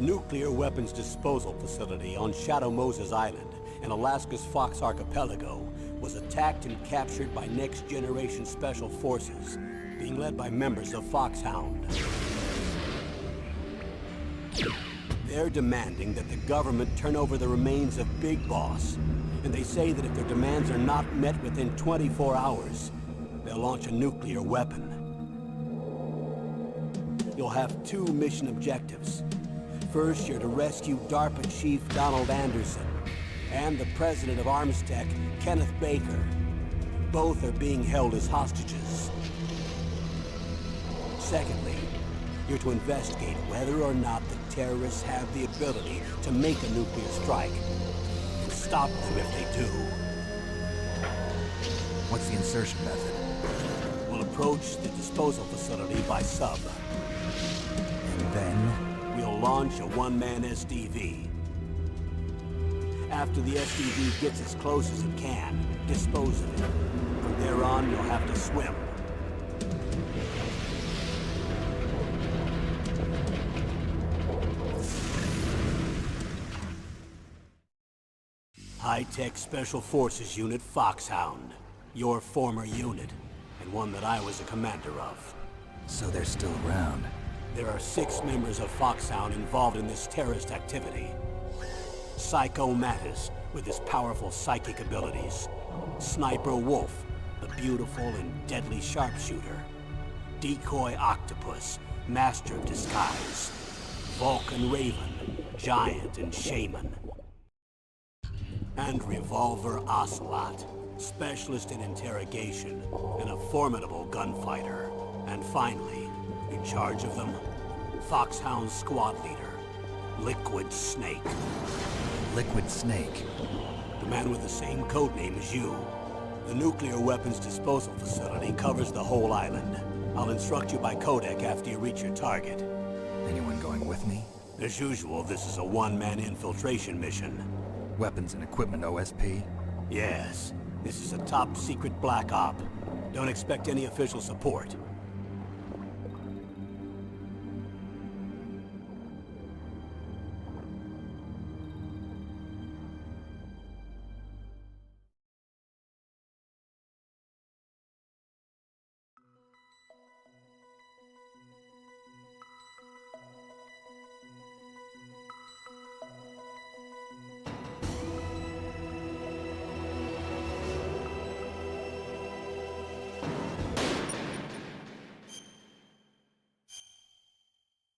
nuclear weapons disposal facility on Shadow Moses Island in Alaska's Fox Archipelago was attacked and captured by next-generation special forces, being led by members of Foxhound. They're demanding that the government turn over the remains of Big Boss, and they say that if their demands are not met within 24 hours, they'll launch a nuclear weapon. You'll have two mission objectives. First, you're to rescue DARPA Chief Donald Anderson and the president of Armstech, Kenneth Baker. Both are being held as hostages. Secondly, you're to investigate whether or not the terrorists have the ability to make a nuclear strike and stop them if they do. What's the insertion method? We'll approach the disposal facility by sub. And then? We'll launch a one-man SDV. After the SDV gets as close as it can, dispose of it. From there on, you'll have to swim. High-Tech Special Forces Unit Foxhound. Your former unit, and one that I was a commander of. So they're still around. There are 6 members of Foxhound involved in this terrorist activity. Psycho Mattis, with his powerful psychic abilities. Sniper Wolf, the beautiful and deadly sharpshooter. Decoy Octopus, master of disguise. Vulcan Raven, giant and shaman. And Revolver Ocelot, specialist in interrogation and a formidable gunfighter. And finally, in charge of them, Foxhound squad leader, Liquid Snake. Liquid Snake? The man with the same codename as you. The nuclear weapons disposal facility covers the whole island. I'll instruct you by codec after you reach your target. Anyone going with me? As usual, this is a one-man infiltration mission. Weapons and equipment OSP? Yes. This is a top-secret black op. Don't expect any official support.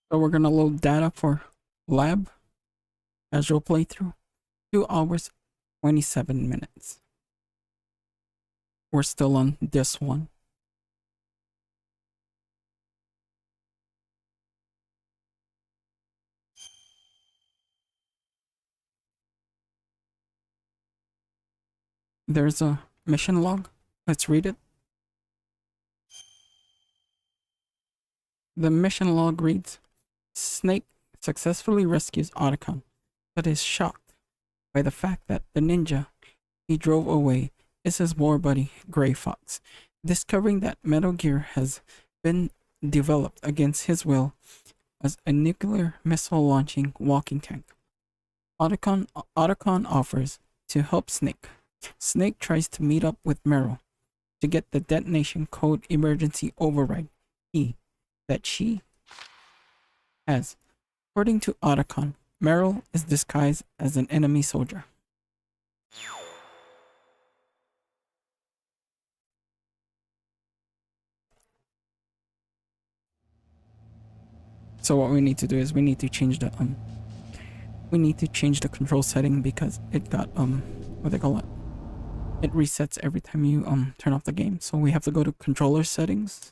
So we're gonna load data for lab, casual playthrough, 2 hours, 27 minutes. We're still on this one. There's a mission log. Let's read it. The mission log reads, Snake successfully rescues Otacon, but is shocked by the fact that the ninja he drove away is his war buddy, Grey Fox. Discovering that Metal Gear has been developed against his will as a nuclear missile launching walking tank, Otacon offers to help Snake. Snake tries to meet up with Meryl to get the detonation code emergency override key that she has. According to Otacon, Meryl is disguised as an enemy soldier. So what we need to do is we need to change the control setting because it got what they call it. It resets every time you turn off the game. So we have to go to controller settings.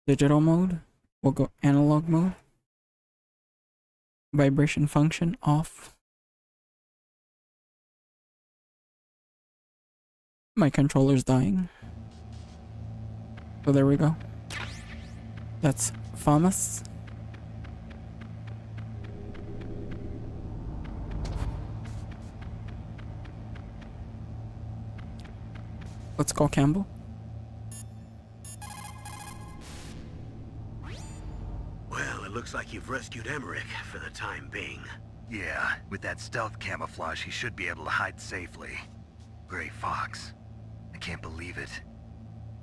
Digital mode. We'll go analog mode. Vibration function off. My controller's dying. So there we go. That's FAMAS. Let's call Campbell. Well, it looks like you we've rescued Emmerich for the time being. Yeah, with that stealth camouflage, he should be able to hide safely. Gray Fox. I can't believe it.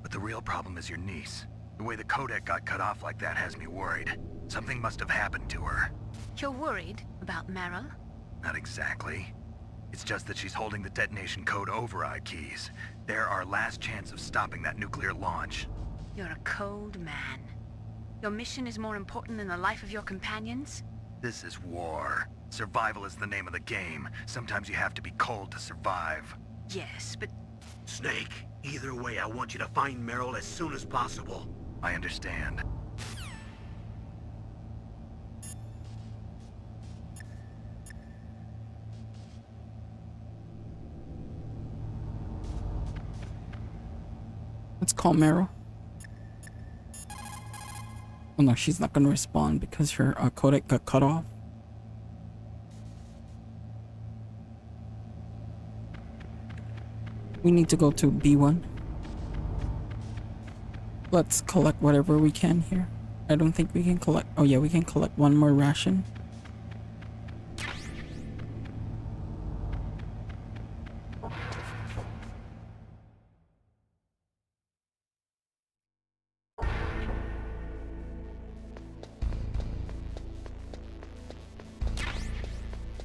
But the real problem is your niece. The way the codec got cut off like that has me worried. Something must have happened to her. You're worried about Meryl? Not exactly. It's just that she's holding the detonation code override keys. They're our last chance of stopping that nuclear launch. You're a cold man. Your mission is more important than the life of your companions? This is war. Survival is the name of the game. Sometimes you have to be cold to survive. Yes, but Snake, either way, I want you to find Meryl as soon as possible. I understand. Let's call Meryl. Oh no, she's not gonna respond because her codec got cut off. We need to go to B1. Let's collect whatever we can here. I don't think we can collect. Oh yeah, we can collect one more ration.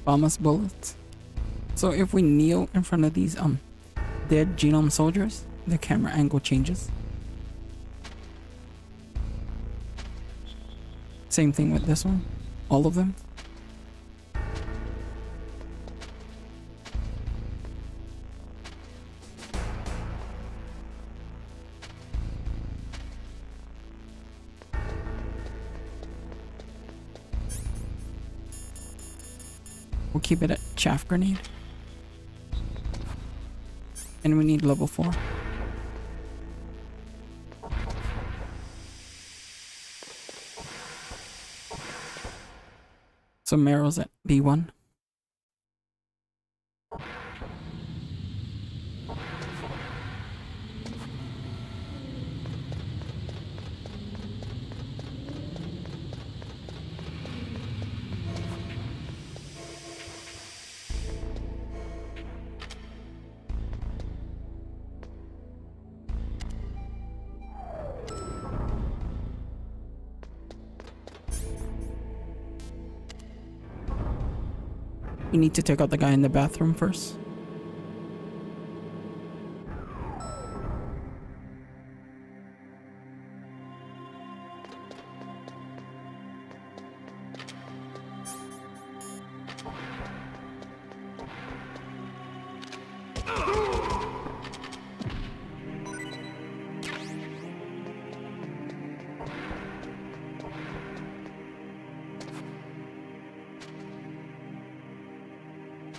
Bromance bullets. So if we kneel in front of these dead genome soldiers, the camera angle changes. Same thing with this one. All of them. We'll keep it at chaff grenade. And we need level 4. So Meryl's at B1. We need to take out the guy in the bathroom first.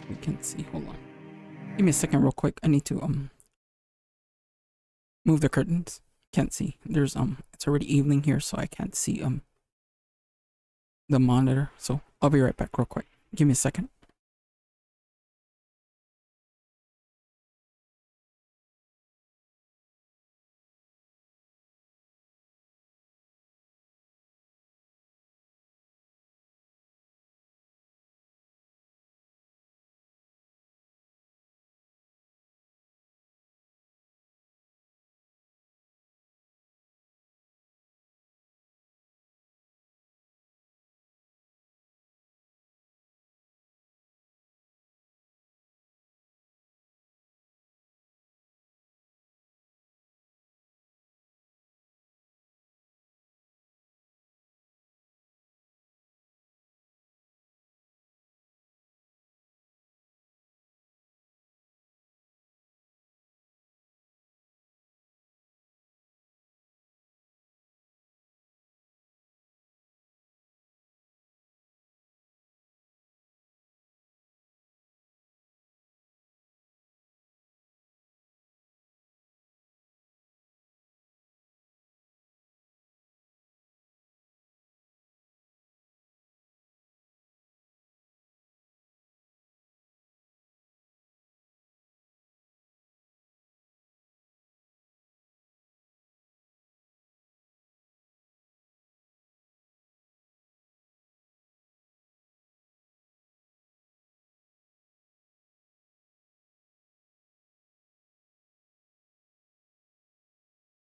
We can't see. Hold on. Give me a second real quick. I need to move the curtains. Can't see. There's it's already evening here, so I can't see the monitor. So I'll be right back real quick. Give me a second.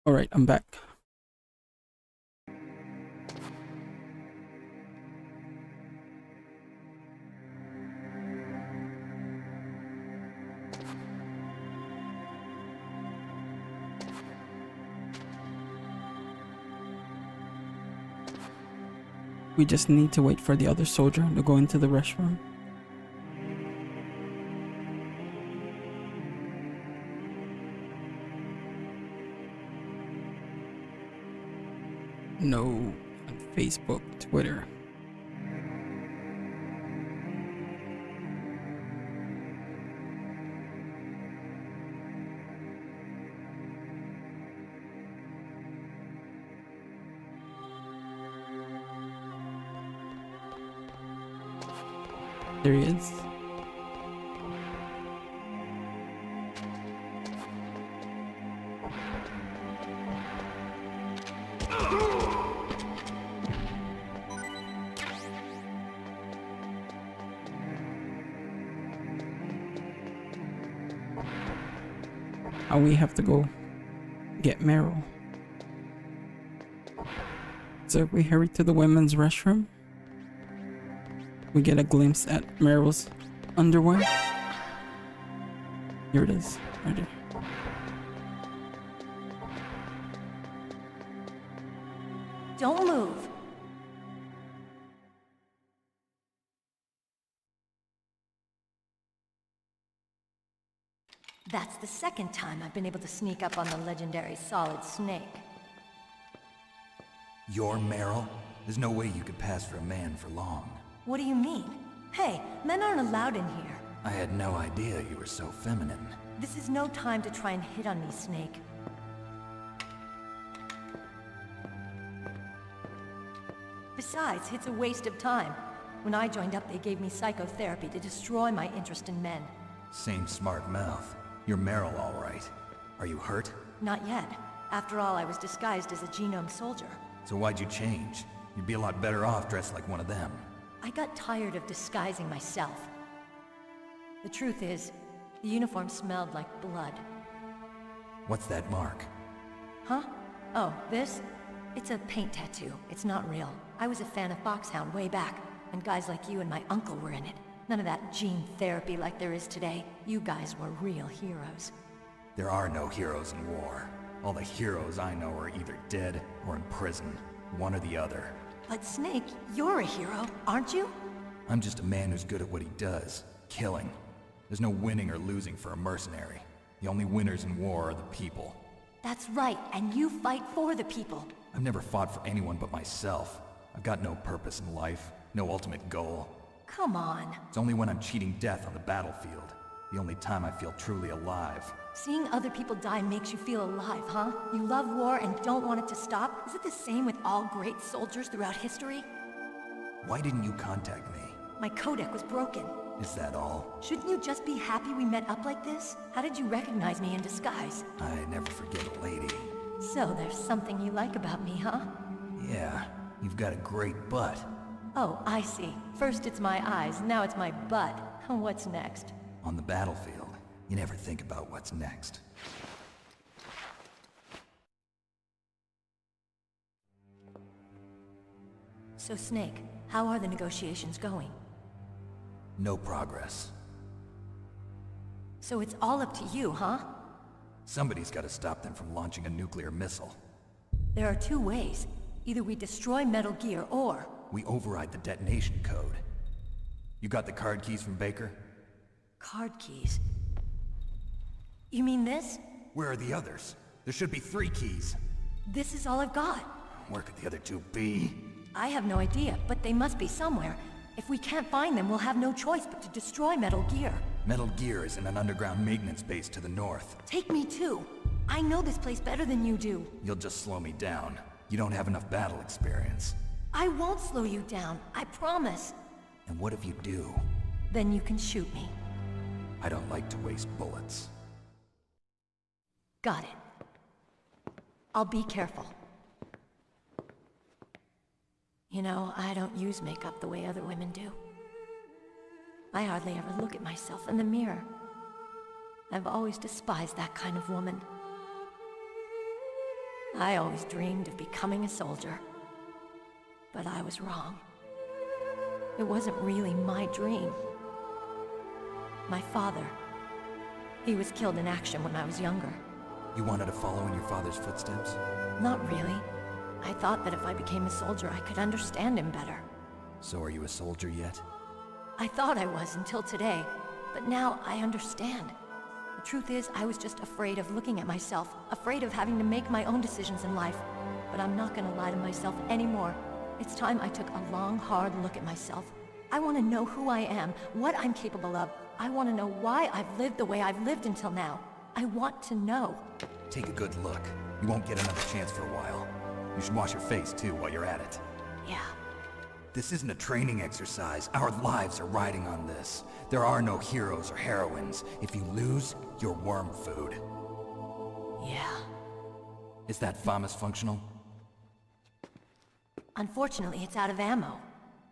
Alright, I'm back. We just need to wait for the other soldier to go into the restroom. No, on Facebook, Twitter. There he is. Now we have to go get Meryl. So we hurry to the women's restroom. We get a glimpse at Meryl's underwear. Here it is, right there. Don't move. That's the second time I've been able to sneak up on the legendary Solid Snake. You're Meryl? There's no way you could pass for a man for long. What do you mean? Hey, men aren't allowed in here. I had no idea you were so feminine. This is no time to try and hit on me, Snake. Besides, it's a waste of time. When I joined up, they gave me psychotherapy to destroy my interest in men. Same smart mouth. You're Meryl, all right. Are you hurt? Not yet. After all, I was disguised as a genome soldier. So why'd you change? You'd be a lot better off dressed like one of them. I got tired of disguising myself. The truth is, the uniform smelled like blood. What's that mark? Huh? Oh, this? It's a paint tattoo. It's not real. I was a fan of Foxhound way back, and guys like you and my uncle were in it. None of that gene therapy like there is today. You guys were real heroes. There are no heroes in war. All the heroes I know are either dead or in prison. One or the other. But Snake, you're a hero, aren't you? I'm just a man who's good at what he does. Killing. There's no winning or losing for a mercenary. The only winners in war are the people. That's right, and you fight for the people. I've never fought for anyone but myself. I've got no purpose in life, no ultimate goal. Come on. It's only when I'm cheating death on the battlefield. The only time I feel truly alive. Seeing other people die makes you feel alive, huh? You love war and don't want it to stop? Is it the same with all great soldiers throughout history? Why didn't you contact me? My codec was broken. Is that all? Shouldn't you just be happy we met up like this? How did you recognize me in disguise? I never forget a lady. So there's something you like about me, huh? Yeah, you've got a great butt. Oh, I see. First it's my eyes, now it's my butt. What's next? On the battlefield, you never think about what's next. So Snake, how are the negotiations going? No progress. So it's all up to you, huh? Somebody's got to stop them from launching a nuclear missile. There are two ways. Either we destroy Metal Gear, or... We override the detonation code. You got the card keys from Baker? Card keys? You mean this? Where are the others? There should be 3 keys. This is all I've got. Where could the other 2 be? I have no idea, but they must be somewhere. If we can't find them, we'll have no choice but to destroy Metal Gear. Metal Gear is in an underground maintenance base to the north. Take me too. I know this place better than you do. You'll just slow me down. You don't have enough battle experience. I won't slow you down, I promise. And what if you do? Then you can shoot me. I don't like to waste bullets. Got it. I'll be careful. You know, I don't use makeup the way other women do. I hardly ever look at myself in the mirror. I've always despised that kind of woman. I always dreamed of becoming a soldier. But I was wrong. It wasn't really my dream. My father, he was killed in action when I was younger. You wanted to follow in your father's footsteps? Not really. I thought that if I became a soldier, I could understand him better. So are you a soldier yet? I thought I was until today, but now I understand. The truth is, I was just afraid of looking at myself, afraid of having to make my own decisions in life. But I'm not gonna lie to myself anymore. It's time I took a long, hard look at myself. I want to know who I am, what I'm capable of. I want to know why I've lived the way I've lived until now. I want to know. Take a good look. You won't get another chance for a while. You should wash your face too while you're at it. Yeah. This isn't a training exercise. Our lives are riding on this. There are no heroes or heroines. If you lose, you're worm food. Yeah. Is that FAMAS functional? Unfortunately, it's out of ammo.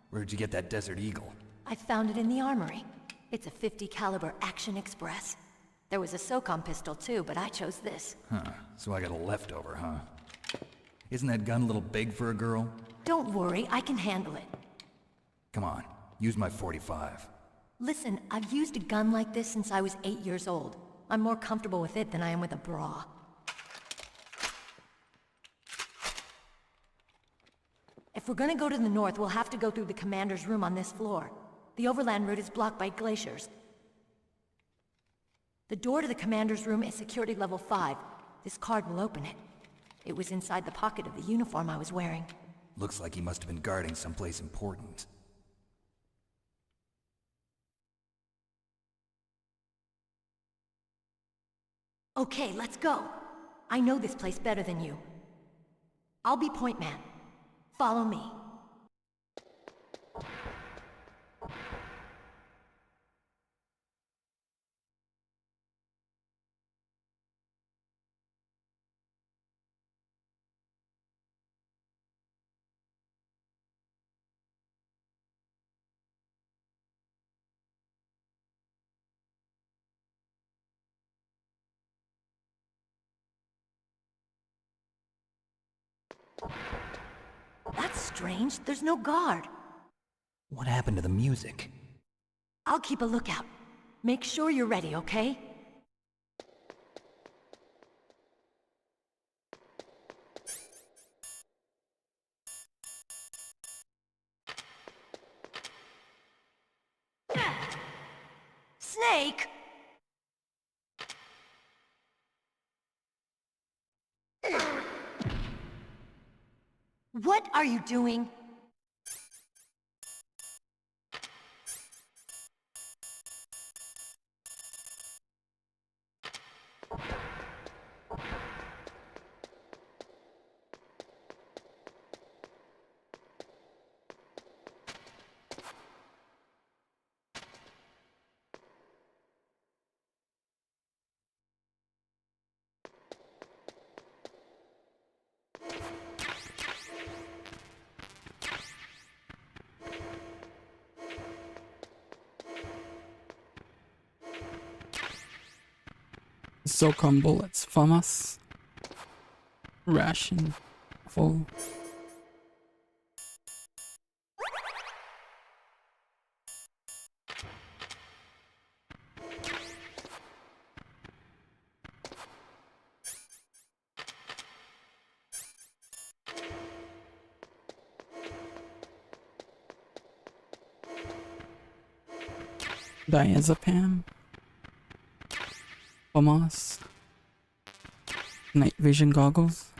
Where'd you get that Desert Eagle? I found it in the armory. It's a .50 caliber Action Express. There was a SOCOM pistol too, but I chose this. Huh, so I got a leftover, huh? Isn't that gun a little big for a girl? Don't worry, I can handle it. Come on, use my .45. Listen, I've used a gun like this since I was 8 years old. I'm more comfortable with it than I am with a bra. If we're gonna go to the north, we'll have to go through the commander's room on this floor. The overland route is blocked by glaciers. The door to the commander's room is security level 5. This card will open it. It was inside the pocket of the uniform I was wearing. Looks like he must have been guarding someplace important. Okay, let's go. I know this place better than you. I'll be point man. Follow me. That's strange. There's no guard. What happened to the music? I'll keep a lookout. Make sure you're ready, okay? Snake! What are you doing? SOCOM bullets. FAMAS. Ration. Full. Diazepam. FAMAS. Night vision goggles.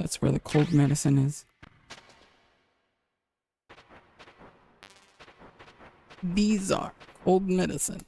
That's where the cold medicine is. These are cold medicine.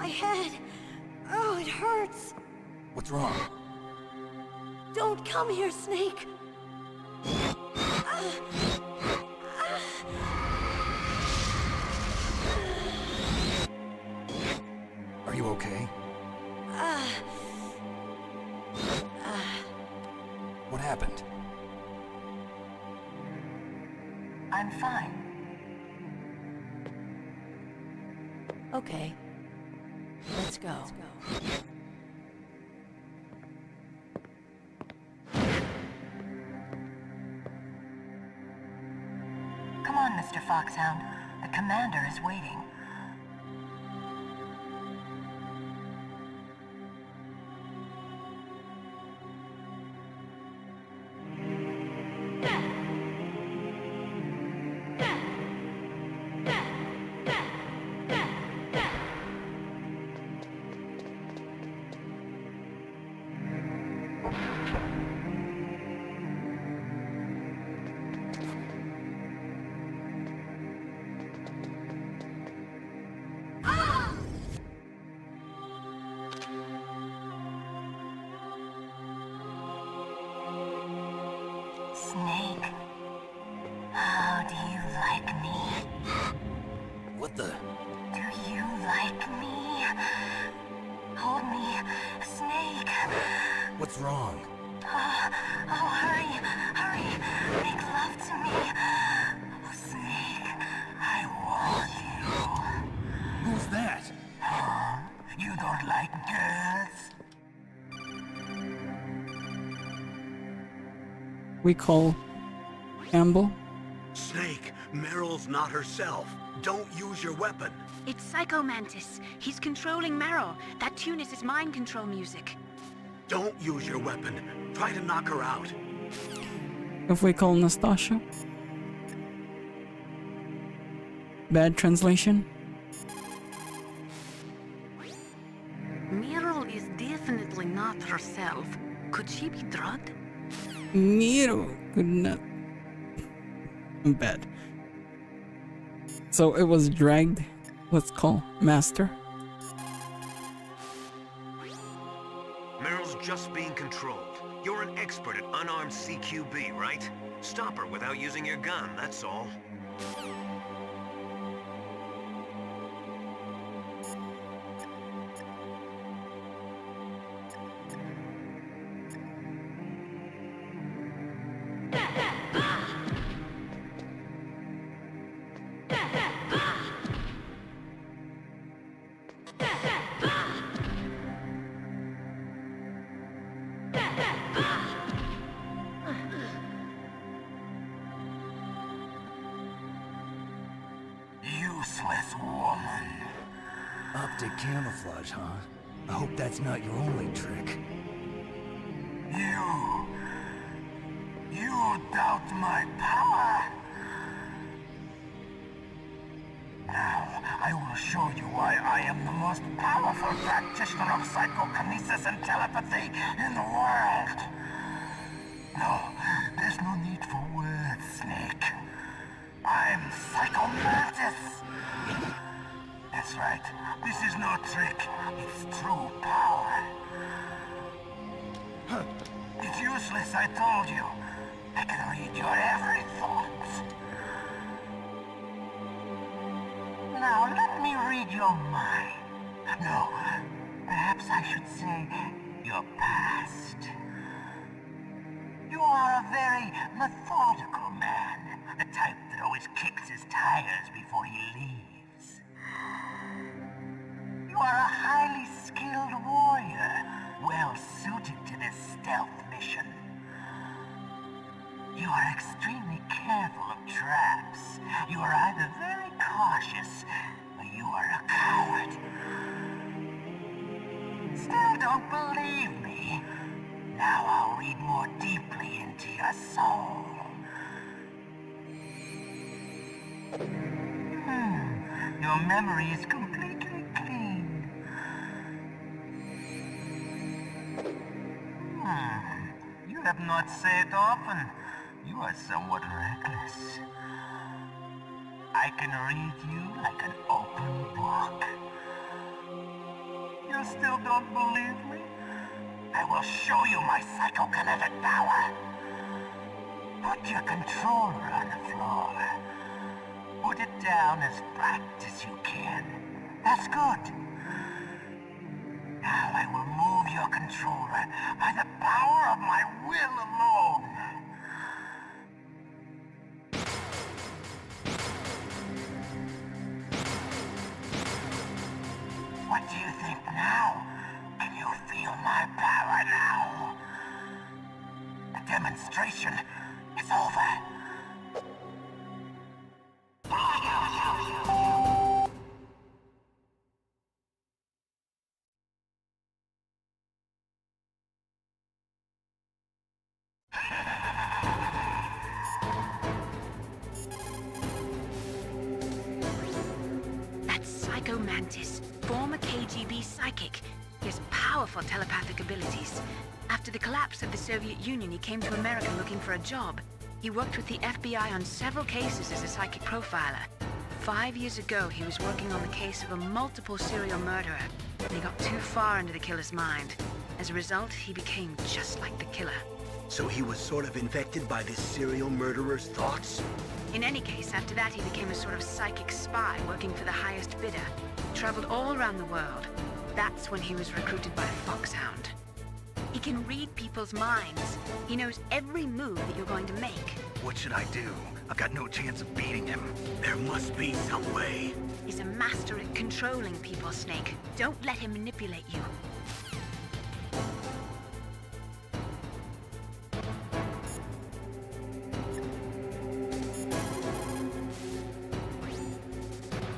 head. Oh, it hurts. What's wrong? Don't come here, Snake. Are you okay? What happened? I'm fine. Okay. Let's go. Come on, Mr. Foxhound. The commander is waiting. Snake, how do you like me? What the? Do you like me? Hold me, Snake. What's wrong? Oh, hurry, hurry, make love to me. Oh, Snake, I want you. Who's that? You don't like girls? We call Campbell. Snake, Meryl's not herself. Don't use your weapon. It's Psycho Mantis. He's controlling Meryl. That tune is his mind control music. Don't use your weapon. Try to knock her out. If we call Nastasha. Bad translation. Meryl is definitely not herself. Could she be drugged? Miro could not. Bad. So it was dragged. Let's call Master. Meryl's just being controlled. You're an expert at unarmed CQB, right? Stop her without using your gun, that's all. Useless woman. Optic camouflage, huh? I hope that's not your only trick. You doubt my power? Now, I will show you why I am the most powerful practitioner of psychokinesis and telepathy in the world. No, there's no need for words, Snake. I'm Psycho Mantis. That's right. This is no trick. It's true power. It's useless, I told you. I can read your every thought. Now let me read your mind. No, perhaps I should say your past. You are a very methodical man. The type that always kicks his tires before he leaves. You are a highly skilled warrior, well suited to this stealth mission. You are extremely careful of traps. You are either very cautious, or you are a coward. Still don't believe me? Now I'll read more deeply into your soul. Your memory is completely clean. You have not said often. You are somewhat reckless. I can read you like an open book. You still don't believe me? I will show you my psychokinetic power. Put your controller on the floor. Put it down as flat as you can. That's good. Now I will move your controller by the power of my will alone. What do you think now? Can you feel my power now? The demonstration is over. That's Psycho Mantis, former KGB psychic. He has powerful telepathic abilities. After the collapse of the Soviet Union, he came to America looking for a job. He worked with the FBI on several cases as a psychic profiler. 5 years ago, he was working on the case of a multiple serial murderer, and he got too far into the killer's mind. As a result, he became just like the killer. So he was sort of infected by this serial murderer's thoughts? In any case, after that he became a sort of psychic spy working for the highest bidder. He traveled all around the world. That's when he was recruited by Foxhound. He can read people's minds. He knows every move that you're going to make. What should I do? I've got no chance of beating him. There must be some way. He's a master at controlling people, Snake. Don't let him manipulate you.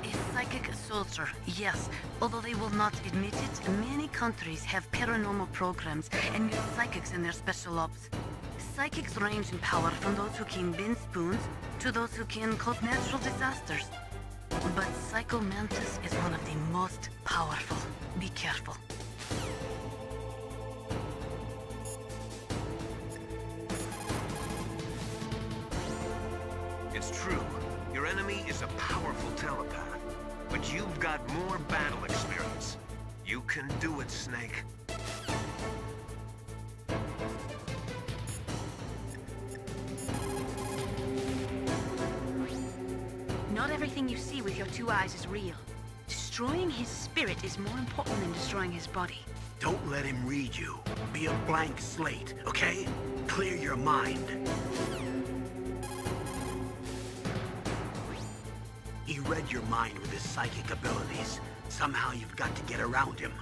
A psychic soldier, yes. Although they will not admit it, many countries have paranormal programs and use psychics in their special ops. Psychics range in power from those who can bend spoons to those who can cause natural disasters. But Psycho Mantis is one of the most powerful. Be careful. It's true. Your enemy is a powerful telepath. But you've got more battle experience. You can do it, Snake. Not everything you see with your 2 eyes is real. Destroying his spirit is more important than destroying his body. Don't let him read you. Be a blank slate, okay? Clear your mind. He read your mind with his psychic abilities. Somehow you've got to get around him.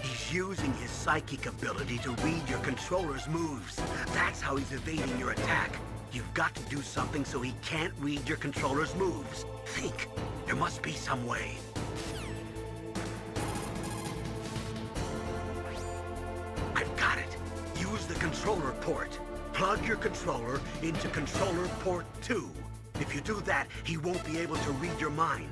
He's using his psychic ability to read your controller's moves. That's how he's evading your attack. You've got to do something so he can't read your controller's moves. Think. There must be some way. I've got it. Use the controller port. Plug your controller into controller port 2. If you do that, he won't be able to read your mind.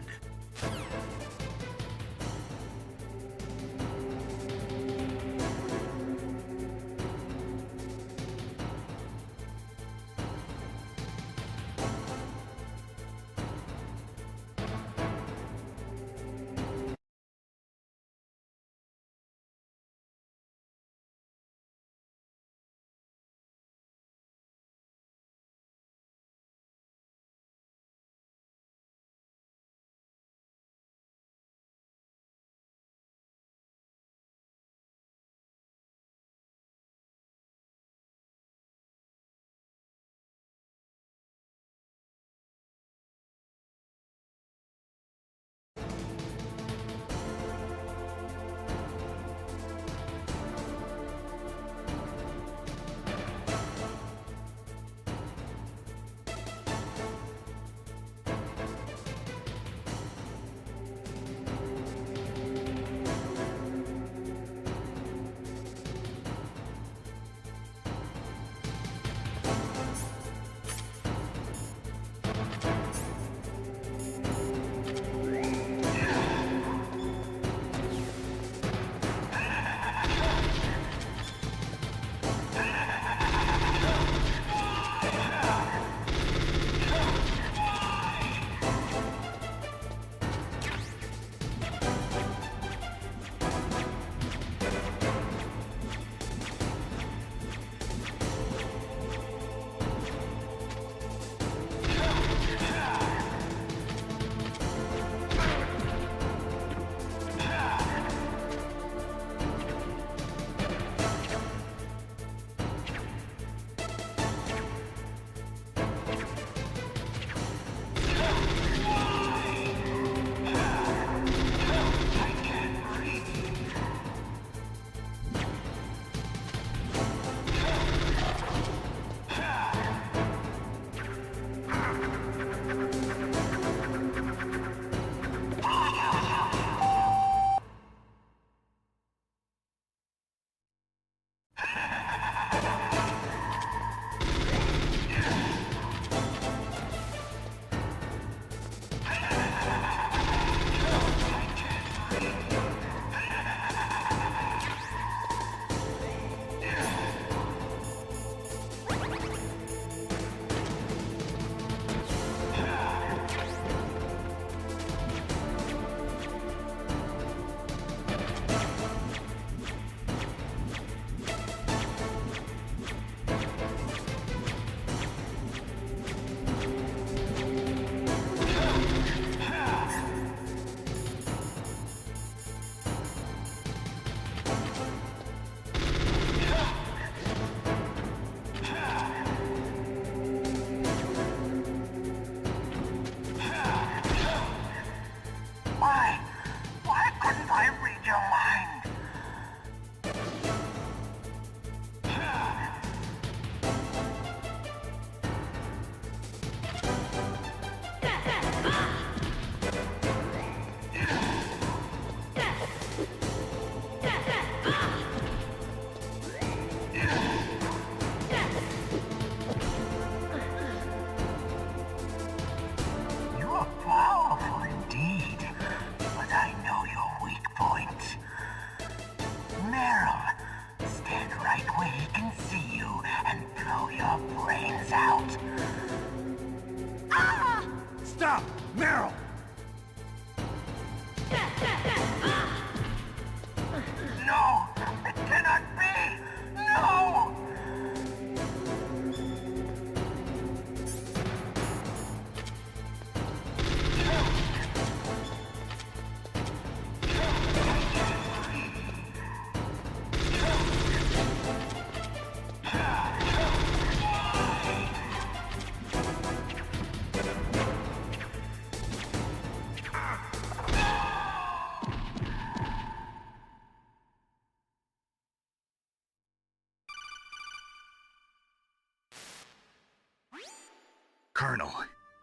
Colonel,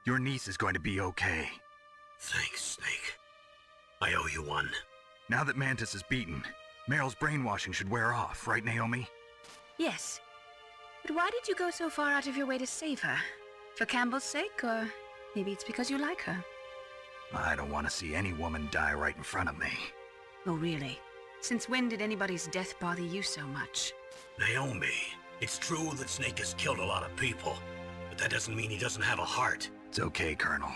your niece is going to be okay. Thanks, Snake. I owe you one. Now that Mantis is beaten, Meryl's brainwashing should wear off, right, Naomi? Yes. But why did you go so far out of your way to save her? For Campbell's sake, or maybe it's because you like her? I don't want to see any woman die right in front of me. Oh, really? Since when did anybody's death bother you so much? Naomi, it's true that Snake has killed a lot of people, but that doesn't mean he doesn't have a heart. It's okay, Colonel.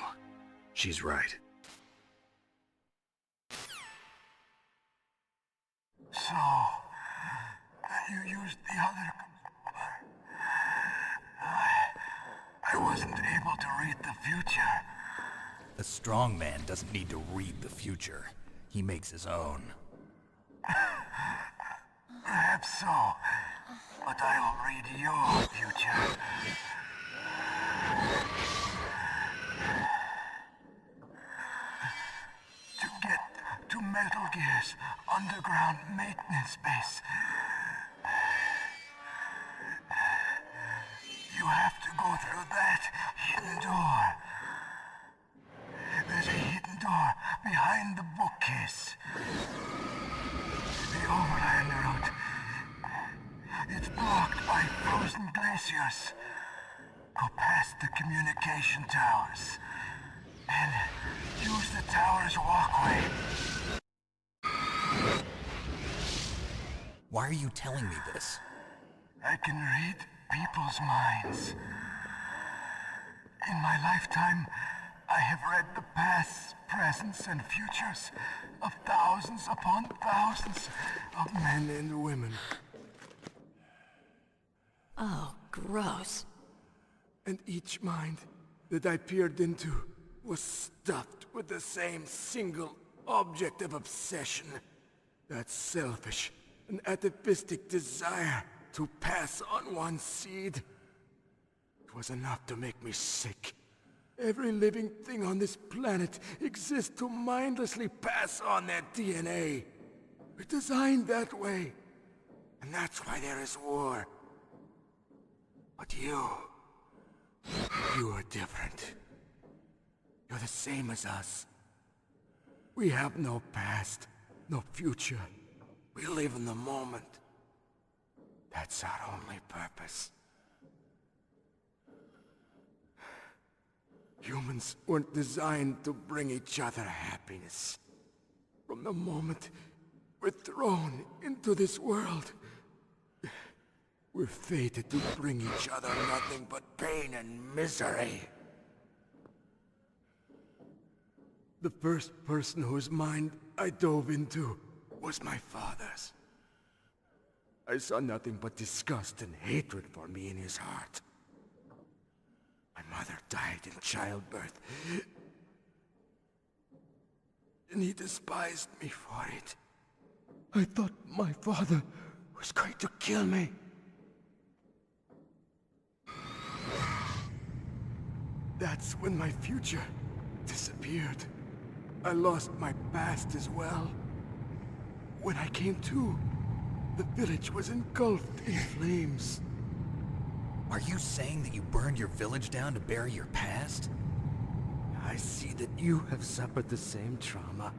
She's right. So, you used the other... I wasn't able to read the future. A strong man doesn't need to read the future. He makes his own. Perhaps so, but I'll read your future. To get to Metal Gear's underground maintenance base, you have to go through that hidden door. There's a hidden door behind the bookcase. The overland route. It's blocked by frozen glaciers. Go past the communication towers and use the tower's walkway. Why are you telling me this? I can read people's minds. In my lifetime, I have read the pasts, presents, and futures of thousands upon thousands of men and women. Oh, gross. And each mind that I peered into was stuffed with the same single object of obsession. That selfish and atavistic desire to pass on one's seed. It was enough to make me sick. Every living thing on this planet exists to mindlessly pass on their DNA. We're designed that way. And that's why there is war. But you are different. You're the same as us. We have no past, no future. We live in the moment. That's our only purpose. Humans weren't designed to bring each other happiness. From the moment we're thrown into this world, we're fated to bring each other nothing but pain and misery. The first person whose mind I dove into was my father's. I saw nothing but disgust and hatred for me in his heart. My mother died in childbirth, and he despised me for it. I thought my father was going to kill me. That's when my future disappeared. I lost my past as well. When I came to, the village was engulfed in flames. Are you saying that you burned your village down to bury your past? I see that you have suffered the same trauma.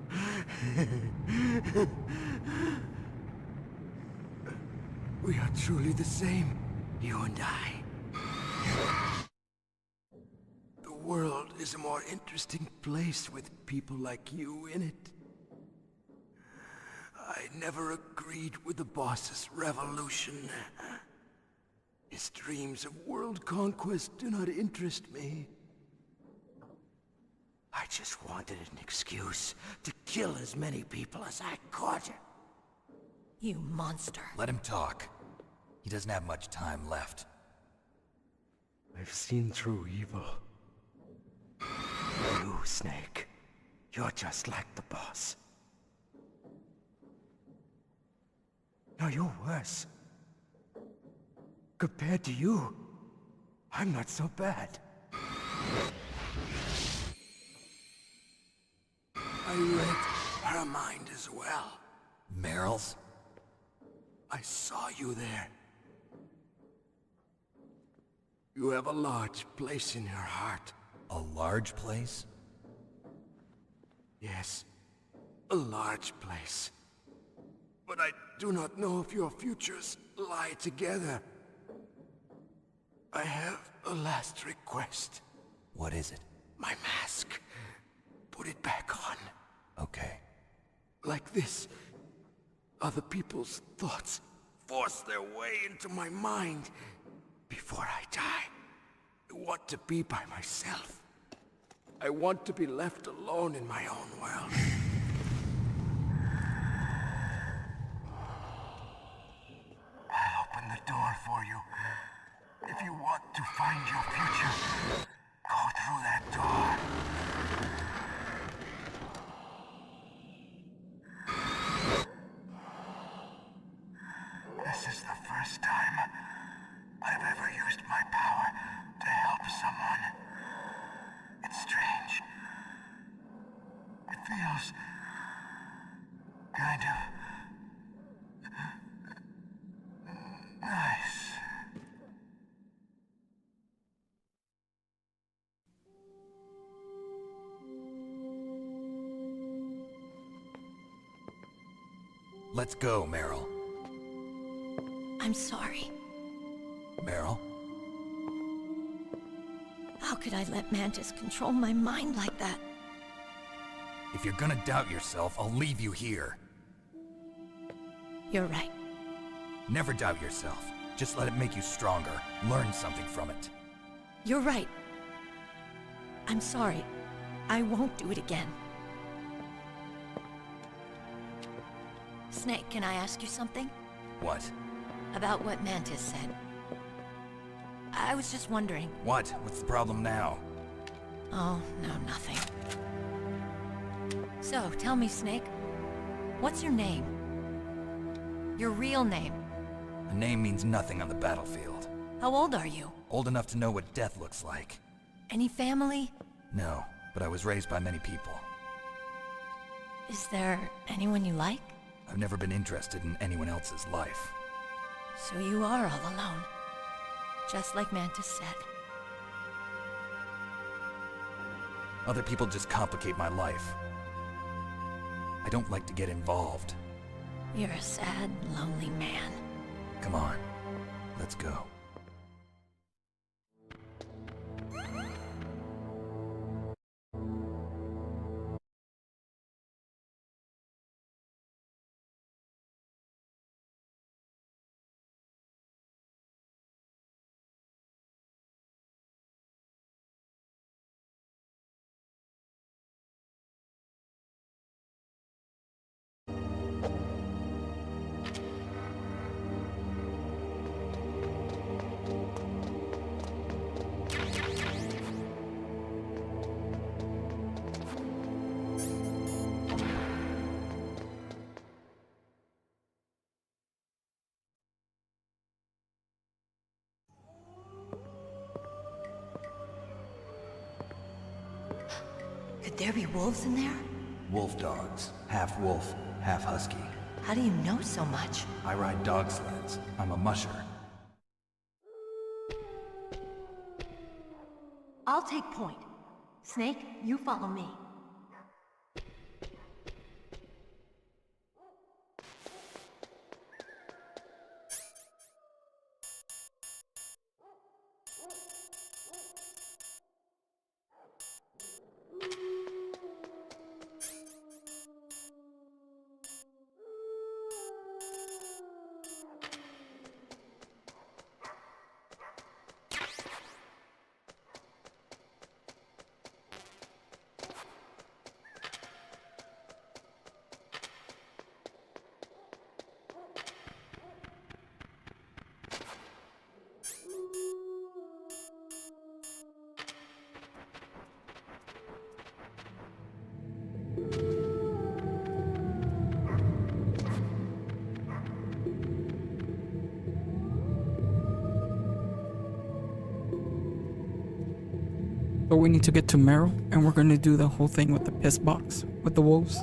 We are truly the same, you and I. The world is a more interesting place with people like you in it. I never agreed with the boss's revolution. His dreams of world conquest do not interest me. I just wanted an excuse to kill as many people as I could. You monster. Let him talk. He doesn't have much time left. I've seen through evil. You, Snake, you're just like the boss. No, you're worse. Compared to you, I'm not so bad. I read her mind as well. Meryl's? I saw you there. You have a large place in your heart. A large place? Yes, a large place. But I do not know if your futures lie together. I have a last request. What is it? My mask. Put it back on. Okay. Like this, other people's thoughts force their way into my mind. Before I die, I want to be by myself. I want to be left alone in my own world. I'll open the door for you. If you want to find your future, go through that door. This is the first time I've ever used my power to help someone. It's strange. It feels kind of nice. Let's go, Meryl. I'm sorry. Meryl? How could I let Mantis control my mind like that? If you're gonna doubt yourself, I'll leave you here. You're right. Never doubt yourself. Just let it make you stronger. Learn something from it. You're right. I'm sorry. I won't do it again. Snake, can I ask you something? What? About what Mantis said. I was just wondering. What? What's the problem now? Oh, no, nothing. So, tell me, Snake. What's your name? Your real name? A name means nothing on the battlefield. How old are you? Old enough to know what death looks like. Any family? No, but I was raised by many people. Is there anyone you like? I've never been interested in anyone else's life. So you are all alone. Just like Mantis said. Other people just complicate my life. I don't like to get involved. You're a sad, lonely man. Come on, let's go. Could there be wolves in there? Wolf dogs. Half wolf, half husky. How do you know so much? I ride dog sleds. I'm a musher. I'll take point. Snake, you follow me. So we need to get to Meryl, and we're gonna do the whole thing with the piss box with the wolves.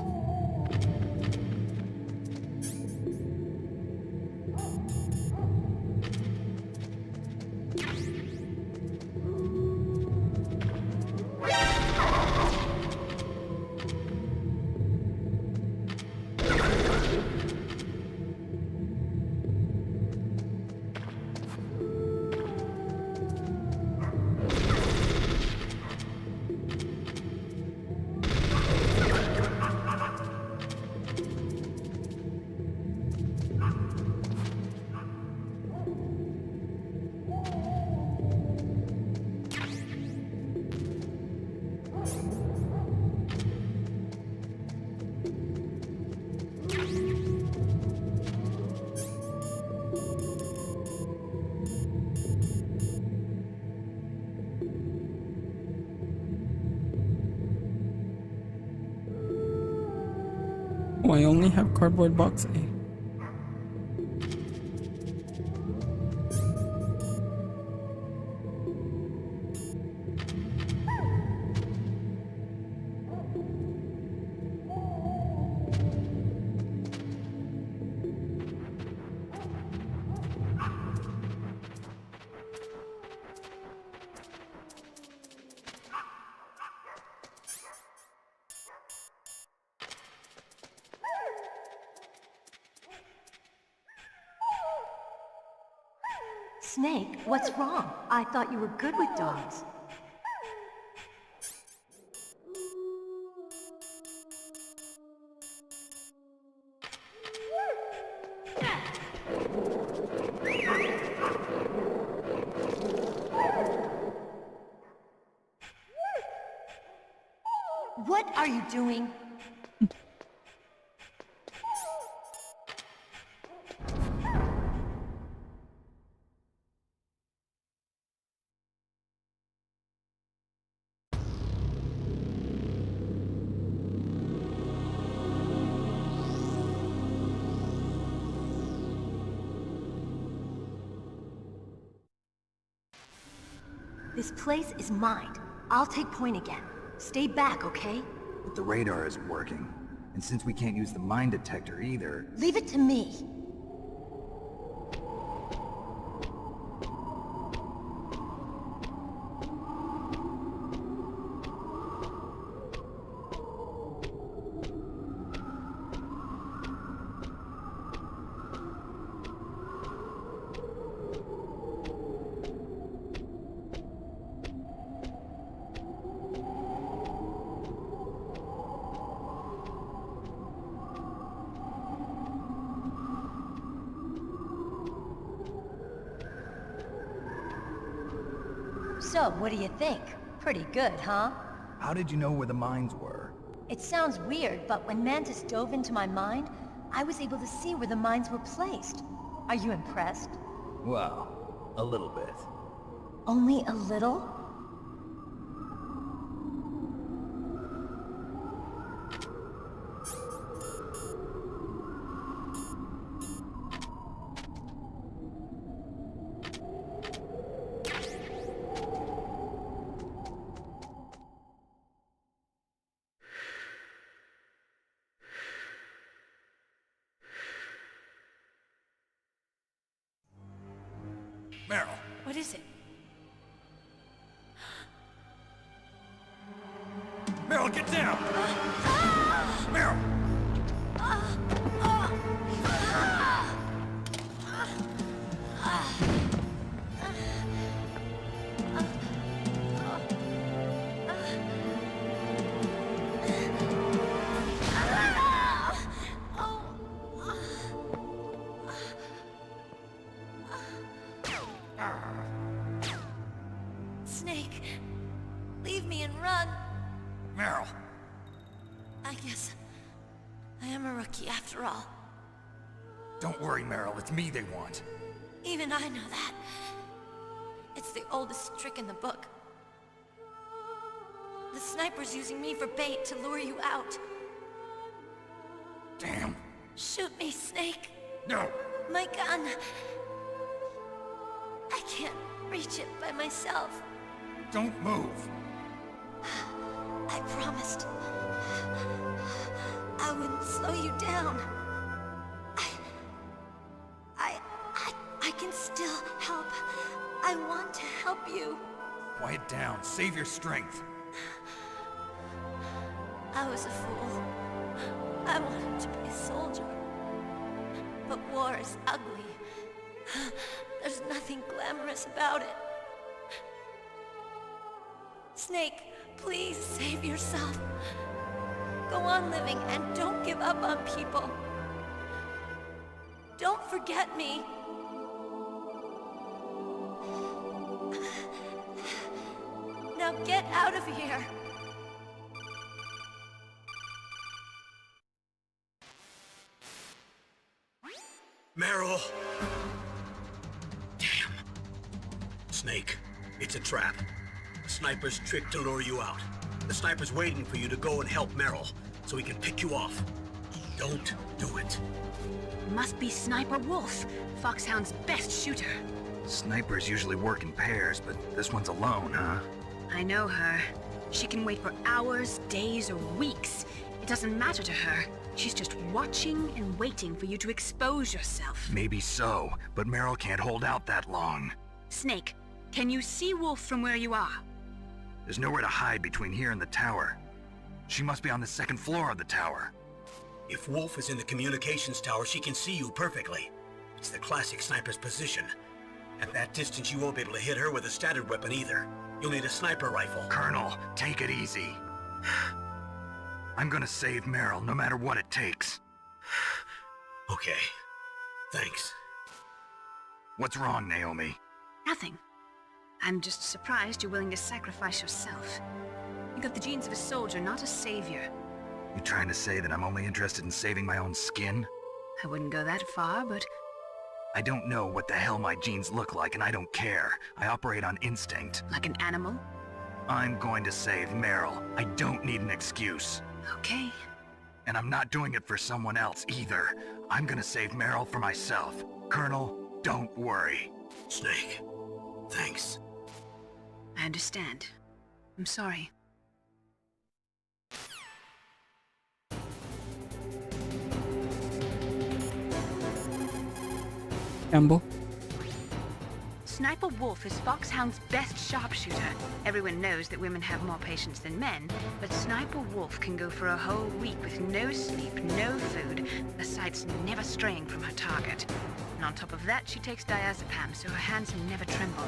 Oh, I only have cardboard box A. Snake, what's wrong? I thought you were good with dogs. What are you doing? This place is mine. I'll take point again. Stay back, okay? But the radar isn't working. And since we can't use the mine detector either... Leave it to me. So, what do you think? Pretty good, huh? How did you know where the mines were? It sounds weird, but when Mantis dove into my mind, I was able to see where the mines were placed. Are you impressed? Well, a little bit. Only a little? Meryl, What is it? Meryl, get down! Meryl! Snake, leave me and run. Meryl! I guess I am a rookie after all. Don't worry, Meryl. It's me they want. Even I know that. It's the oldest trick in the book. The sniper's using me for bait to lure you out. Damn. Shoot me, Snake. No! My gun. I can't reach it by myself. Don't move! I promised. I wouldn't slow you down. I can still help. I want to help you. Quiet down. Save your strength. I was a fool. I wanted to be a soldier. But war is ugly. There's nothing glamorous about it. Snake, please save yourself. Go on living and don't give up on people. Don't forget me. Now get out of here. Meryl! Damn. Snake, it's a trap. The sniper's trick to lure you out. The sniper's waiting for you to go and help Meryl, so he can pick you off. Don't do it. Must be Sniper Wolf, Foxhound's best shooter. Snipers usually work in pairs, but this one's alone, huh? I know her. She can wait for hours, days, or weeks. It doesn't matter to her. She's just watching and waiting for you to expose yourself. Maybe so, but Meryl can't hold out that long. Snake, can you see Wolf from where you are? There's nowhere to hide between here and the tower. She must be on the second floor of the tower. If Wolf is in the communications tower, she can see you perfectly. It's the classic sniper's position. At that distance, you won't be able to hit her with a standard weapon either. You'll need a sniper rifle. Colonel, take it easy. I'm gonna save Meryl, no matter what it takes. Okay. Thanks. What's wrong, Naomi? Nothing. I'm just surprised you're willing to sacrifice yourself. You got the genes of a soldier, not a savior. You trying to say that I'm only interested in saving my own skin? I wouldn't go that far, but I don't know what the hell my genes look like, and I don't care. I operate on instinct. like an animal? I'm going to save Meryl. I don't need an excuse. Okay. And I'm not doing it for someone else either. I'm gonna save Meryl for myself. Colonel, don't worry. Snake. Thanks. I understand. I'm sorry. Campbell. Sniper Wolf is Foxhound's best sharpshooter. Everyone knows that women have more patience than men, but Sniper Wolf can go for a whole week with no sleep, no food, her sights never straying from her target. And on top of that, she takes diazepam, so her hands never tremble.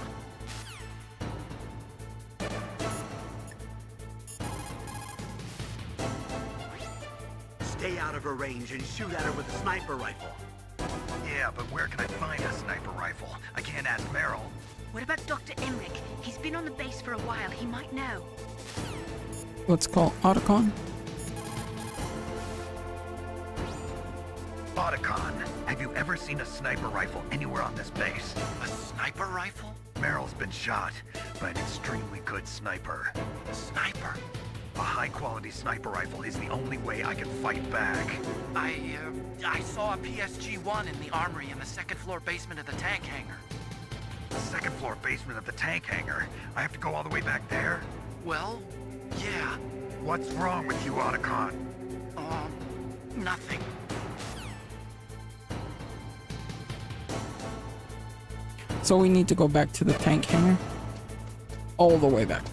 Stay out of her range and shoot at her with a sniper rifle. Yeah, but where can I find a sniper rifle? I can't ask Meryl. What about Dr. Emmerich? He's been on the base for a while. He might know. What's called Otacon? Otacon, have you ever seen a sniper rifle anywhere on this base? A sniper rifle? Meryl's been shot by an extremely good sniper. A sniper? A high-quality sniper rifle is the only way I can fight back. I saw a PSG-1 in the armory in the second-floor basement of the tank hangar. The second-floor basement of the tank hangar? I have to go all the way back there? Well, yeah. What's wrong with you, Otacon? Nothing. So we need to go back to the tank hangar? All the way back.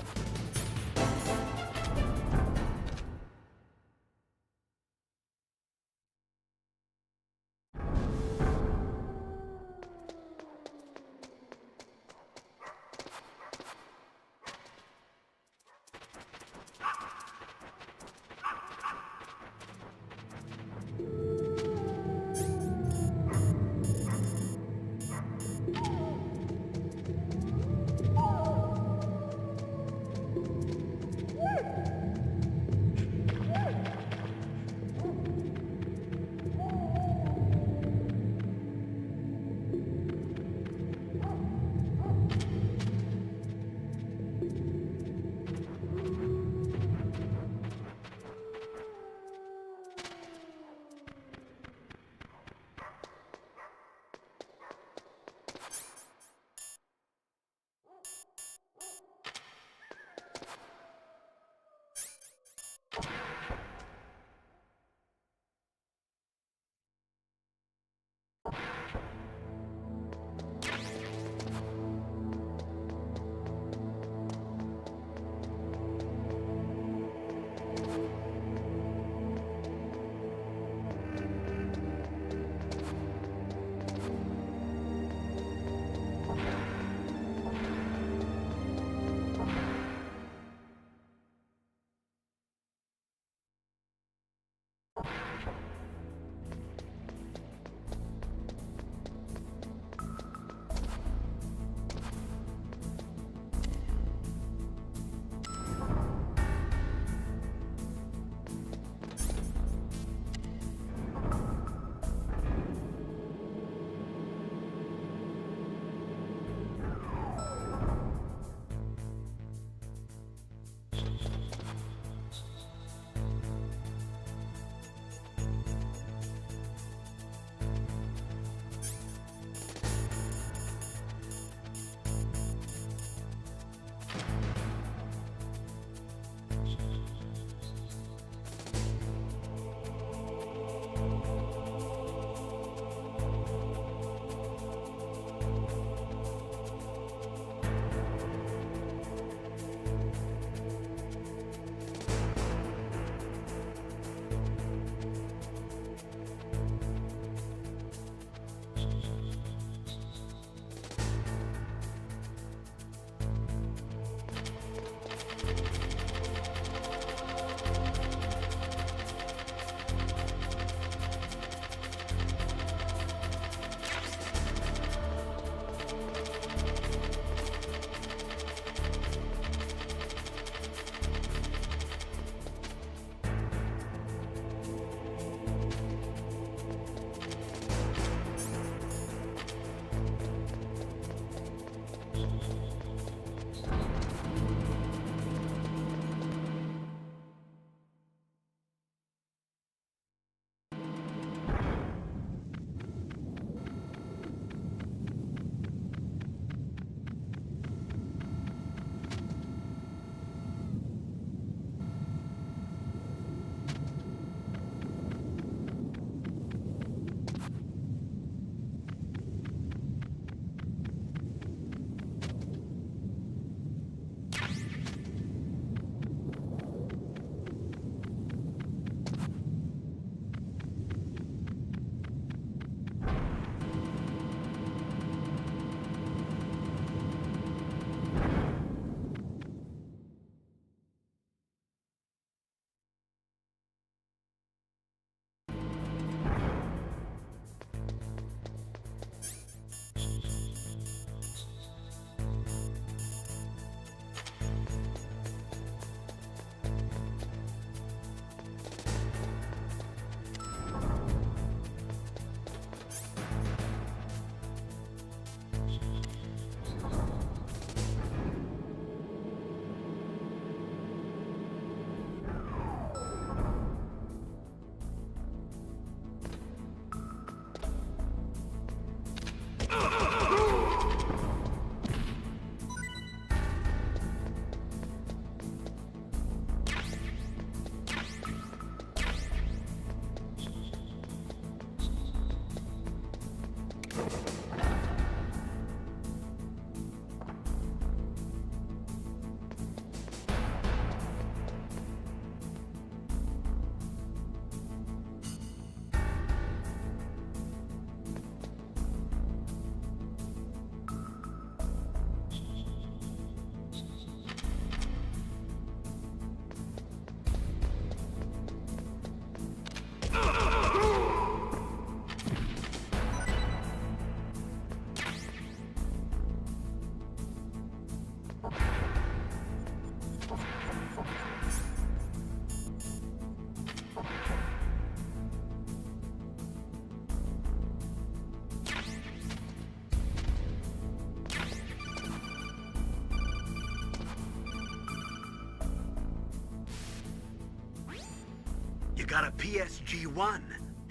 You got a PSG-1.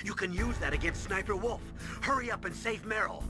You can use that against Sniper Wolf. Hurry up and save Meryl.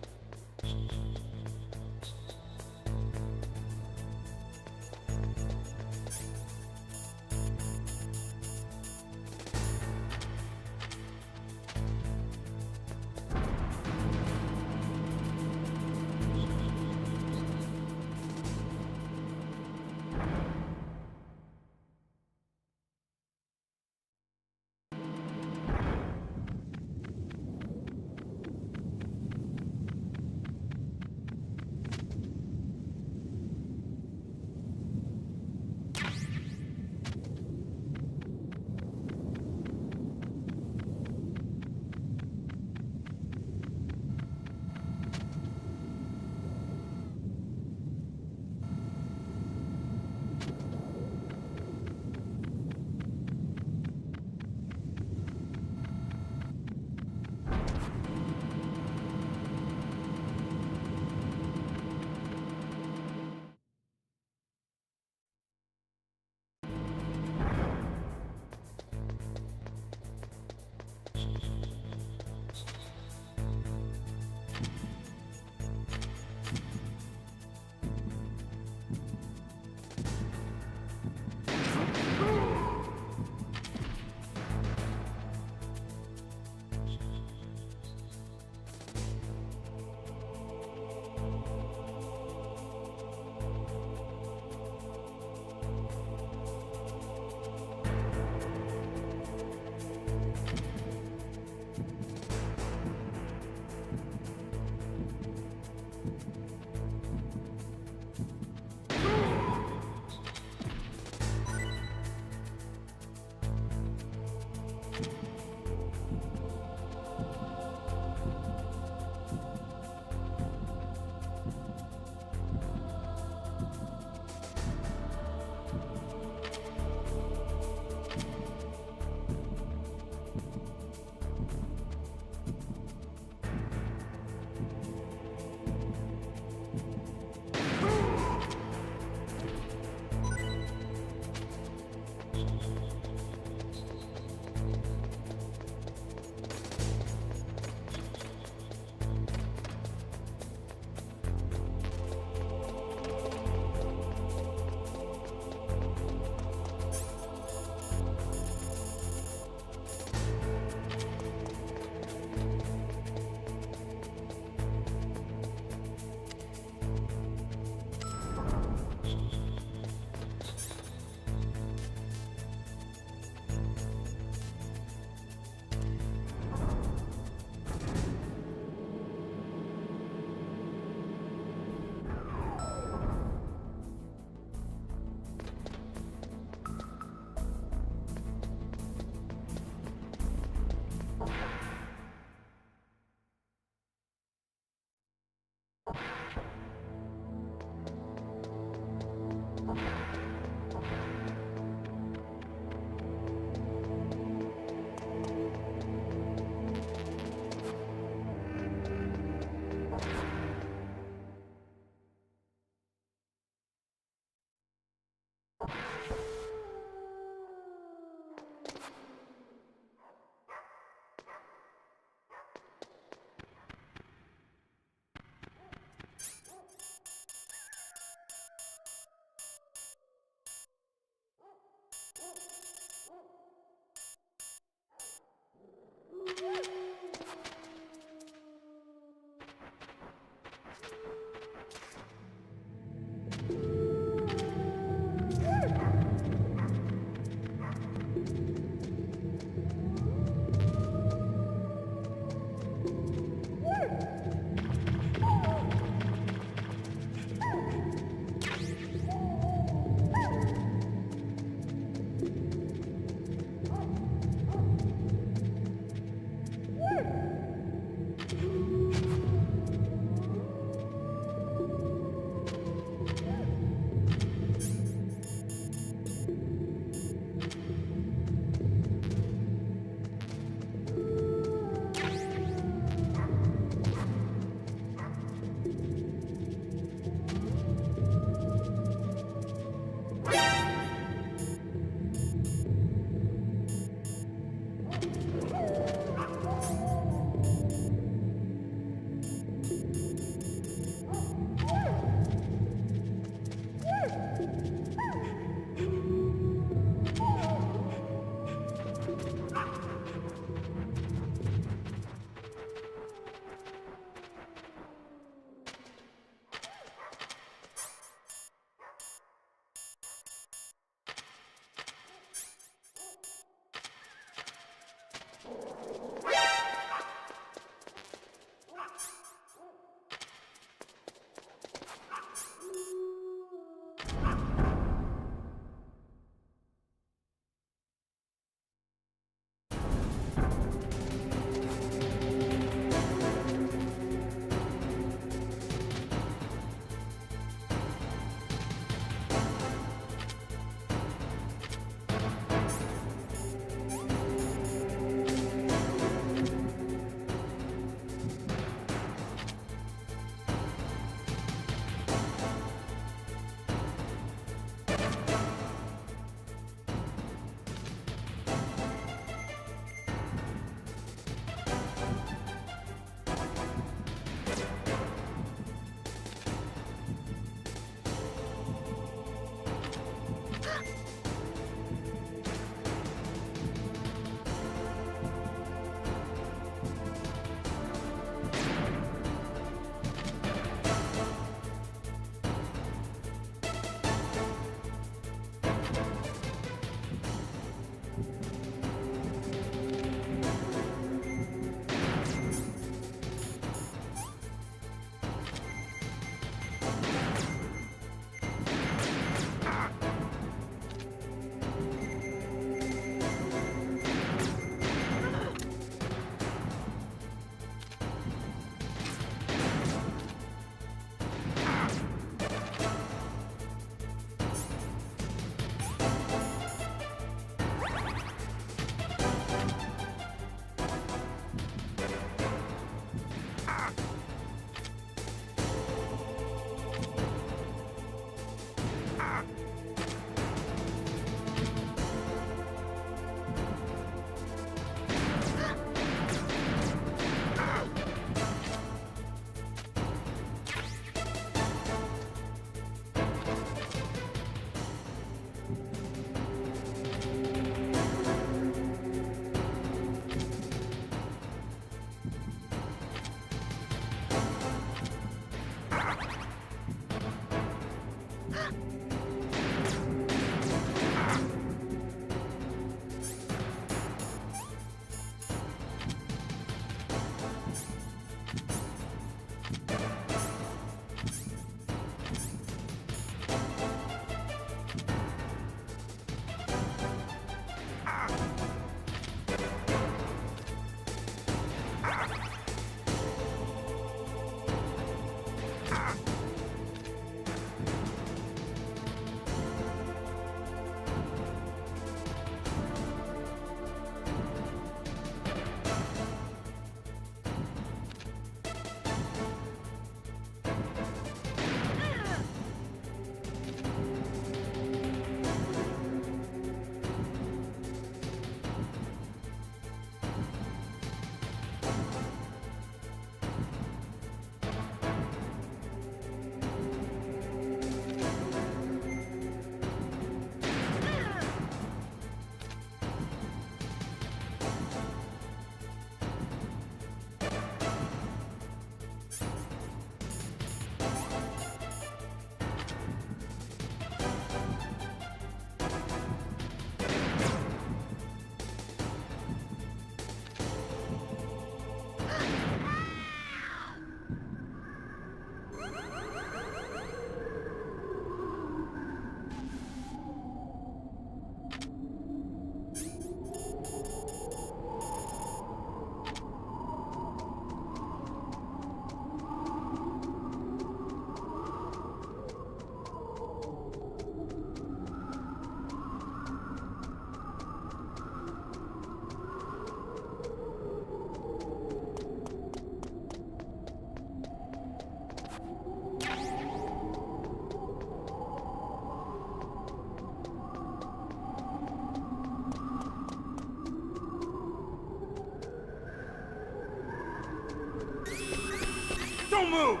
Don't move!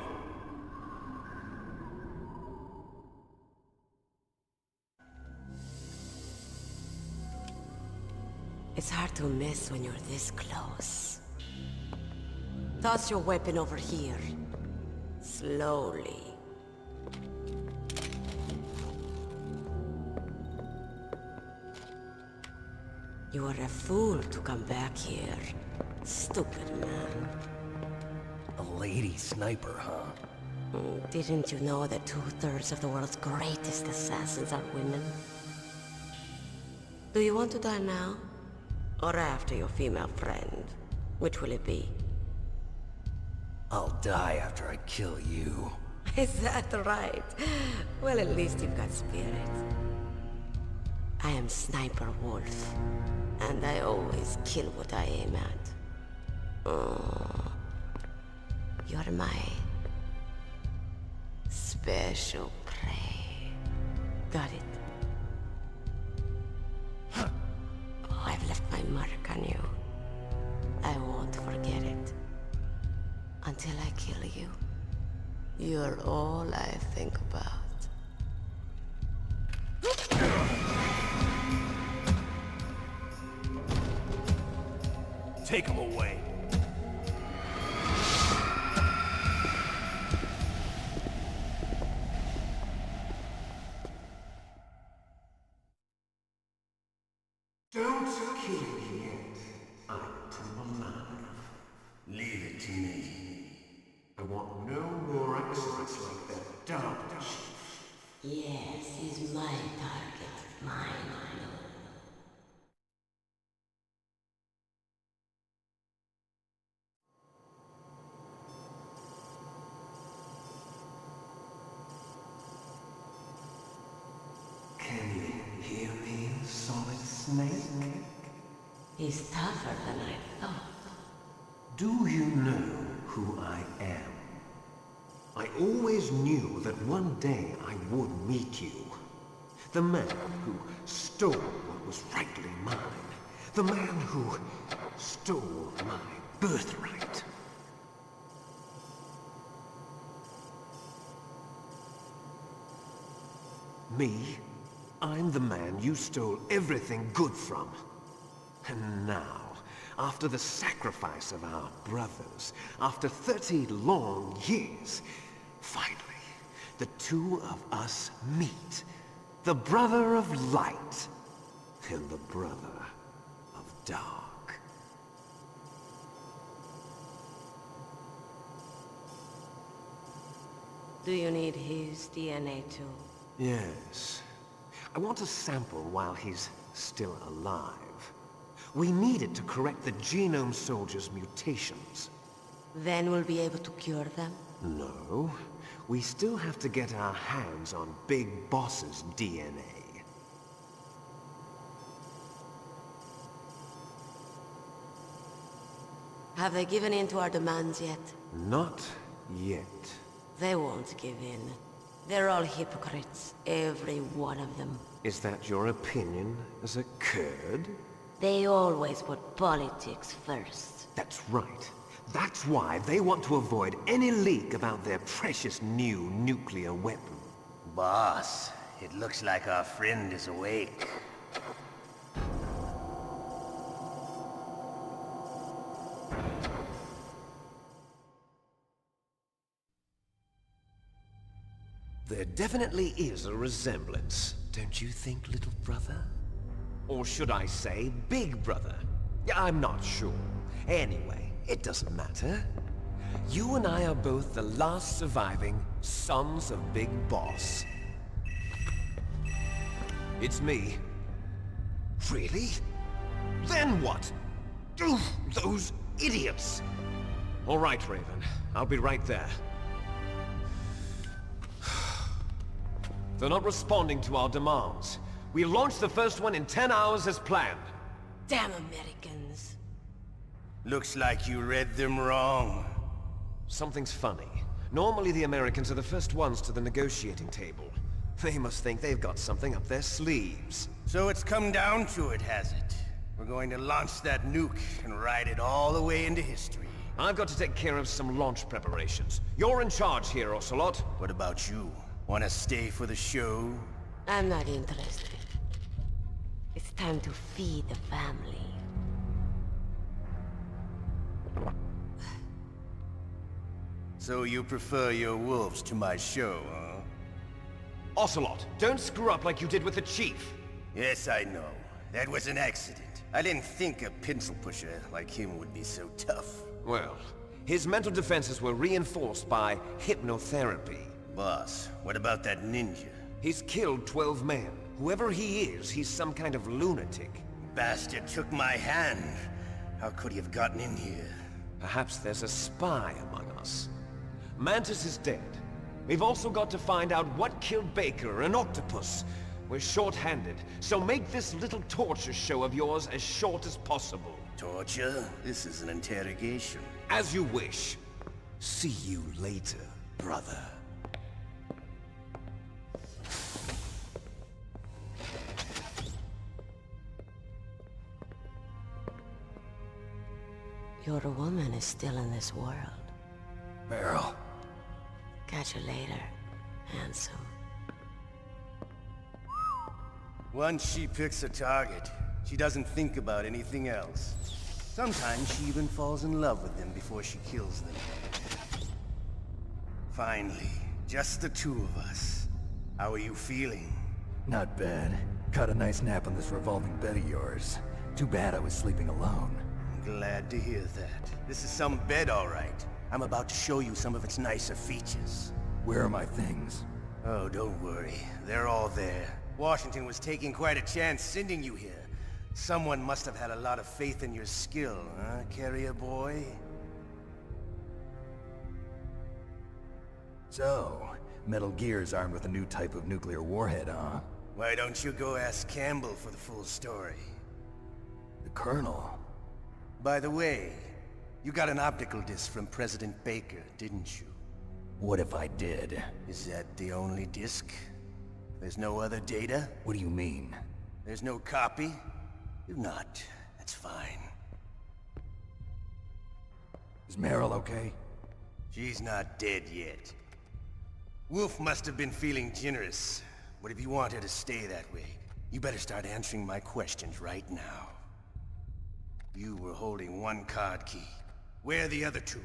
It's hard to miss when you're this close. Toss your weapon over here. Slowly. You are a fool to come back here. Stupid man. A lady sniper, huh? Didn't you know that 2/3 of the world's greatest assassins are women? Do you want to die now? Or after your female friend? Which will it be? I'll die after I kill you. Is that right? Well, at least you've got spirit. I am Sniper Wolf, and I always kill what I aim at. Oh, you're my special prey. Got it? I've left my mark on you. I won't forget it. Until I kill you. You're all I think about. Take him away. Don't kill me yet. I'm alive. Leave it to me. I want no more accidents like that dumb chief. Yes, he's my target. Mine. Can you hear me, Solid Snake? He's tougher than I thought. Do you know who I am? I always knew that one day I would meet you. The man who stole what was rightly mine. The man who stole my birthright. Me? I'm the man you stole everything good from. And now, after the sacrifice of our brothers, after 30 long years, finally, the two of us meet. The brother of light and the brother of dark. Do you need his DNA too? Yes. I want a sample while he's still alive. We need it to correct the Genome Soldier's mutations. Then we'll be able to cure them? No. We still have to get our hands on Big Boss's DNA. Have they given in to our demands yet? Not yet. They won't give in. They're all hypocrites, every one of them. Is that your opinion as a Kurd? They always put politics first. That's right. That's why they want to avoid any leak about their precious new nuclear weapon. Boss, it looks like our friend is awake. There definitely is a resemblance, don't you think, little brother? Or should I say, big brother? I'm not sure. Anyway, it doesn't matter. You and I are both the last surviving sons of Big Boss. It's me. Really? Then what? Oof, those idiots! All right, Raven. I'll be right there. They're not responding to our demands. We launched the first one in 10 hours as planned. Damn Americans. Looks like you read them wrong. Something's funny. Normally the Americans are the first ones to the negotiating table. They must think they've got something up their sleeves. So it's come down to it, has it? We're going to launch that nuke and ride it all the way into history. I've got to take care of some launch preparations. You're in charge here, Ocelot. What about you? Want to stay for the show? I'm not interested. It's time to feed the family. So you prefer your wolves to my show, huh? Ocelot, don't screw up like you did with the Chief. Yes, I know. That was an accident. I didn't think a pencil pusher like him would be so tough. Well, his mental defenses were reinforced by hypnotherapy. Boss, what about that ninja? He's killed 12 men. Whoever he is, he's some kind of lunatic. Bastard took my hand. How could he have gotten in here? Perhaps there's a spy among us. Mantis is dead. We've also got to find out what killed Baker, an octopus. We're short-handed, so make this little torture show of yours as short as possible. Torture? This is an interrogation. As you wish. See you later, brother. Your woman is still in this world. Meryl. Catch you later, handsome. Once she picks a target, she doesn't think about anything else. Sometimes she even falls in love with them before she kills them. Finally, just the two of us. How are you feeling? Not bad. Caught a nice nap on this revolving bed of yours. Too bad I was sleeping alone. Glad to hear that. This is some bed, all right. I'm about to show you some of its nicer features. Where are my things? Oh, don't worry. They're all there. Washington was taking quite a chance sending you here. Someone must have had a lot of faith in your skill, huh, carrier boy? So, Metal Gear's armed with a new type of nuclear warhead, huh? Why don't you go ask Campbell for the full story? The Colonel? By the way, you got an optical disc from President Baker, didn't you? What if I did? Is that the only disc? There's no other data? What do you mean? There's no copy? If not, that's fine. Is Meryl okay? She's not dead yet. Wolf must have been feeling generous. But if you want her to stay that way, you better start answering my questions right now. You were holding one card key. Where are the other two?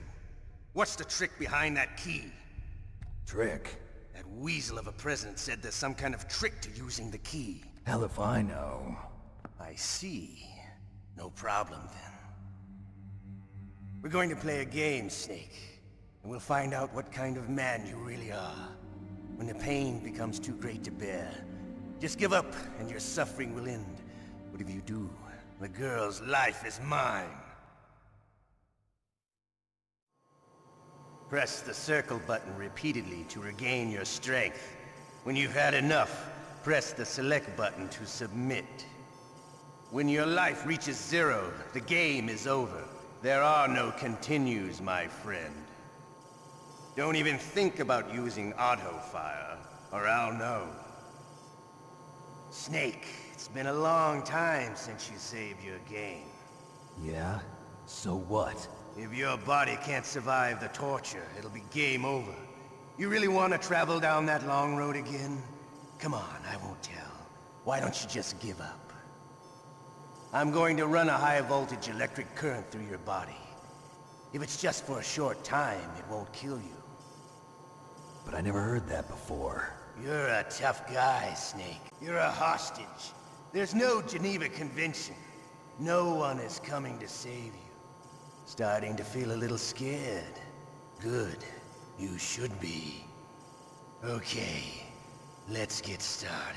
What's the trick behind that key? Trick? That weasel of a president said there's some kind of trick to using the key. Hell if I know. I see. No problem then. We're going to play a game, Snake. And we'll find out what kind of man you really are. When the pain becomes too great to bear, just give up and your suffering will end. But if you do, the girl's life is mine. Press the circle button repeatedly to regain your strength. When you've had enough, press the select button to submit. When your life reaches 0, the game is over. There are no continues, my friend. Don't even think about using auto-fire, or I'll know. Snake, it's been a long time since you saved your game. Yeah? So what? If your body can't survive the torture, it'll be game over. You really want to travel down that long road again? Come on, I won't tell. Why don't you just give up? I'm going to run a high-voltage electric current through your body. If it's just for a short time, it won't kill you. But I never heard that before. You're a tough guy, Snake. You're a hostage. There's no Geneva Convention. No one is coming to save you. Starting to feel a little scared. Good. You should be. Okay, let's get started.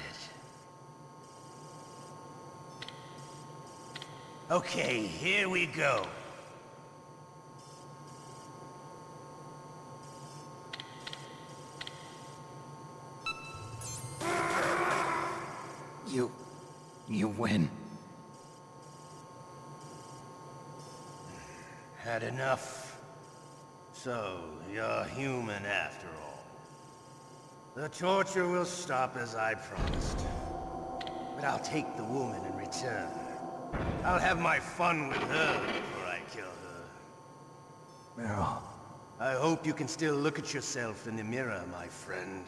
Okay, here we go. You win. Had enough? So, you're human after all. The torture will stop as I promised. But I'll take the woman in return. I'll have my fun with her before I kill her. Meryl. I hope you can still look at yourself in the mirror, my friend.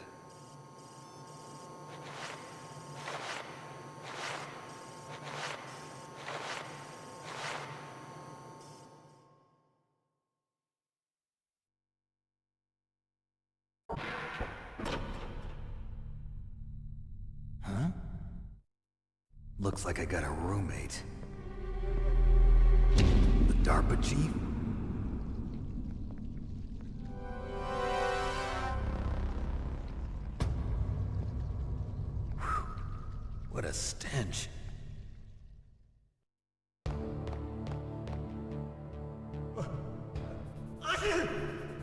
Looks like I got a roommate. The DARPA chief? Whew. What a stench.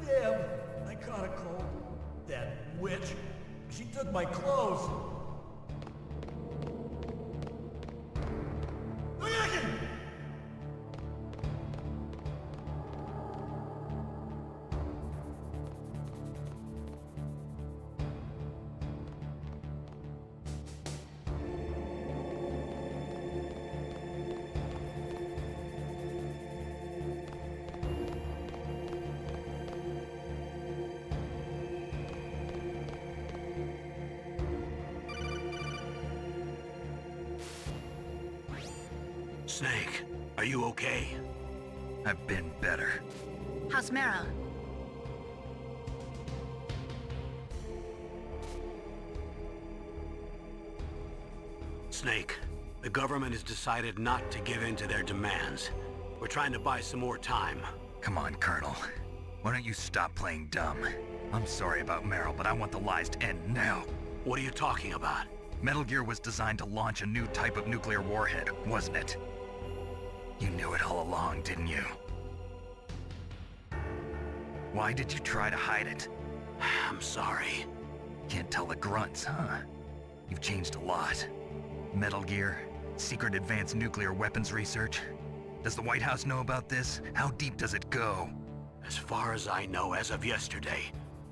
Damn, I caught a cold. That witch, she took my clothes. Snake, are you okay? I've been better. How's Meryl? Snake, the government has decided not to give in to their demands. We're trying to buy some more time. Come on, Colonel. Why don't you stop playing dumb? I'm sorry about Meryl, but I want the lies to end now. What are you talking about? Metal Gear was designed to launch a new type of nuclear warhead, wasn't it? You knew it all along, didn't you? Why did you try to hide it? I'm sorry. Can't tell the grunts, huh? You've changed a lot. Metal Gear, secret advanced nuclear weapons research. Does the White House know about this? How deep does it go? As far as I know, as of yesterday,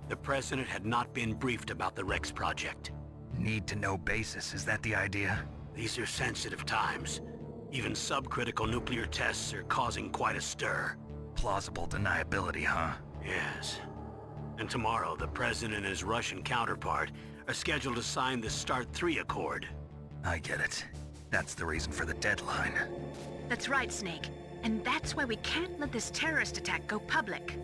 the President had not been briefed about the Rex project. Need-to-know basis, is that the idea? These are sensitive times. Even subcritical nuclear tests are causing quite a stir. Plausible deniability, huh? Yes. And tomorrow, the President and his Russian counterpart are scheduled to sign the START 3 Accord. I get it. That's the reason for the deadline. That's right, Snake. And that's why we can't let this terrorist attack go public.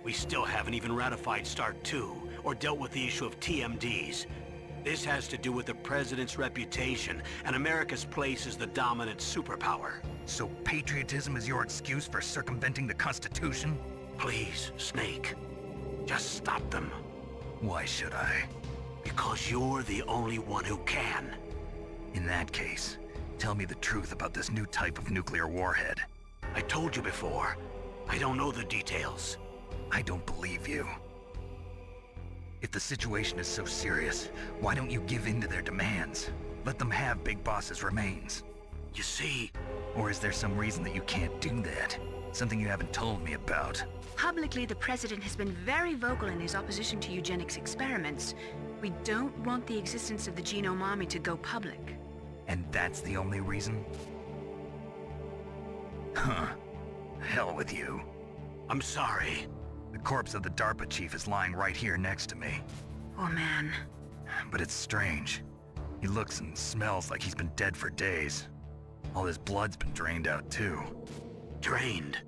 We still haven't even ratified START 2 or dealt with the issue of TMDs. This has to do with the President's reputation and America's place as the dominant superpower. So patriotism is your excuse for circumventing the Constitution? Please, Snake. Just stop them. Why should I? Because you're the only one who can. In that case, tell me the truth about this new type of nuclear warhead. I told you before. I don't know the details. I don't believe you. If the situation is so serious, why don't you give in to their demands? Let them have Big Boss's remains. You see... Or is there some reason that you can't do that? Something you haven't told me about? Publicly, the President has been very vocal in his opposition to eugenics experiments. We don't want the existence of the Genome Army to go public. And that's the only reason? Huh. Hell with you. I'm sorry. The corpse of the DARPA chief is lying right here next to me. Oh man. But it's strange. He looks and smells like he's been dead for days. All his blood's been drained out too. Drained?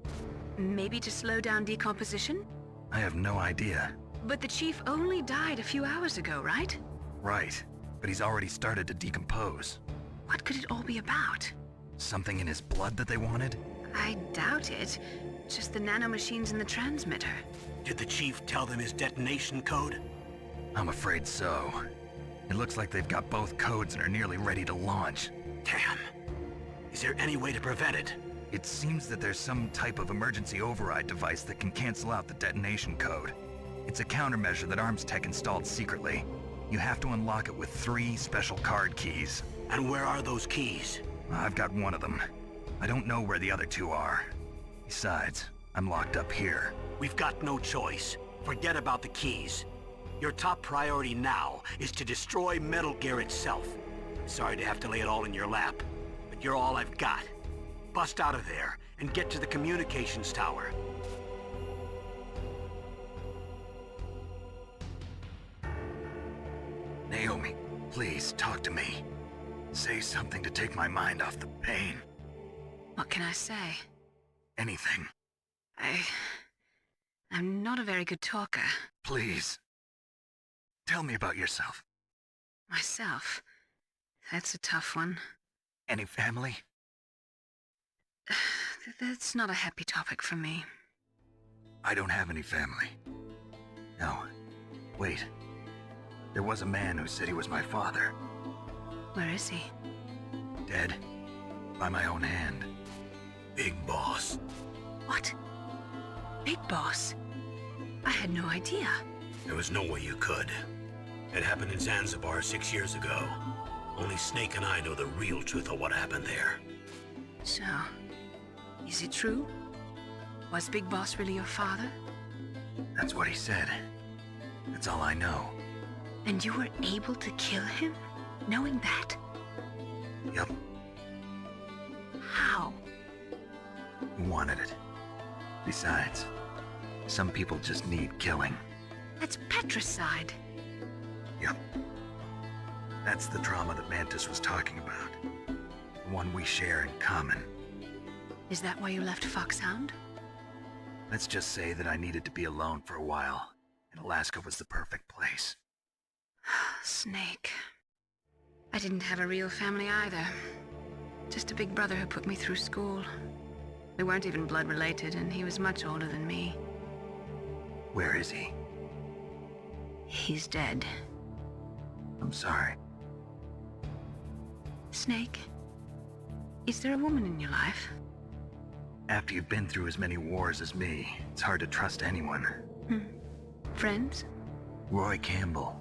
Maybe to slow down decomposition? I have no idea. But the chief only died a few hours ago, right? Right, but he's already started to decompose. What could it all be about? Something in his blood that they wanted? I doubt it. Just the nanomachines in the transmitter. Did the chief tell them his detonation code? I'm afraid so. It looks like they've got both codes and are nearly ready to launch. Damn. Is there any way to prevent it? It seems that there's some type of emergency override device that can cancel out the detonation code. It's a countermeasure that Arms Tech installed secretly. You have to unlock it with 3 special card keys. And where are those keys? I've got one of them. I don't know where the other 2 are. Besides, I'm locked up here. We've got no choice. Forget about the keys. Your top priority now is to destroy Metal Gear itself. Sorry to have to lay it all in your lap, but you're all I've got. Bust out of there and get to the communications tower. Naomi, please talk to me. Say something to take my mind off the pain. What can I say? Anything. I'm not a very good talker. Please. Tell me about yourself. Myself? That's a tough one. Any family? That's not a happy topic for me. I don't have any family. No. Wait. There was a man who said he was my father. Where is he? Dead. By my own hand. Big Boss. What? Big Boss? I had no idea. There was no way you could. It happened in Zanzibar 6 years ago. Only Snake and I know the real truth of what happened there. So, is it true? Was Big Boss really your father? That's what he said. That's all I know. And you were able to kill him, knowing that? Yup. How? He wanted it. Besides, some people just need killing. That's patricide. Yup. That's the trauma that Mantis was talking about. The one we share in common. Is that why you left Foxhound? Let's just say that I needed to be alone for a while, and Alaska was the perfect place. Snake. I didn't have a real family either. Just a big brother who put me through school. We weren't even blood related, and he was much older than me. Where is he? He's dead. I'm sorry. Snake, is there a woman in your life? After you've been through as many wars as me, it's hard to trust anyone. Friends? Roy Campbell.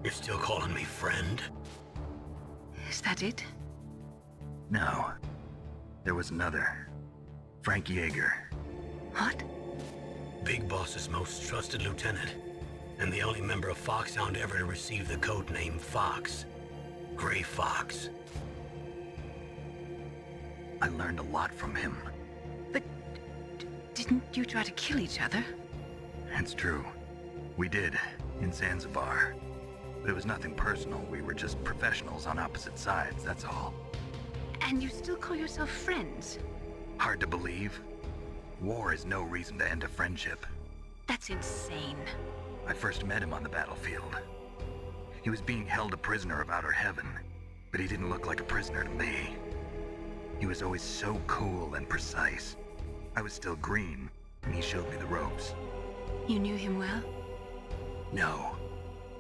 You're still calling me friend? Is that it? No. There was another. Frank Yeager. What? Big Boss's most trusted lieutenant, and the only member of Foxhound ever to receive the code name Fox. Gray Fox. I learned a lot from him. But didn't you try to kill each other? It's true. We did, in Zanzibar. But it was nothing personal. We were just professionals on opposite sides, that's all. And you still call yourself friends? Hard to believe. War is no reason to end a friendship. That's insane. I first met him on the battlefield. He was being held a prisoner of outer heaven, but he didn't look like a prisoner to me. He was always so cool and precise. I was still green, and he showed me the ropes. You knew him well? No.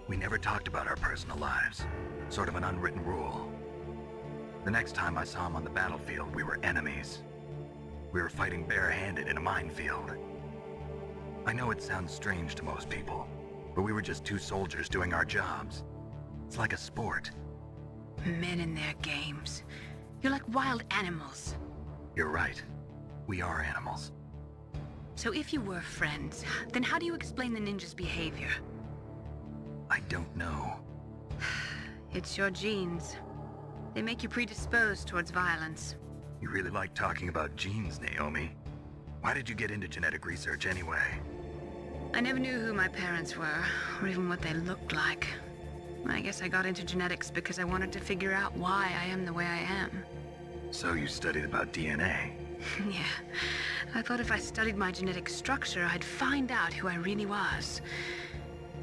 We never talked about our personal lives. Sort of an unwritten rule. The next time I saw him on the battlefield, we were enemies. We were fighting barehanded in a minefield. I know it sounds strange to most people, but we were just two soldiers doing our jobs. It's like a sport. Men and their games. You're like wild animals. You're right. We are animals. So if you were friends, then how do you explain the ninja's behavior? I don't know. It's your genes. They make you predisposed towards violence. You really like talking about genes, Naomi. Why did you get into genetic research anyway? I never knew who my parents were, or even what they looked like. I guess I got into genetics because I wanted to figure out why I am the way I am. So you studied about DNA? Yeah. I thought if I studied my genetic structure, I'd find out who I really was.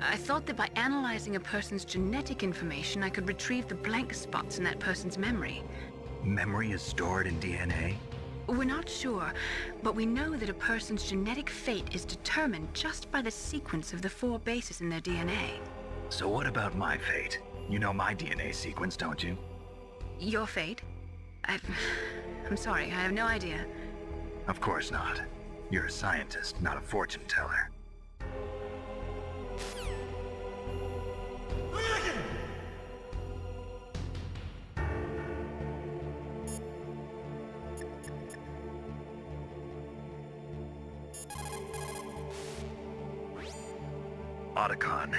I thought that by analyzing a person's genetic information, I could retrieve the blank spots in that person's memory. Memory is stored in DNA? We're not sure, but we know that a person's genetic fate is determined just by the sequence of the 4 bases in their DNA. So what about my fate? You know my DNA sequence, don't you? Your fate? I'm sorry, I have no idea. Of course not. You're a scientist, not a fortune teller. Otacon,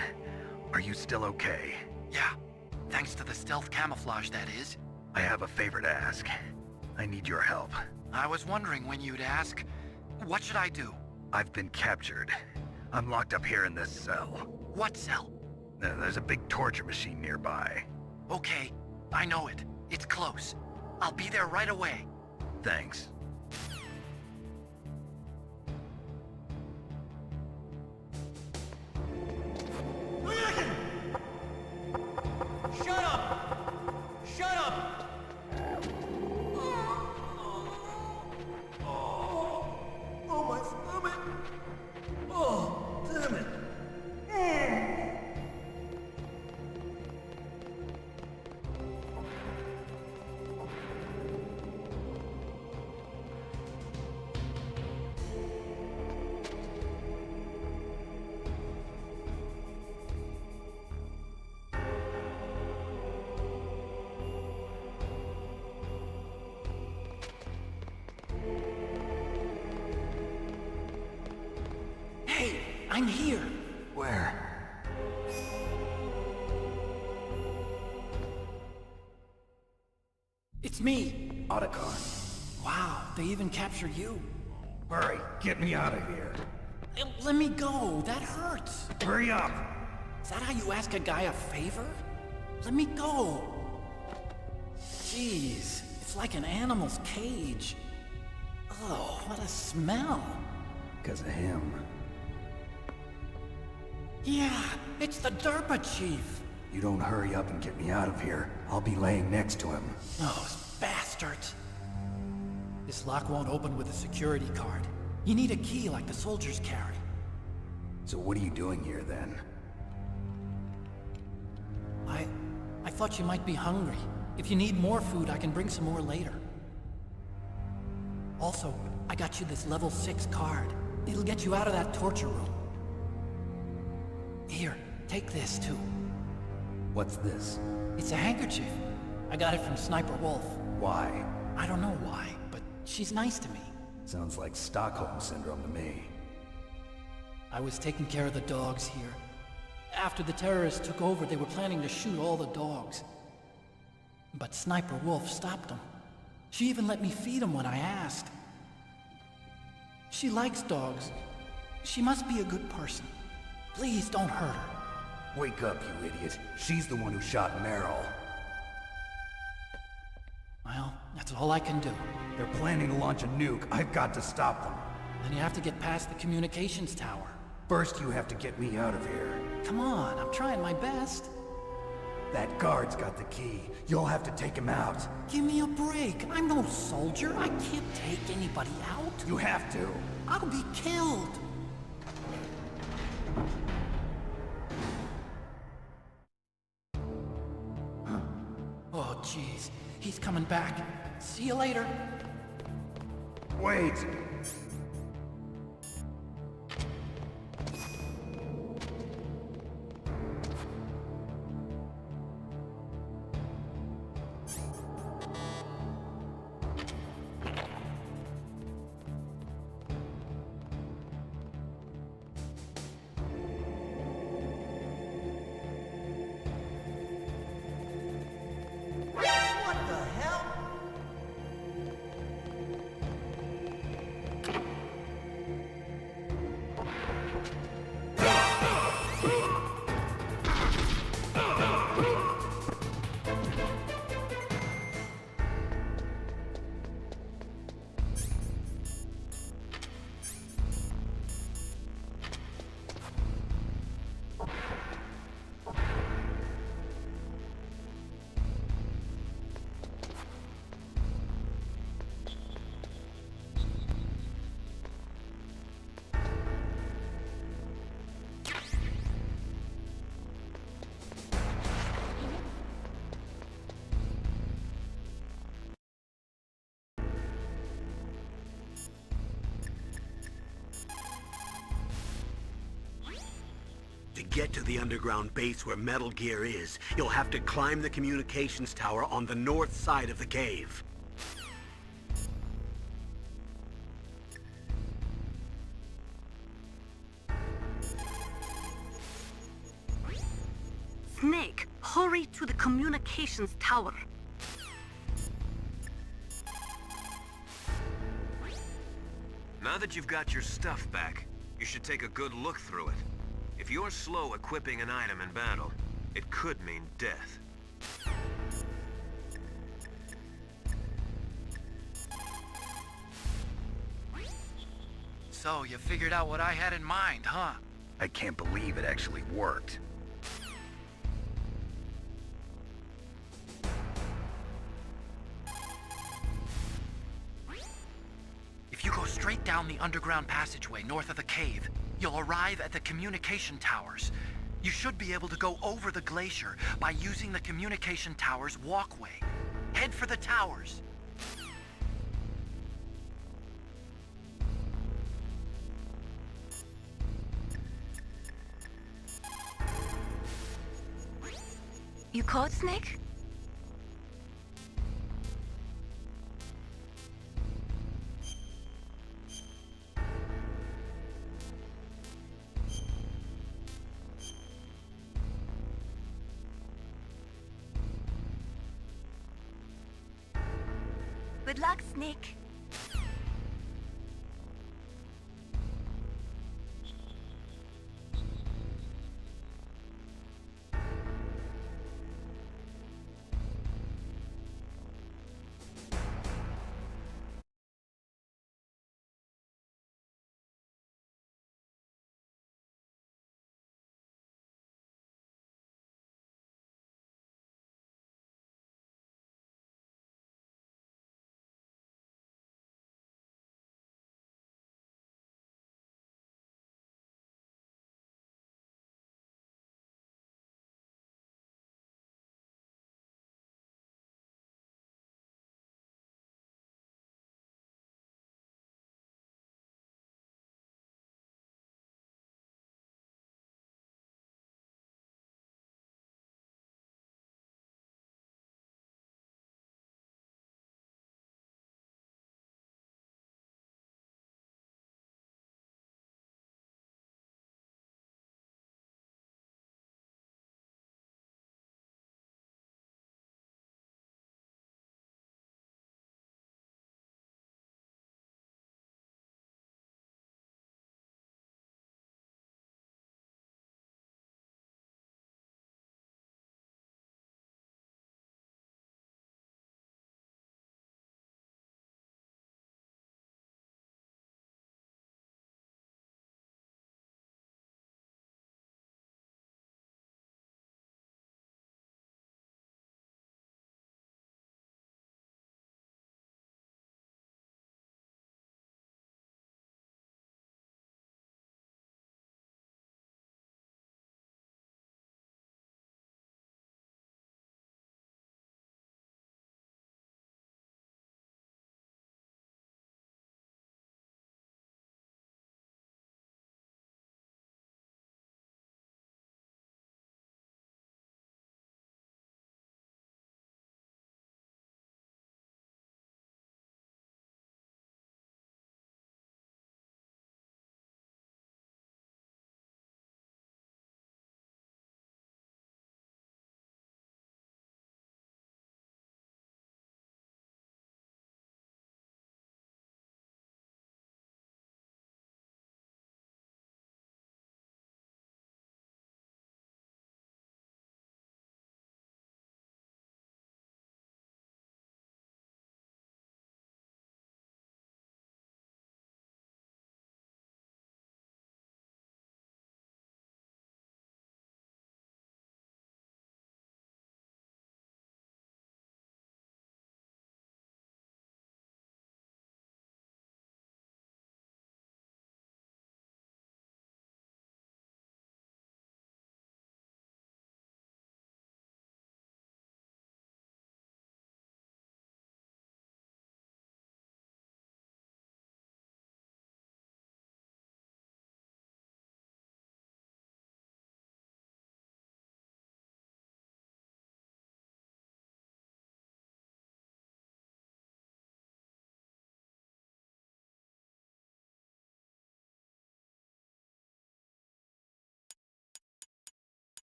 are you still okay? Yeah, thanks to the stealth camouflage, that is. I have a favor to ask. I need your help. I was wondering when you'd ask. What should I do? I've been captured. I'm locked up here in this cell. What cell? There's a big torture machine nearby. Okay, I know it. It's close. I'll be there right away. Thanks. Shut up! Shut up! I'm here. Where? It's me. Otacon. Wow, they even captured you. Hurry, get me out of here. Let me go. That hurts. Hurry up! Is that how you ask a guy a favor? Let me go. Jeez, it's like an animal's cage. Oh, what a smell. Because of him. Yeah, it's the Derpa Chief. You don't hurry up and get me out of here, I'll be laying next to him. Those bastards. This lock won't open with a security card. You need a key like the soldiers carry. So what are you doing here then? I thought you might be hungry. If you need more food, I can bring some more later. Also, I got you this level 6 card. It'll get you out of that torture room. Here, take this too. What's this? It's a handkerchief. I got it from Sniper Wolf. Why? I don't know why, but she's nice to me. Sounds like Stockholm Syndrome to me. I was taking care of the dogs here. After the terrorists took over, they were planning to shoot all the dogs. But Sniper Wolf stopped them. She even let me feed them when I asked. She likes dogs. She must be a good person. Please don't hurt her. Wake up, you idiot. She's the one who shot Meryl. Well, that's all I can do. They're planning to launch a nuke. I've got to stop them. Then you have to get past the communications tower. First, you have to get me out of here. Come on, I'm trying my best. That guard's got the key. You'll have to take him out. Give me a break. I'm no soldier. I can't take anybody out. You have to. I'll be killed. Oh, jeez. He's coming back. See you later. Wait! What the hell? To get to the underground base where Metal Gear is, you'll have to climb the communications tower on the north side of the cave. Snake, hurry to the communications tower. Now that you've got your stuff back, you should take a good look through it. If you're slow equipping an item in battle, it could mean death. So, you figured out what I had in mind, huh? I can't believe it actually worked. If you go straight down the underground passageway north of the cave, you'll arrive at the communication towers. You should be able to go over the glacier by using the communication tower's walkway. Head for the towers. You caught Snake? Good luck, Snake.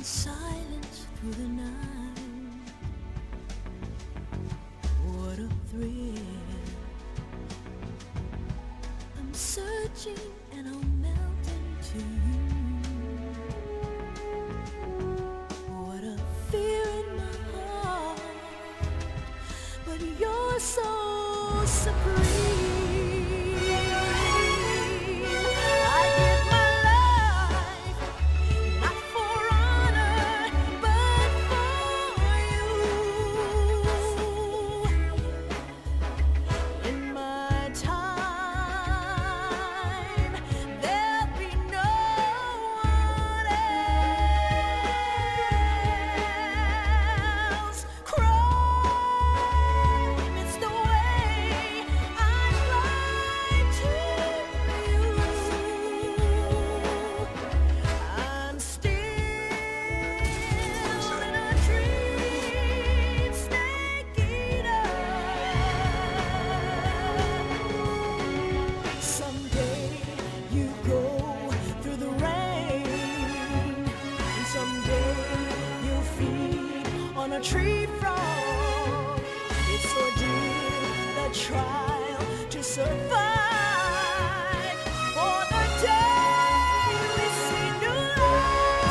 silence through the night. What a thrill. I'm searching and I'll melt into you. What a fear in my heart, but you're so supreme. Tree frog, it's ordeal, the trial to survive. For the day we see new light,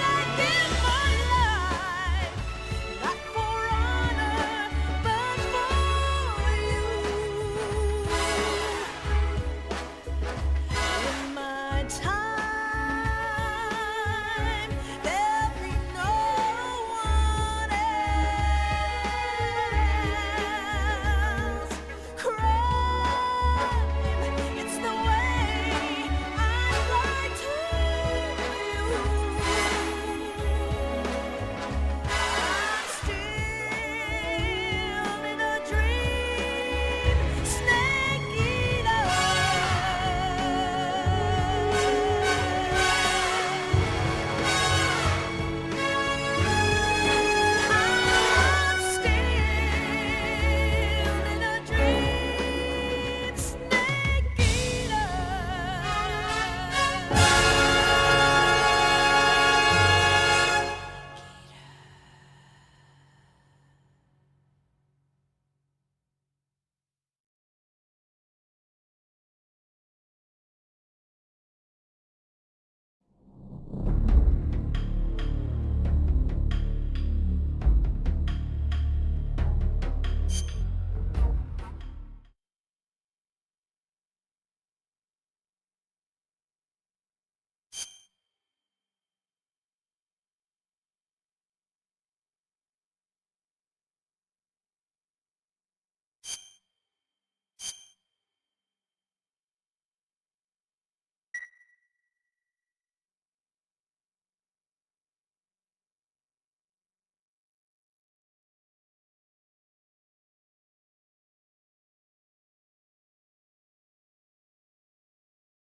I give my life, not for honor, but for you. In my time, there'll be no one else. Crime, it's the way I lie to you. I'm still in a dream, snake eater. I'm still in a dream, snake eater.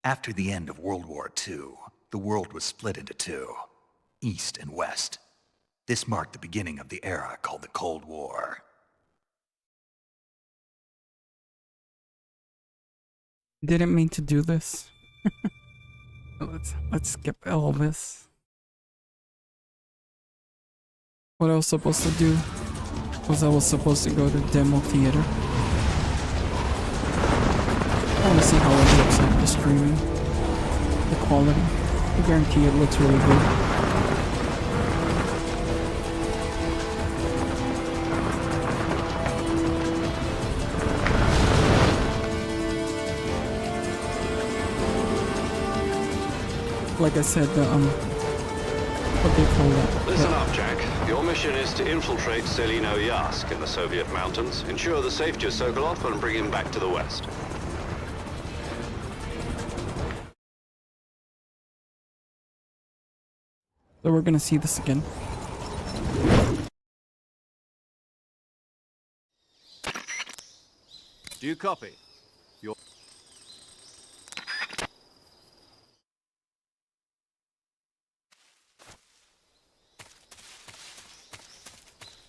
After the end of World War II, the world was split into two, East and West. This marked the beginning of the era called the Cold War. Didn't mean to do this. Let's skip all this. What I was supposed to do was I was supposed to go to demo theater. I want to see how it looks after streaming. The quality. I guarantee it looks really good. Like I said, what they call that. Listen up, Jack. Your mission is to infiltrate Selino Yask in the Soviet mountains, ensure the safety of Sokolov, and bring him back to the West. So we're gonna see this again. Do you copy?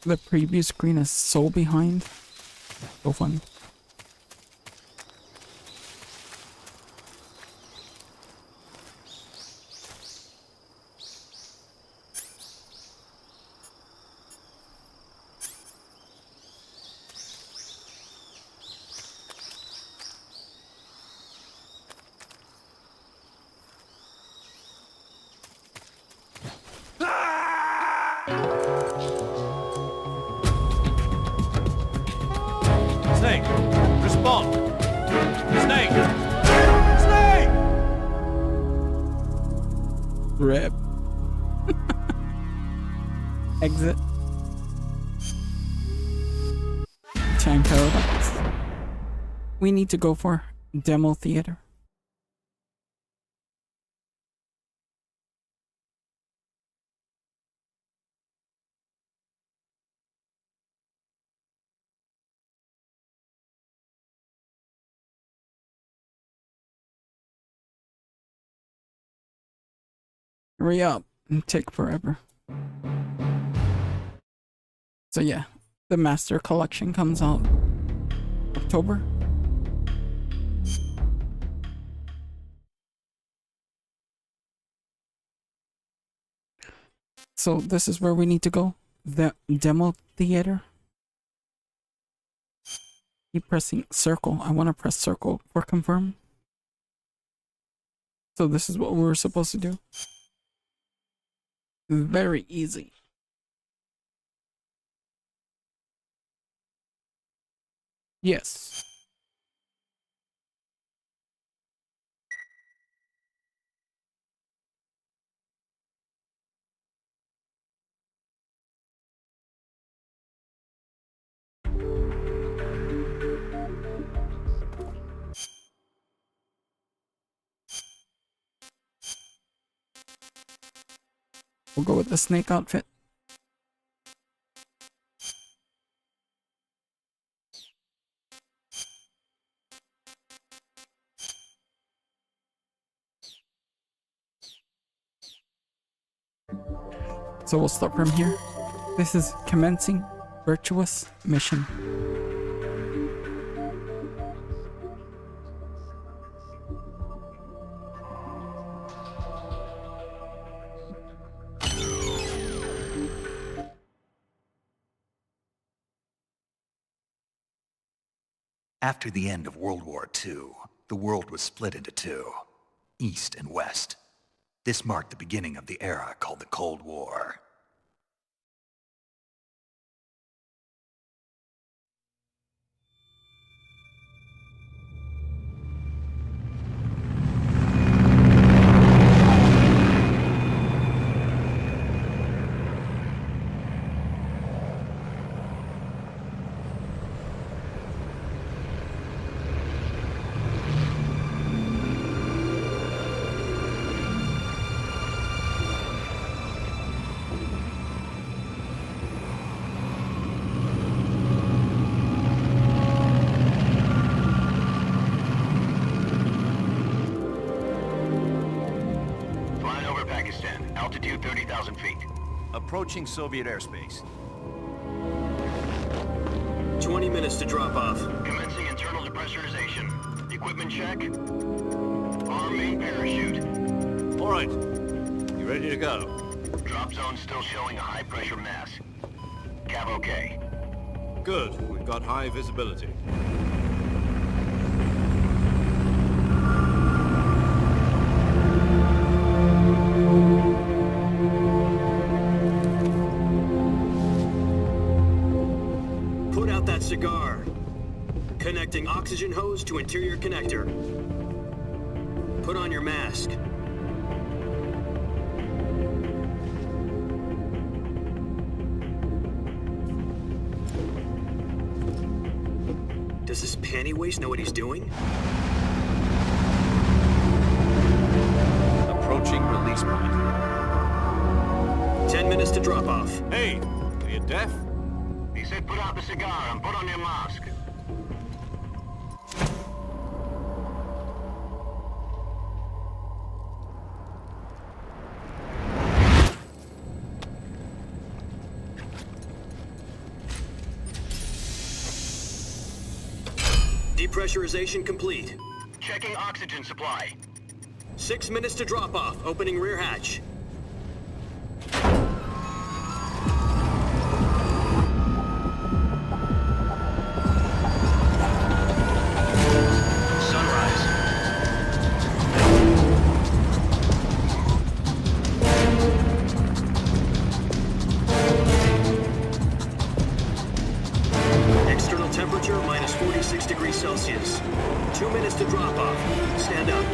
The preview screen is so behind. So funny. Rip. Exit. Time paradox. We need to go for demo theater. Hurry up and take forever. So yeah, the Master Collection comes out October. So this is where we need to go. The demo theater. Keep pressing circle. I want to press circle for confirm. So this is what we were supposed to do. Very easy. Yes. We'll go with the snake outfit. So we'll start from here. This is commencing virtuous mission. After the end of World War II, the world was split into two, East and West. This marked the beginning of the era called the Cold War. Altitude 30,000 feet. Approaching Soviet airspace. 20 minutes to drop off. Commencing internal depressurization. Equipment check. Arm main parachute. All right. You ready to go? Drop zone still showing a high pressure mass. Cav okay. Good. We've got high visibility. Cigar. Connecting oxygen hose to interior connector. Put on your mask. Does this panty waste know what he's doing? Approaching release point. 10 minutes to drop off. Hey, are you deaf? He said put out the cigar and put on your mask. Depressurization complete. Checking oxygen supply. 6 minutes to drop off. Opening rear hatch. Celsius. 2 minutes to drop off. Stand up.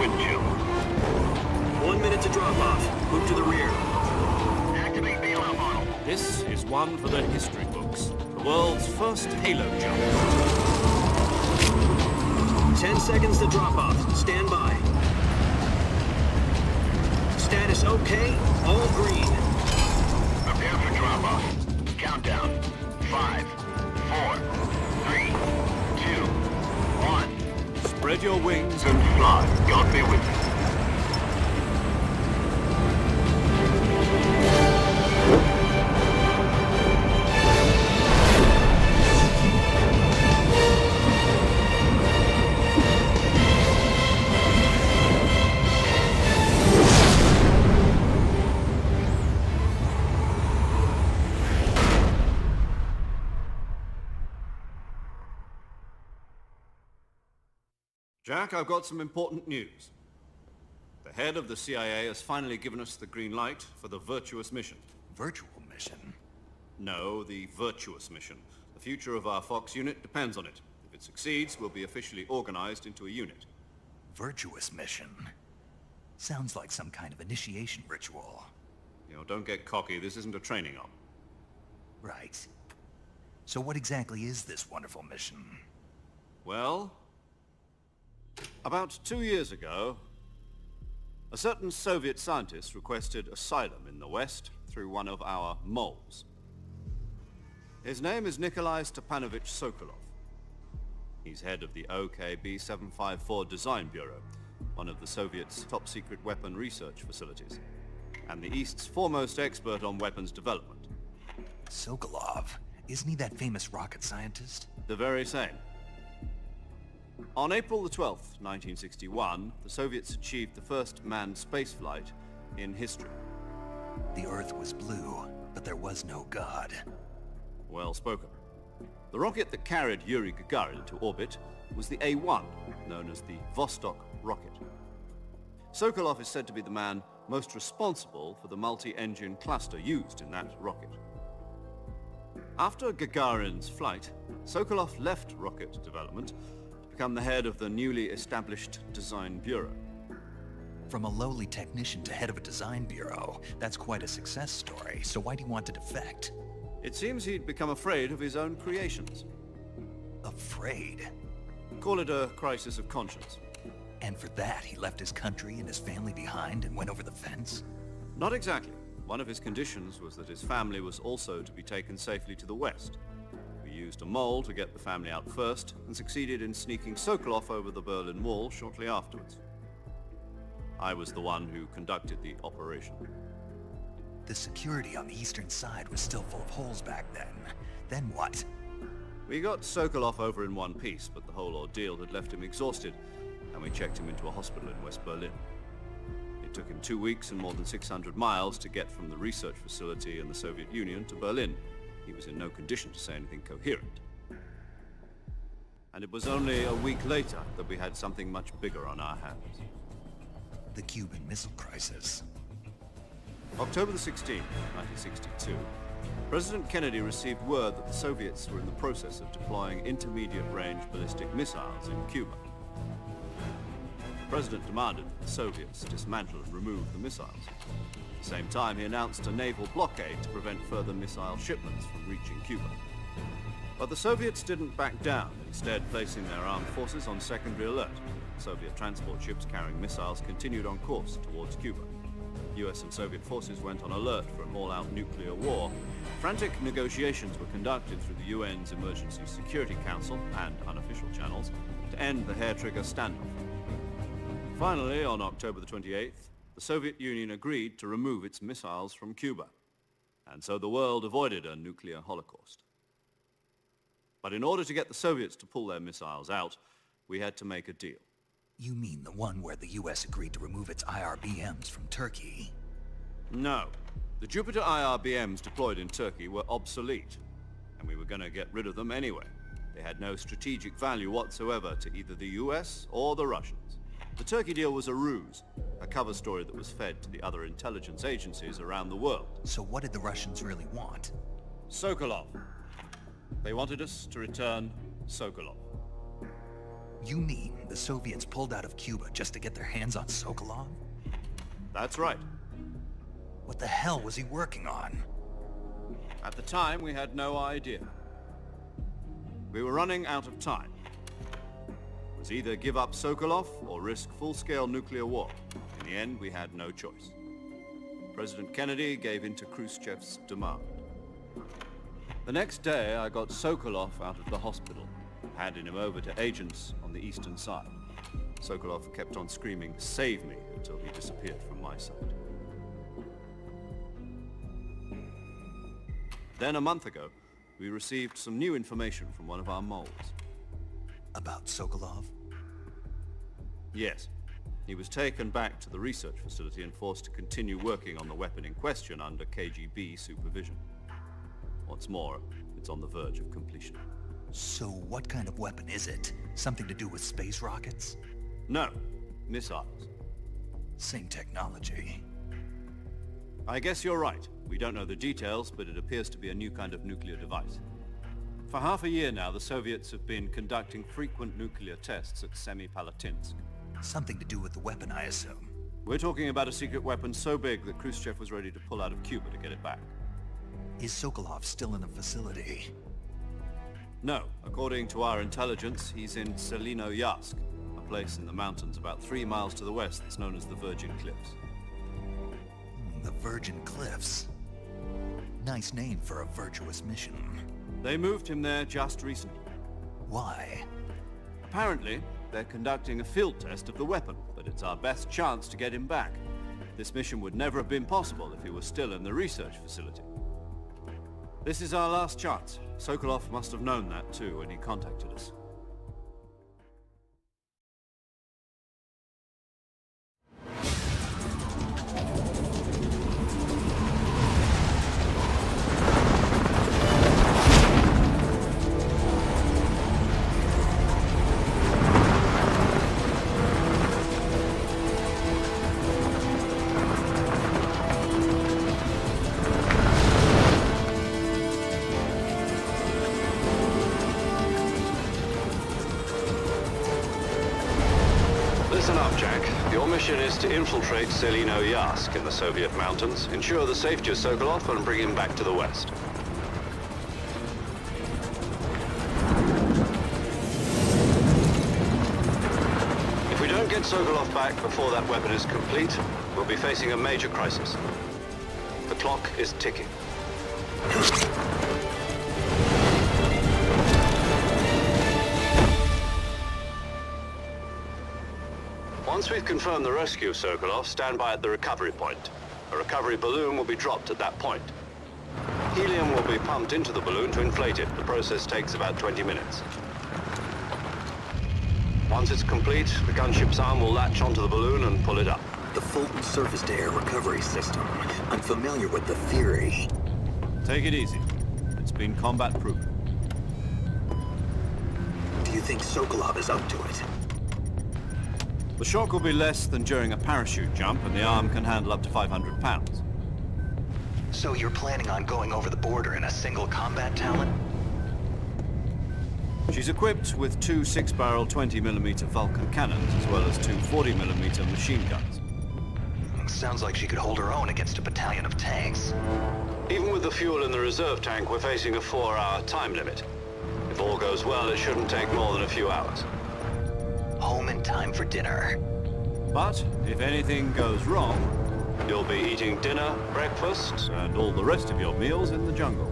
wind chill. 1 minute to drop off. Move to the rear. Activate bailout model. This is one for the history books. The world's first halo jump. 10 seconds to drop off. Stand by. Status okay. All green. Prepare for drop off. Countdown. 5, 4, 3, 2, 1. Spread your wings And fly. God be with you. Jack, I've got some important news. The head of the CIA has finally given us the green light for the virtuous mission. Virtual mission? No, the virtuous mission. The future of our Fox unit depends on it. If it succeeds, we'll be officially organized into a unit. Virtuous mission? Sounds like some kind of initiation ritual. You know, don't get cocky. This isn't a training op. Right. So what exactly is this wonderful mission? Well, about 2 years ago, a certain Soviet scientist requested asylum in the West through one of our moles. His name is Nikolai Stepanovich Sokolov. He's head of the OKB-754 Design Bureau, one of the Soviets' top-secret weapon research facilities, and the East's foremost expert on weapons development. Sokolov? Isn't he that famous rocket scientist? The very same. On April the 12th, 1961, the Soviets achieved the first manned spaceflight in history. The Earth was blue, but there was no God. Well spoken. The rocket that carried Yuri Gagarin to orbit was the A-1, known as the Vostok rocket. Sokolov is said to be the man most responsible for the multi-engine cluster used in that rocket. After Gagarin's flight, Sokolov left rocket development to become the head of the newly established Design Bureau. From a lowly technician to head of a design bureau, that's quite a success story, so why do you want to defect? It seems he'd become afraid of his own creations. Afraid? Call it a crisis of conscience. And for that, he left his country and his family behind and went over the fence? Not exactly. One of his conditions was that his family was also to be taken safely to the West. We used a mole to get the family out first, and succeeded in sneaking Sokolov over the Berlin Wall shortly afterwards. I was the one who conducted the operation. The security on the eastern side was still full of holes back then. Then what? We got Sokolov over in one piece, but the whole ordeal had left him exhausted, and we checked him into a hospital in West Berlin. It took him 2 weeks and more than 600 miles to get from the research facility in the Soviet Union to Berlin. He was in no condition to say anything coherent. And it was only a week later that we had something much bigger on our hands. The Cuban Missile Crisis. October the 16th, 1962, President Kennedy received word that the Soviets were in the process of deploying intermediate-range ballistic missiles in Cuba. The President demanded that the Soviets dismantle and remove the missiles. At the same time, he announced a naval blockade to prevent further missile shipments from reaching Cuba. But the Soviets didn't back down, instead placing their armed forces on secondary alert. Soviet transport ships carrying missiles continued on course towards Cuba. US and Soviet forces went on alert for an all-out nuclear war. Frantic negotiations were conducted through the UN's Emergency Security Council and unofficial channels to end the hair-trigger standoff. Finally, on October the 28th, the Soviet Union agreed to remove its missiles from Cuba, and so the world avoided a nuclear holocaust. But in order to get the Soviets to pull their missiles out, we had to make a deal. You mean the one where the US agreed to remove its IRBMs from Turkey? No. The Jupiter IRBMs deployed in Turkey were obsolete, and we were going to get rid of them anyway. They had no strategic value whatsoever to either the US or the Russians. The Turkey deal was a ruse, a cover story that was fed to the other intelligence agencies around the world. So what did the Russians really want? Sokolov. They wanted us to return Sokolov. You mean the Soviets pulled out of Cuba just to get their hands on Sokolov? That's right. What the hell was he working on? At the time, we had no idea. We were running out of time. It was either give up Sokolov or risk full-scale nuclear war. In the end, we had no choice. President Kennedy gave in to Khrushchev's demand. The next day, I got Sokolov out of the hospital, handed him over to agents on the eastern side. Sokolov kept on screaming, "Save me," until he disappeared from my sight. Then a month ago, we received some new information from one of our moles. About Sokolov? Yes. He was taken back to the research facility and forced to continue working on the weapon in question under KGB supervision. Once more, it's on the verge of completion. So what kind of weapon is it? Something to do with space rockets? No, missiles. Same technology. I guess you're right. We don't know the details, but it appears to be a new kind of nuclear device. For half a year now, the Soviets have been conducting frequent nuclear tests at Semipalatinsk. Something to do with the weapon, I assume. We're talking about a secret weapon so big that Khrushchev was ready to pull out of Cuba to get it back. Is Sokolov still in the facility? No. According to our intelligence, he's in Selino-Yarsk, a place in the mountains about 3 miles to the west that's known as the Virgin Cliffs. The Virgin Cliffs. Nice name for a virtuous mission. They moved him there just recently. Why? Apparently, they're conducting a field test of the weapon, but it's our best chance to get him back. This mission would never have been possible if he was still in the research facility. This is our last chance. Sokolov must have known that too when he contacted us. Listen up, Jack. Your mission is to infiltrate Selino-Yarsk in the Soviet mountains, ensure the safety of Sokolov, and bring him back to the west. If we don't get Sokolov back before that weapon is complete, we'll be facing a major crisis. The clock is ticking. Once we've confirmed the rescue of Sokolov, stand by at the recovery point. A recovery balloon will be dropped at that point. Helium will be pumped into the balloon to inflate it. The process takes about 20 minutes. Once it's complete, the gunship's arm will latch onto the balloon and pull it up. The Fulton surface-to-air recovery system. I'm familiar with the theory. Take it easy. It's been combat-proven. Do you think Sokolov is up to it? The shock will be less than during a parachute jump, and the arm can handle up to 500 pounds. So you're planning on going over the border in a single combat talon? She's equipped with 2 6-barrel 20mm Vulcan cannons, as well as 2 40mm machine guns. Sounds like she could hold her own against a battalion of tanks. Even with the fuel in the reserve tank, we're facing a 4-hour time limit. If all goes well, it shouldn't take more than a few hours. Home in time for dinner. But if anything goes wrong, you'll be eating dinner, breakfast, and all the rest of your meals in the jungle.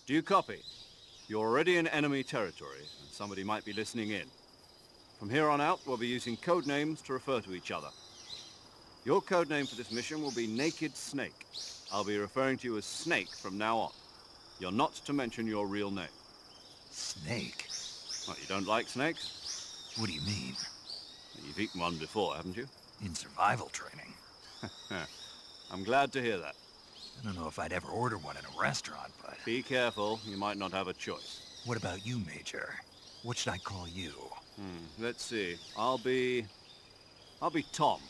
Do you copy? You're already in enemy territory, and somebody might be listening in. From here on out, we'll be using code names to refer to each other. Your code name for this mission will be Naked Snake. I'll be referring to you as Snake from now on. You're not to mention your real name. Snake? What, you don't like snakes? What do you mean? You've eaten one before, haven't you? In survival training. I'm glad to hear that. I don't know if I'd ever order one in a restaurant, but... Be careful, you might not have a choice. What about you, Major? What should I call you? Let's see. I'll be Tom.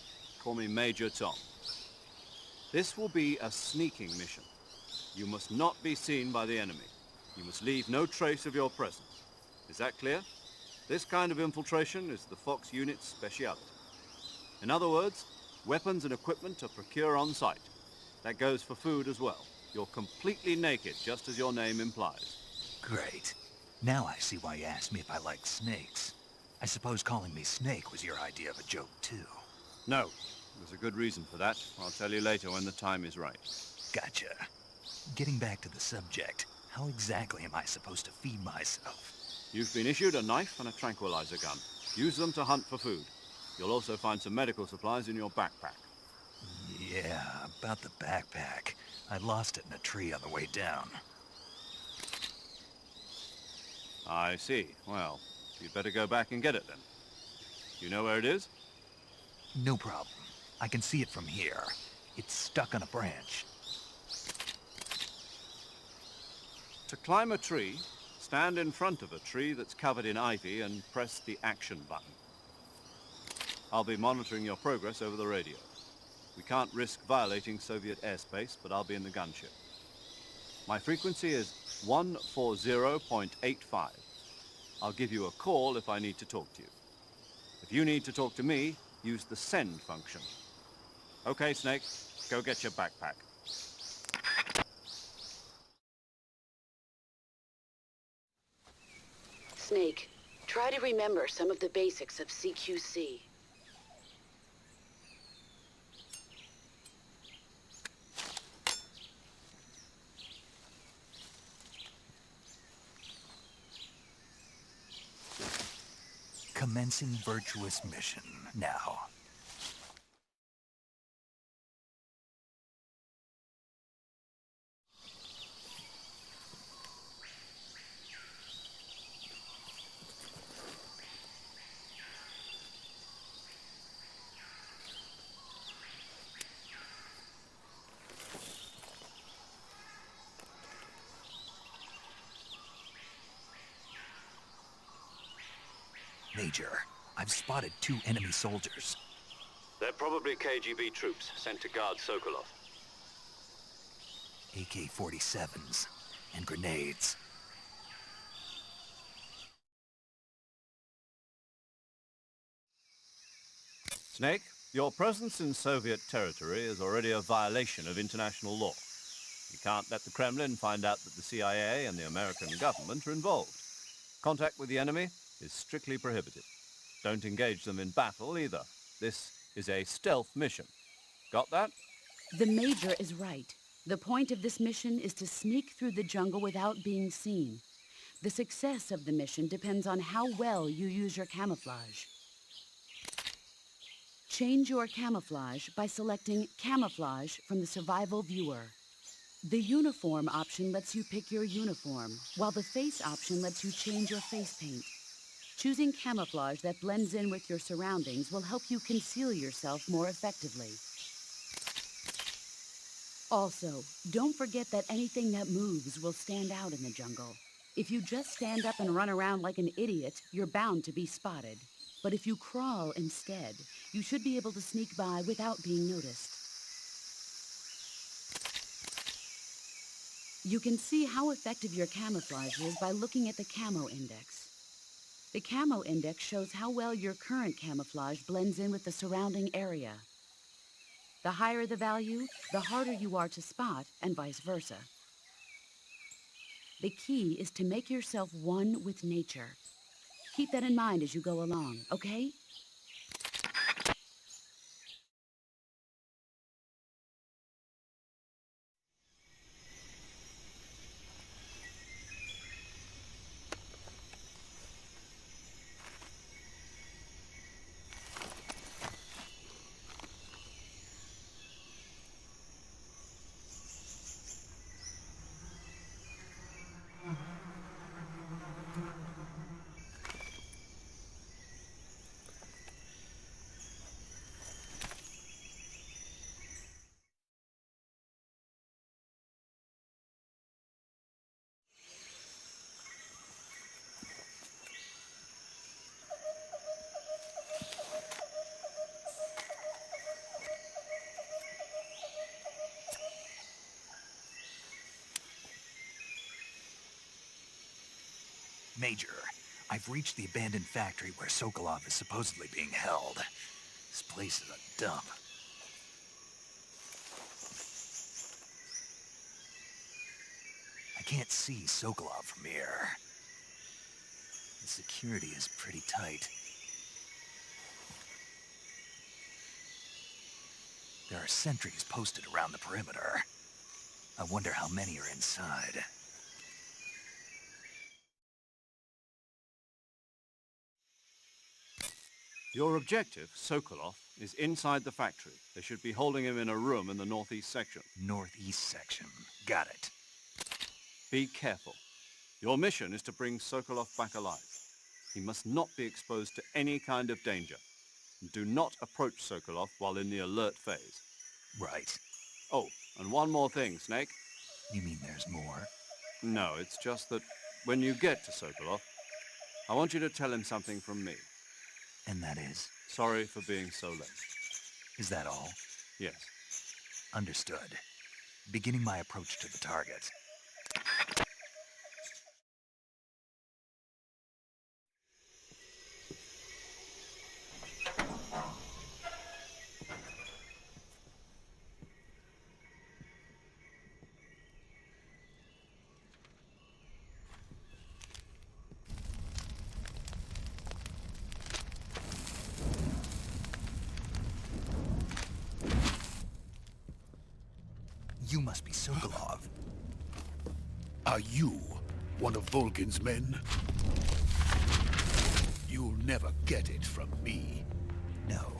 Call me Major Tom. This will be a sneaking mission. You must not be seen by the enemy. You must leave no trace of your presence. Is that clear? This kind of infiltration is the Fox unit's speciality. In other words, weapons and equipment are procured on site. That goes for food as well. You're completely naked, just as your name implies. Great. Now I see why you asked me if I liked snakes. I suppose calling me Snake was your idea of a joke, too. No. There's a good reason for that. I'll tell you later when the time is right. Gotcha. Getting back to the subject, how exactly am I supposed to feed myself? You've been issued a knife and a tranquilizer gun. Use them to hunt for food. You'll also find some medical supplies in your backpack. Yeah, about the backpack. I lost it in a tree on the way down. I see. Well, you'd better go back and get it then. You know where it is? No problem. I can see it from here. It's stuck on a branch. To climb a tree, stand in front of a tree that's covered in ivy and press the action button. I'll be monitoring your progress over the radio. We can't risk violating Soviet airspace, but I'll be in the gunship. My frequency is 140.85. I'll give you a call if I need to talk to you. If you need to talk to me, use the send function. Okay, Snake, go get your backpack. Snake, try to remember some of the basics of CQC. Commencing virtuous mission now. Major, I've spotted 2 enemy soldiers. They're probably KGB troops sent to guard Sokolov. AK-47s and grenades. Snake, your presence in Soviet territory is already a violation of international law. You can't let the Kremlin find out that the CIA and the American government are involved. Contact with the enemy is strictly prohibited. Don't engage them in battle either. This is a stealth mission. Got that? The Major is right. The point of this mission is to sneak through the jungle without being seen. The success of the mission depends on how well you use your camouflage. Change your camouflage by selecting Camouflage from the Survival Viewer. The Uniform option lets you pick your uniform, while the Face option lets you change your face paint. Choosing camouflage that blends in with your surroundings will help you conceal yourself more effectively. Also, don't forget that anything that moves will stand out in the jungle. If you just stand up and run around like an idiot, you're bound to be spotted. But if you crawl instead, you should be able to sneak by without being noticed. You can see how effective your camouflage is by looking at the Camo Index. The Camo Index shows how well your current camouflage blends in with the surrounding area. The higher the value, the harder you are to spot, and vice versa. The key is to make yourself one with nature. Keep that in mind as you go along, okay? Major, I've reached the abandoned factory where Sokolov is supposedly being held. This place is a dump. I can't see Sokolov from here. The security is pretty tight. There are sentries posted around the perimeter. I wonder how many are inside. Your objective, Sokolov, is inside the factory. They should be holding him in a room in the northeast section. Northeast section. Got it. Be careful. Your mission is to bring Sokolov back alive. He must not be exposed to any kind of danger. Do not approach Sokolov while in the alert phase. Right. Oh, and one more thing, Snake. You mean there's more? No, it's just that when you get to Sokolov, I want you to tell him something from me. And that is? Sorry for being so late. Is that all? Yes. Understood. Beginning my approach to the target. You must be Sokolov. Are you one of Volgin's men? You'll never get it from me. No.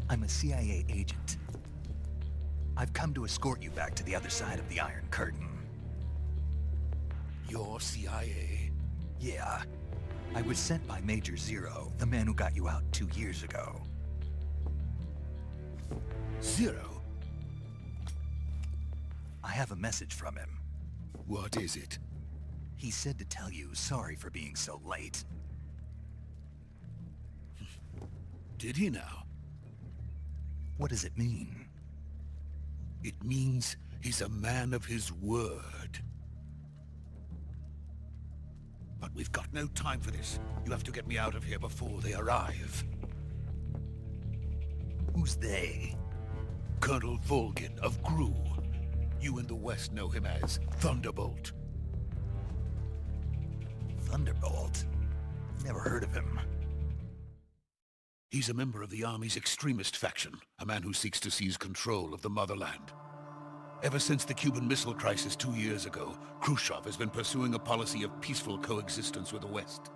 I'm a CIA agent. I've come to escort you back to the other side of the Iron Curtain. You're CIA? Yeah. I was sent by Major Zero, the man who got you out 2 years ago. Zero? I have a message from him. What is it? He said to tell you sorry for being so late. Did he now? What does it mean? It means he's a man of his word. But we've got no time for this. You have to get me out of here before they arrive. Who's they? Colonel Volgin of GRU. You in the West know him as Thunderbolt. Thunderbolt? Never heard of him. He's a member of the Army's extremist faction, a man who seeks to seize control of the motherland. Ever since the Cuban Missile Crisis 2 years ago, Khrushchev has been pursuing a policy of peaceful coexistence with the West.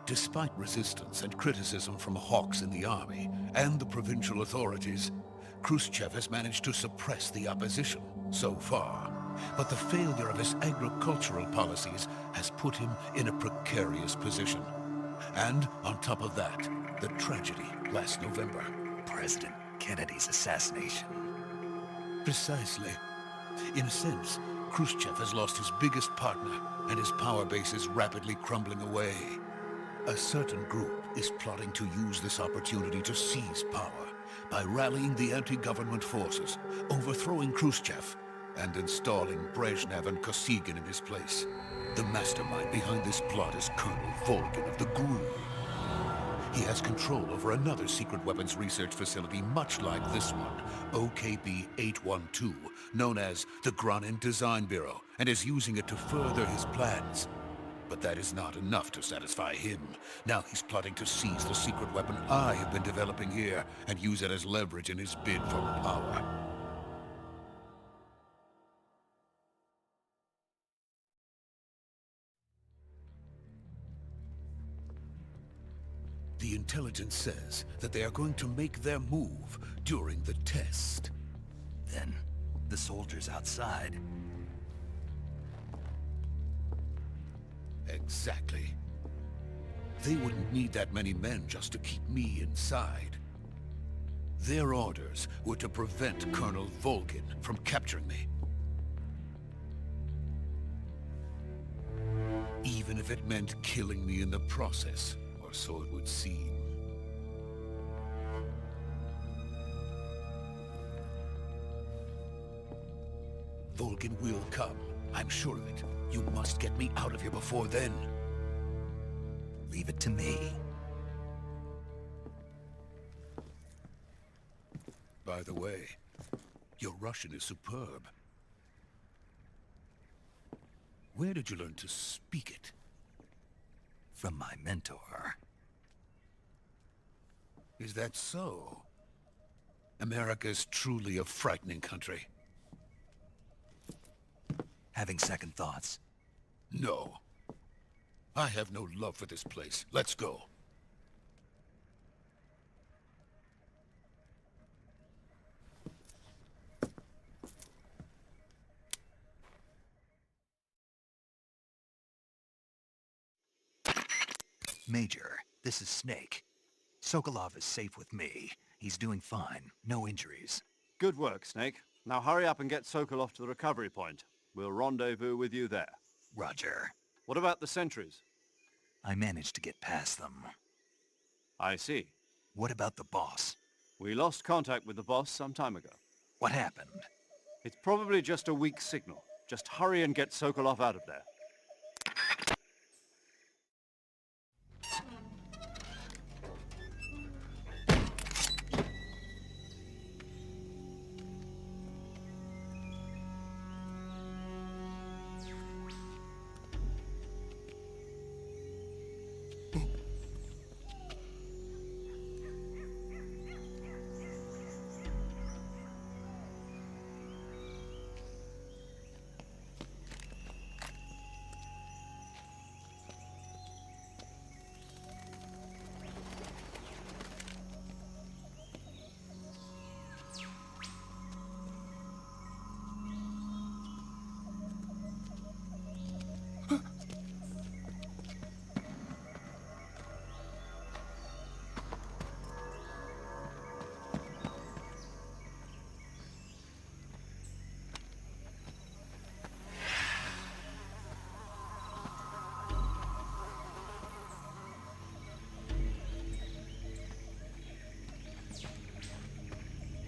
Despite resistance and criticism from hawks in the army and the provincial authorities, Khrushchev has managed to suppress the opposition so far. But the failure of his agricultural policies has put him in a precarious position. And on top of that, the tragedy last November. President Kennedy's assassination. Precisely. In a sense, Khrushchev has lost his biggest partner, and his power base is rapidly crumbling away. A certain group is plotting to use this opportunity to seize power by rallying the anti-government forces, overthrowing Khrushchev, and installing Brezhnev and Kosygin in his place. The mastermind behind this plot is Colonel Volgin of the GRU. He has control over another secret weapons research facility much like this one, OKB-812, known as the Granin Design Bureau, and is using it to further his plans. But that is not enough to satisfy him. Now he's plotting to seize the secret weapon I have been developing here and use it as leverage in his bid for power. The intelligence says that they are going to make their move during the test. Then, the soldiers outside. Exactly. They wouldn't need that many men just to keep me inside. Their orders were to prevent Colonel Volgin from capturing me. Even if it meant killing me in the process, or so it would seem. Volgin will come. I'm sure of it. You must get me out of here before then. leave it to me. By the way, your Russian is superb. Where did you learn to speak it? From my mentor. Is that so? America is truly a frightening country. Having second thoughts? No. I have no love for this place. Let's go. Major, this is Snake. Sokolov is safe with me. He's doing fine. No injuries. Good work, Snake. Now hurry up and get Sokolov to the recovery point. We'll rendezvous with you there. Roger. What about the sentries? I managed to get past them. I see. What about the boss? We lost contact with the boss some time ago. What happened? It's probably just a weak signal. Just hurry and get Sokolov out of there.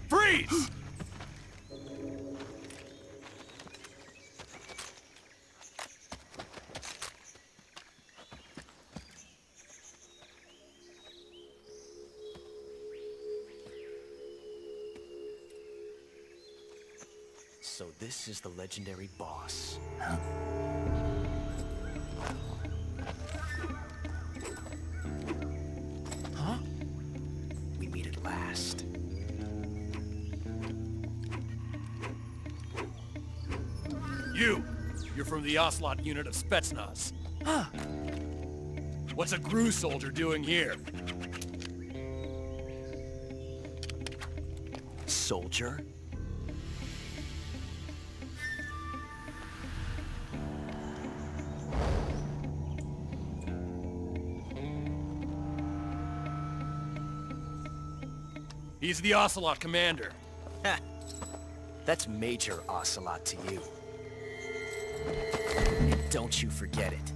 Freeze! So this is the legendary boss. Huh? Huh? We meet at last. You're from the Ocelot unit of Spetsnaz. Huh. What's a GRU soldier doing here? Soldier? He's the Ocelot commander. Ha! That's Major Ocelot to you. And don't you forget it.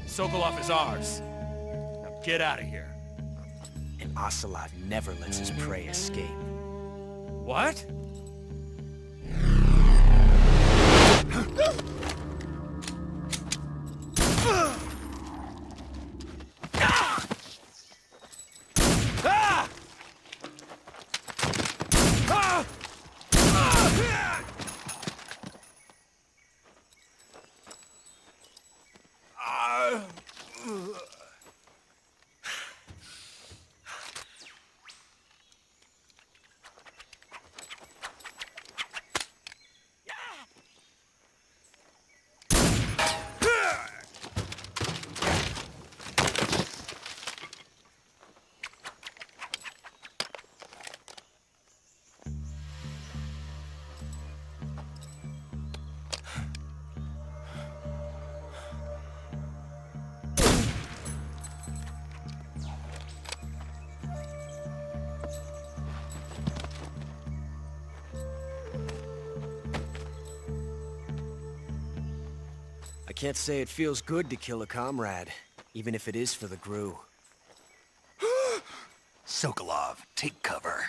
Sokolov is ours. Now get out of here. And Ocelot never lets his prey escape. What? I can't say it feels good to kill a comrade, even if it is for the GRU. Sokolov, take cover.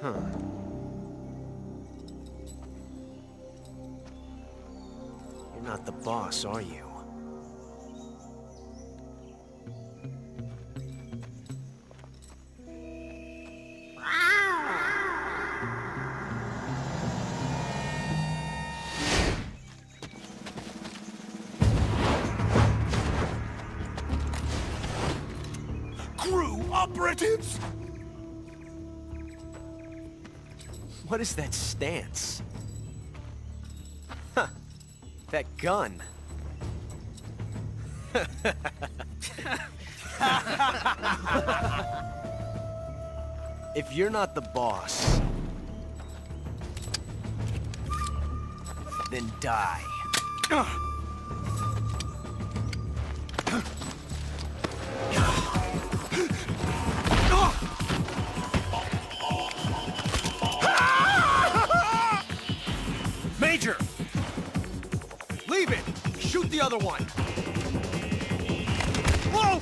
Huh. You're not the boss, are you? Crew operatives? What is that stance? Huh. That gun. If you're not the boss, then die. Major! Leave it! Shoot the other one! Whoa!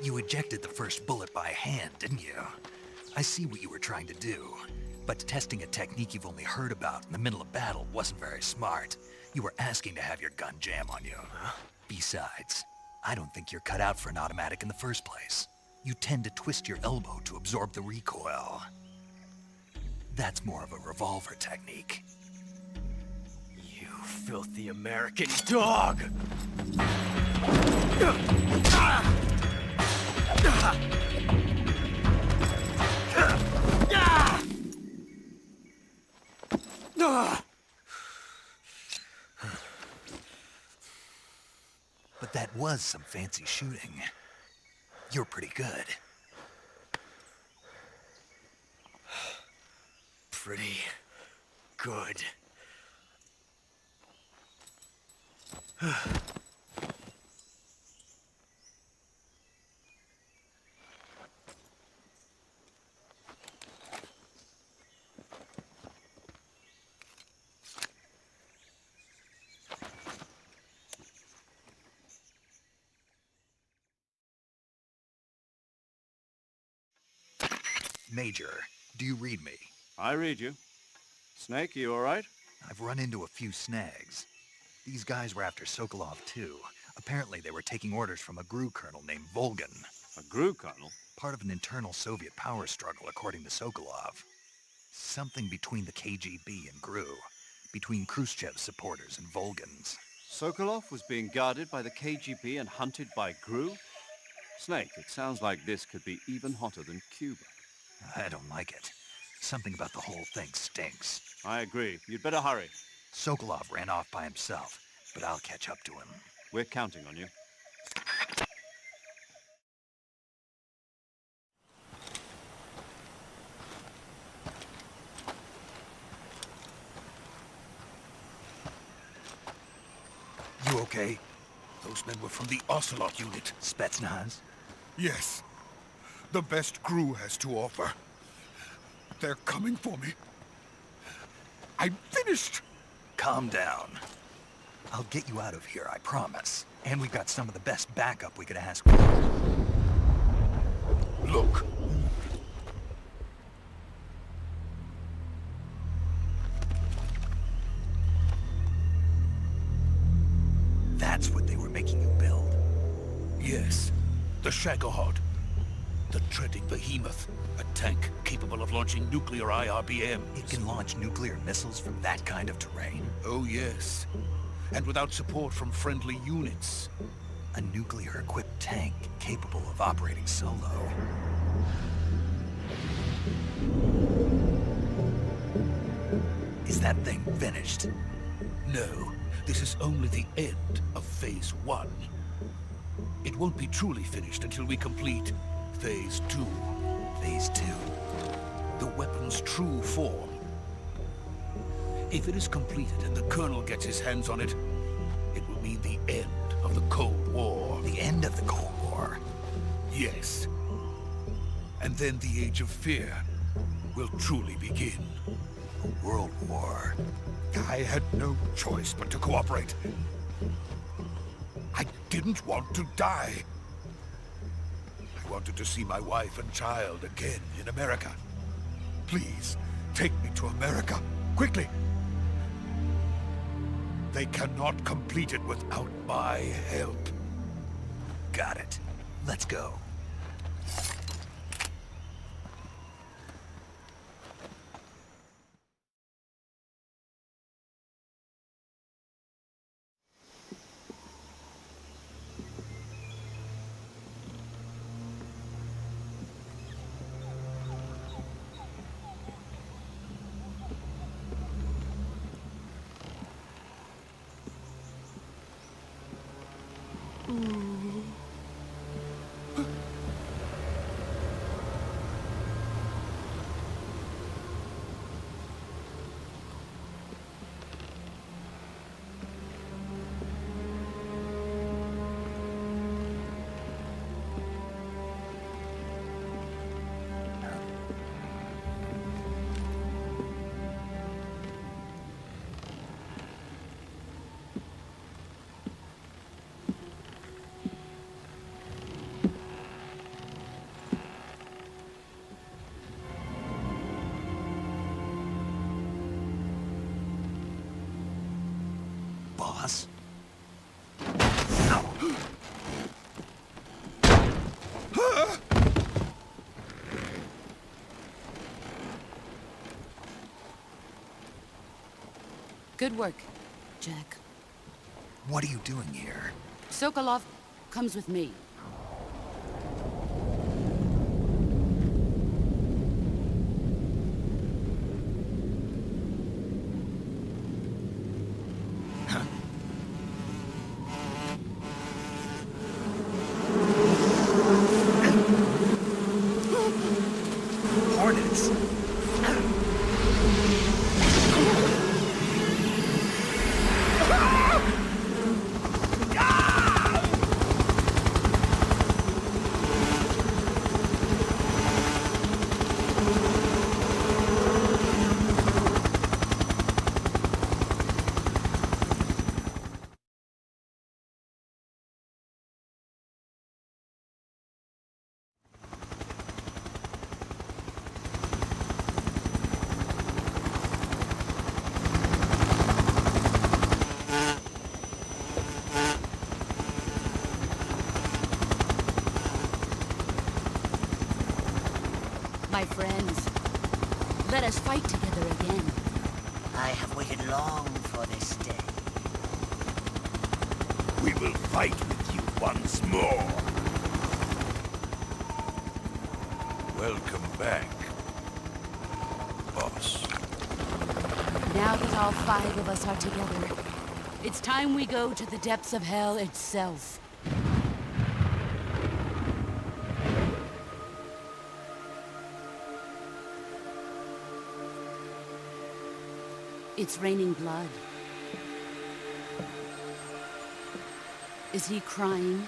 You ejected the first bullet by hand, didn't you? I see what you were trying to do. But testing a technique you've only heard about in the middle of battle wasn't very smart. You were asking to have your gun jam on you. Huh? Besides, I don't think you're cut out for an automatic in the first place. You tend to twist your elbow to absorb the recoil. That's more of a revolver technique. You filthy American dog! But that was some fancy shooting. You're pretty good. Pretty good. Major, do you read me? I read you. Snake, you all right? I've run into a few snags. These guys were after Sokolov, too. Apparently they were taking orders from a GRU colonel named Volgan. A GRU colonel? Part of an internal Soviet power struggle, according to Sokolov. Something between the KGB and GRU. Between Khrushchev's supporters and Volgan's. Sokolov was being guarded by the KGB and hunted by GRU? Snake, it sounds like this could be even hotter than Cuba. I don't like it. Something about the whole thing stinks. I agree. You'd better hurry. Sokolov ran off by himself, but I'll catch up to him. We're counting on you. You okay? Those men were from the Ocelot unit. Spetsnaz? Yes. The best GRU has to offer. They're coming for me. I'm finished! Calm down. I'll get you out of here, I promise. And we've got some of the best backup we could ask for. Look. That's what they were making you build? Yes. The Shagohod. The treading behemoth. A tank capable of launching nuclear IRBM. It can launch nuclear missiles from that kind of terrain? Oh yes. And without support from friendly units. A nuclear-equipped tank capable of operating solo. Is that thing finished? No, this is only the end of Phase 1. It won't be truly finished until we complete Phase 2. Phase 2? The weapon's true form. If it is completed and the Colonel gets his hands on it, it will mean the end of the Cold War. The end of the Cold War? Yes. And then the Age of Fear will truly begin. A world war. I had no choice but to cooperate. I didn't want to die. I wanted to see my wife and child again in America. Please, take me to America, quickly. They cannot complete it without my help. Got it. Let's go. Boss? Good work, Jack. What are you doing here? Sokolov comes with me. Hornets? My friends, let us fight together again. I have waited long for this day. We will fight with you once more. Welcome back, boss. Now that all 5 of us are together, it's time we go to the depths of hell itself. It's raining blood. Is he crying?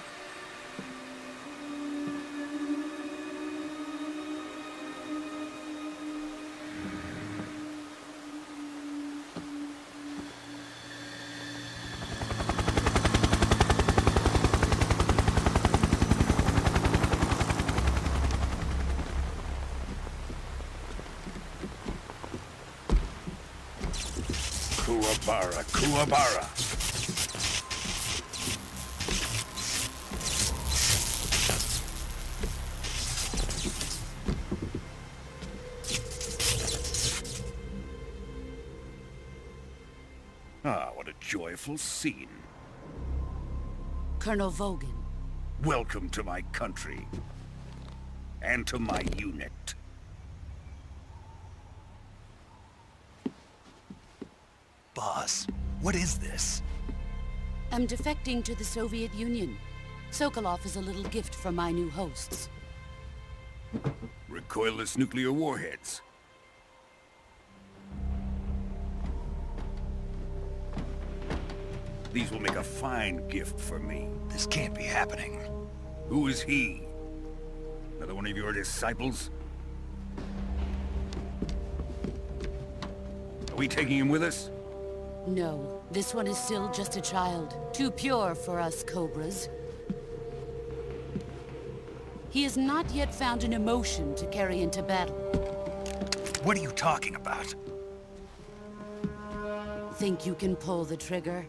Kuwabara, Kuwabara. joyful scene. Colonel Vogan. Welcome to my country. And to my unit. Boss, what is this? I'm defecting to the Soviet Union. Sokolov is a little gift from my new hosts. Recoilless nuclear warheads. These will make a fine gift for me. This can't be happening. Who is he? Another one of your disciples? Are we taking him with us? No, this one is still just a child. Too pure for us Cobras. He has not yet found an emotion to carry into battle. What are you talking about? Think you can pull the trigger?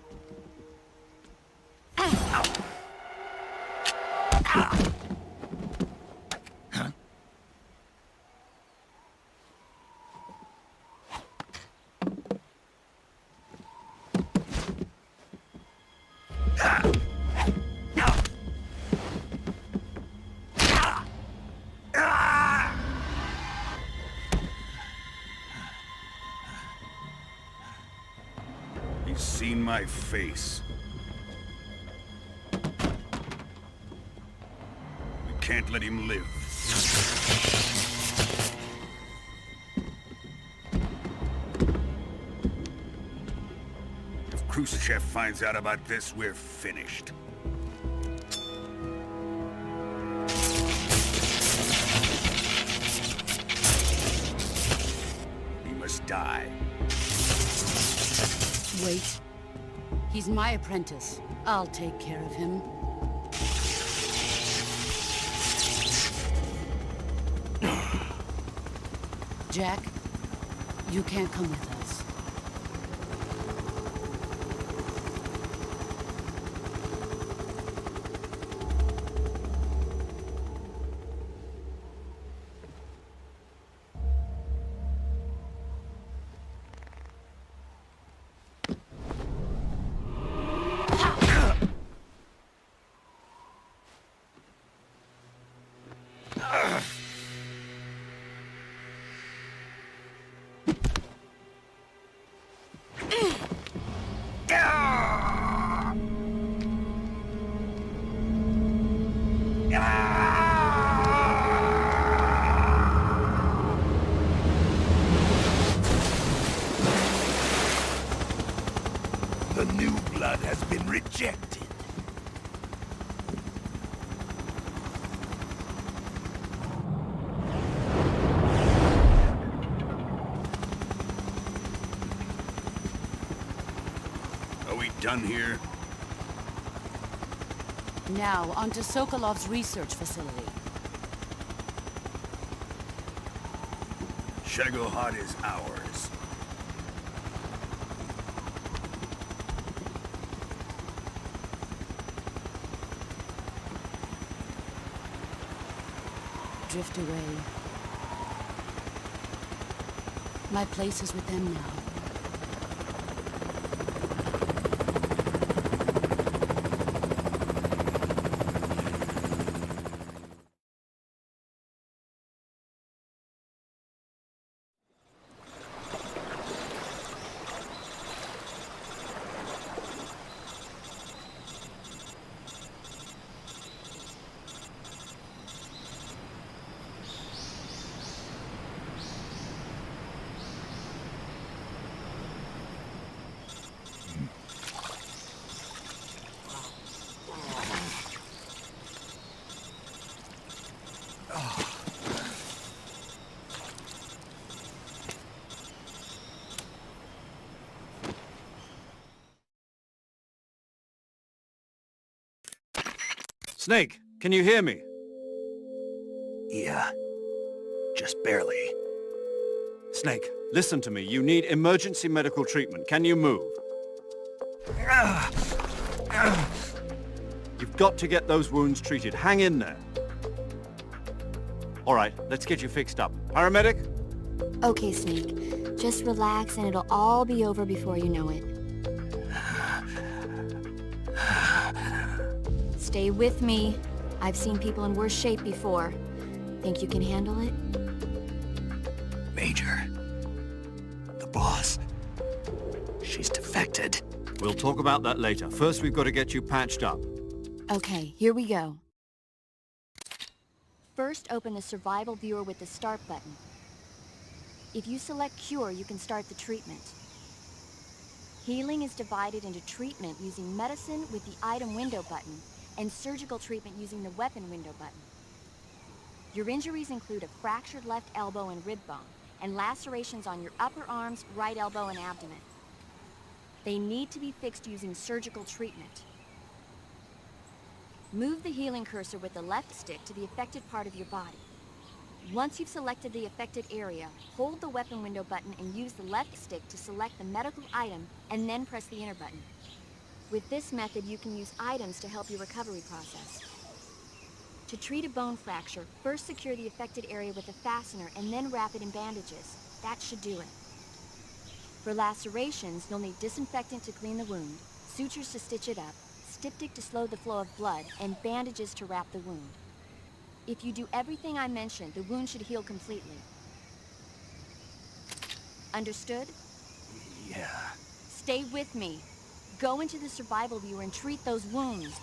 He's seen my face. We can't let him live. If Khrushchev finds out about this, we're finished. He must die. Wait. He's my apprentice. I'll take care of him. Jack, you can't come with us. The new blood has been rejected. Are we done here? Now, onto Sokolov's research facility. Shagohod is ours. Drift away. My place is with them now. Snake, can you hear me? Yeah. Just barely. Snake, listen to me. You need emergency medical treatment. Can you move? You've got to get those wounds treated. Hang in there. All right, let's get you fixed up. Paramedic? Okay, Snake. Just relax and it'll all be over before you know it. Stay with me. I've seen people in worse shape before. Think you can handle it? Major. The boss. She's defected. We'll talk about that later. First, we've got to get you patched up. Okay, here we go. First, open the survival viewer with the start button. If you select cure, you can start the treatment. Healing is divided into treatment using medicine with the item window button and surgical treatment using the weapon window button. Your injuries include a fractured left elbow and rib bone and lacerations on your upper arms, right elbow, and abdomen. They need to be fixed using surgical treatment. Move the healing cursor with the left stick to the affected part of your body. Once you've selected the affected area, hold the weapon window button and use the left stick to select the medical item and then press the enter button. With this method, you can use items to help your recovery process. To treat a bone fracture, first secure the affected area with a fastener and then wrap it in bandages. That should do it. For lacerations, you'll need disinfectant to clean the wound, sutures to stitch it up, styptic to slow the flow of blood, and bandages to wrap the wound. If you do everything I mentioned, the wound should heal completely. Understood? Yeah. Stay with me. Go into the survival viewer and treat those wounds.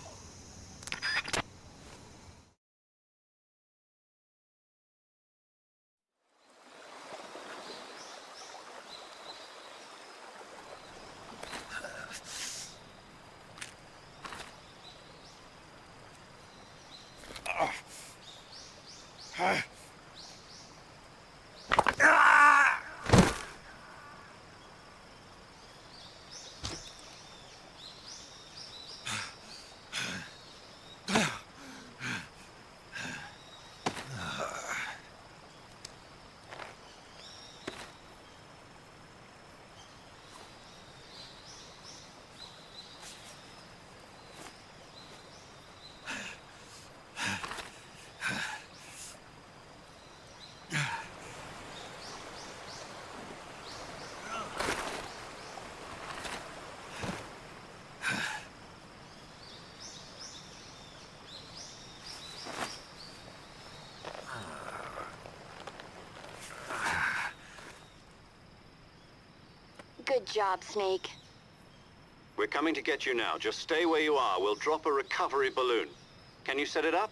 Good job, Snake. We're coming to get you now. Just stay where you are. We'll drop a recovery balloon. Can you set it up?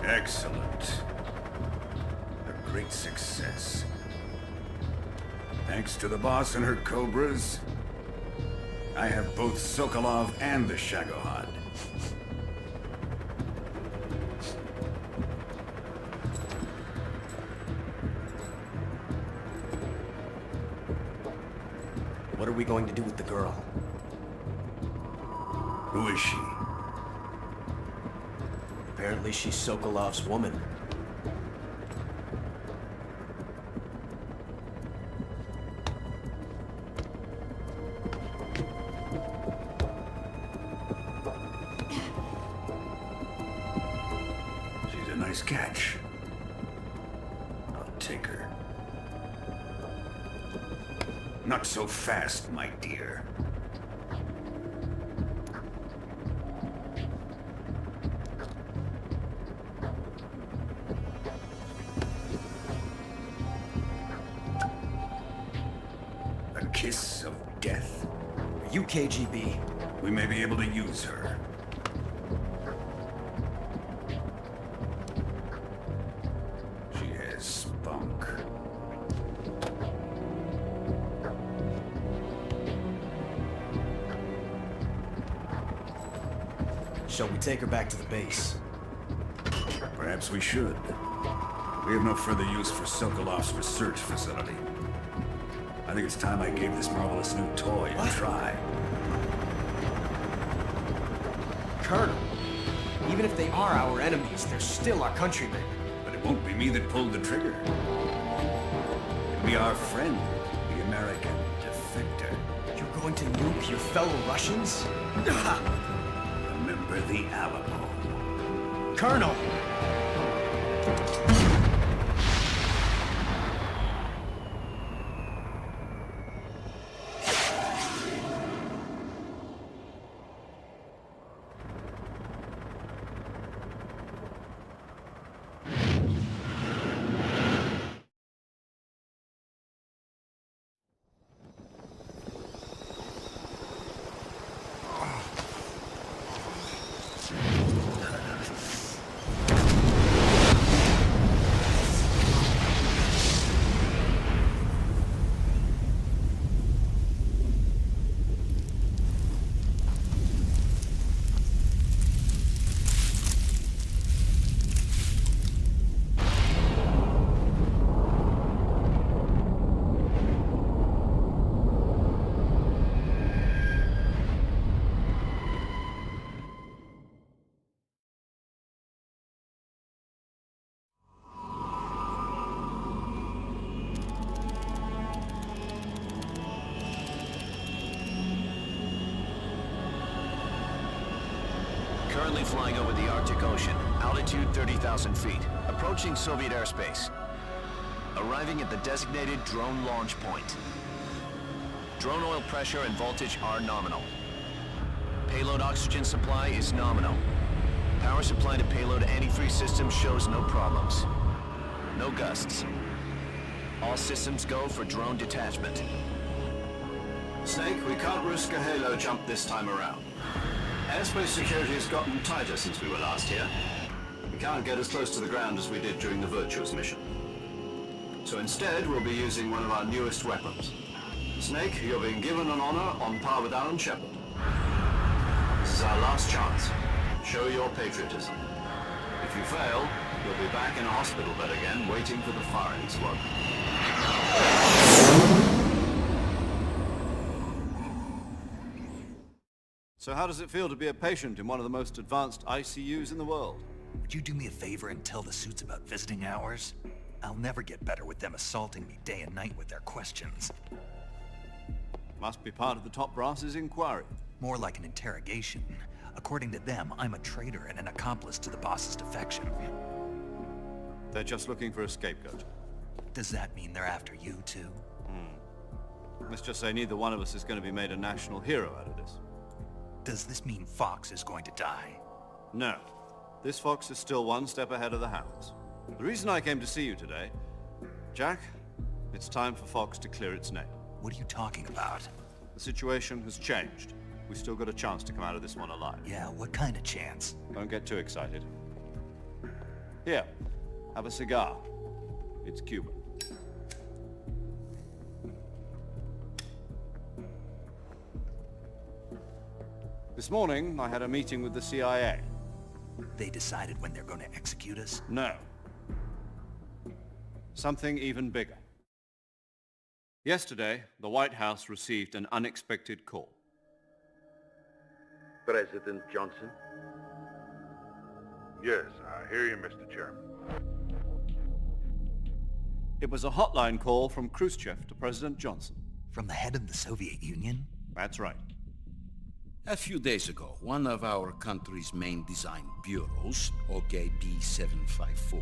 Excellent. A great success. Thanks to the boss and her cobras, I have both Sokolov and the Shagohod. What are we going to do with the girl? Who is she? Apparently she's Sokolov's woman. She's a nice catch. I'll take her. Not so fast, my dear. A kiss of death. Are you KGB? We may be able to use her. She has spunk. Shall we take her back to the base? Perhaps we should. We have no further use for Sokolov's research facility. I think it's time I gave this marvelous new toy a try. Colonel, even if they are our enemies, they're still our countrymen. But it won't be me that pulled the trigger. It'll be our friend, the American defector. You're going to nuke your fellow Russians? Remember the Alamo. Colonel! Currently flying over the Arctic Ocean, altitude 30,000 feet, approaching Soviet airspace. Arriving at the designated drone launch point. Drone oil pressure and voltage are nominal. Payload oxygen supply is nominal. Power supply to payload anti-3 systems shows no problems. No gusts. All systems go for drone detachment. Snake, we can't risk a halo jump this time around. Airspace security has gotten tighter since we were last here. We can't get as close to the ground as we did during the Virtuous mission. So instead, we'll be using one of our newest weapons. Snake, you're being given an honor on par with Alan Shepard. This is our last chance. Show your patriotism. If you fail, you'll be back in a hospital bed again, waiting for the firing squad. So how does it feel to be a patient in one of the most advanced ICUs in the world? Would you do me a favor and tell the suits about visiting hours? I'll never get better with them assaulting me day and night with their questions. Must be part of the top brass's inquiry. More like an interrogation. According to them, I'm a traitor and an accomplice to the boss's defection. They're just looking for a scapegoat. Does that mean they're after you too? Let's just say neither one of us is going to be made a national hero out of this. Does this mean Fox is going to die? No. This fox is still one step ahead of the hounds. The reason I came to see you today, Jack, it's time for Fox to clear its name. What are you talking about? The situation has changed. We've still got a chance to come out of this one alive. Yeah, what kind of chance? Don't get too excited. Here, have a cigar. It's Cuban. This morning, I had a meeting with the CIA. They decided when they're going to execute us? No. Something even bigger. Yesterday, the White House received an unexpected call. President Johnson? Yes, I hear you, Mr. Chairman. It was a hotline call from Khrushchev to President Johnson. From the head of the Soviet Union? That's right. A few days ago, one of our country's main design bureaus, OKB 754,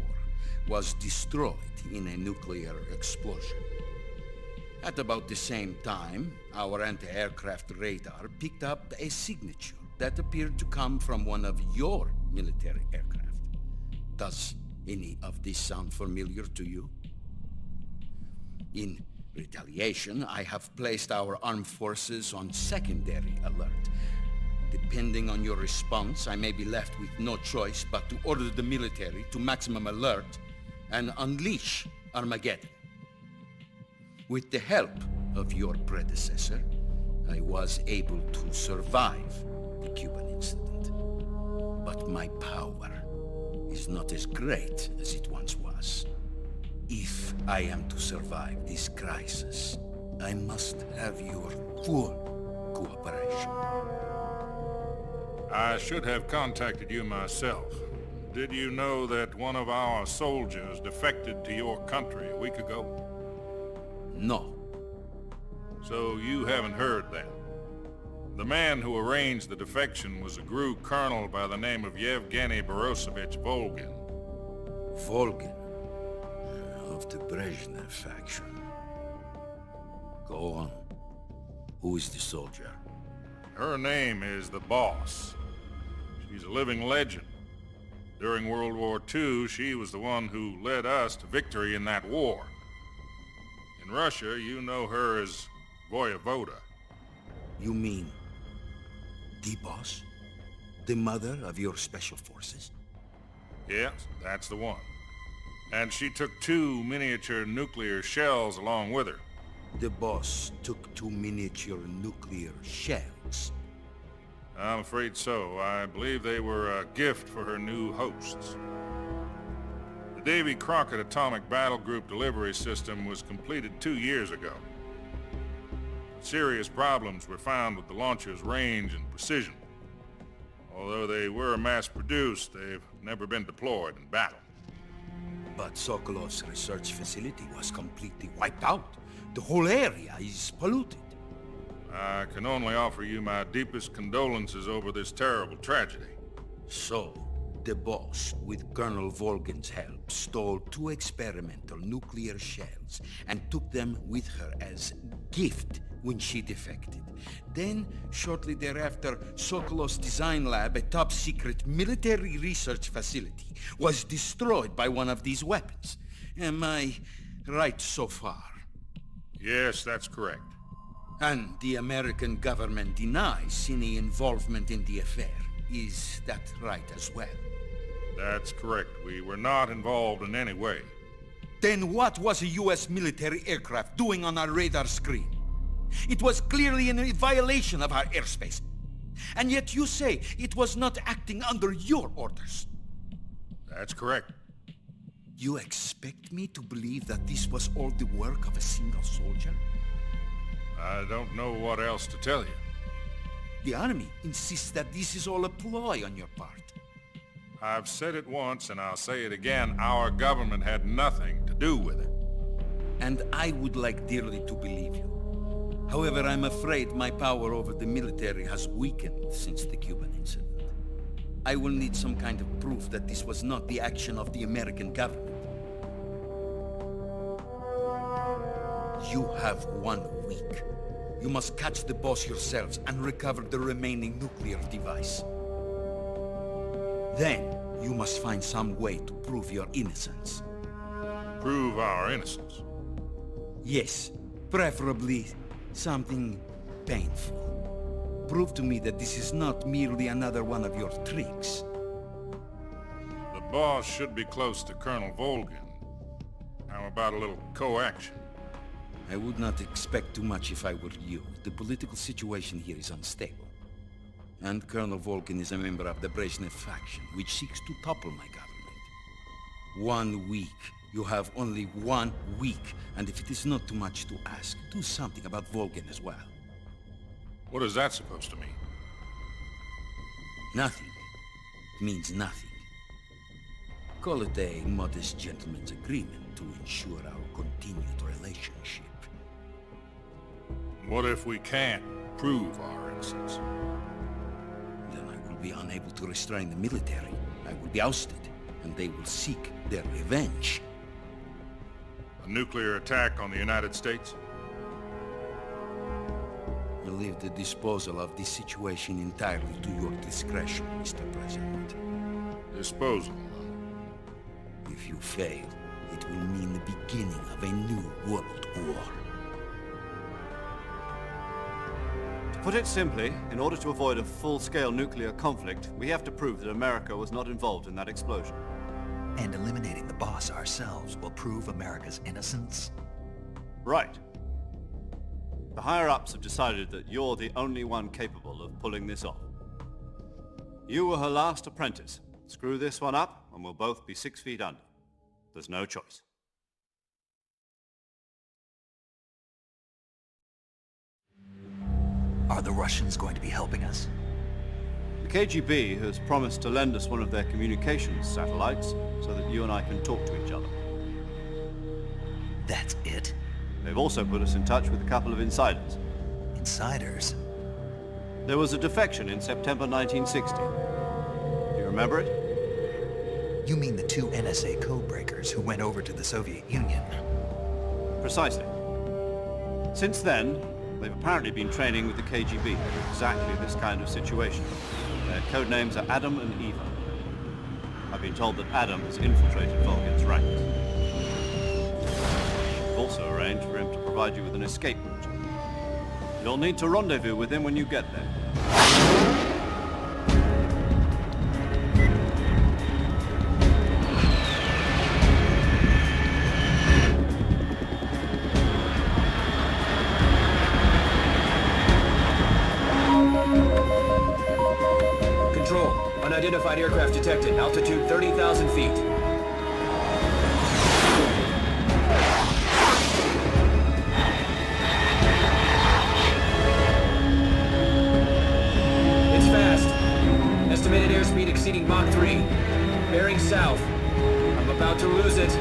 was destroyed in a nuclear explosion. At about the same time, our anti-aircraft radar picked up a signature that appeared to come from one of your military aircraft. Does any of this sound familiar to you? In retaliation, I have placed our armed forces on secondary alert. Depending on your response, I may be left with no choice but to order the military to maximum alert and unleash Armageddon. With the help of your predecessor, I was able to survive the Cuban incident. But my power is not as great as it once was. If I am to survive this crisis, I must have your full cooperation. I should have contacted you myself. Did you know that one of our soldiers defected to your country a week ago? No. So you haven't heard then? The man who arranged the defection was a GRU colonel by the name of Yevgeny Borosovich Volgin. Volgin? Of the Brezhnev faction. Go on. Who is the soldier? Her name is the Boss. She's a living legend. During World War II, she was the one who led us to victory in that war. In Russia, you know her as Voyevoda. You mean the Boss? The mother of your special forces? Yes, that's the one. And she took 2 miniature nuclear shells along with her. The Boss took 2 miniature nuclear shells? I'm afraid so. I believe they were a gift for her new hosts. The Davy Crockett Atomic Battle Group delivery system was completed 2 years ago. Serious problems were found with the launcher's range and precision. Although they were mass-produced, they've never been deployed in battle. But Sokolov's research facility was completely wiped out. The whole area is polluted. I can only offer you my deepest condolences over this terrible tragedy. So, the Boss, with Colonel Volgin's help, stole 2 experimental nuclear shells and took them with her as gift when she defected. Then, shortly thereafter, Sokolov's design lab, a top-secret military research facility, was destroyed by one of these weapons. Am I right so far? Yes, that's correct. And the American government denies any involvement in the affair. Is that right as well? That's correct. We were not involved in any way. Then what was a U.S. military aircraft doing on our radar screen? It was clearly in a violation of our airspace. And yet you say it was not acting under your orders. That's correct. You expect me to believe that this was all the work of a single soldier? I don't know what else to tell you. The army insists that this is all a ploy on your part. I've said it once and I'll say it again. Our government had nothing to do with it. And I would like dearly to believe you. However, I'm afraid my power over the military has weakened since the Cuban incident. I will need some kind of proof that this was not the action of the American government. You have 1 week. You must catch the Boss yourselves and recover the remaining nuclear device. Then, you must find some way to prove your innocence. Prove our innocence? Yes, preferably something painful. Prove to me that this is not merely another one of your tricks. The Boss should be close to Colonel Volgin. How about a little coaction? I would not expect too much if I were you. The political situation here is unstable. And Colonel Volgin is a member of the Brezhnev faction, which seeks to topple my government. 1 week You have only 1 week, and if it is not too much to ask, do something about Volgin as well. What is that supposed to mean? Nothing. It means nothing. Call it a modest gentleman's agreement to ensure our continued relationship. What if we can't prove our innocence? Then I will be unable to restrain the military. I will be ousted, and they will seek their revenge. A nuclear attack on the United States? I leave the disposal of this situation entirely to your discretion, Mr. President. Disposal? If you fail, it will mean the beginning of a new world war. To put it simply, in order to avoid a full-scale nuclear conflict, we have to prove that America was not involved in that explosion. And eliminating the boss ourselves will prove America's innocence? Right. The higher-ups have decided that you're the only one capable of pulling this off. You were her last apprentice. Screw this one up, and we'll both be 6 feet under. There's no choice. Are the Russians going to be helping us? The KGB has promised to lend us one of their communications satellites so that you and I can talk to each other. That's it? They've also put us in touch with a couple of insiders. Insiders? There was a defection in September 1960. Do you remember it? You mean the 2 NSA codebreakers who went over to the Soviet Union? Precisely. Since then, they've apparently been training with the KGB for exactly this kind of situation. Their code names are Adam and Eva. I've been told that Adam has infiltrated Volgin's ranks. We've also arranged for him to provide you with an escape route. You'll need to rendezvous with him when you get there. Control, unidentified aircraft detected. Altitude 30,000 feet. It's fast. Estimated airspeed exceeding Mach 3. Bearing south. I'm about to lose it.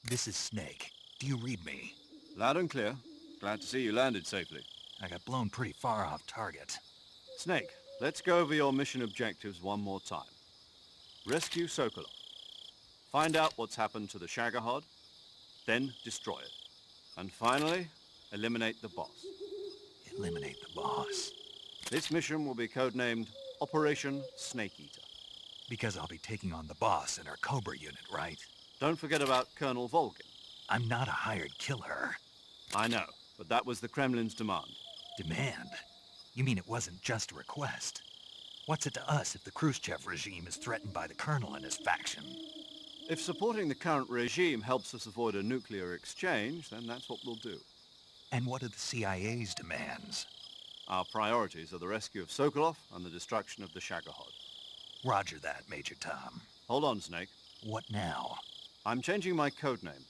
This is Snake. Do you read me? Loud and clear. Glad to see you landed safely. I got blown pretty far off target. Snake, let's go over your mission objectives one more time. Rescue Sokolov. Find out what's happened to the Shagohod, then destroy it. And finally, eliminate the boss. Eliminate the boss? This mission will be codenamed Operation Snake Eater. Because I'll be taking on the boss in our Cobra unit, right? Don't forget about Colonel Volgin. I'm not a hired killer. I know, but that was the Kremlin's demand. Demand? You mean it wasn't just a request? What's it to us if the Khrushchev regime is threatened by the Colonel and his faction? If supporting the current regime helps us avoid a nuclear exchange, then that's what we'll do. And what are the CIA's demands? Our priorities are the rescue of Sokolov and the destruction of the Shagohod. Roger that, Major Tom. Hold on, Snake. What now? I'm changing my code name.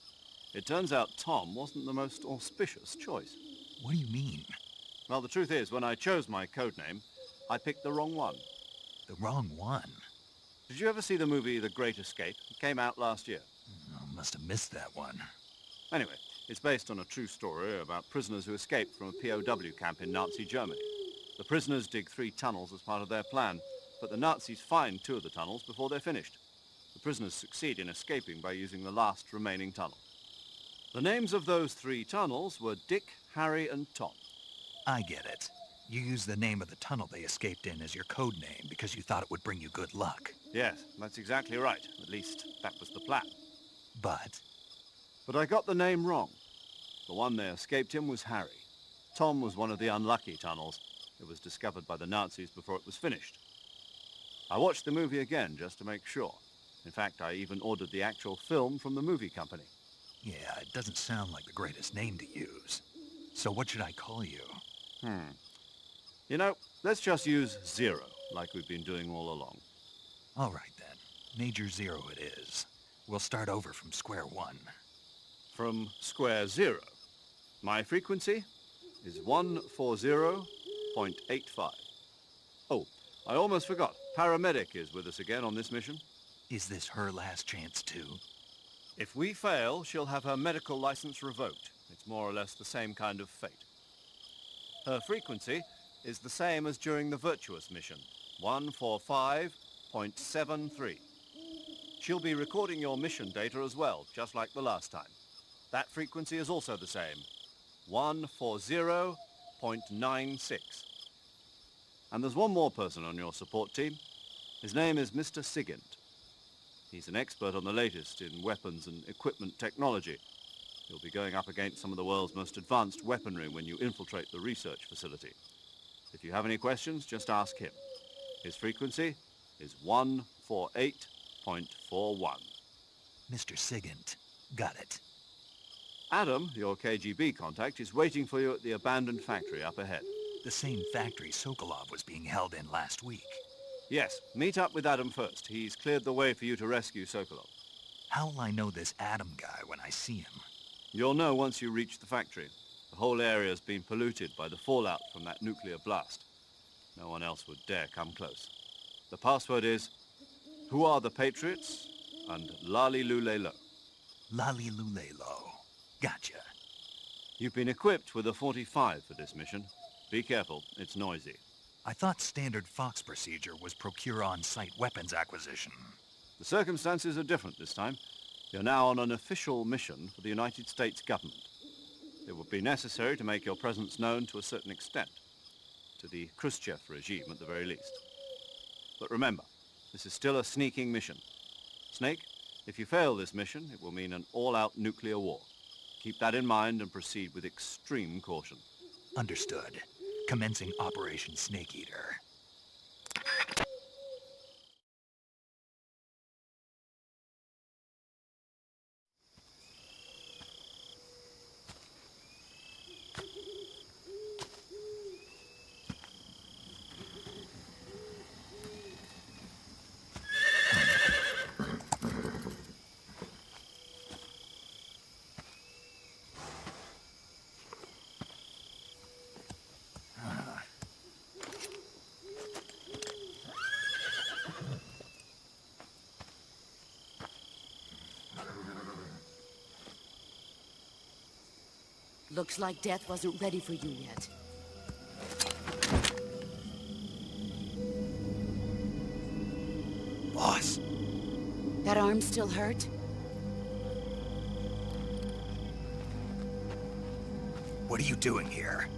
It turns out Tom wasn't the most auspicious choice. What do you mean? Well, the truth is, when I chose my code name, I picked the wrong one. The wrong one? Did you ever see the movie The Great Escape? It came out last year. I must have missed that one. Anyway, it's based on a true story about prisoners who escaped from a POW camp in Nazi Germany. The prisoners dig 3 tunnels as part of their plan, but the Nazis find 2 of the tunnels before they're finished. The prisoners succeed in escaping by using the last remaining tunnel. The names of those 3 tunnels were Dick, Harry, and Tom. I get it. You used the name of the tunnel they escaped in as your code name because you thought it would bring you good luck. Yes, that's exactly right. At least, that was the plan. But I got the name wrong. The one they escaped in was Harry. Tom was one of the unlucky tunnels. It was discovered by the Nazis before it was finished. I watched the movie again just to make sure. In fact, I even ordered the actual film from the movie company. yeah, it doesn't sound like the greatest name to use. So what should I call you? You know, let's just use Zero, like we've been doing all along. All right then. Major Zero it is. We'll start over from square one. From square zero. My frequency is 140.85. Oh, I almost forgot. Paramedic is with us again on this mission. Is this her last chance too? If we fail, she'll have her medical license revoked. It's more or less the same kind of fate. Her frequency is the same as during the Virtuous mission, 145.73. She'll be recording your mission data as well, just like the last time. That frequency is also the same, 140.96. And there's one more person on your support team. His name is Mr. Sigint. He's an expert on the latest in weapons and equipment technology. You'll be going up against some of the world's most advanced weaponry when you infiltrate the research facility. If you have any questions, just ask him. His frequency is 148.41. Mr. Sigint. Got it. Adam, your KGB contact, is waiting for you at the abandoned factory up ahead. The same factory Sokolov was being held in last week. Yes, meet up with Adam first. He's cleared the way for you to rescue Sokolov. How'll I know this Adam guy when I see him? You'll know once you reach the factory. The whole area's been polluted by the fallout from that nuclear blast. No one else would dare come close. The password is, "Who are the Patriots?" and Lali Lule Lo. Lali Lule Lo. Gotcha. You've been equipped with a 45 for this mission. Be careful, it's noisy. I thought standard Fox procedure was procure on-site weapons acquisition. The circumstances are different this time. You're now on an official mission for the United States government. It would be necessary to make your presence known to a certain extent. To the Khrushchev regime, at the very least. But remember, this is still a sneaking mission. Snake, if you fail this mission, it will mean an all-out nuclear war. Keep that in mind and proceed with extreme caution. Understood. Commencing Operation Snake Eater. Looks like death wasn't ready for you yet. Boss. That arm still hurt? What are you doing here?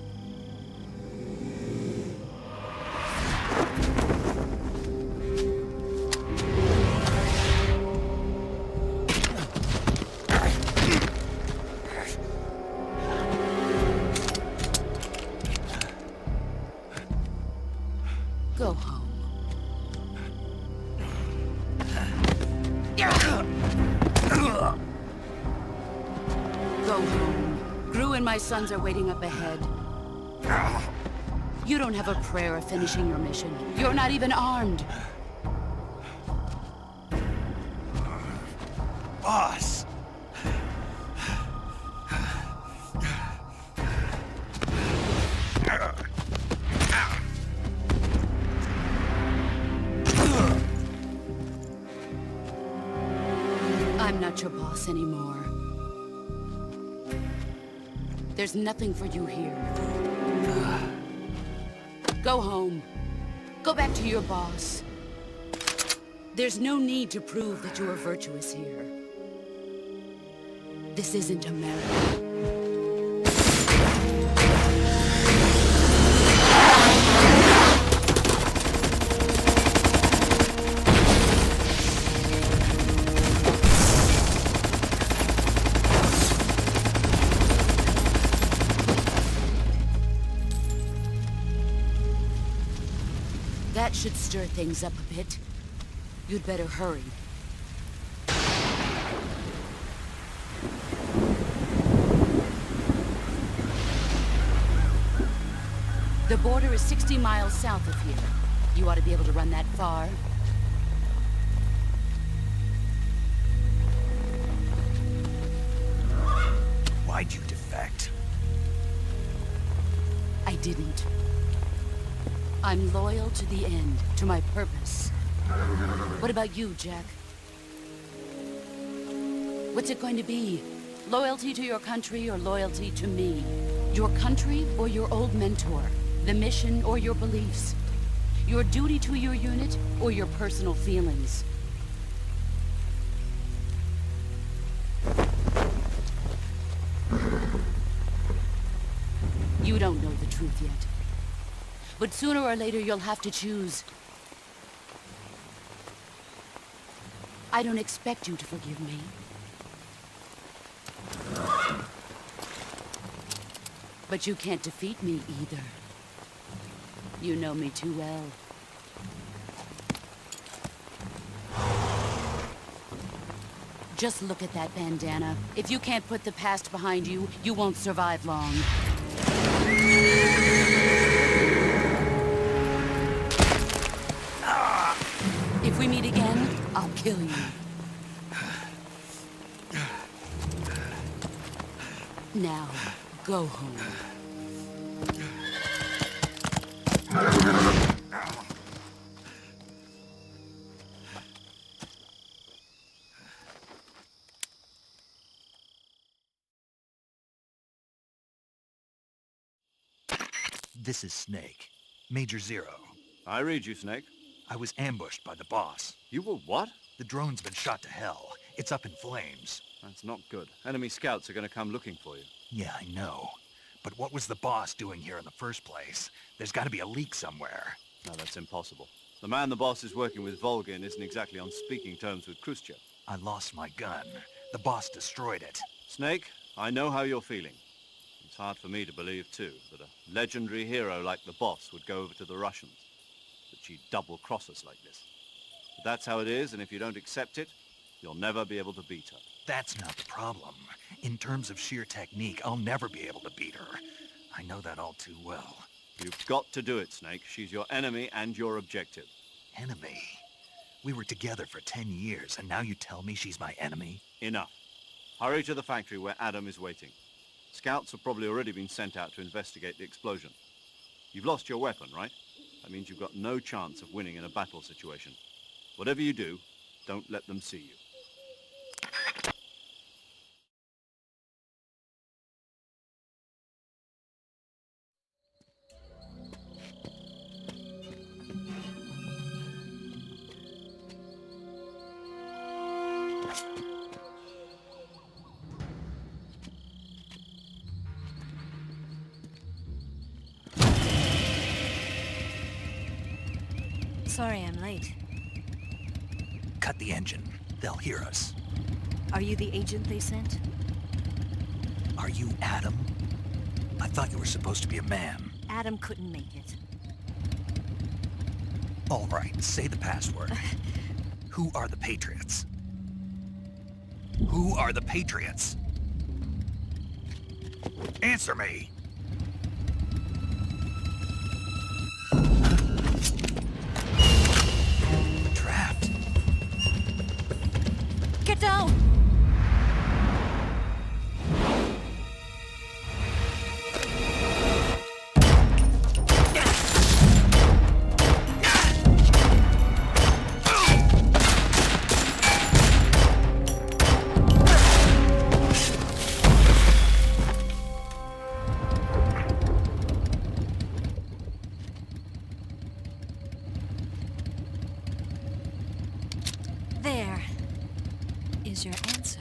Go home. Go home. Gru and my sons are waiting up ahead. You don't have a prayer of finishing your mission. You're not even armed. Boss! I'm not your boss anymore. There's nothing for you here. Go home. Go back to your boss. There's no need to prove that you are virtuous here. This isn't America. That should stir things up a bit. You'd better hurry. The border is 60 miles south of here. You ought to be able to run that far. Why'd you defect? I didn't. I'm loyal to the end, to my purpose. What about you, Jack? What's it going to be? Loyalty to your country or loyalty to me? Your country or your old mentor? The mission or your beliefs? Your duty to your unit or your personal feelings? You don't know the truth yet. But sooner or later you'll have to choose. I don't expect you to forgive me. But you can't defeat me either. You know me too well. Just look at that bandana. If you can't put the past behind you, you won't survive long. If we meet again, I'll kill you. Now, go home. This is Snake. Major Zero. I read you, Snake. I was ambushed by the boss. You were what? The drone's been shot to hell. It's up in flames. That's not good. Enemy scouts are going to come looking for you. Yeah, I know. But what was the boss doing here in the first place? There's got to be a leak somewhere. No, that's impossible. The man the boss is working with, Volgin, isn't exactly on speaking terms with Khrushchev. I lost my gun. The boss destroyed it. Snake, I know how you're feeling. It's hard for me to believe, too, that a legendary hero like the boss would go over to the Russians. That she'd double-cross us like this. But that's how it is, and if you don't accept it, you'll never be able to beat her. That's not the problem. In terms of sheer technique, I'll never be able to beat her. I know that all too well. You've got to do it, Snake. She's your enemy and your objective. Enemy? We were together for 10 years, and now you tell me she's my enemy? Enough. Hurry to the factory where Adam is waiting. Scouts have probably already been sent out to investigate the explosion. You've lost your weapon, right? That means you've got no chance of winning in a battle situation. Whatever you do, don't let them see you. Sorry I'm late. Cut the engine. They'll hear us. Are you the agent they sent? Are you Adam? I thought you were supposed to be a man. Adam couldn't make it. All right, say the password. Who are the Patriots? Who are the Patriots? Answer me! is your answer?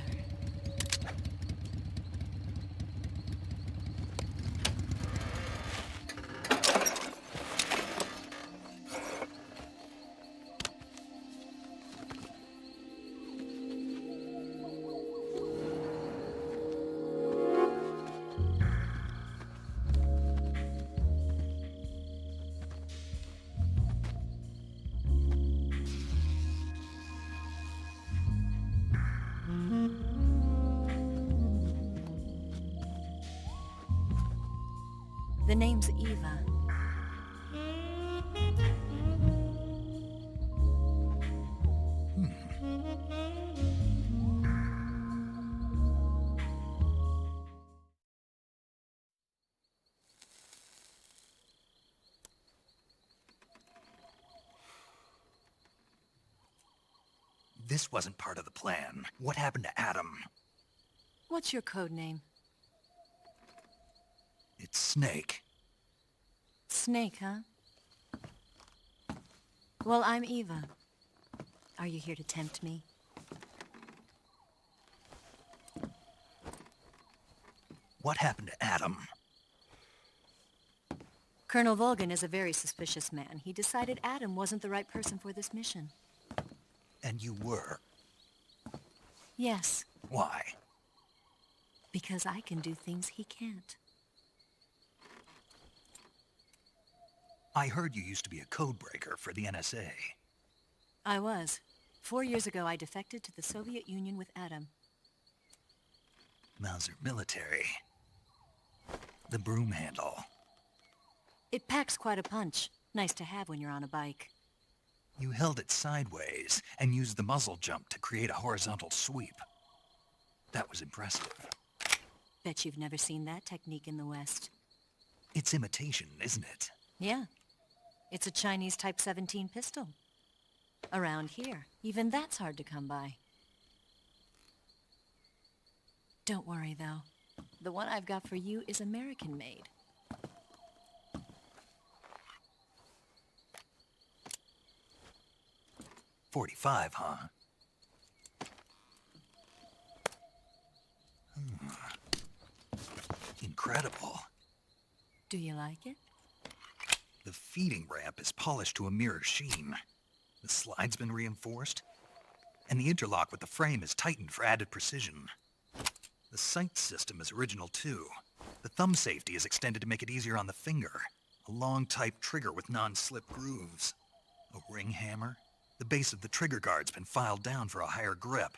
The name's Eva. This wasn't part of the plan. What happened to Adam? What's your code name? It's Snake. Snake, huh? Well, I'm Eva. Are you here to tempt me? What happened to Adam? Colonel Volgan is a very suspicious man. He decided Adam wasn't the right person for this mission. And you were? Yes, Why? because I can do things he can't. I heard you used to be a codebreaker for the NSA. I was. 4 years ago, I defected to the Soviet Union with Adam. Mauser military. The broom handle. It packs quite a punch. Nice to have when you're on a bike. You held it sideways and used the muzzle jump to create a horizontal sweep. That was impressive. Bet you've never seen that technique in the West. It's imitation, isn't it? Yeah. It's a Chinese Type 17 pistol. Around here, even that's hard to come by. Don't worry, though. The one I've got for you is American-made. .45, huh? Incredible. Do you like it? The feeding ramp is polished to a mirror sheen. The slide's been reinforced, and the interlock with the frame is tightened for added precision. The sight system is original too. The thumb safety is extended to make it easier on the finger. A long type trigger with non-slip grooves. A ring hammer. The base of the trigger guard's been filed down for a higher grip.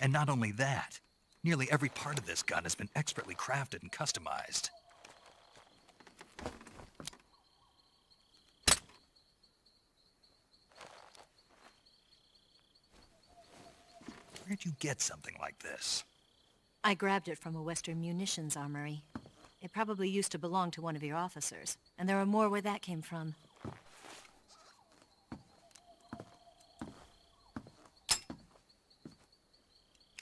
And not only that, nearly every part of this gun has been expertly crafted and customized. Where'd you get something like this? I grabbed it from a Western munitions armory. It probably used to belong to one of your officers, and there are more where that came from.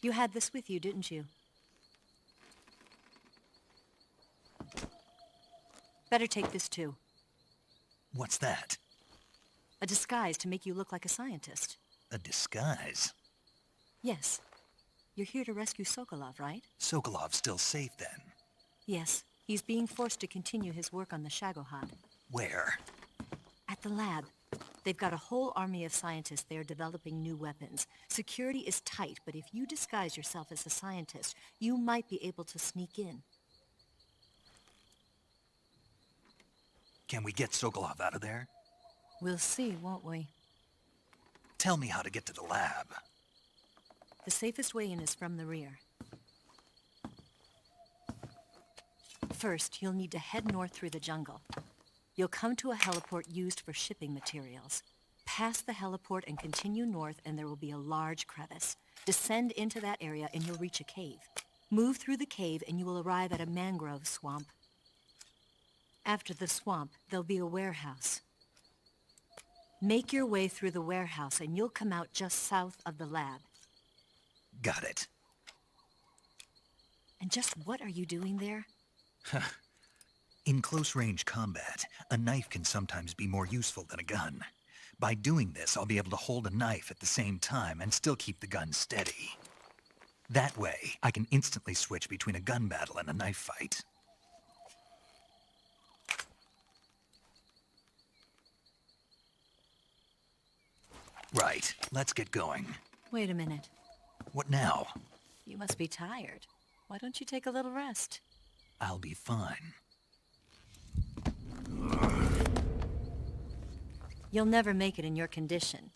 You had this with you, didn't you? Better take this too. What's that? A disguise to make you look like a scientist. A disguise? Yes. You're here to rescue Sokolov, right? Sokolov's still safe then? Yes. He's being forced to continue his work on the Shagohod. Where? At the lab. They've got a whole army of scientists there developing new weapons. Security is tight, but if you disguise yourself as a scientist, you might be able to sneak in. Can we get Sokolov out of there? We'll see, won't we? Tell me how to get to the lab. The safest way in is from the rear. First, you'll need to head north through the jungle. You'll come to a heliport used for shipping materials. Pass the heliport and continue north, and there will be a large crevice. Descend into that area and you'll reach a cave. Move through the cave and you will arrive at a mangrove swamp. After the swamp, there'll be a warehouse. Make your way through the warehouse and you'll come out just south of the lab. Got it. And just what are you doing there? In close-range combat, a knife can sometimes be more useful than a gun. By doing this, I'll be able to hold a knife at the same time and still keep the gun steady. That way, I can instantly switch between a gun battle and a knife fight. Right, let's get going. Wait a minute. What now? You must be tired. Why don't you take a little rest? I'll be fine. You'll never make it in your condition.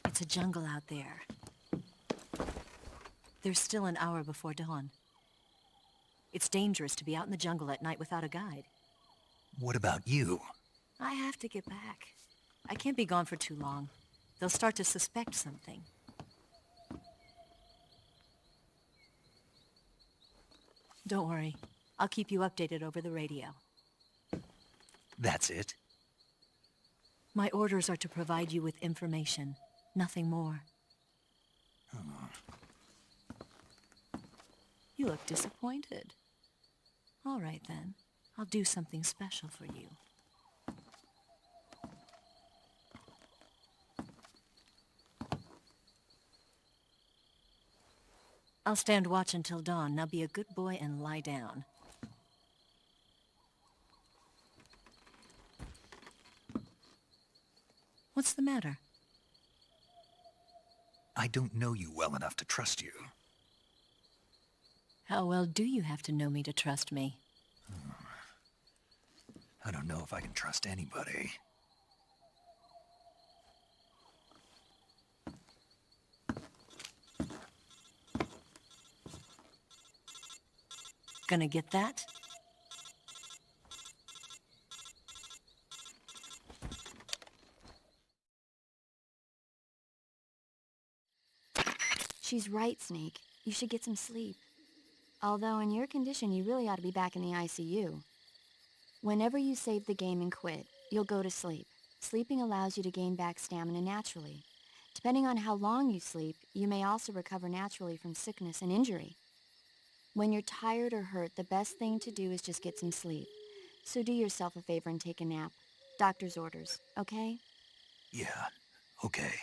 It's a jungle out there. There's still an hour before dawn. It's dangerous to be out in the jungle at night without a guide. What about you? I have to get back. I can't be gone for too long. They'll start to suspect something. Don't worry. I'll keep you updated over the radio. That's it? My orders are to provide you with information, nothing more. You look disappointed. All right then. I'll do something special for you. I'll stand watch until dawn. Now be a good boy and lie down. What's the matter? I don't know you well enough to trust you. How well do you have to know me to trust me? I don't know if I can trust anybody. Gonna get that? She's right, Snake. You should get some sleep. Although in your condition, you really ought to be back in the ICU. Whenever you save the game and quit, you'll go to sleep. Sleeping allows you to gain back stamina naturally. Depending on how long you sleep, you may also recover naturally from sickness and injury. When you're tired or hurt, the best thing to do is just get some sleep. So do yourself a favor and take a nap. Doctor's orders, okay? Yeah, okay.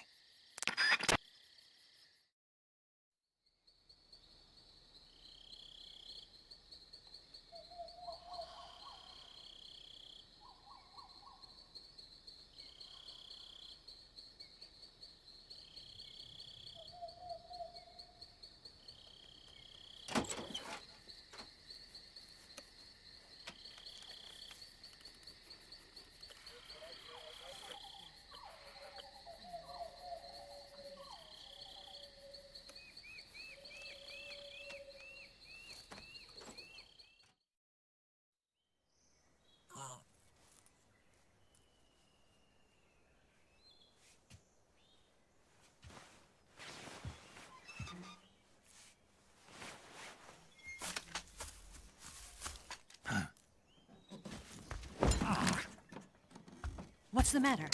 What's the matter?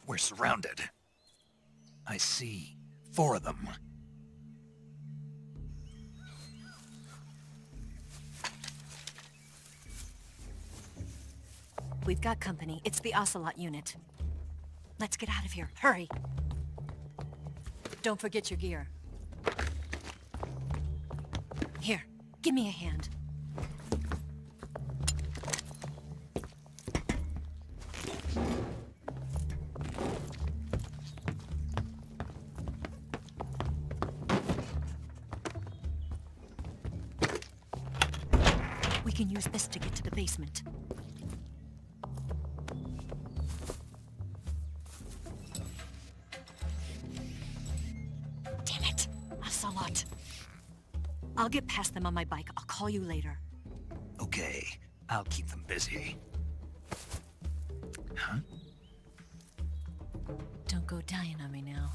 We're surrounded. I see 4 of them. We've got company. It's the Ocelot unit. Let's get out of here. Hurry! Don't forget your gear. Here, give me a hand. We can use this to get to the basement. Damn it! Ocelot. I'll get past them on my bike. I'll call you later. Okay, I'll keep them busy. Huh? Don't go dying on me now.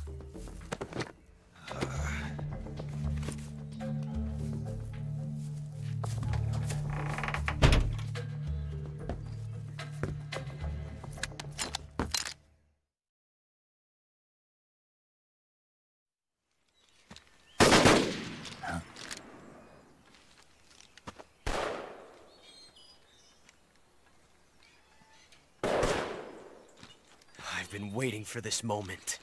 I've been waiting for this moment.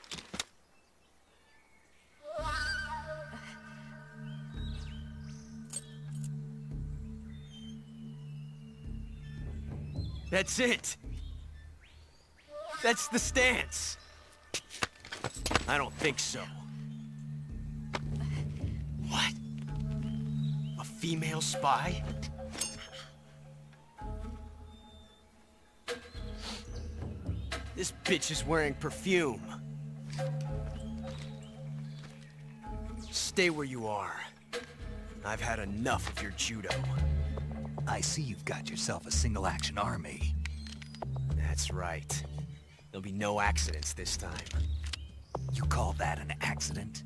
That's it. That's the stance. I don't think so. What? A female spy? This bitch is wearing perfume. Stay where you are. I've had enough of your judo. I see you've got yourself a single-action army. That's right. There'll be no accidents this time. You call that an accident?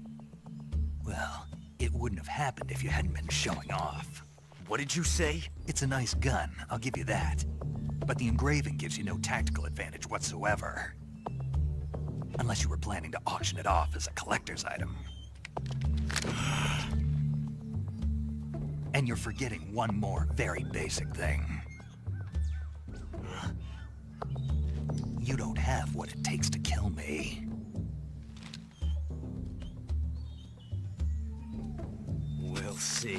Well, it wouldn't have happened if you hadn't been showing off. What did you say? It's a nice gun, I'll give you that. But the engraving gives you no tactical advantage whatsoever. Unless you were planning to auction it off as a collector's item. And you're forgetting one more very basic thing. You don't have what it takes to kill me. We'll see.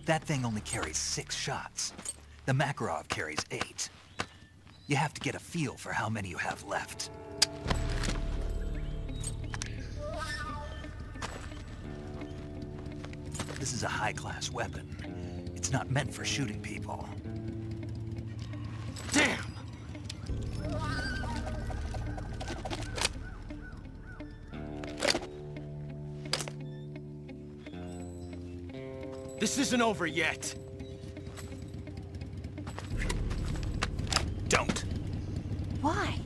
That thing only carries 6 shots. The Makarov carries 8. You have to get a feel for how many you have left. This is a high-class weapon. It's not meant for shooting people. Damn! This isn't over yet. Don't. Why?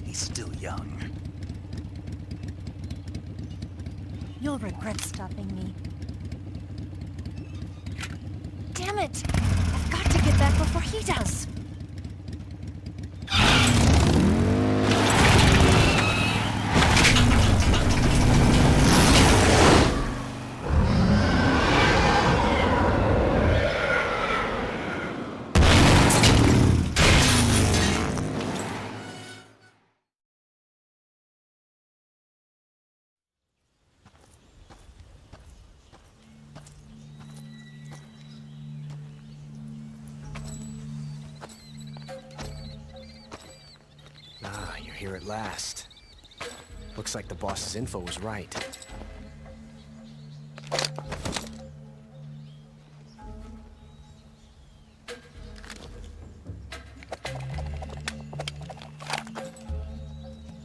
He's still young. You'll regret stopping me. Damn it! I've got to get back before he does. Here at last. Looks like the boss's info was right.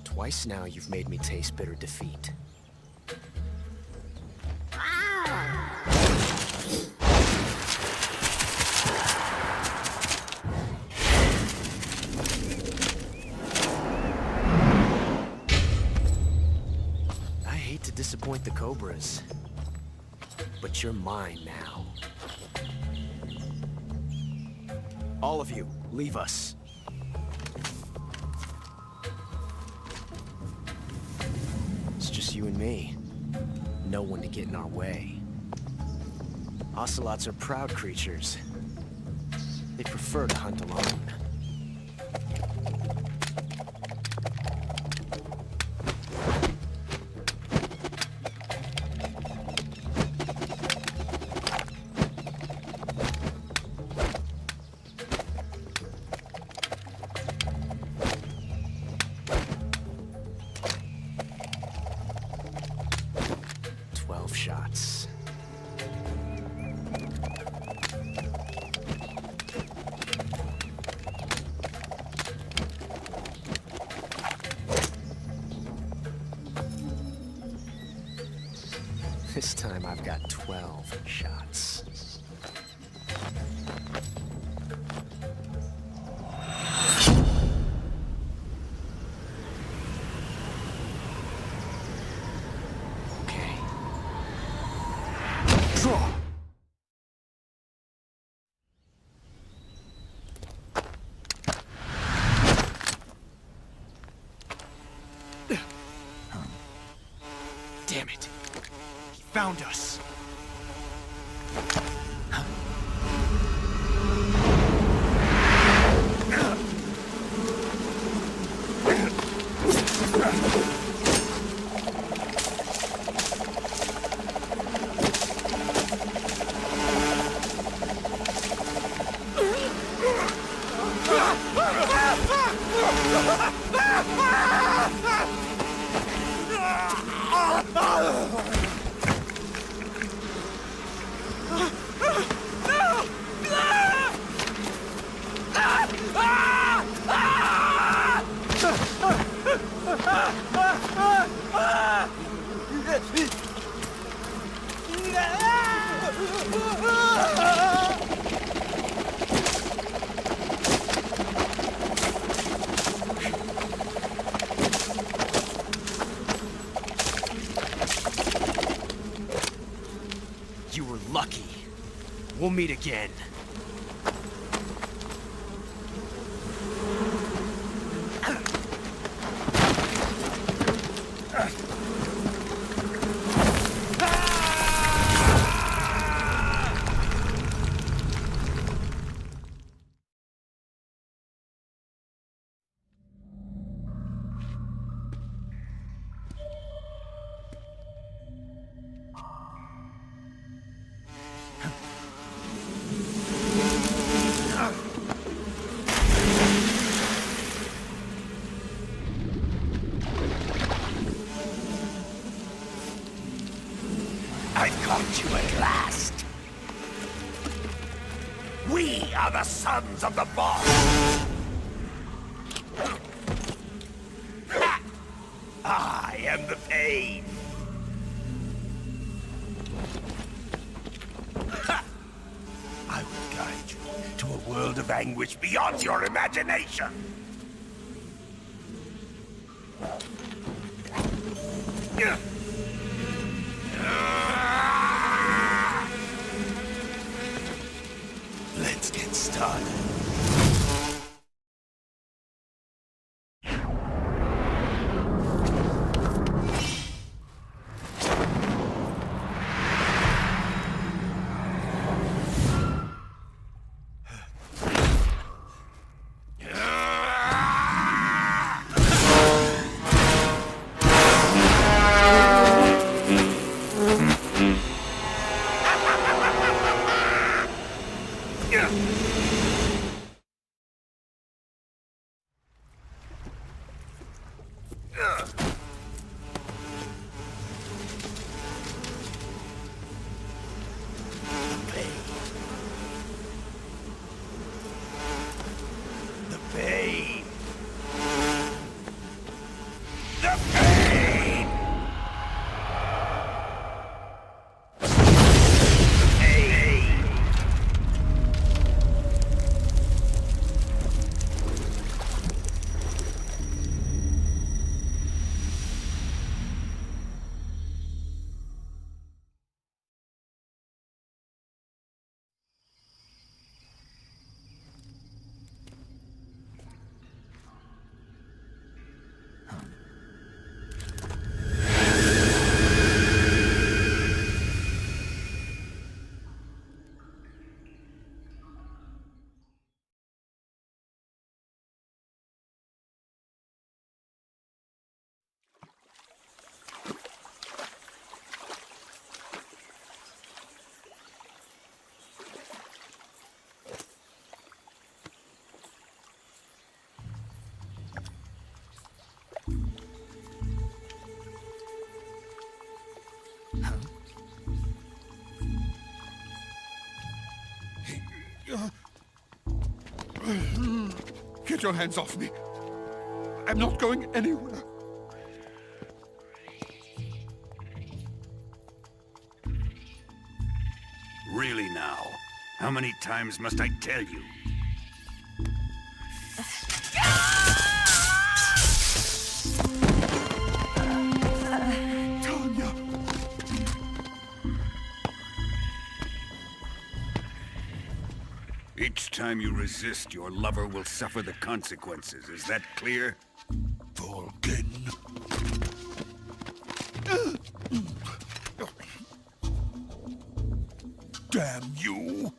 Twice now you've made me taste bitter defeat. Disappoint the Cobras, but you're mine now. All of you, leave us. It's just you and me. No one to get in our way. Ocelots are proud creatures. They prefer to hunt alone. Shots. This time I've got 12 shots. Draw! Damn it. He found us. You were lucky. We'll meet again. I've caught you at last. We are the sons of the boss. Ha! I am the pain. Ha! I will guide you to a world of anguish beyond your imagination. Let's get started. Get your hands off me. I'm not going anywhere. Really now? How many times must I tell you? Each time you resist, your lover will suffer the consequences. Is that clear? Vulcan. Damn you!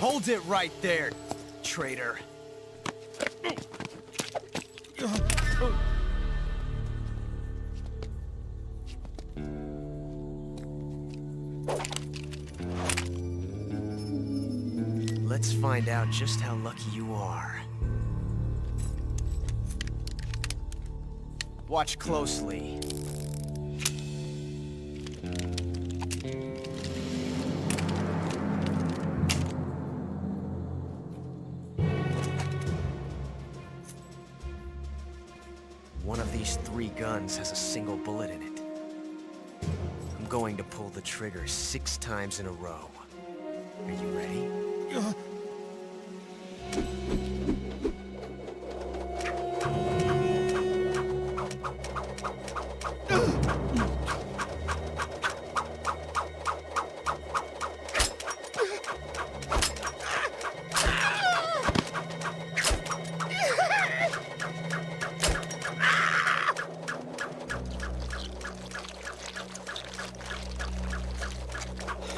Hold it right there, traitor. Let's find out just how lucky you are. Watch closely. One of these 3 guns has a single bullet in it. I'm going to pull the trigger 6 times in a row. Are you ready?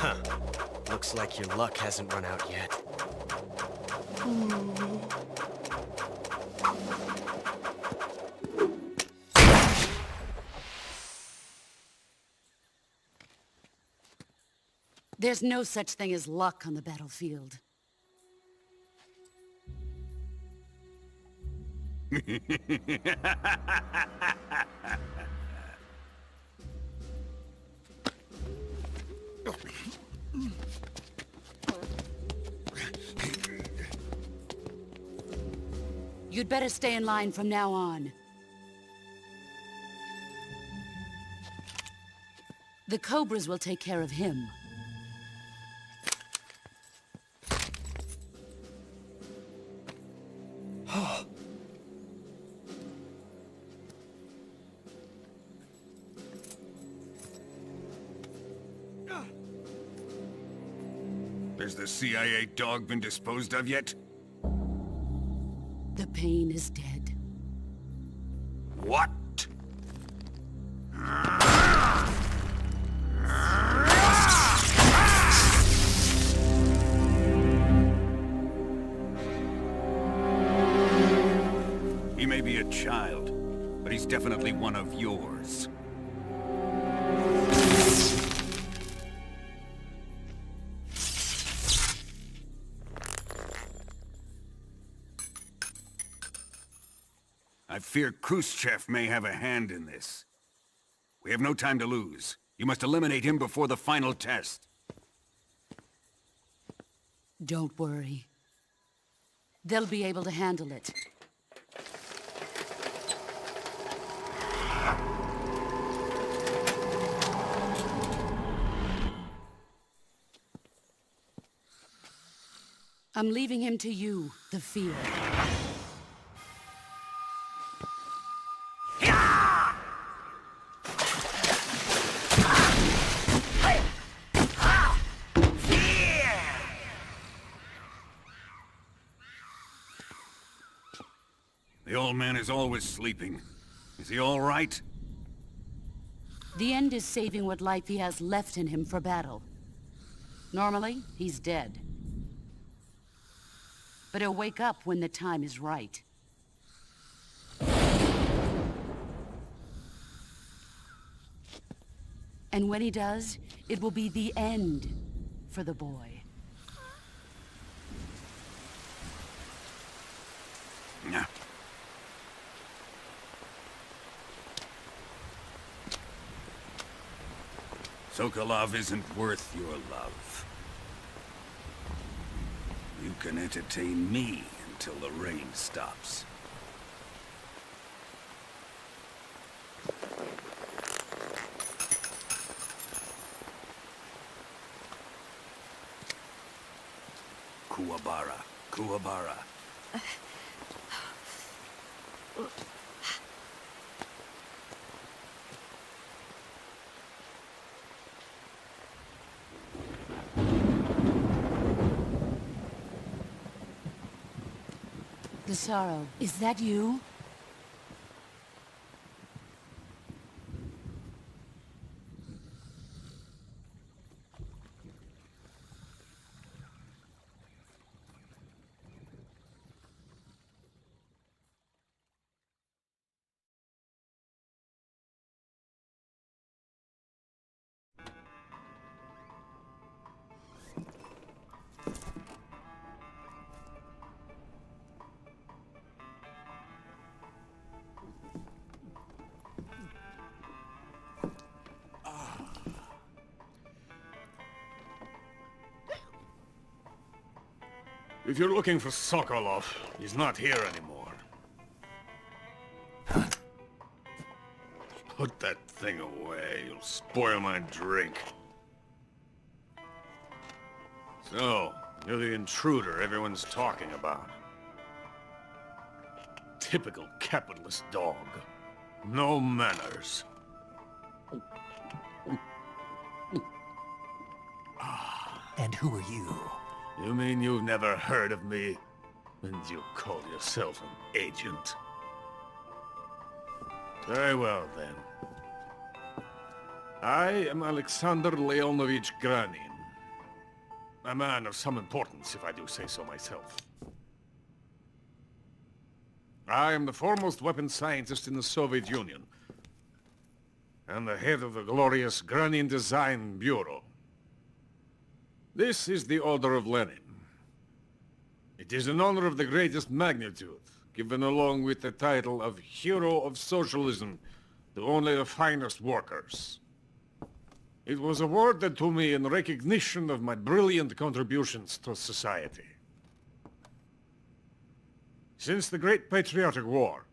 Huh. Looks like your luck hasn't run out yet. There's no such thing as luck on the battlefield. You'd better stay in line from now on. The Cobras will take care of him. Has the CIA dog been disposed of yet? The pain is dead. What? He may be a child, but he's definitely one of yours. I fear Khrushchev may have a hand in this. We have no time to lose. You must eliminate him before the final test. Don't worry. They'll be able to handle it. I'm leaving him to you, the field. The old man is always sleeping. Is he all right? The end is saving what life he has left in him for battle. Normally, he's dead. But he'll wake up when the time is right. And when he does, it will be the end for the boy. No. Sokolov isn't worth your love. You can entertain me until the rain stops. Kuwabara. Kuwabara. Desaro, is that you? If you're looking for Sokolov, he's not here anymore. Put that thing away. You'll spoil my drink. So, you're the intruder everyone's talking about. Typical capitalist dog. No manners. And who are you? You mean you've never heard of me? And you call yourself an agent? Very well, then. I am Alexander Leonovich Granin. A man of some importance, if I do say so myself. I am the foremost weapons scientist in the Soviet Union, and the head of the glorious Granin Design Bureau. This is the Order of Lenin. It is an honor of the greatest magnitude, given along with the title of Hero of Socialism to only the finest workers. It was awarded to me in recognition of my brilliant contributions to society. Since the Great Patriotic War,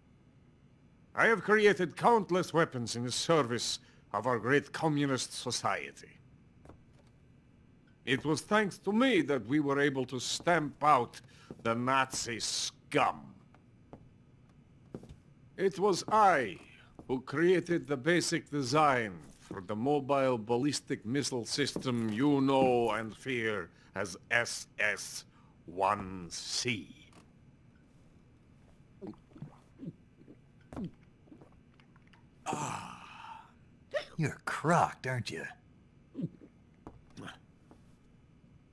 I have created countless weapons in the service of our great communist society. It was thanks to me that we were able to stamp out the Nazi scum. It was I who created the basic design for the mobile ballistic missile system you know and fear as SS-1C. You're crocked, aren't you?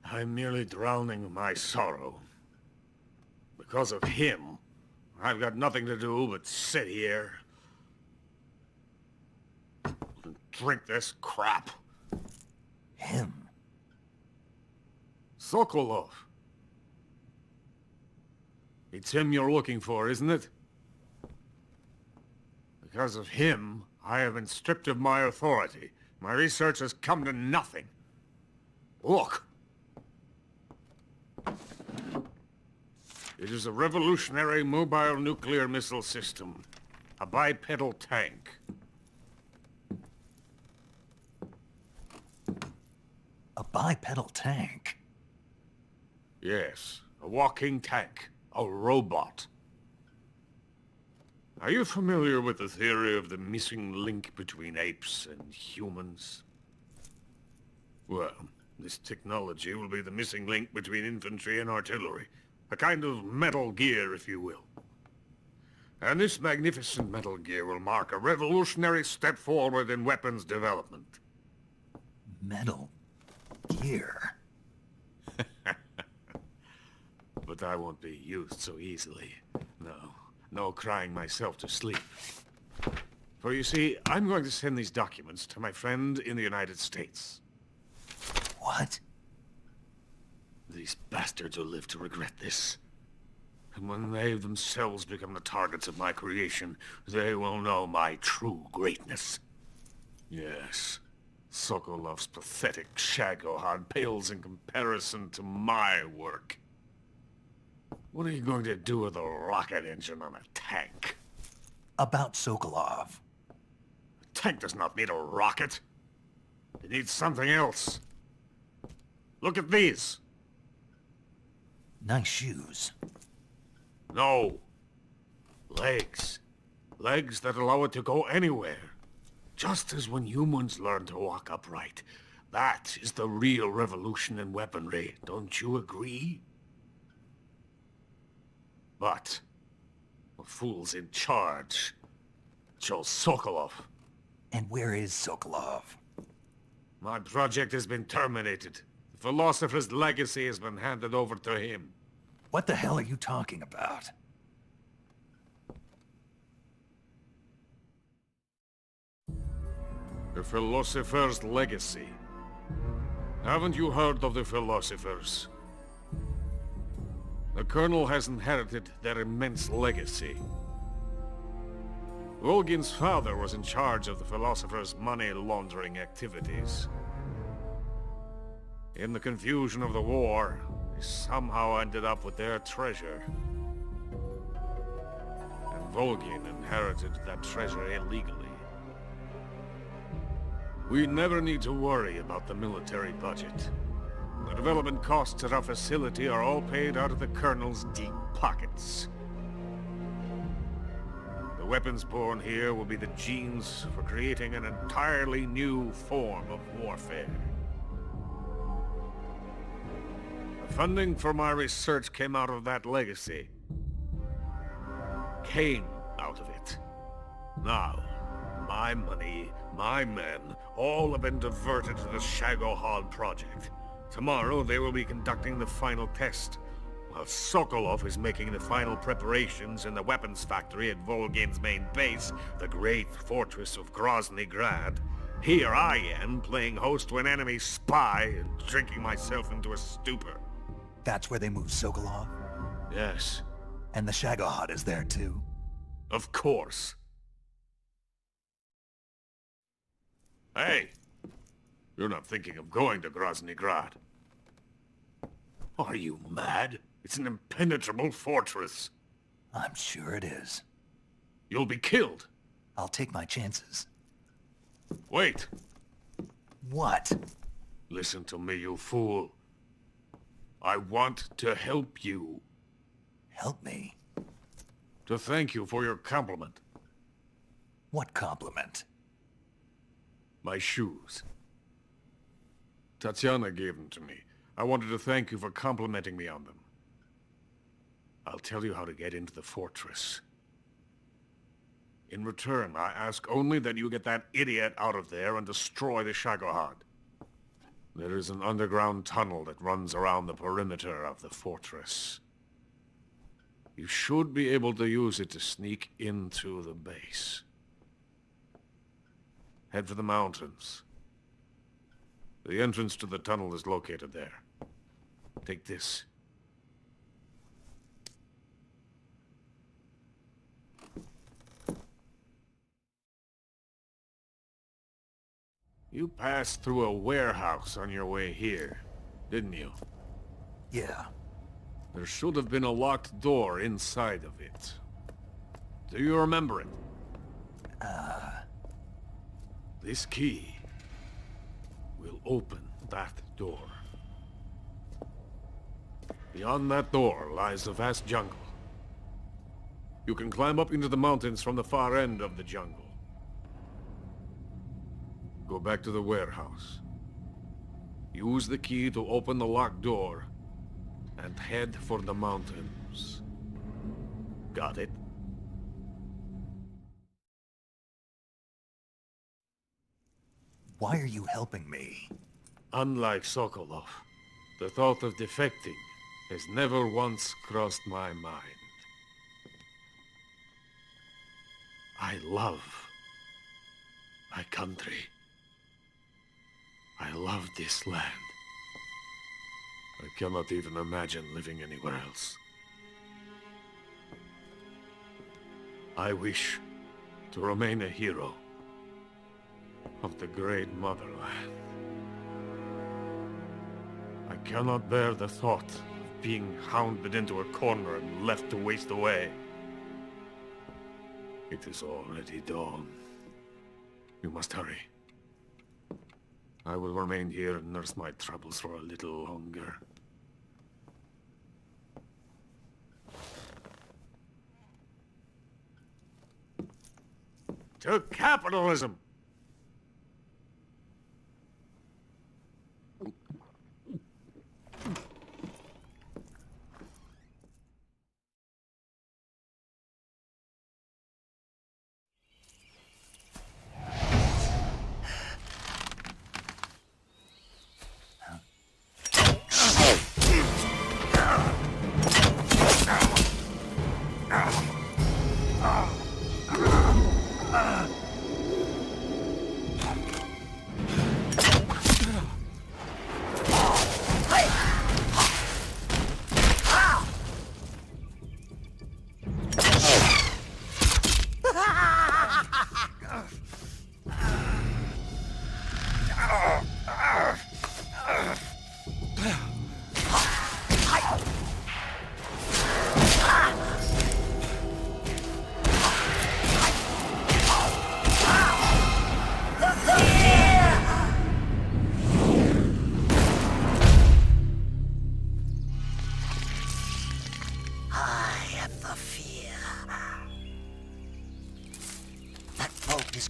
I'm merely drowning my sorrow. Because of him, I've got nothing to do but sit here and drink this crap. Him? Sokolov. It's him you're looking for, isn't it? Because of him, I have been stripped of my authority. My research has come to nothing. Look. It is a revolutionary mobile nuclear missile system. A bipedal tank. A bipedal tank? Yes, a walking tank. A robot. Are you familiar with the theory of the missing link between apes and humans? Well, this technology will be the missing link between infantry and artillery. A kind of Metal Gear, if you will. And this magnificent Metal Gear will mark a revolutionary step forward in weapons development. Metal Gear? But I won't be used so easily. No crying myself to sleep. For you see, I'm going to send these documents to my friend in the United States. What? These bastards will live to regret this. And when they themselves become the targets of my creation, they will know my true greatness. Yes, Sokolov's pathetic Shagohod pales in comparison to my work. What are you going to do with a rocket engine on a tank? About Sokolov. A tank does not need a rocket. It needs something else. Look at these. Nice shoes. No. Legs. Legs that allow it to go anywhere. Just as when humans learn to walk upright. That is the real revolution in weaponry, don't you agree? But the fool's in charge. Chose Sokolov. And where is Sokolov? My project has been terminated. The philosopher's legacy has been handed over to him. What the hell are you talking about? The philosopher's legacy. Haven't you heard of the philosophers? The Colonel has inherited their immense legacy. Volgin's father was in charge of the philosophers' money laundering activities. In the confusion of the war, they somehow ended up with their treasure. And Volgin inherited that treasure illegally. We never need to worry about the military budget. The development costs at our facility are all paid out of the Colonel's deep pockets. The weapons born here will be the genes for creating an entirely new form of warfare. The funding for my research came out of that legacy. Came out of it. Now, my money, my men, all have been diverted to the Shagohod project. Tomorrow they will be conducting the final test, while Sokolov is making the final preparations in the weapons factory at Volgin's main base, the great fortress of Grozny Grad. Here I am, playing host to an enemy spy and drinking myself into a stupor. That's where they moved Sokolov? Yes. And the Shagohod is there too? Of course. Hey! You're not thinking of going to Grozny Grad. Are you mad? It's an impenetrable fortress. I'm sure it is. You'll be killed. I'll take my chances. Wait. What? Listen to me, you fool. I want to help you. Help me? To thank you for your compliment. What compliment? My shoes. Tatiana gave them to me. I wanted to thank you for complimenting me on them. I'll tell you how to get into the fortress. In return, I ask only that you get that idiot out of there and destroy the Shagohod. There is an underground tunnel that runs around the perimeter of the fortress. You should be able to use it to sneak into the base. Head for the mountains. The entrance to the tunnel is located there. Take this. You passed through a warehouse on your way here, didn't you? Yeah. There should have been a locked door inside of it. Do you remember it? This key will open that door. Beyond that door lies a vast jungle. You can climb up into the mountains from the far end of the jungle. Go back to the warehouse. Use the key to open the locked door and head for the mountains. Got it? Why are you helping me? Unlike Sokolov, the thought of defecting has never once crossed my mind. I love my country. I love this land. I cannot even imagine living anywhere else. I wish to remain a hero. of the great motherland. I cannot bear the thought of being hounded into a corner and left to waste away. It is already dawn. You must hurry. I will remain here and nurse my troubles for a little longer. To capitalism!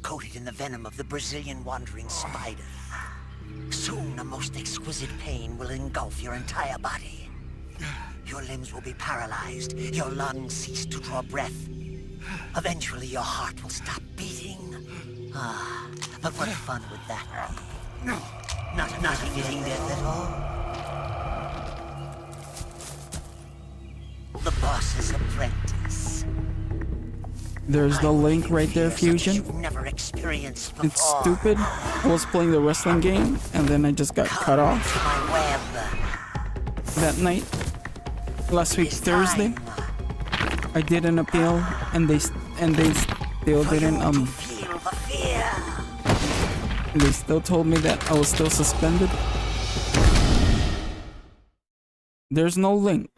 Coated in the venom of the Brazilian wandering spider. Soon, a most exquisite pain will engulf your entire body. Your limbs will be paralyzed, your lungs cease to draw breath. Eventually, your heart will stop beating. But what fun would that be? Not a fitting death at all. The boss's apprentice. There's the link right there, Fusion. Never experienced before. It's stupid. I was playing the wrestling game and then I just got cut off. That night, last week Thursday, I did an appeal and they still didn't they still told me that I was still suspended. There's no link.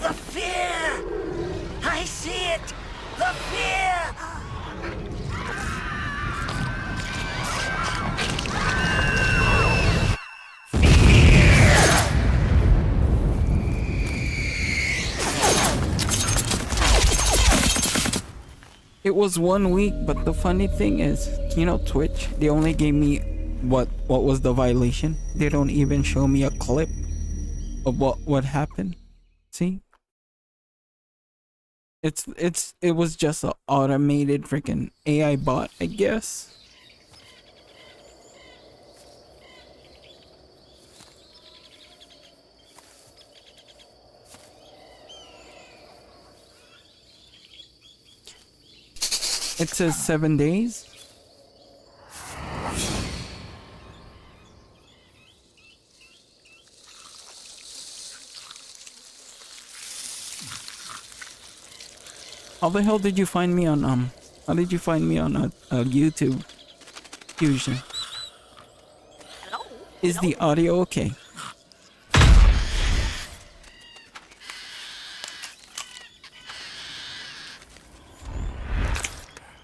The fear! I see it! The fear! It was 1 week, but the funny thing is, you know, Twitch, they only gave me what was the violation. They don't even show me a clip of what happened. See? It was just an automated freaking AI bot, I guess. It says 7 days. How the hell did you find me on how did you find me on YouTube, Fusion? Is the audio okay?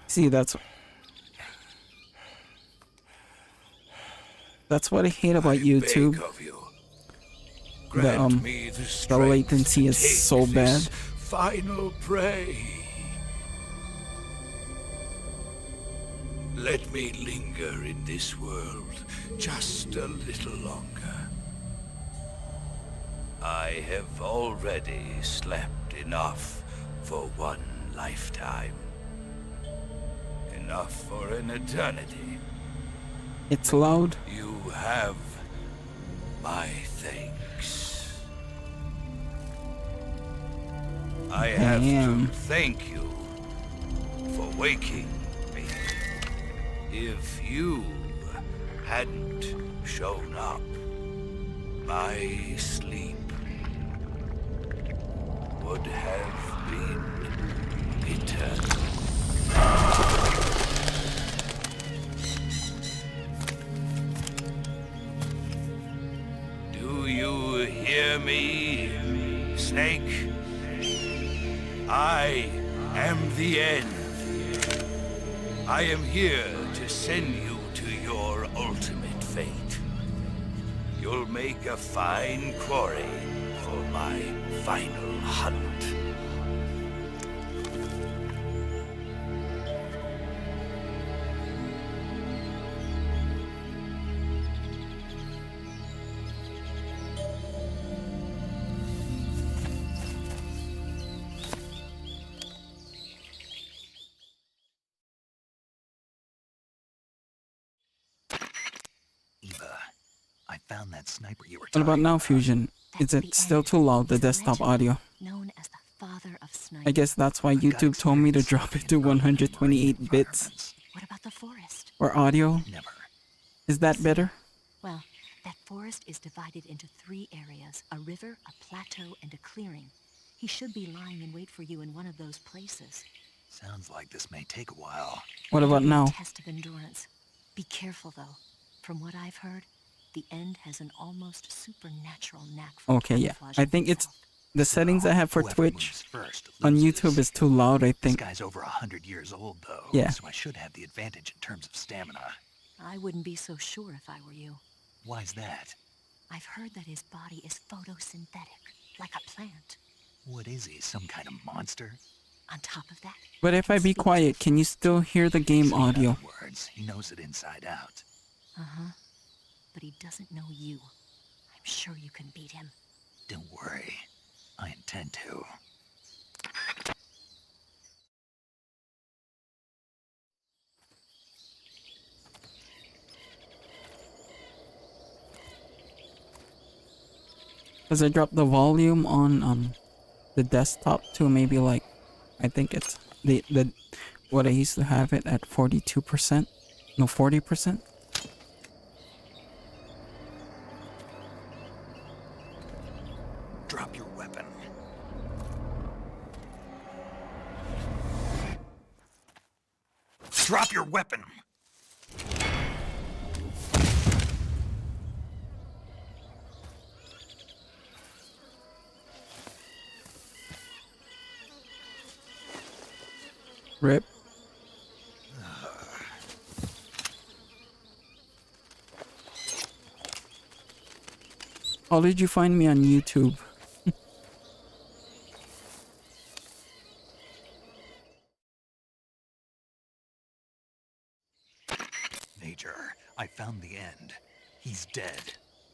See, that's what I hate about YouTube. The latency is so bad. Final prey. Let me linger in this world just a little longer. I have already slept enough for one lifetime. Enough for an eternity. It's loud. You have my thanks. I have to thank you for waking me. If you hadn't shown up, my sleep would have been eternal. Do you hear me, Snake? I am the end. I am here to send you to your ultimate fate. You'll make a fine quarry for my final hunt. Eva, I found that sniper you were What about talking now, about. Fusion? Is it still too loud, the desktop audio? Known as the father of snipers. I guess that's why YouTube told me to drop it to 128 bits. What about the forest? Or audio? Never. Is that better? Well, that forest is divided into 3 areas, a river, a plateau, and a clearing. He should be lying in wait for you in one of those places. Sounds like this may take a while. What about It'll be a now? test of endurance. Be careful, though. From what I've heard, the end has an almost supernatural knack for Okay, yeah. camouflaging I think it's itself. the settings I have for Whoever Twitch moves first on loses. YouTube is too loud, I This think. guy's over 100 years old, though. Yeah. So I should have the advantage in terms of stamina. I wouldn't be so sure if I were you. Why's that? I've heard that his body is photosynthetic, like a plant. What is he, some kind of monster? On top of that, But if I be quiet, can you still hear the game In audio? other words, he knows it inside out. uh-huh. But he doesn't know you. I'm sure you can beat him. Don't worry. I intend to. Because I dropped the volume on the desktop to maybe like, I think it's the what I used to have it at 42%. No, 40%. Drop your weapon. Drop your weapon! Rip. How did you find me on YouTube? Major, I found the end. He's dead.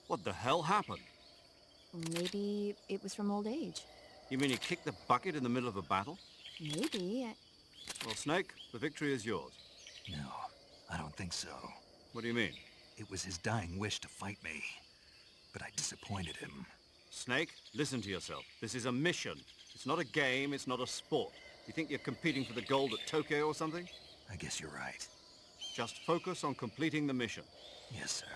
What the hell happened? Maybe it was from old age. You mean he kicked the bucket in the middle of a battle? Maybe. Well, Snake, the victory is yours. No, I don't think so. What do you mean? It was his dying wish to fight me, but I disappointed him. Snake, listen to yourself. This is a mission. It's not a game, it's not a sport. You think you're competing for the gold at Tokyo or something? I guess you're right. Just focus on completing the mission. Yes, sir.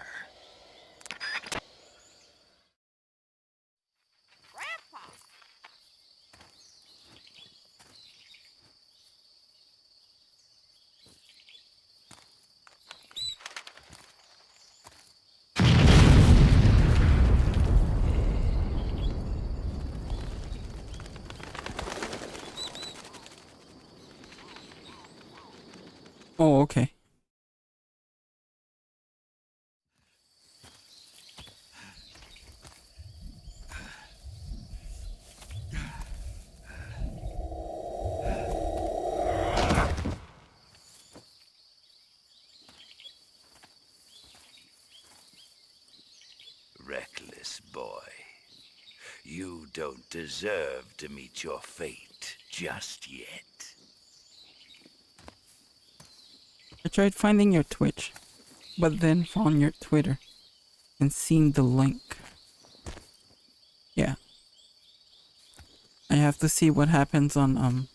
Oh, okay. Reckless boy. You don't deserve to meet your fate just yet. I tried finding your Twitch, but then found your Twitter and seen the link. Yeah. I have to see what happens on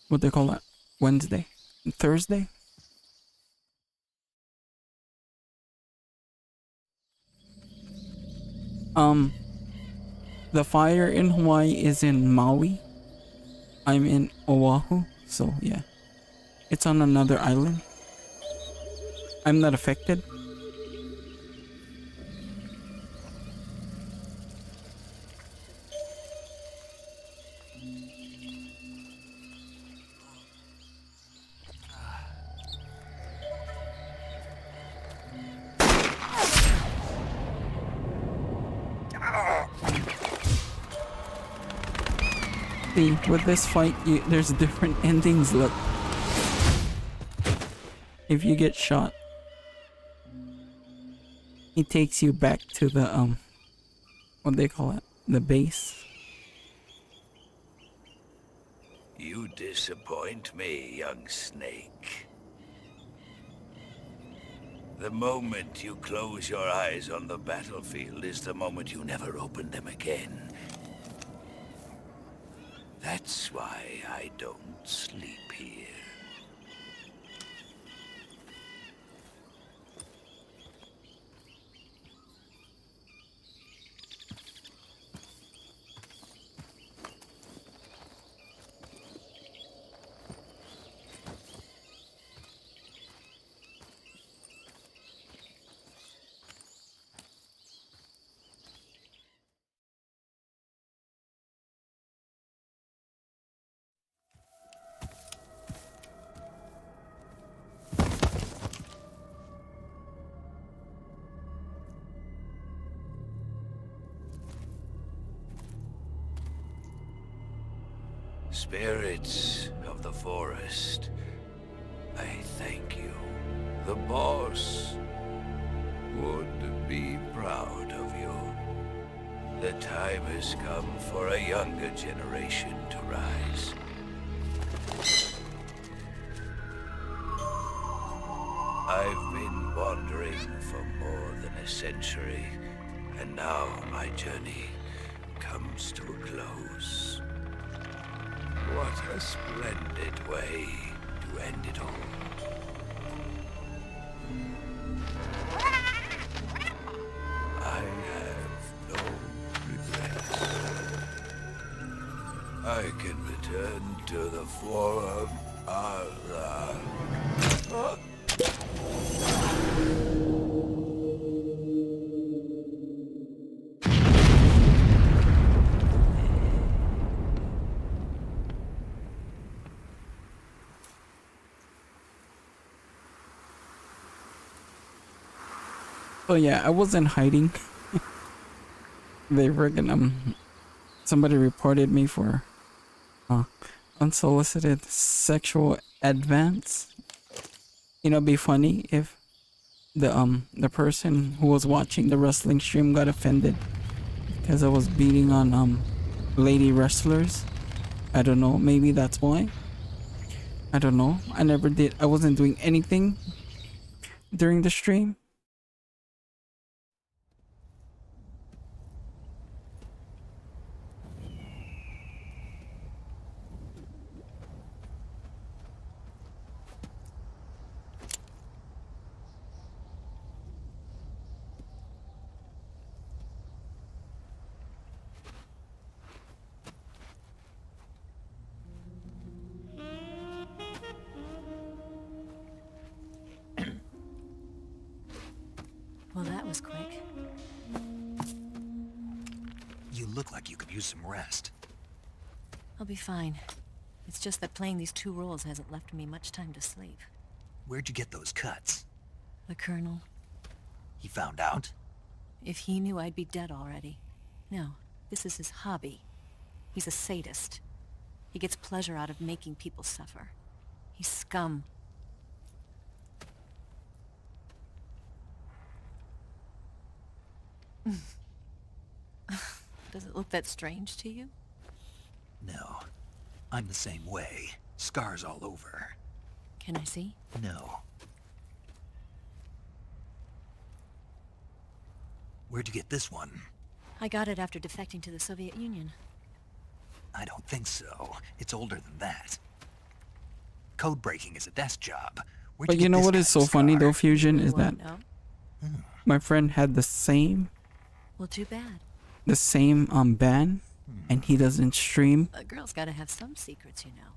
what they call that? Wednesday? Thursday? the fire in Hawaii is in Maui. I'm in Oahu, so yeah. It's on another island. I'm not affected. See, with this fight, there's different endings. Look, if you get shot, he takes you back to the what they call it, the base. You disappoint me, young snake. The moment you close your eyes on the battlefield is the moment you never open them again. That's why I don't sleep here. Spirits of the forest, I thank you. The boss would be proud of you. The time has come for a younger generation to rise. I've been wandering for more than a century, and now my journey comes to a close. What a splendid way to end it all. I have no regrets. I can return to the Forum Allah. So yeah, I wasn't hiding. They reckon somebody reported me for unsolicited sexual advance. You know, it'd be funny if the person who was watching the wrestling stream got offended because I was beating on lady wrestlers. I don't know, maybe that's why. I don't know. I wasn't doing anything during the stream. Well, that was quick. You look like you could use some rest. I'll be fine. It's just that playing these two roles hasn't left me much time to sleep. Where'd you get those cuts? The Colonel. He found out? If he knew, I'd be dead already. No, this is his hobby. He's a sadist. He gets pleasure out of making people suffer. He's scum. Does it look that strange to you? No. I'm the same way. Scars all over. Can I see? No. Where'd you get this one? I got it after defecting to the Soviet Union. I don't think so. It's older than that. Code breaking is a desk job. Where'd But you you know get what this is so kind of funny scar? though, Fusion, is that No? my friend had the same. Well, too bad. the same ban, and he doesn't stream. A girl's gotta have some secrets, you know.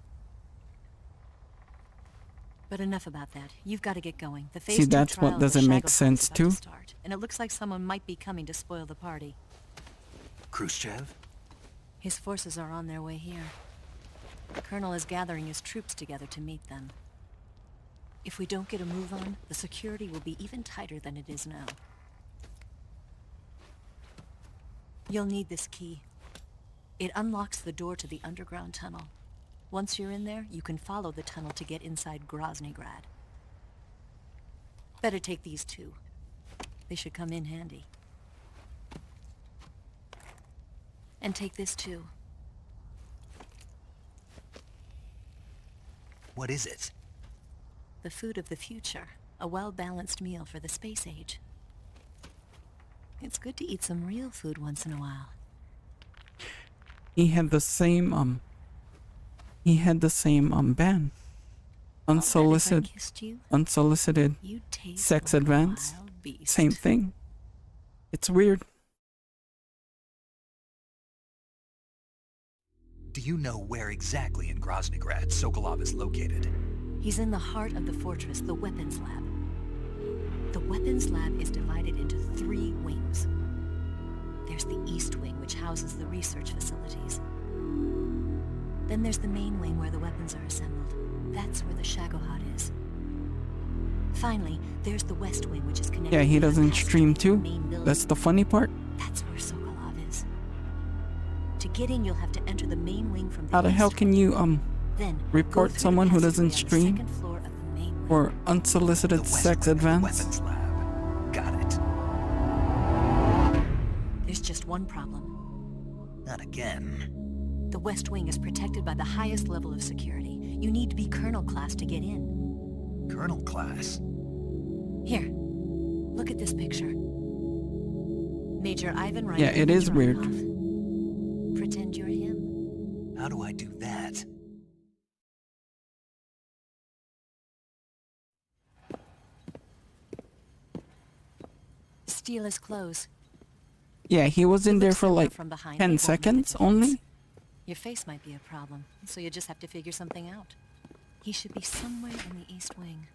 But enough about that. You've got to get going. The phase See, 2 that's trial what of the doesn't make Shagoholics is sense about to too. start, and it looks like someone might be coming to spoil the party. Khrushchev? His forces are on their way here. The colonel is gathering his troops together to meet them. If we don't get a move on, the security will be even tighter than it is now. You'll need this key. It unlocks the door to the underground tunnel. Once you're in there, you can follow the tunnel to get inside Groznygrad. Better take these two. They should come in handy. And take this too. What is it? The food of the future. A well-balanced meal for the space age. It's good to eat some real food once in a while. He had the same ban. Unsolicited sex advance. Same thing. It's weird. Do you know where exactly in Groznygrad Sokolov is located? He's in the heart of the fortress, the weapons lab. The weapons lab is divided into 3 wings. There's the East Wing, which houses the research facilities. Then there's the main wing where the weapons are assembled. That's where the Shagohod is. Finally, there's the West Wing, which is connected. Yeah, he to the doesn't past stream to the too. main building. That's the funny part. That's where Sokolov is. To get in, you'll have to enter the main wing from the How the hell east can you Then, go report through the someone who passageway doesn't on the stream second floor of the main wing. for unsolicited sex advance? Weapons lab. Got it. There's just one problem. Not again. The West Wing is protected by the highest level of security. You need to be Colonel class to get in. Colonel class? Here, look at this picture. Major Ivan Reich. Yeah, it is weird. Pretend you're him. How do I do that? Steal his clothes. Yeah, he was in there for like from behind. 10 seconds only. Your face might be a problem, so you just have to figure something out. He should be somewhere in the East Wing.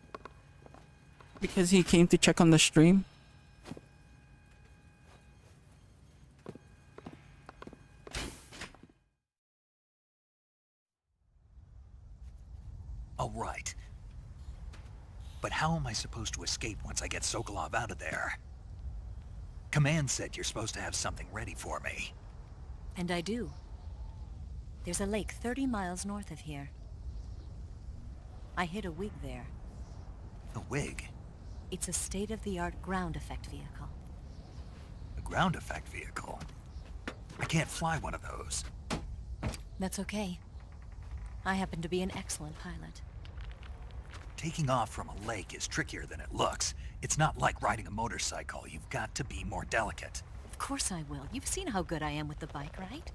Because he came to check on the stream. All right. But how am I supposed to escape once I get Sokolov out of there? Command said you're supposed to have something ready for me. And I do. There's a lake 30 miles north of here. I hid a wig there. A wig? It's a state-of-the-art ground effect vehicle. A ground effect vehicle? I can't fly one of those. That's okay. I happen to be an excellent pilot. Taking off from a lake is trickier than it looks. It's not like riding a motorcycle. You've got to be more delicate. Of course I will. You've seen how good I am with the bike, right?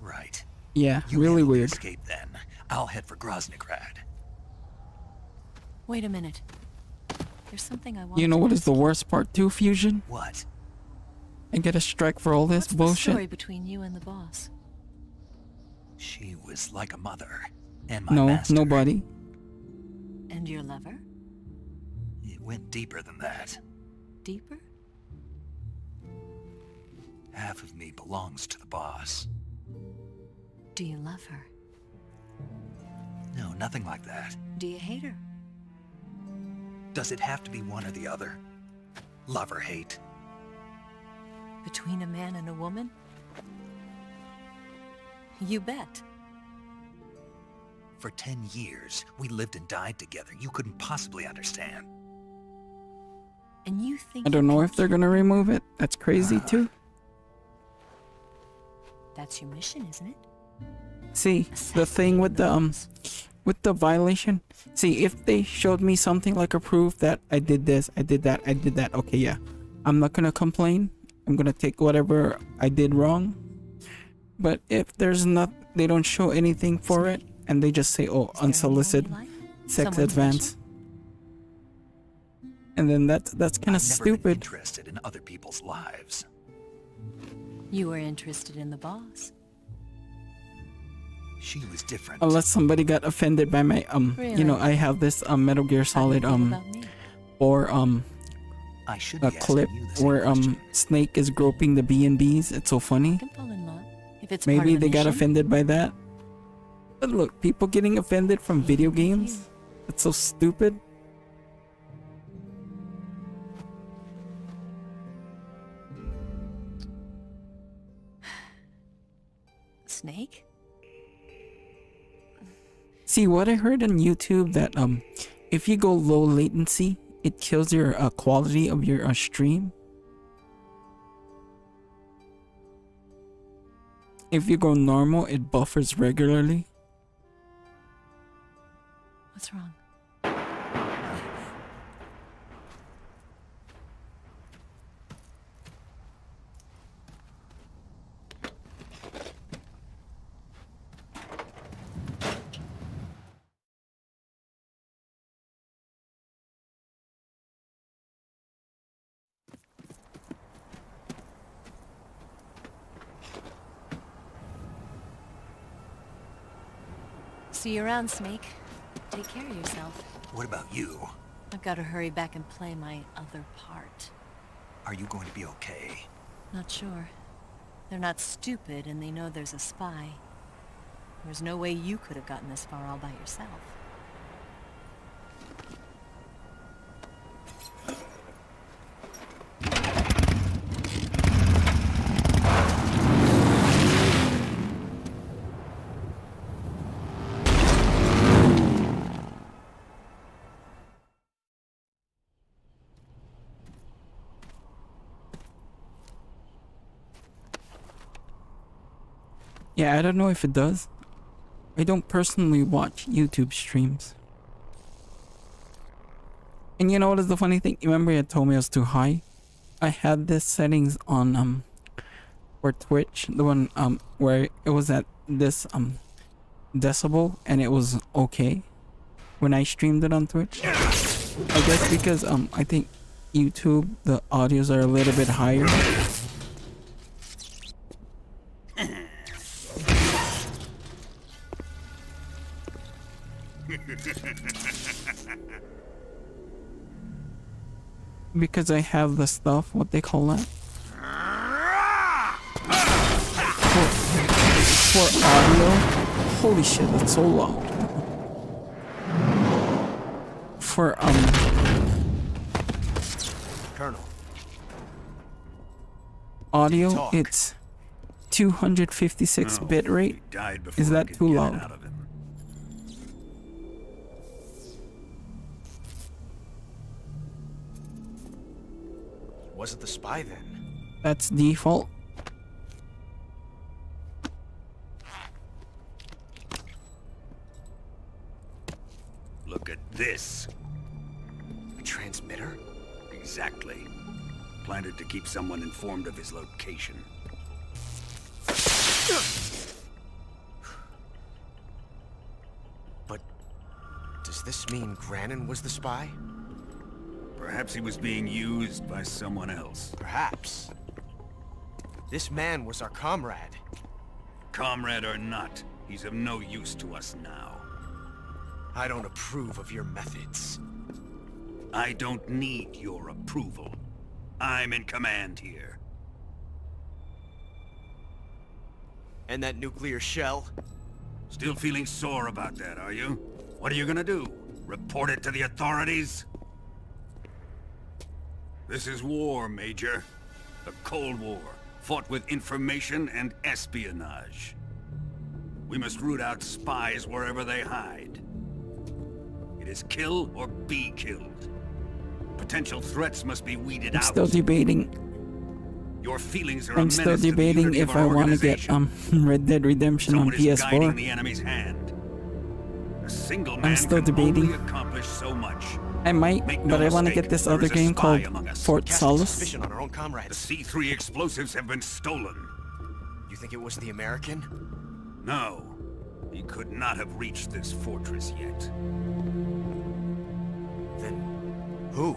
Right. Yeah, You really handle the weird. escape then. I'll head for Groznygrad. Wait a minute. There's something I want You know to what is ask the you. worst part too, Fusion? What? I get a strike for all this What's the story bullshit. between you and the boss? She was like a mother. And my No, master. nobody. And your lover? It went deeper than that. Deeper? Half of me belongs to the boss. Do you love her? No, nothing like that. Do you hate her? Does it have to be one or the other? Love or hate? Between a man and a woman? You bet. For 10 years, we lived and died together. You couldn't possibly understand. And you think I don't know if they're gonna remove it. That's crazy too. that's your mission, isn't it? See, the thing with the violation. See, if they showed me something like a proof that I did this, I did that, I did that. Okay, yeah, I'm not gonna complain. I'm gonna take whatever I did wrong. But if there's not, they don't show anything for it, and they just say, "Oh, unsolicited sex Someone's advance." And then that's kind of I've never been stupid. interested in other people's lives. You were interested in the boss. She was different. Unless somebody got offended by my you know, I have this Metal Gear Solid or I should a be clip asking you the same where question. Snake is groping the B&Bs. It's so funny. Can fall in love if it's part Maybe of the they got mission. offended by that. But look, people getting offended from video games. That's so stupid. Snake? See, what I heard on YouTube that if you go low latency, it kills your quality of your stream. If you go normal, it buffers regularly. What's wrong? See you around, Snake. Take care of yourself. What about you? I've got to hurry back and play my other part. Are you going to be okay? Not sure. They're not stupid, and they know there's a spy. There's no way you could have gotten this far all by yourself. Yeah, I don't know if it does. I don't personally watch YouTube streams. And you know what is the funny thing? Remember you had told me I was too high? I had this settings on for Twitch, the one where it was at this decibel and it was okay when I streamed it on Twitch. I guess because I think YouTube the audios are a little bit higher. Because I have the stuff, what they call that? For audio. Holy shit, that's so loud. For Colonel. audio, Talk. it's 256 bit rate. Is that too loud? Wasn't the spy then? That's default. Look at this. A transmitter? Exactly. Planted to keep someone informed of his location. But does this mean Grannon was the spy? Perhaps he was being used by someone else. Perhaps. This man was our comrade. Comrade or not, he's of no use to us now. I don't approve of your methods. I don't need your approval. I'm in command here. And that nuclear shell? Still feeling sore about that, are you? What are you gonna do? Report it to the authorities? This is war, Major. The Cold War, fought with information and espionage. We must root out spies wherever they hide. It is kill or be killed. Potential threats must be weeded I'm out. still debating. Your feelings are a I'm menace still to the debating unity if of our I want to get organization. Red Dead Redemption Someone on is guiding PS4. the enemy's hand. A single man I'm still can debating. only accomplish so much. I might, Make but no I want to mistake, get this there other is a game spy called among us. Fort Casting Solace. suspicion on our own comrades. The C3 explosives have been stolen. You think it was the American? No. He could not have reached this fortress yet. Then who?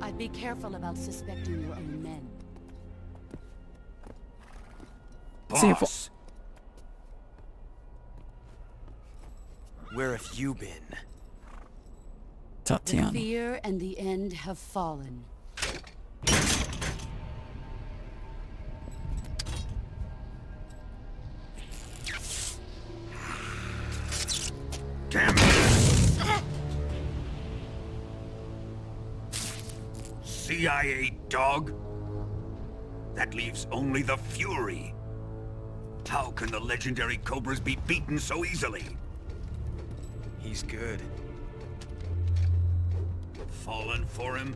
I'd be careful about suspecting your own men. Boss! Where have you been? The Tatiana. fear and the end have fallen. Damn it! CIA dog? That leaves only the Fury. How can the legendary Cobras be beaten so easily? He's good. Fallen for him?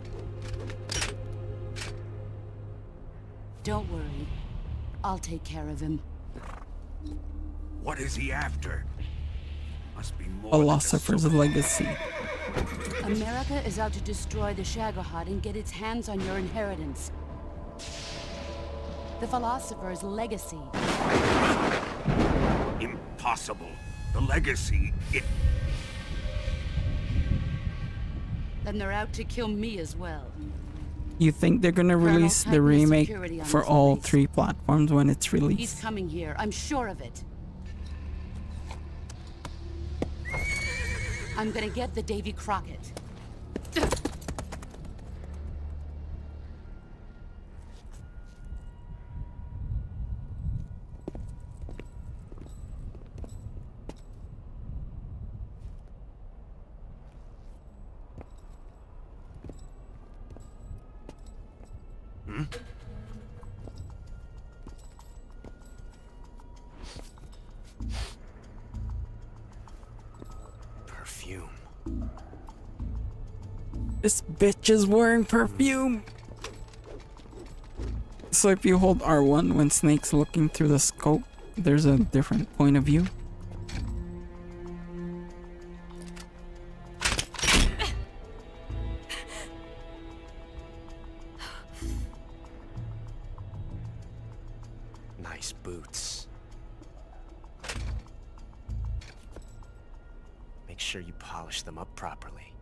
Don't worry. I'll take care of him. What is he after? Must be more Philosopher's legacy. America is out to destroy the Shagohod and get its hands on your inheritance. The Philosopher's legacy. Impossible. The legacy, Then they're out to kill me as well. You think they're gonna release the tighten the remake security on for this all place. 3 platforms when it's He's released? coming here, I'm sure of it. I'm gonna get the Davy Crockett. Perfume. This bitch is wearing perfume. So if you hold R1 when Snake's looking through the scope, there's a different point of view. Nice boots. Make sure you polish them up properly.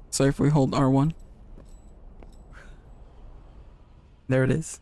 So if we hold R1, there it is.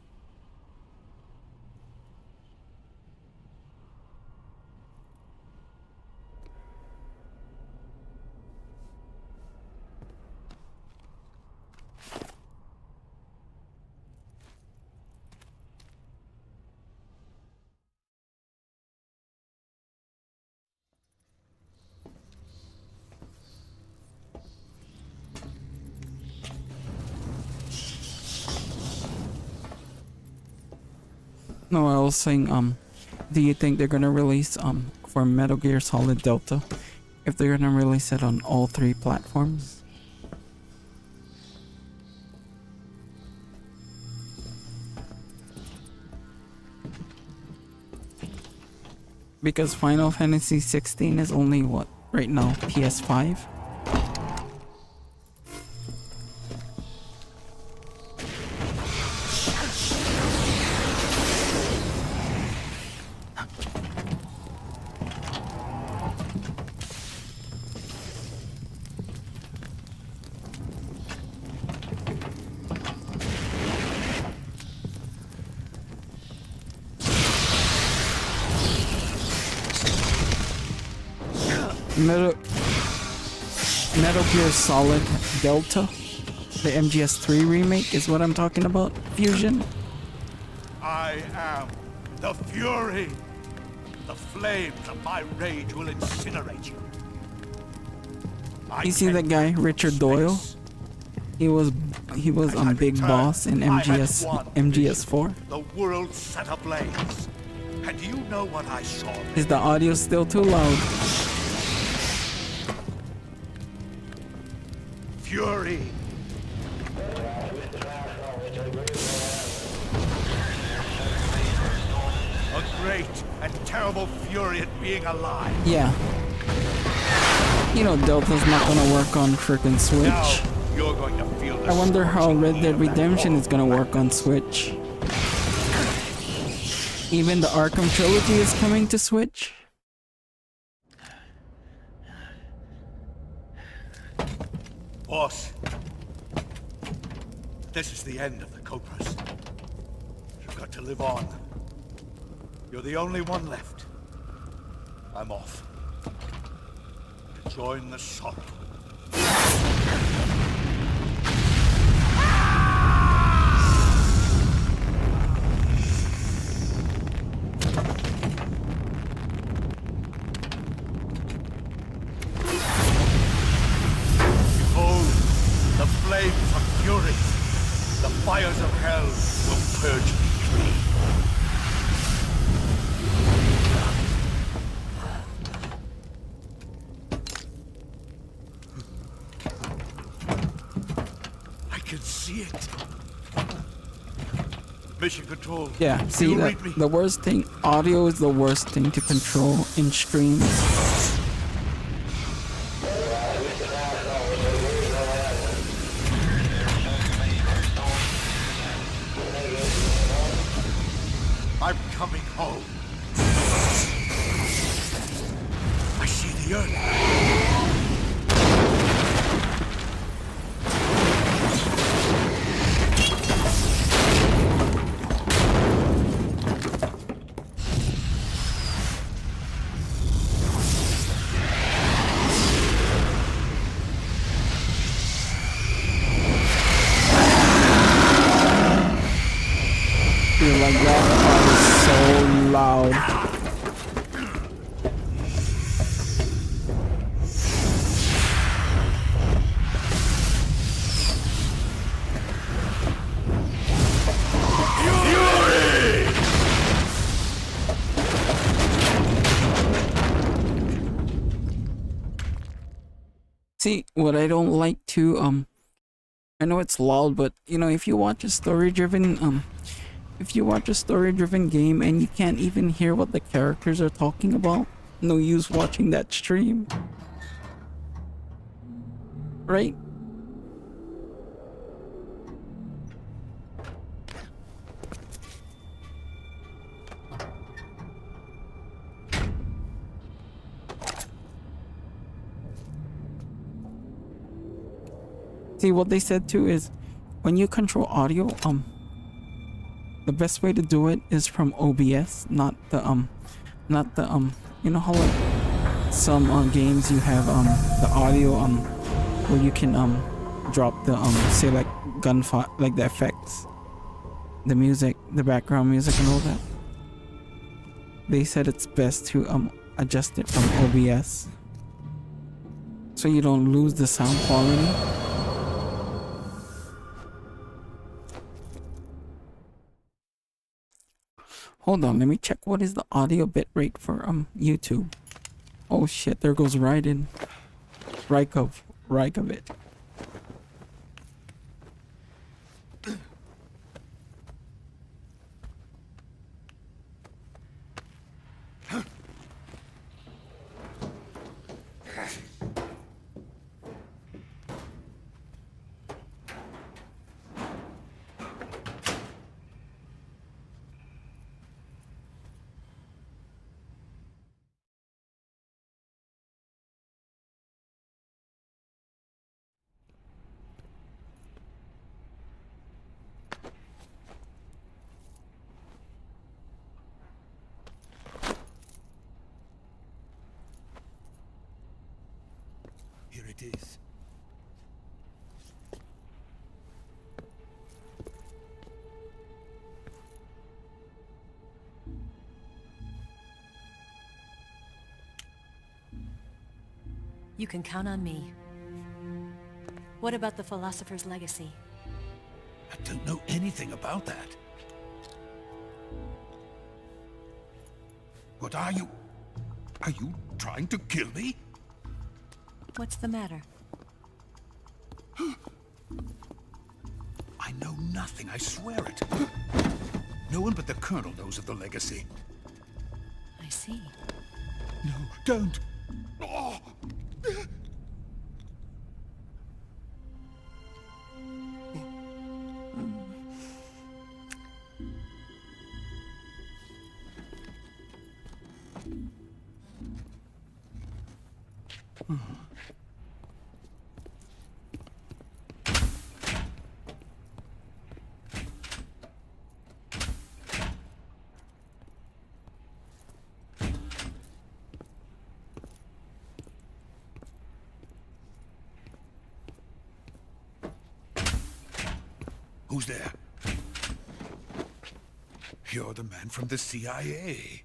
No, I was saying, do you think they're gonna release, for Metal Gear Solid Delta, if they're gonna release it on all 3 platforms? Because Final Fantasy 16 is only what, right now, PS5? Metal Gear Solid Delta, the MGS3 remake is what I'm talking about. Fusion. I am the Fury. The flames of my rage will incinerate you. You see that guy, Richard Doyle? He was Big Boss in MGS4. The world set ablaze. And you know what I saw? Is the audio still too loud? Fury. A great and terrible fury at being alive. Yeah. You know Delta's not gonna work on frickin' Switch. Now you're going to feel the I wonder how Red Dead Redemption is gonna work on Switch. Even the Arkham trilogy is coming to Switch. Boss, this is the end of the Cobras. You've got to live on. You're the only one left. I'm off. To join the Salt. Behold, the flames of fury. The fires of hell will purge me clean. I can see it. Mission control. Yeah, see, you read me? the worst thing, audio is the worst thing to control in streams. I'm coming home. I see the earth. Feel like that part is so loud. See, what I don't like to I know it's loud, but you know, if you watch a story-driven game and you can't even hear what the characters are talking about, no use watching that stream. Right? See, what they said too is when you control audio, the best way to do it is from OBS, not the you know how like some games you have the audio where you can drop the say like gunfire, like the effects, the music, the background music and all that. They said it's best to adjust it from OBS so you don't lose the sound quality. Hold on, let me check what is the audio bit rate for YouTube. Oh shit, there goes Raiden. Rykov. Here it is. You can count on me. What about the philosopher's legacy? I don't know anything about that. What are you? Are you trying to kill me? What's the matter? I know nothing, I swear it. No one but the Colonel knows of the legacy. I see. No, don't! Oh. Who's there? You're the man from the CIA.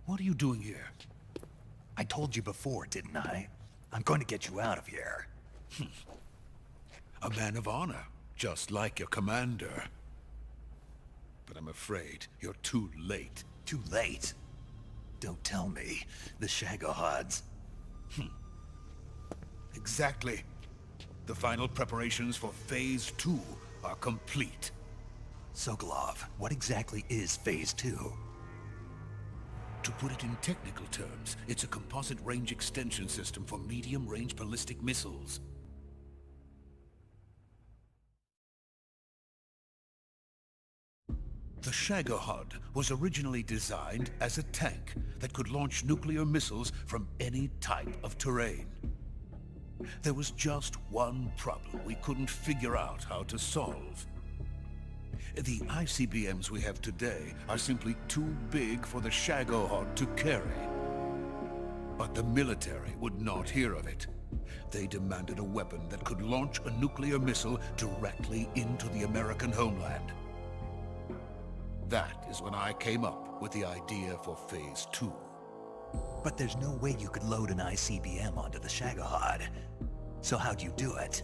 What are you doing here? I told you before, didn't I? I'm going to get you out of here. A man of honor, just like your commander. But I'm afraid you're too late. Too late? Don't tell me. The Shagohods. Exactly. The final preparations for Phase 2 are complete. Sokolov, what exactly is Phase 2? To put it in technical terms, it's a composite range extension system for medium-range ballistic missiles. The Shagohod was originally designed as a tank that could launch nuclear missiles from any type of terrain. There was just one problem we couldn't figure out how to solve. The ICBMs we have today are simply too big for the Shagohod to carry. But the military would not hear of it. They demanded a weapon that could launch a nuclear missile directly into the American homeland. That is when I came up with the idea for Phase 2. But there's no way you could load an ICBM onto the Shagohod. So how'd you do it?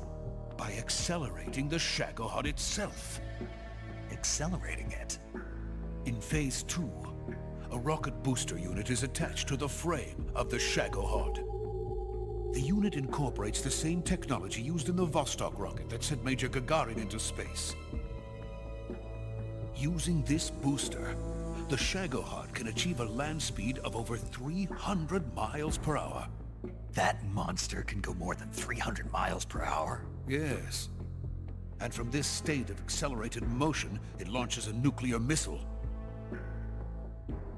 By accelerating the Shagohod itself. Accelerating it? In Phase 2, a rocket booster unit is attached to the frame of the Shagohod. The unit incorporates the same technology used in the Vostok rocket that sent Major Gagarin into space. Using this booster, the Shagohod can achieve a land speed of over 300 miles per hour. That monster can go more than 300 miles per hour? Yes. And from this state of accelerated motion, it launches a nuclear missile.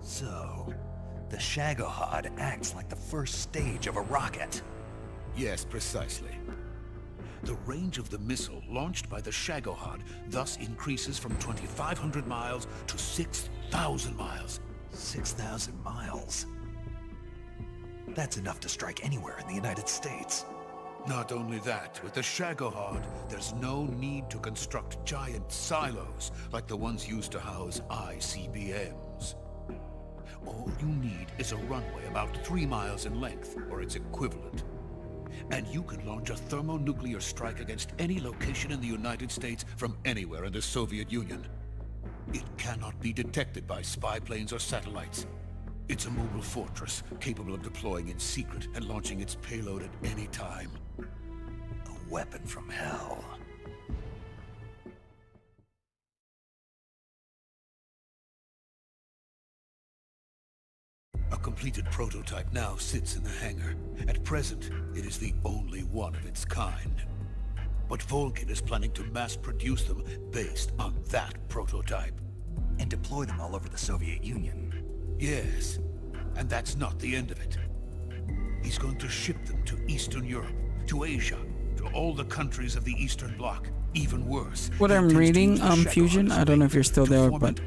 So, the Shagohod acts like the first stage of a rocket. Yes, precisely. The range of the missile launched by the Shagohod thus increases from 2,500 miles to 6,000 miles. 6,000 miles? That's enough to strike anywhere in the United States. Not only that, with the Shagohod, there's no need to construct giant silos like the ones used to house ICBMs. All you need is a runway about 3 miles in length, or its equivalent. And you can launch a thermonuclear strike against any location in the United States from anywhere in the Soviet Union. It cannot be detected by spy planes or satellites. It's a mobile fortress, capable of deploying in secret and launching its payload at any time. A weapon from hell. A completed prototype now sits in the hangar. At present, it is the only one of its kind. But Volkin is planning to mass-produce them based on that prototype. And deploy them all over the Soviet Union. Yes, and that's not the end of it. He's going to ship them to Eastern Europe, to Asia, to all the countries of the Eastern Bloc. Even worse, what I'm reading, Fusion, I don't know if you're still there, but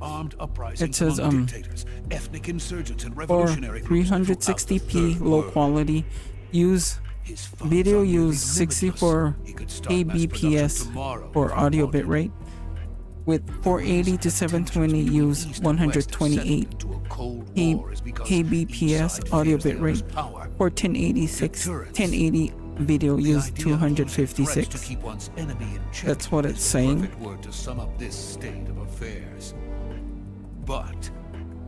it says, ethnic insurgents and for revolutionary 360p low quality, video use 64 kbps for audio bitrate, with 480 to 720 use 128 kbps audio bitrate, for 1080 video use 256. That's what it's saying. To sum up this state of affairs. But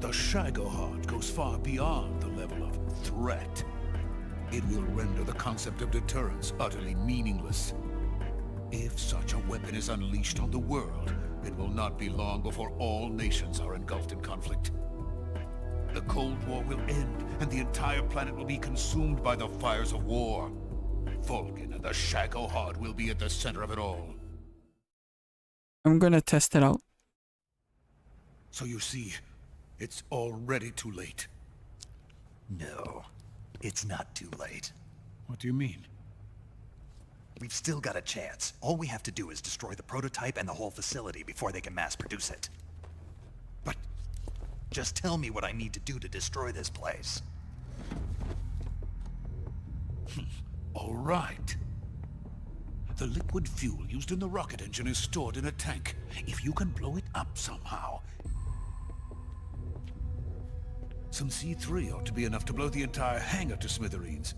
the Shagohod goes far beyond the level of threat. It will render the concept of deterrence utterly meaningless. If such a weapon is unleashed on the world, it will not be long before all nations are engulfed in conflict. The Cold War will end, and the entire planet will be consumed by the fires of war. Volkin and the Shagohod will be at the center of it all. I'm gonna test it out. So you see, it's already too late. No, it's not too late. What do you mean? We've still got a chance. All we have to do is destroy the prototype and the whole facility before they can mass produce it. But just tell me what I need to do to destroy this place. All right. The liquid fuel used in the rocket engine is stored in a tank. If you can blow it up somehow... Some C3 ought to be enough to blow the entire hangar to smithereens.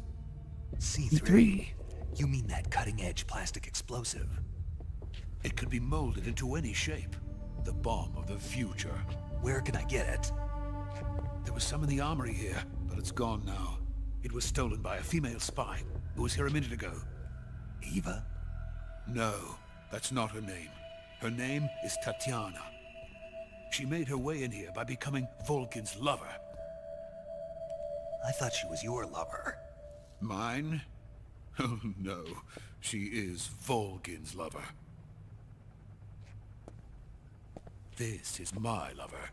C3? You mean that cutting-edge plastic explosive? It could be molded into any shape. The bomb of the future. Where can I get it? There was some in the armory here, but it's gone now. It was stolen by a female spy who was here a minute ago. Eva? No, that's not her name. Her name is Tatiana. She made her way in here by becoming Volkin's lover. I thought she was your lover. Mine? Oh no, she is Volkin's lover. This is my lover.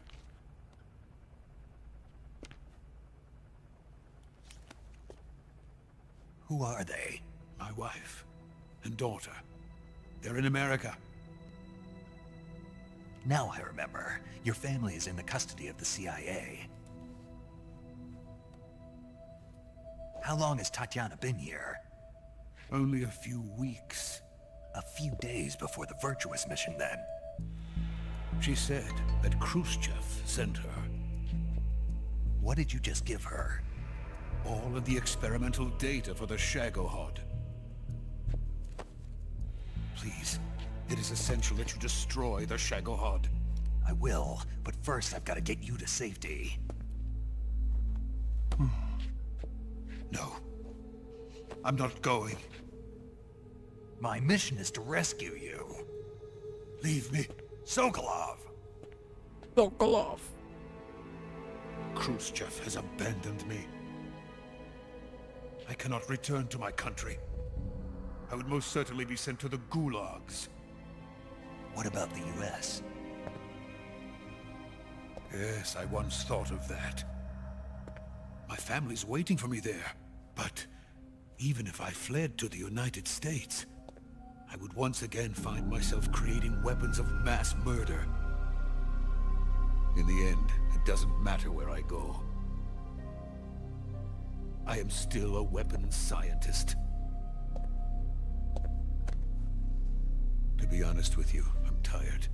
Who are they? My wife and daughter. They're in America. Now I remember. Your family is in the custody of the CIA. How long has Tatiana been here? Only a few weeks. A few days before the Virtuous mission, then. She said that Khrushchev sent her. What did you just give her? All of the experimental data for the Shagohod. Please, it is essential that you destroy the Shagohod. I will, but first I've got to get you to safety. No. I'm not going. My mission is to rescue you. Leave me. Sokolov! Sokolov. Khrushchev has abandoned me. I cannot return to my country. I would most certainly be sent to the gulags. What about the US? Yes, I once thought of that. My family's waiting for me there. But even if I fled to the United States, I would once again find myself creating weapons of mass murder. In the end, it doesn't matter where I go. I am still a weapons scientist. To be honest with you, I'm tired.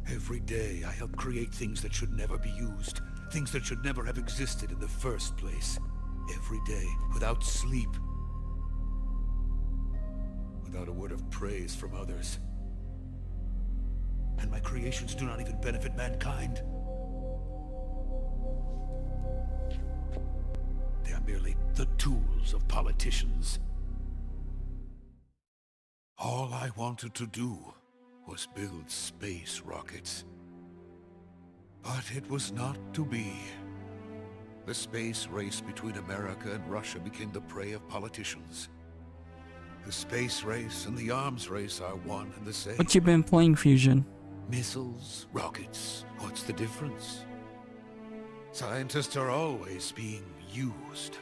Every day I help create things that should never be used. Things that should never have existed in the first place. Every day, without sleep. Without a word of praise from others. And my creations do not even benefit mankind. They are merely the tools of politicians. All I wanted to do was build space rockets. But it was not to be. The space race between America and Russia became the prey of politicians. The space race and the arms race are one and the same. What you been playing, Fusion? Missiles, rockets, what's the difference? Scientists are always being used.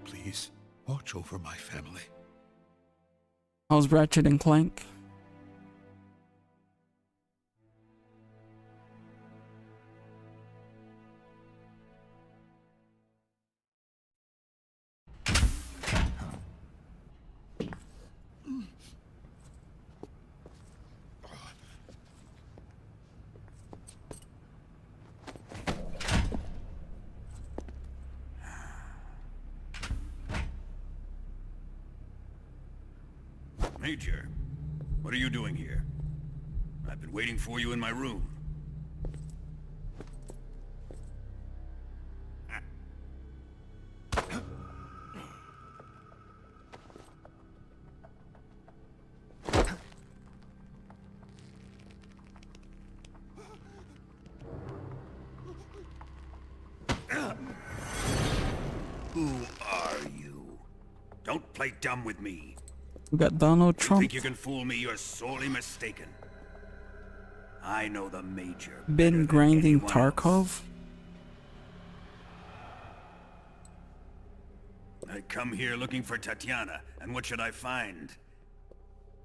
Please, watch over my family. How's Ratchet and Clank? Major, what are you doing here? I've been waiting for you in my room. Who are you? Don't play dumb with me. We got Donald Trump. You think you can fool me? You're sorely mistaken. I know the Major. Been grinding Tarkov. I come here looking for Tatiana, and what should I find?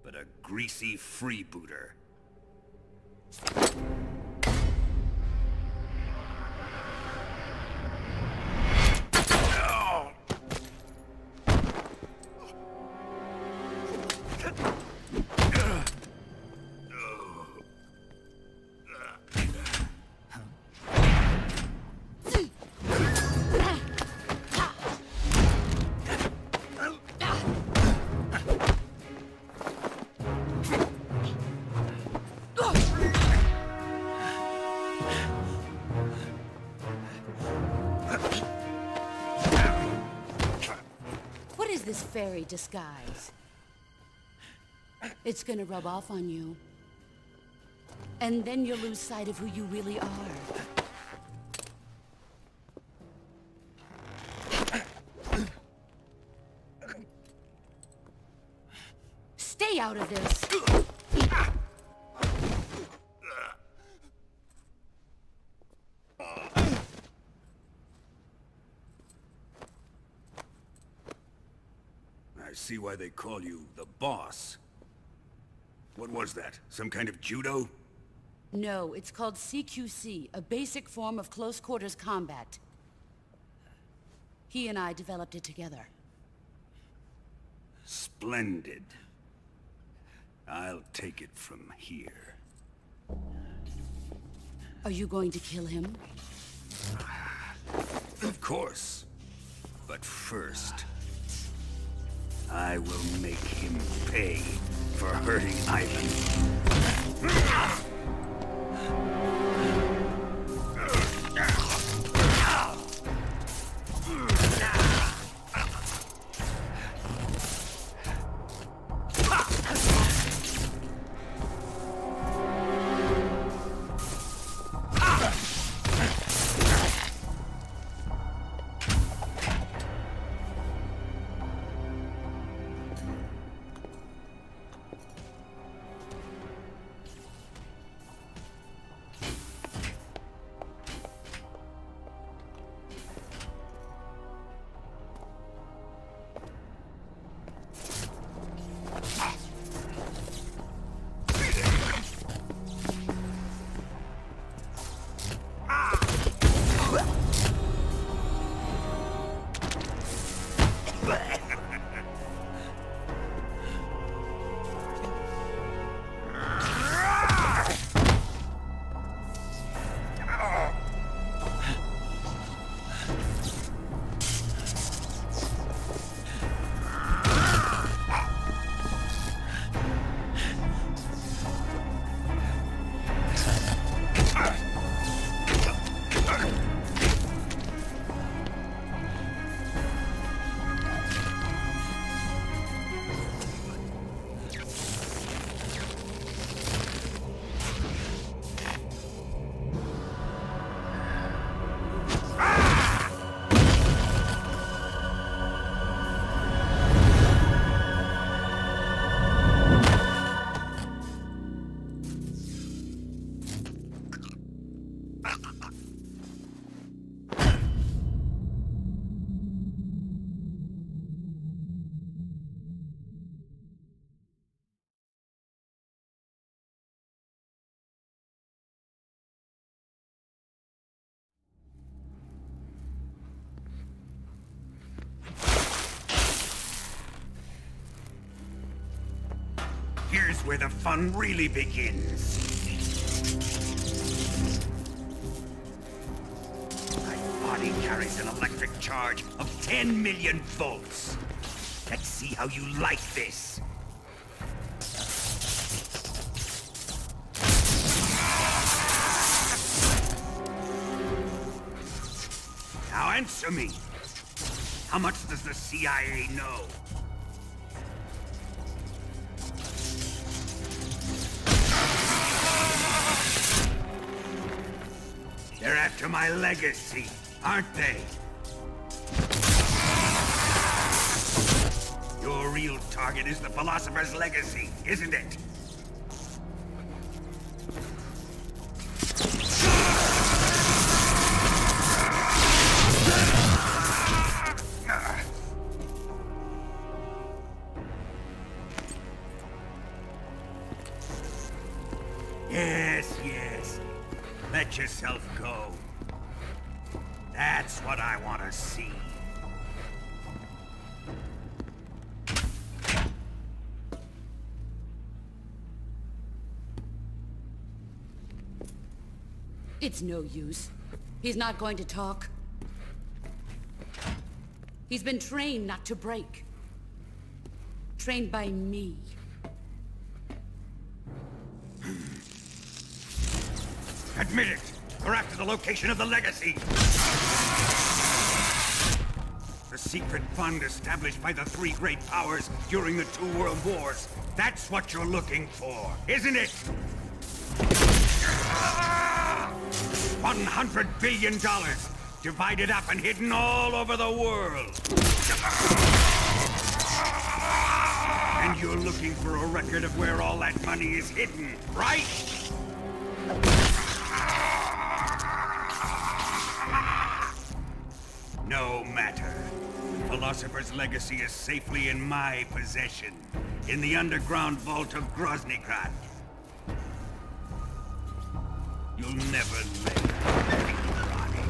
But a greasy freebooter. What is this fairy disguise? It's gonna rub off on you. And then you'll lose sight of who you really are. Stay out of this! I see why they call you the boss. What was that? Some kind of judo? No, it's called CQC, a basic form of close quarters combat. He and I developed it together. Splendid. I'll take it from here. Are you going to kill him? Of course. But first, I will make him pay for hurting Ivan. Here's where the fun really begins. My body carries an electric charge of 10 million volts. Let's see how you like this. Now answer me. How much does the CIA know? They're after my legacy, aren't they? Your real target is the Philosopher's legacy, isn't it? Yes, yes. Let yourself go. That's what I want to see. It's no use. He's not going to talk. He's been trained not to break. Trained by me. Admit it. We're after the location of the legacy. The secret fund established by the three great powers during the 2 world wars. That's what you're looking for, isn't it? $100 billion, divided up and hidden all over the world. And you're looking for a record of where all that money is hidden, right? No matter. The Philosopher's legacy is safely in my possession, in the underground vault of Groznygrad. You'll never lay a finger on it.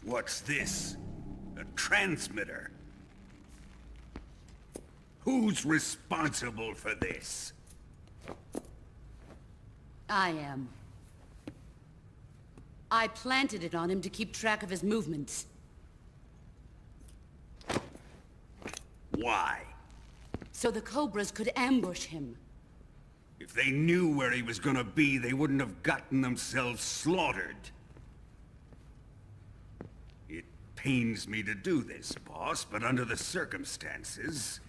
What's this? A transmitter? Who's responsible for this? I am. I planted it on him to keep track of his movements. Why? So the Cobras could ambush him. If they knew where he was gonna be, they wouldn't have gotten themselves slaughtered. It pains me to do this, boss, but under the circumstances,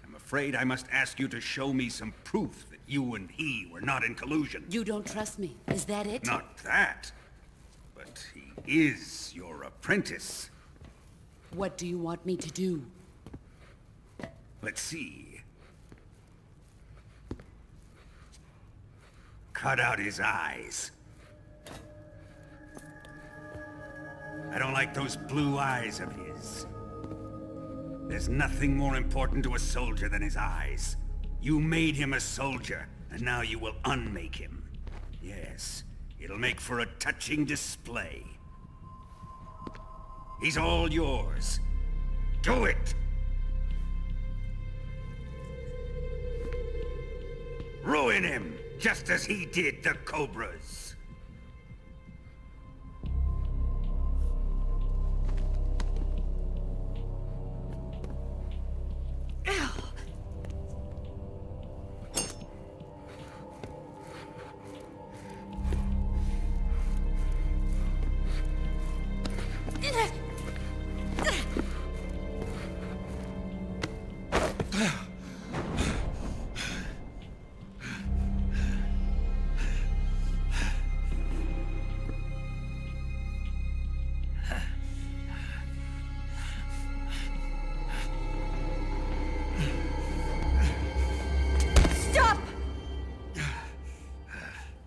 I'm afraid I must ask you to show me some proof that you and he were not in collusion. You don't trust me, is that it? Not that, but he is your apprentice. What do you want me to do? Let's see. Cut out his eyes. I don't like those blue eyes of his. There's nothing more important to a soldier than his eyes. You made him a soldier, and now you will unmake him. Yes, it'll make for a touching display. He's all yours. Do it! Ruin him, just as he did the Cobras.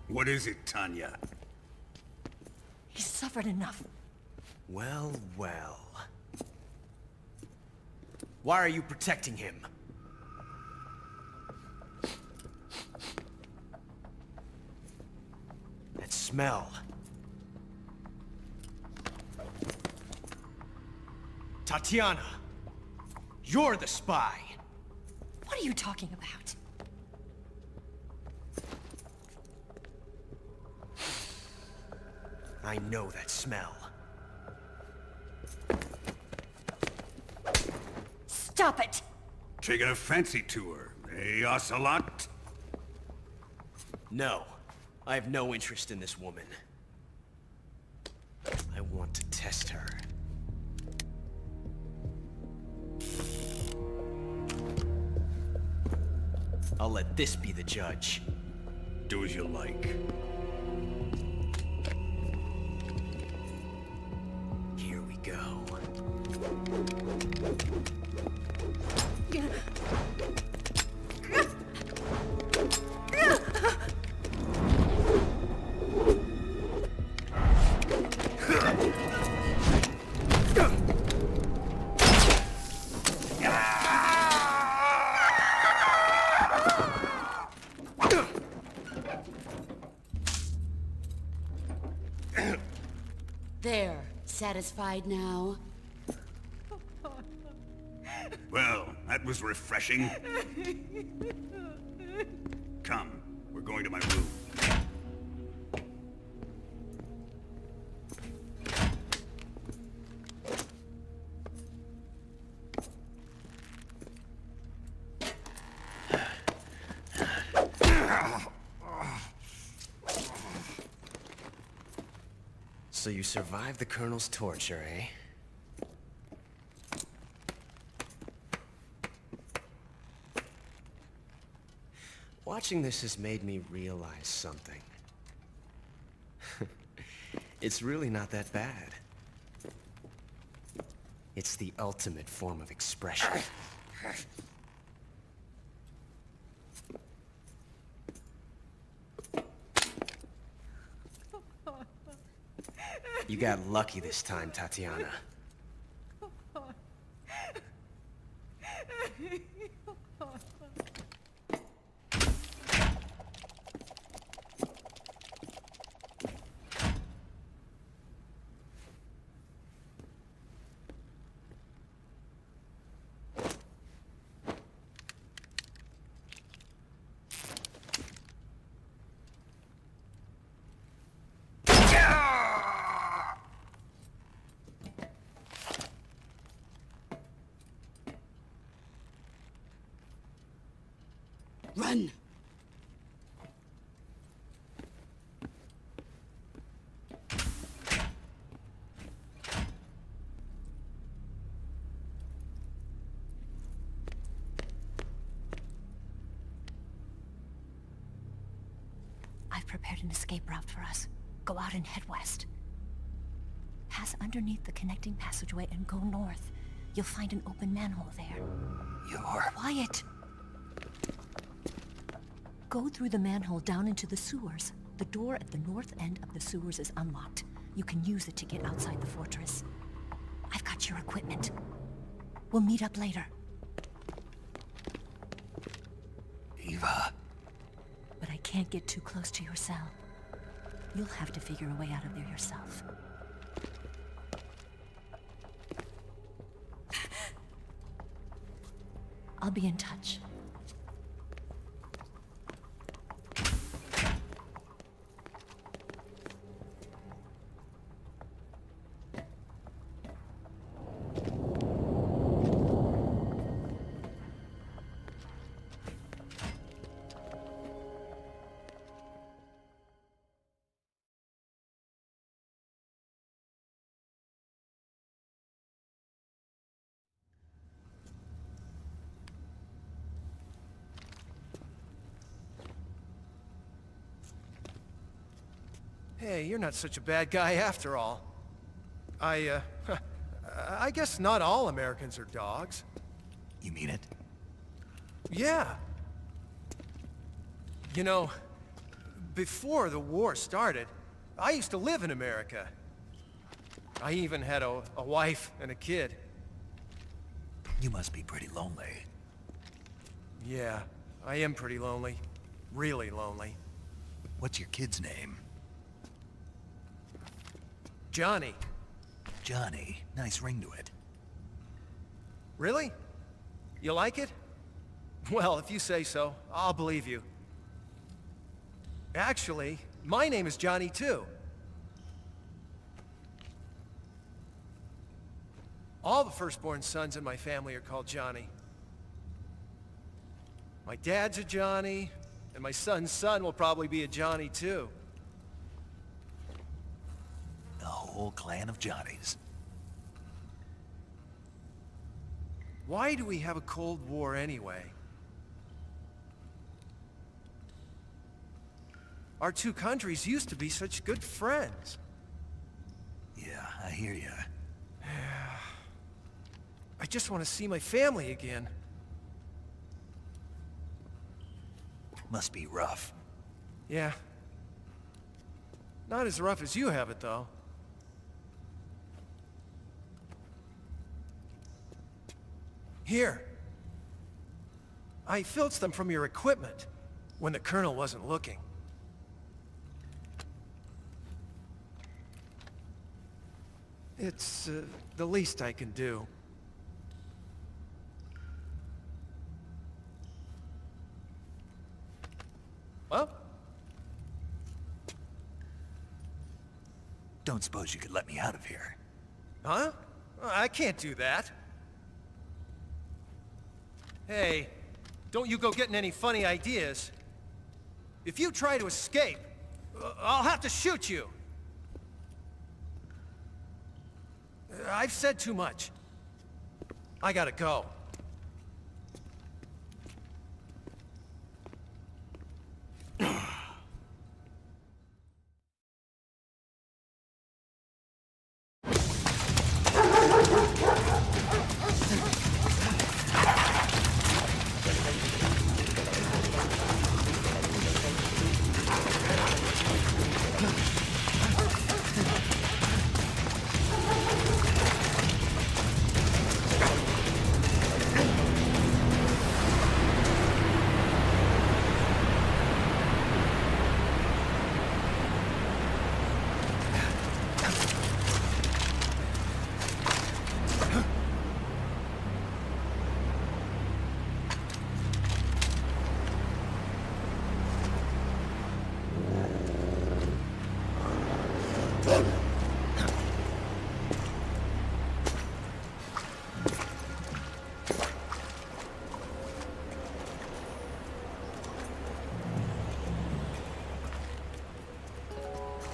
What is it, Tanya? He's suffered enough. Well, well. Why are you protecting him? That smell. Tatiana! You're the spy! What are you talking about? I know that smell. Stop it! Taking a fancy to her, eh, Ocelot? No. I have no interest in this woman. I want to test her. I'll let this be the judge. Do as you like. Here we go. There. Satisfied now? Well, that was refreshing. Come, we're going to my room. So you survived the Colonel's torture, eh? Watching this has made me realize something. It's really not that bad. It's the ultimate form of expression. You got lucky this time, Tatiana. Run! I've prepared an escape route for us. Go out and head west. Pass underneath the connecting passageway and go north. You'll find an open manhole there. You're... Quiet! Go through the manhole down into the sewers. The door at the north end of the sewers is unlocked. You can use it to get outside the fortress. I've got your equipment. We'll meet up later. Eva. But I can't get too close to your cell. You'll have to figure a way out of there yourself. I'll be in touch. Hey, you're not such a bad guy after all. I guess not all Americans are dogs. You mean it? Yeah. You know, before the war started, I used to live in America. I even had a wife and a kid. You must be pretty lonely. Yeah, I am pretty lonely. Really lonely. What's your kid's name? Johnny. Johnny. Nice ring to it. Really? You like it? Well, if you say so, I'll believe you. Actually, my name is Johnny too. All the firstborn sons in my family are called Johnny. My dad's a Johnny, and my son's son will probably be a Johnny too. The whole clan of Johnnies. Why do we have a Cold War anyway? Our two countries used to be such good friends. Yeah, I hear you. I just want to see my family again. Must be rough. Yeah. Not as rough as you have it, though. Here. I filched them from your equipment when the Colonel wasn't looking. It's the least I can do. Well? Don't suppose you could let me out of here? Huh? I can't do that. Hey, don't you go getting any funny ideas. If you try to escape, I'll have to shoot you. I've said too much. I gotta go.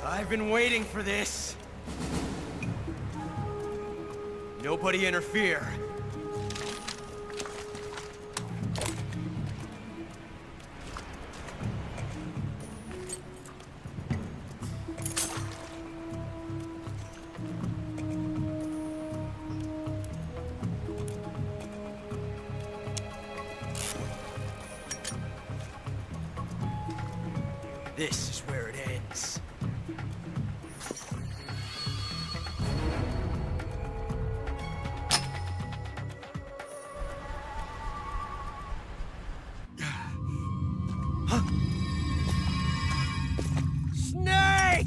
I've been waiting for this. Nobody interfere. This is where it ends. Snake!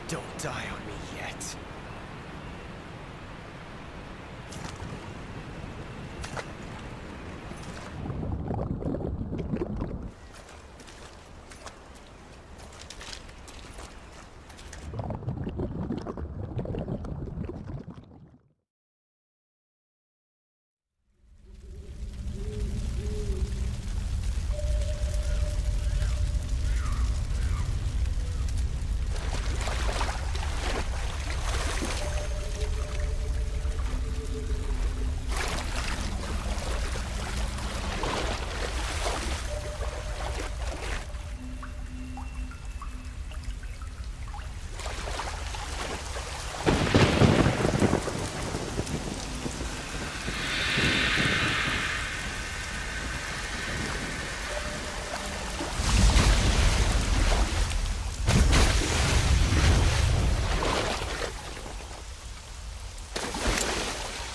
Don't die on me yet.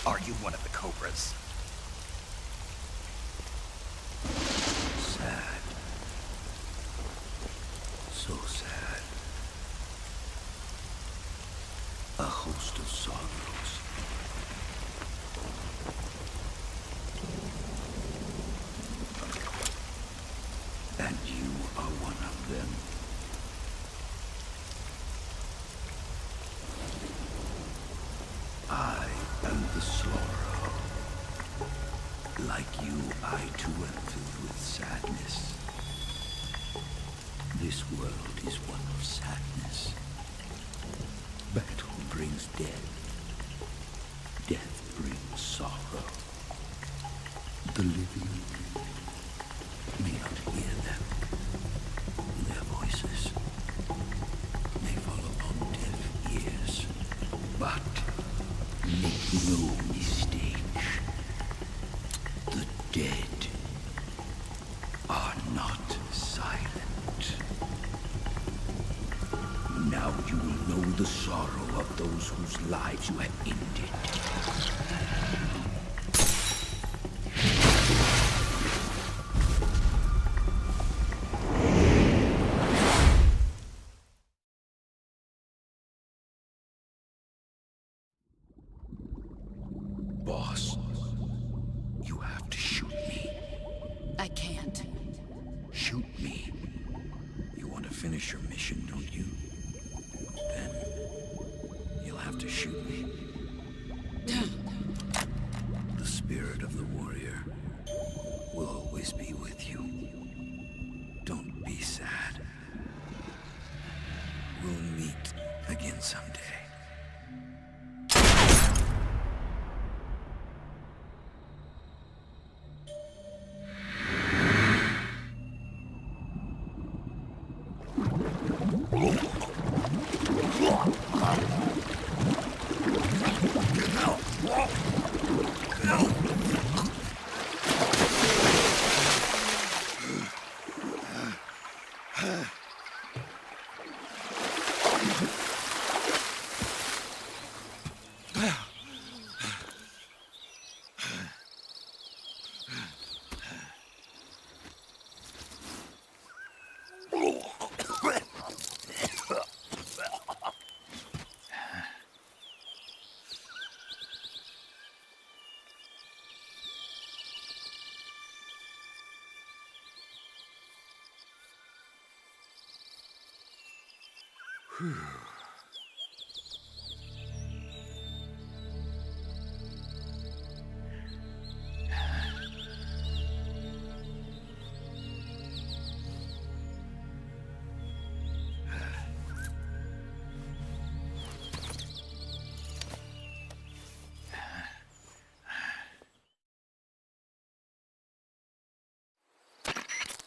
Are you one of the Cobras? Sad. So sad. A host of sorrows. And you are one of them. I am the Slaughterer. Like you, I too am filled with sadness. This world is one of sadness. Battle brings death. Death brings sorrow. The living may not hear them. Their voices may fall upon deaf ears. But make no mistake. The dead are not silent. Now you will know the sorrow of those whose lives you have ended. finish your mission, don't you? Then you'll have to shoot me. The spirit of the warrior will always be with you. Don't be sad. We'll meet again someday.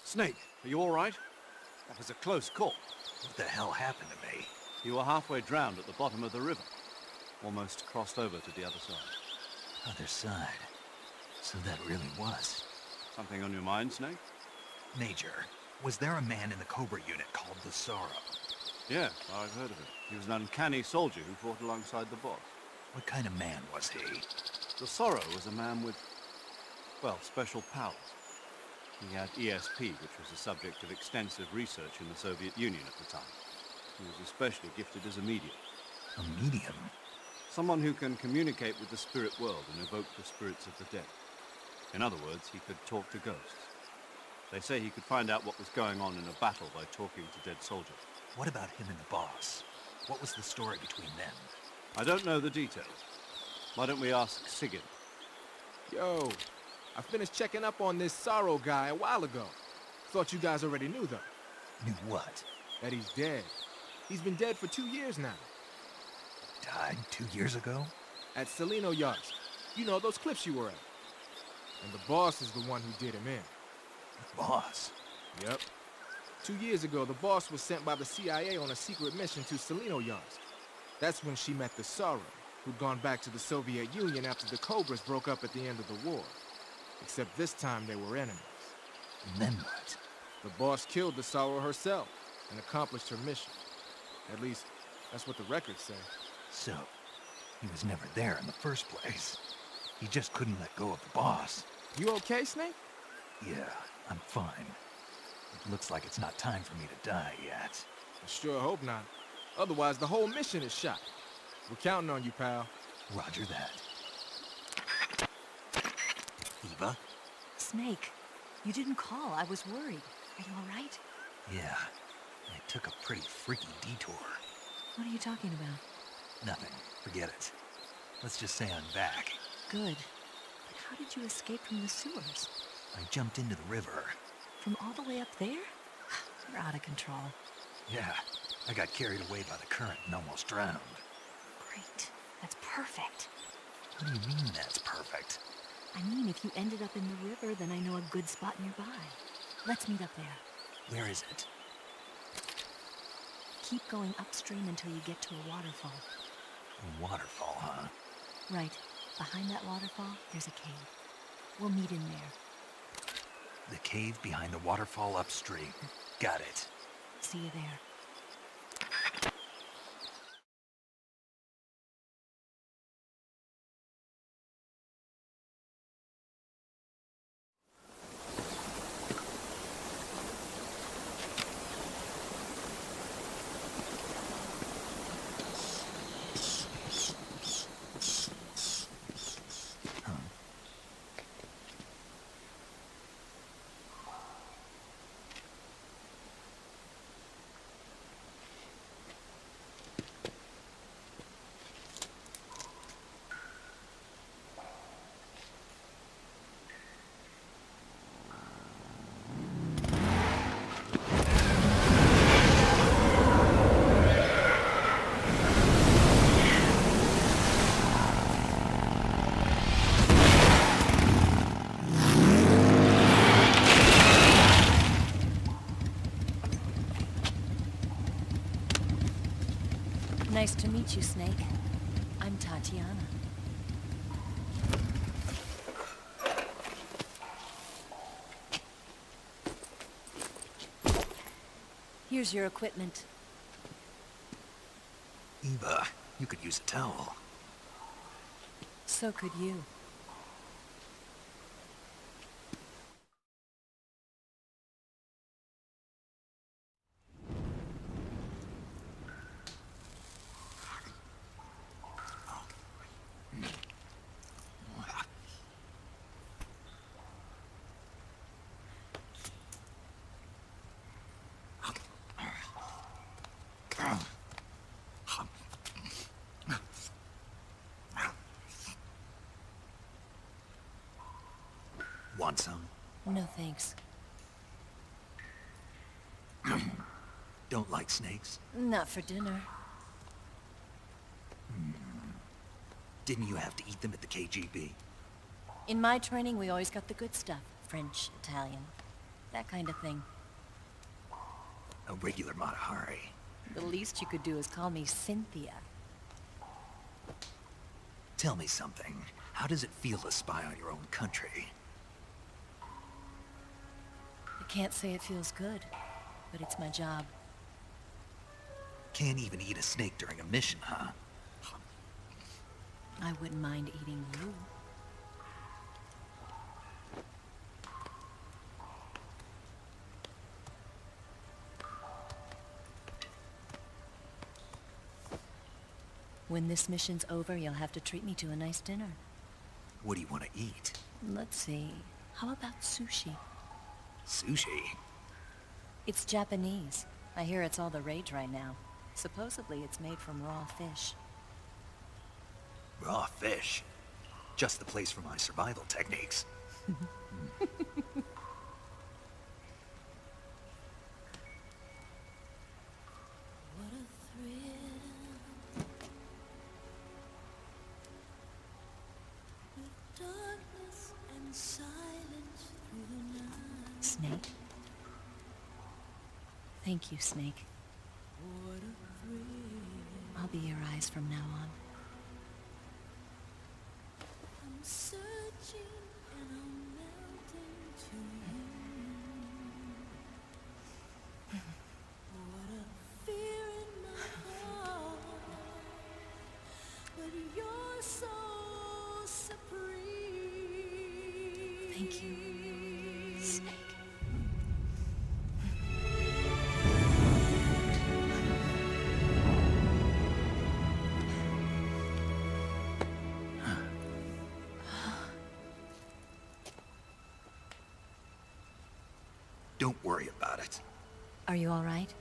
Snake, are you all right? That was a close call. What the hell happened to me? You were halfway drowned at the bottom of the river. Almost crossed over to the other side. Other side? So that really was. Something on your mind, Snake? Major, was there a man in the Cobra unit called the Sorrow? Yeah, I've heard of it. He was an uncanny soldier who fought alongside the boss. What kind of man was he? The Sorrow was a man with, well, special powers. He had ESP, which was the subject of extensive research in the Soviet Union at the time. He was especially gifted as a medium. A medium? Someone who can communicate with the spirit world and evoke the spirits of the dead. In other words, he could talk to ghosts. They say he could find out what was going on in a battle by talking to dead soldiers. What about him and the boss? What was the story between them? I don't know the details. Why don't we ask Sigurd? Yo, I finished checking up on this Sorrow guy a while ago. Thought you guys already knew, though. Knew what? That he's dead. He's been dead for 2 years now. Died 2 years ago? At Salino Yards. You know, those cliffs you were at. And the boss is the one who did him in. The boss? Yep. 2 years ago, the boss was sent by the CIA on a secret mission to Salino Yards. That's when she met the Sorrow, who'd gone back to the Soviet Union after the Cobras broke up at the end of the war. Except this time they were enemies. And then what? The boss killed the Sorrow herself and accomplished her mission. At least, that's what the records say. So, he was never there in the first place. He just couldn't let go of the boss. You okay, Snake? Yeah, I'm fine. It looks like it's not time for me to die yet. I sure hope not. Otherwise, the whole mission is shot. We're counting on you, pal. Roger that. Eva? Snake, you didn't call. I was worried. Are you all right? Yeah, I took a pretty freaky detour. What are you talking about? Nothing. Forget it. Let's just say I'm back. Good. But how did you escape from the sewers? I jumped into the river. From all the way up there? You're out of control. Yeah, I got carried away by the current and almost drowned. Great. That's perfect. What do you mean that's perfect? I mean, if you ended up in the river, then I know a good spot nearby. Let's meet up there. Where is it? Keep going upstream until you get to a waterfall. A waterfall, huh? Right. Behind that waterfall, there's a cave. We'll meet in there. The cave behind the waterfall upstream. Got it. See you there. meet you, Snake. I'm Tatiana. Here's your equipment. Eva, you could use a towel. So could you. Want some? No thanks. Don't like snakes? Not for dinner. Didn't you have to eat them at the KGB? In my training, we always got the good stuff. French, Italian, that kind of thing. A regular Matahari. The least you could do is call me Cynthia. Tell me something. How does it feel to spy on your own country? I can't say it feels good, but it's my job. Can't even eat a snake during a mission, huh? I wouldn't mind eating you. When this mission's over, you'll have to treat me to a nice dinner. What do you want to eat? Let's see. How about sushi? Sushi? It's Japanese. I hear it's all the rage right now. Supposedly it's made from raw fish. Raw fish? Just the place for my survival techniques. Snake? Thank you, Snake. I'll be your eyes from now on. I'm searching and I'm melting to you. What a fear in my heart, but you're so supreme. Thank you, Snake. Don't worry about it. Are you all right?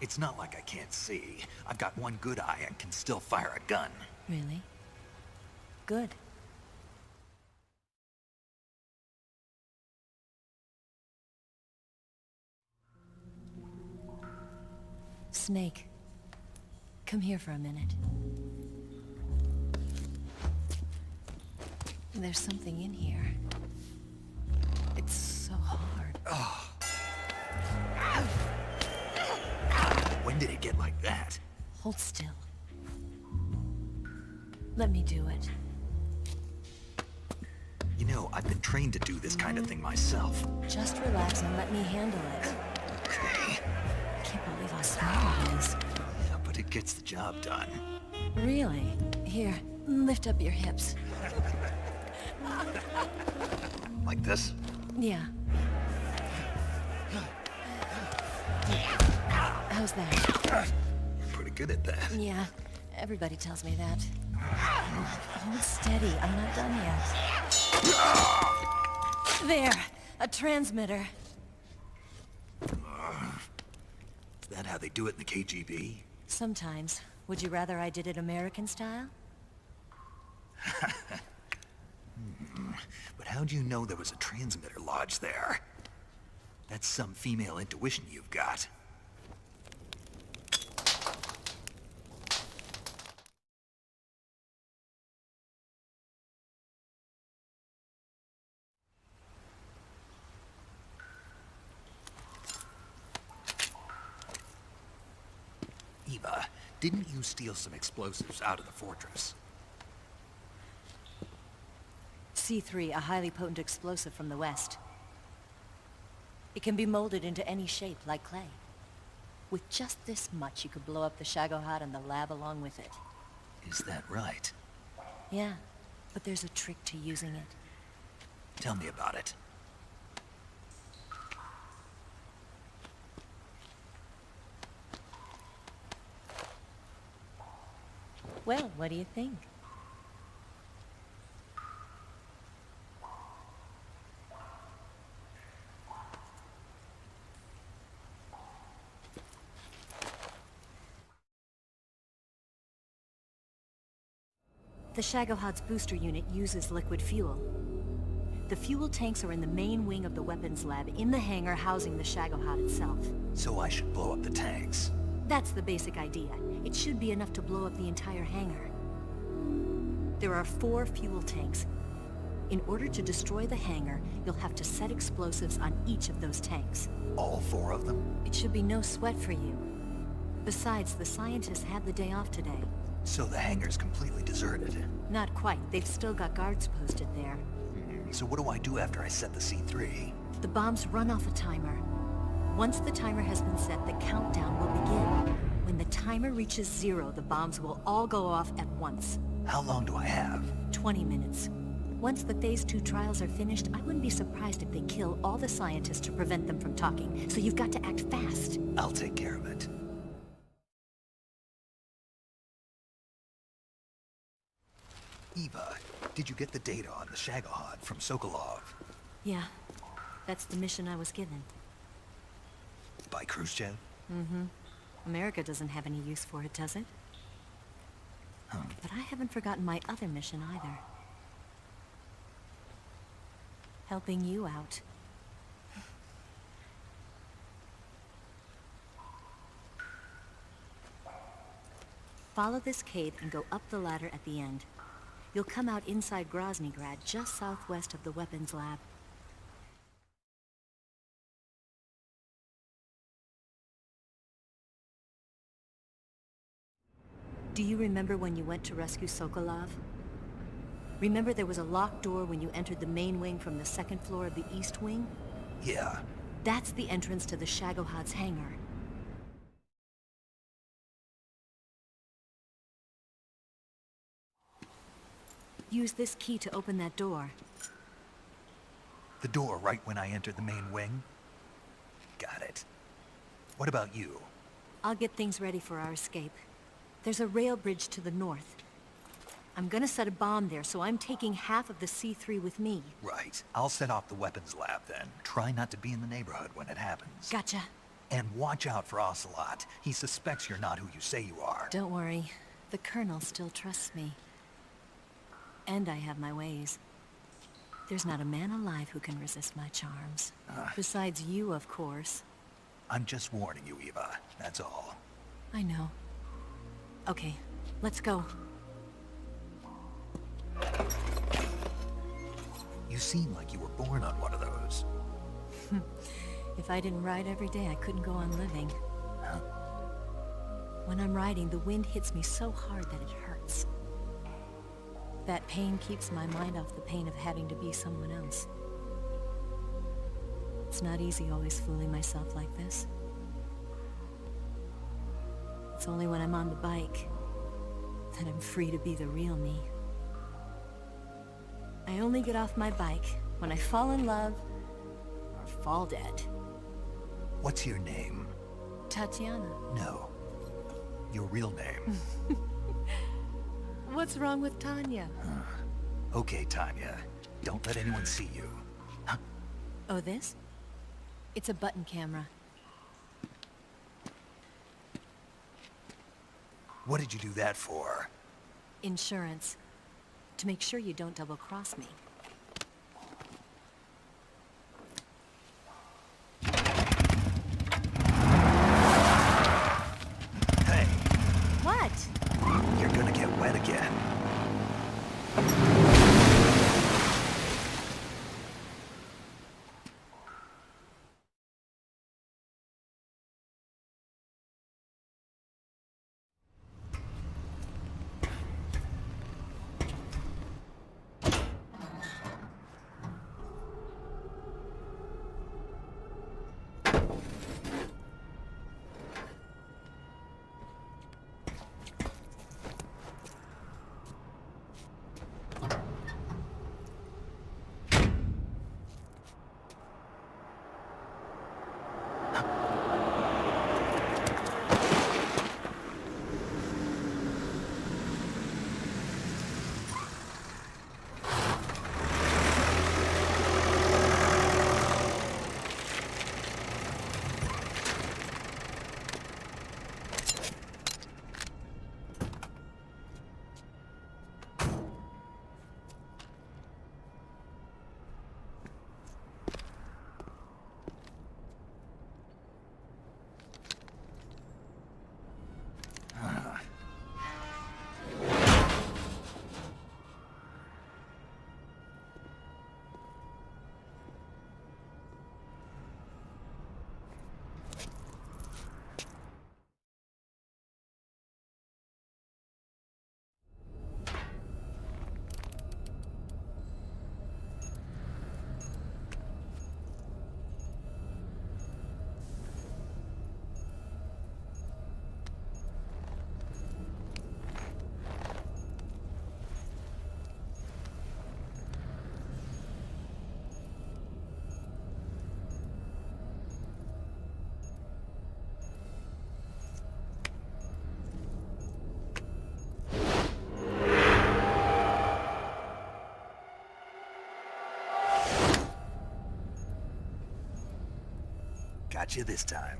It's not like I can't see. I've got one good eye and can still fire a gun. Really? Good. Snake, come here for a minute. There's something in here. It's so hard. Oh. When did it get like that? Hold still. Let me do it. You know, I've been trained to do this kind of thing myself. Just relax and let me handle it. Okay. I can't believe how small it is. Yeah, but it gets the job done. Really? Here, lift up your hips. Like this? Yeah. How's that? Pretty good at that. Yeah, everybody tells me that. Hold steady, I'm not done yet. There, a transmitter. Is that how they do it in the KGB? Sometimes. Would you rather I did it American style? But how'd you know there was a transmitter lodged there? That's some female intuition you've got. Eva, didn't you steal some explosives out of the fortress? C3, a highly potent explosive from the west. It can be molded into any shape, like clay. With just this much, you could blow up the Shagohod and the lab along with it. Is that right? Yeah, but there's a trick to using it. Tell me about it. Well, what do you think? The Shagohod's booster unit uses liquid fuel. The fuel tanks are in the main wing of the weapons lab in the hangar housing the Shagohod itself. So I should blow up the tanks. That's the basic idea. It should be enough to blow up the entire hangar. There are 4 fuel tanks. In order to destroy the hangar, you'll have to set explosives on each of those tanks. All 4 of them? It should be no sweat for you. Besides, the scientists had the day off today. So the hangar's completely deserted. Not quite. They've still got guards posted there. So what do I do after I set the C3? The bombs run off a timer. Once the timer has been set, the countdown will begin. When the timer reaches 0, the bombs will all go off at once. How long do I have? 20 minutes. Once the Phase 2 trials are finished, I wouldn't be surprised if they kill all the scientists to prevent them from talking. So you've got to act fast. I'll take care of it. Eva, did you get the data on the Shagohod from Sokolov? Yeah, that's the mission I was given. By Khrushchev? Mm-hmm. America doesn't have any use for it, does it? But I haven't forgotten my other mission either. Helping you out. Follow this cave and go up the ladder at the end. You'll come out inside Groznygrad, just southwest of the weapons lab. Do you remember when you went to rescue Sokolov? Remember there was a locked door when you entered the main wing from the 2nd floor of the East Wing? Yeah. That's the entrance to the Shagohod's hangar. Use this key to open that door. The door right when I entered the main wing? Got it. What about you? I'll get things ready for our escape. There's a rail bridge to the north. I'm gonna set a bomb there, so I'm taking half of the C3 with me. Right. I'll set off the weapons lab then. Try not to be in the neighborhood when it happens. Gotcha. And watch out for Ocelot. He suspects you're not who you say you are. Don't worry. The Colonel still trusts me. And I have my ways. There's not a man alive who can resist my charms. Besides you, of course. I'm just warning you, Eva. That's all. I know. Okay, let's go. You seem like you were born on one of those. If I didn't ride every day, I couldn't go on living. When I'm riding, the wind hits me so hard that it hurts. That pain keeps my mind off the pain of having to be someone else. It's not easy always fooling myself like this. It's only when I'm on the bike that I'm free to be the real me. I only get off my bike when I fall in love or fall dead. What's your name? Tatiana. No. Your real name. What's wrong with Tanya? Okay, Tanya. Don't let anyone see you. Oh, this? It's a button camera. What did you do that for? Insurance. To make sure you don't double-cross me. Hey. What? You're gonna get wet again. Got you this time.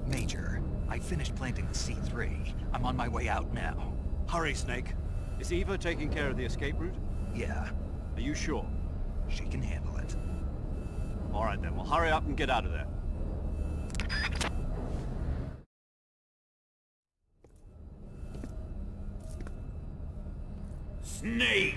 Major, I finished planting the C3. I'm on my way out now. Hurry, Snake. Is Eva taking care of the escape route? Yeah, Are you sure? she can handle it. All right then, well hurry up and get out of there. Snake!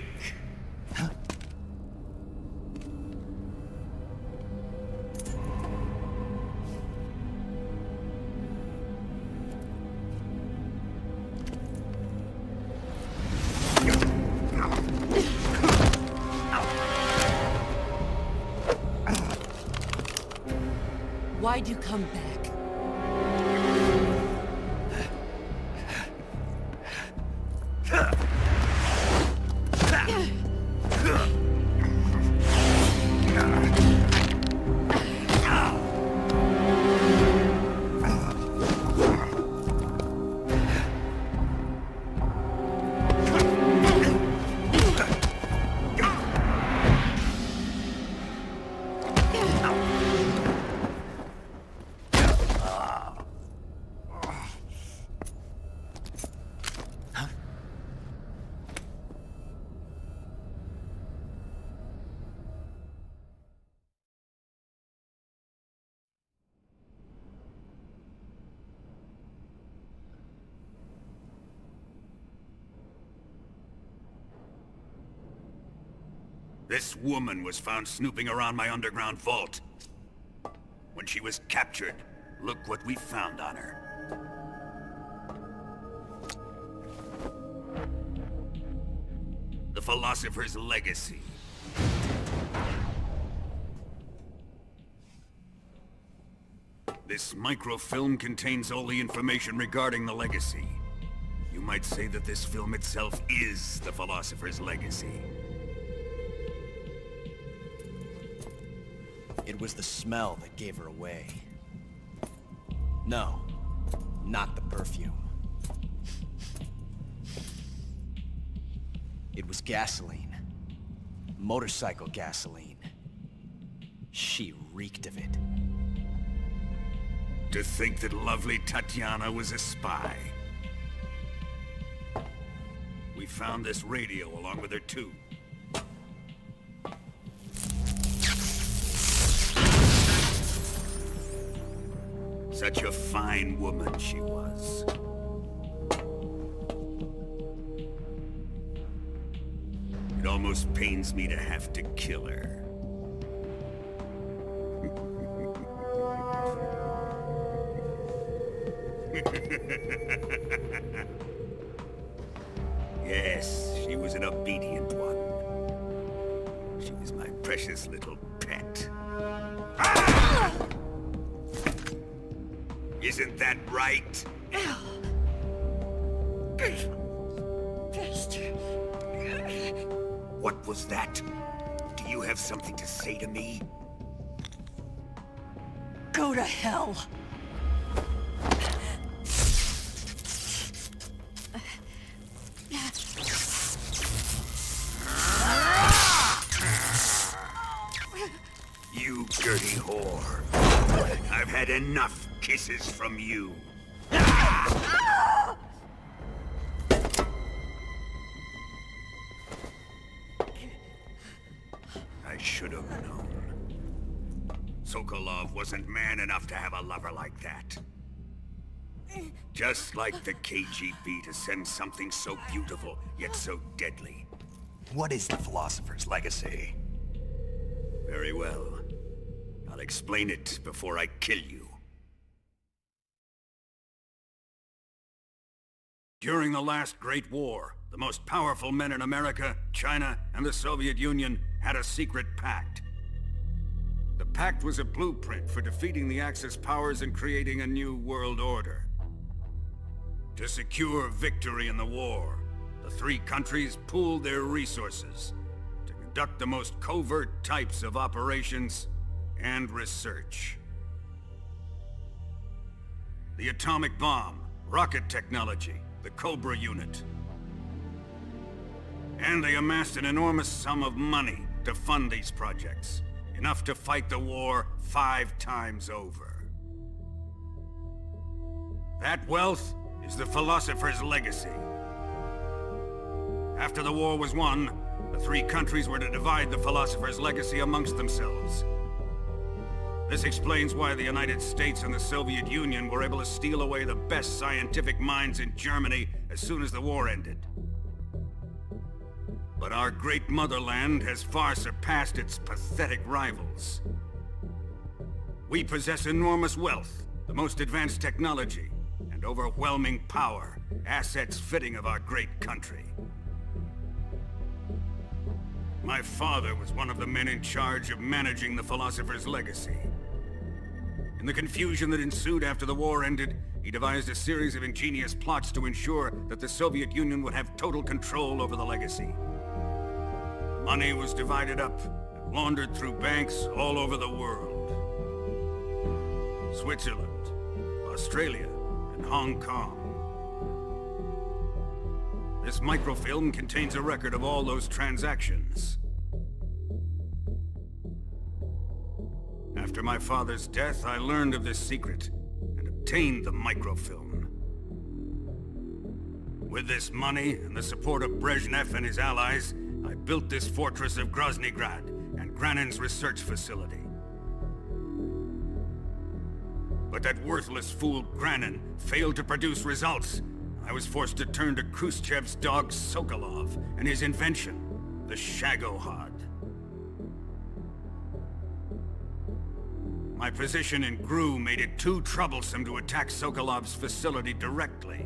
Why'd you come back? This woman was found snooping around my underground vault. When she was captured, look what we found on her. The Philosopher's Legacy. This microfilm contains all the information regarding the Legacy. You might say that this film itself is the Philosopher's Legacy. It was the smell that gave her away. No, not the perfume. It was gasoline. Motorcycle gasoline. She reeked of it. To think that lovely Tatiana was a spy. We found this radio along with her too. Such a fine woman she was. It almost pains me to have to kill her. Yes, she was an obedient one. She was my precious little pet. Ah! Isn't that right? What was that? Do you have something to say to me? Go to hell! You dirty whore. I've had enough kisses from you. I should have known. Sokolov wasn't man enough to have a lover like that. Just like the KGB to send something so beautiful, yet so deadly. What is the Philosopher's Legacy? Very well. I'll explain it before I kill you. During the last Great War, the most powerful men in America, China, and the Soviet Union had a secret pact. The pact was a blueprint for defeating the Axis powers and creating a new world order. To secure victory in the war, the three countries pooled their resources to conduct the most covert types of operations and research. the atomic bomb, rocket technology, the Cobra unit. And they amassed an enormous sum of money to fund these projects. Enough to fight the war 5 times over. That wealth is the Philosopher's legacy. After the war was won, the 3 countries were to divide the Philosopher's legacy amongst themselves. This explains why the United States and the Soviet Union were able to steal away the best scientific minds in Germany as soon as the war ended. But our great motherland has far surpassed its pathetic rivals. We possess enormous wealth, the most advanced technology, and overwhelming power, assets fitting of our great country. My father was one of the men in charge of managing the Philosopher's legacy. In the confusion that ensued after the war ended, he devised a series of ingenious plots to ensure that the Soviet Union would have total control over the legacy. Money was divided up and laundered through banks all over the world. Switzerland, Australia, and Hong Kong. This microfilm contains a record of all those transactions. After my father's death, I learned of this secret and obtained the microfilm. With this money and the support of Brezhnev and his allies, I built this fortress of Groznygrad and Granin's research facility. But that worthless fool Granin failed to produce results. I was forced to turn to Khrushchev's dog Sokolov and his invention, the Shagohod. My position in GRU made it too troublesome to attack Sokolov's facility directly.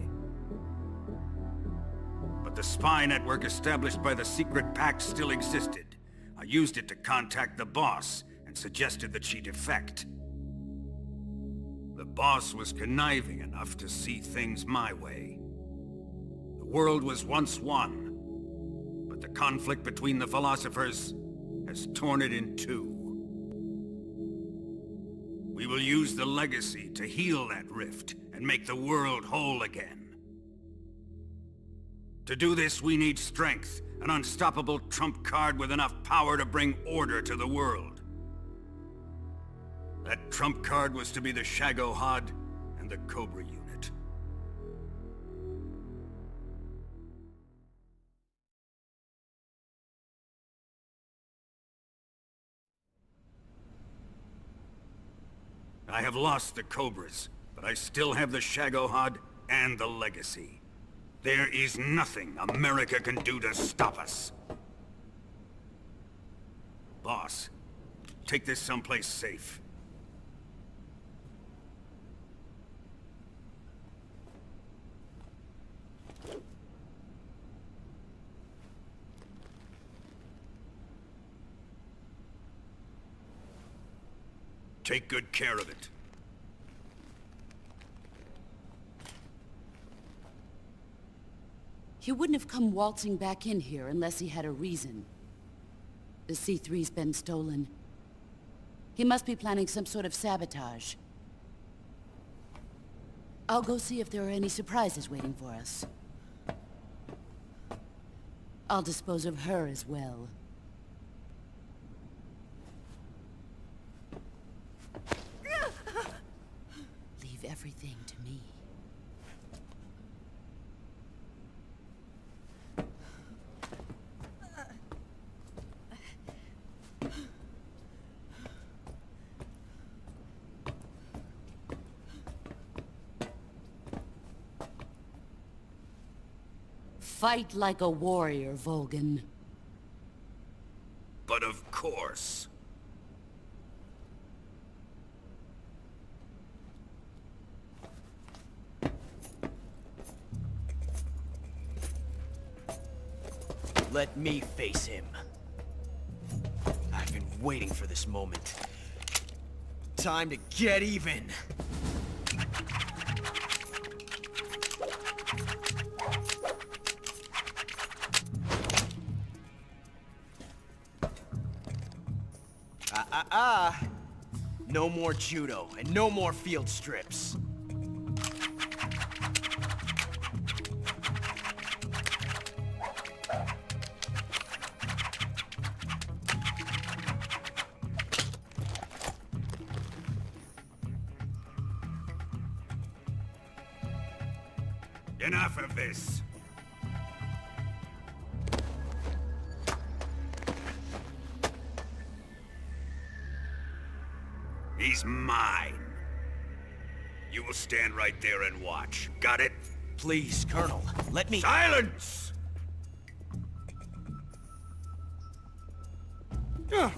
But the spy network established by the secret pact still existed. I used it to contact the boss and suggested that she defect. The boss was conniving enough to see things my way. The world was once one, but the conflict between the philosophers has torn it in two. We will use the legacy to heal that rift and make the world whole again. To do this, we need strength, an unstoppable trump card with enough power to bring order to the world. That trump card was to be the Shagohod and the Cobra unit. I have lost the Cobras, but I still have the Shagohod and the legacy. There is nothing America can do to stop us. Boss, take this someplace safe. Take good care of it. He wouldn't have come waltzing back in here unless he had a reason. The C3's been stolen. He must be planning some sort of sabotage. I'll go see if there are any surprises waiting for us. I'll dispose of her as well. Leave everything to me. Fight like a warrior, Volgan. But of course. Let me face him. I've been waiting for this moment. Time to get even. No more judo, and no more field strips. Enough of this. He's mine. You will stand right there and watch. Got it? Please, Colonel, let me— Silence! Huh?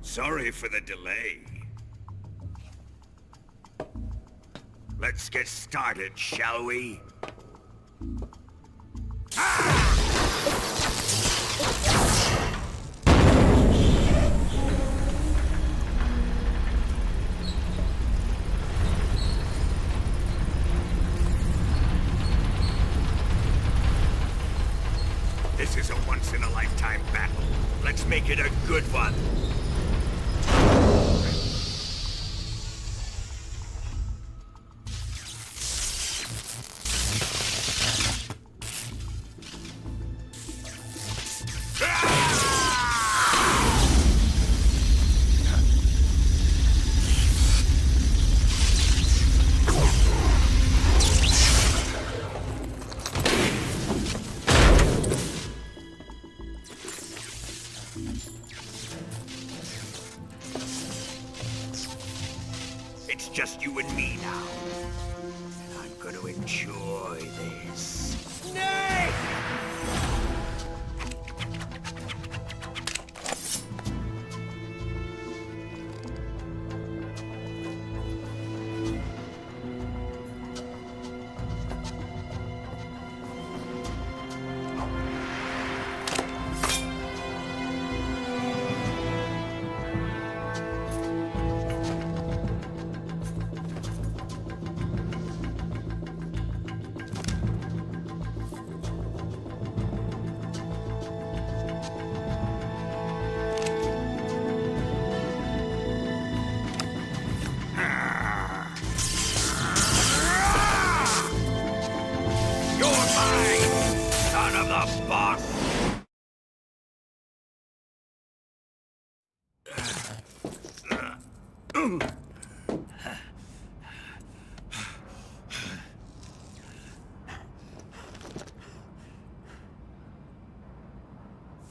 Sorry for the delay. Let's get started, shall we? This is a once-in-a-lifetime battle. Let's make it a good one. It's just you and me now. And I'm gonna enjoy this. Snake!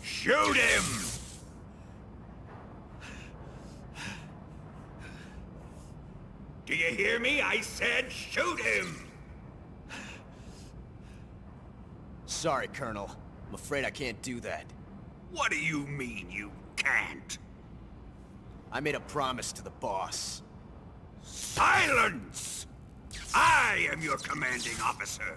Shoot him! Do you hear me? I said shoot him! Sorry, Colonel. I'm afraid I can't do that. What do you mean you can't? I made a promise to the boss. Silence! I am your commanding officer.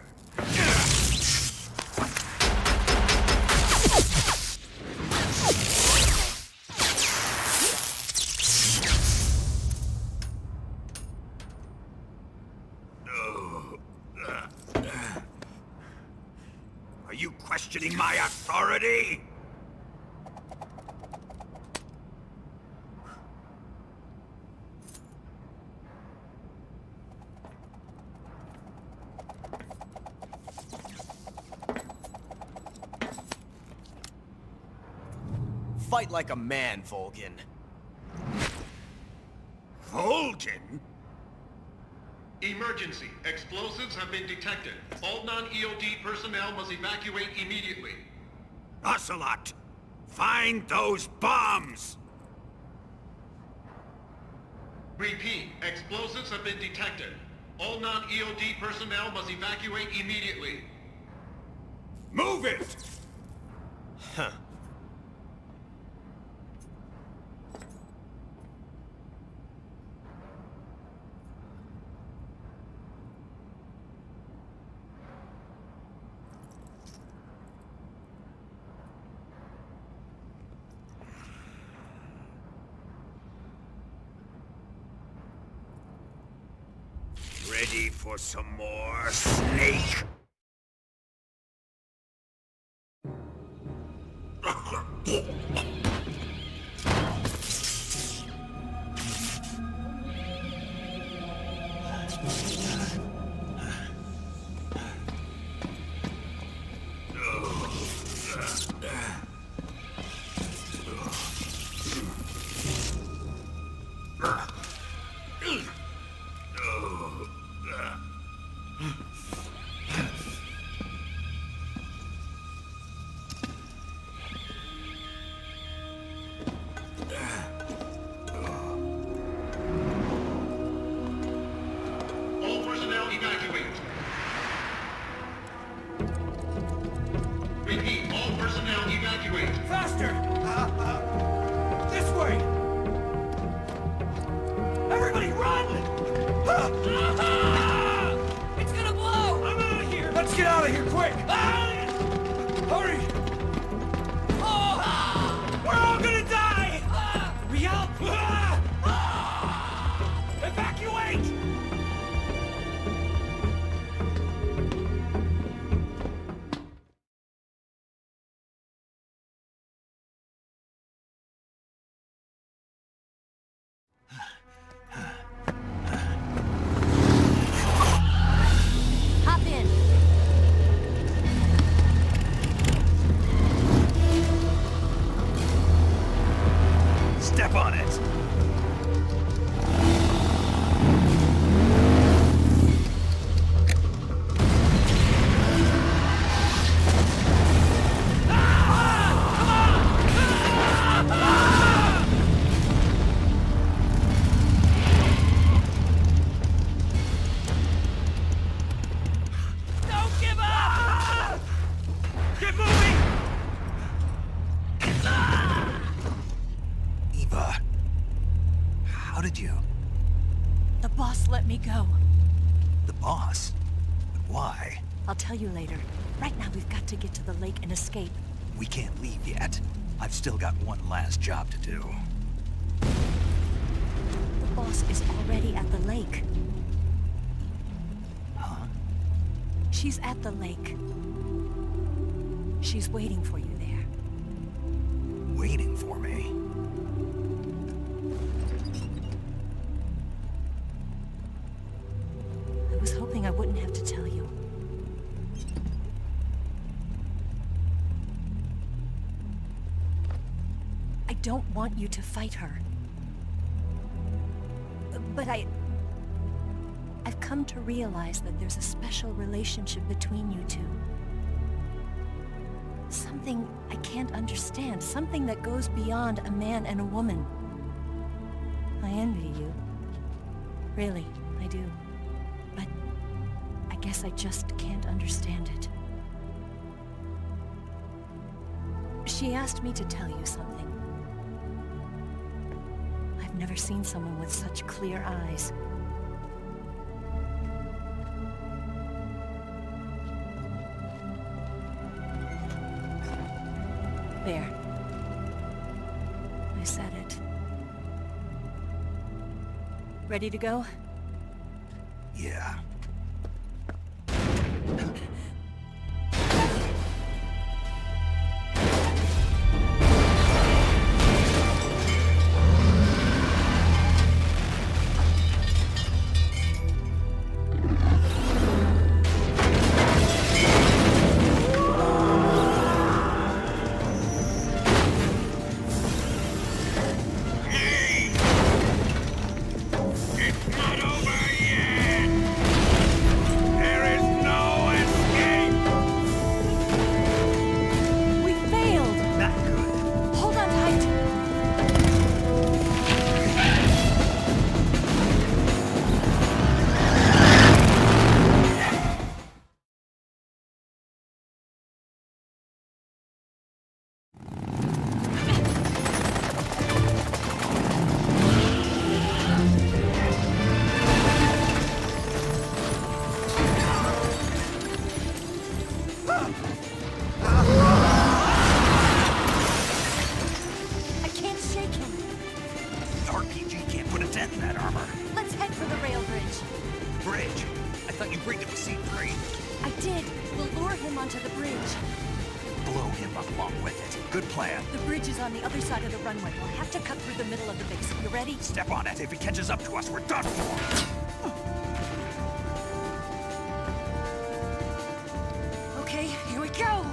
Are you questioning my authority? Fight like a man, Volgin. Volgin? Emergency. Explosives have been detected. All non-EOD personnel must evacuate immediately. Ocelot! Find those bombs! Repeat. Explosives have been detected. All non-EOD personnel must evacuate immediately. Move it! Huh. Ready for some more, Snake? All personnel evacuate. Repeat, all personnel evacuate. Faster! This way! Everybody run! It's gonna blow! I'm out of here! Let's get out of here, quick! Hurry! We're all gonna die! Hurry up! Evacuate! Hop in. Step on it! Don't give up! Get moving! Eva, how did you... The boss let me go. The boss? But why? I'll tell you later. Right now we've got to get to the lake and escape. We can't leave yet. I've still got one last job to do. The boss is already at the lake. Huh? She's at the lake. She's waiting for you there. Waiting for me? I was hoping I wouldn't have to tell you. I don't want you to fight her. But I've come to realize that there's a special relationship between you two. Something I can't understand. Something that goes beyond a man and a woman. I envy you. Really, I do. But I guess I just can't understand it. She asked me to tell you something. I've never seen someone with such clear eyes. There. I said it. Ready to go? Yeah. It's not over yet! There is no escape! did. We'll lure him onto the bridge. Blow him along with it. Good plan. The bridge is on the other side of the runway. We'll have to cut through the middle of the base. You ready? Step on it. If he catches up to us, we're done for. Okay, here we go.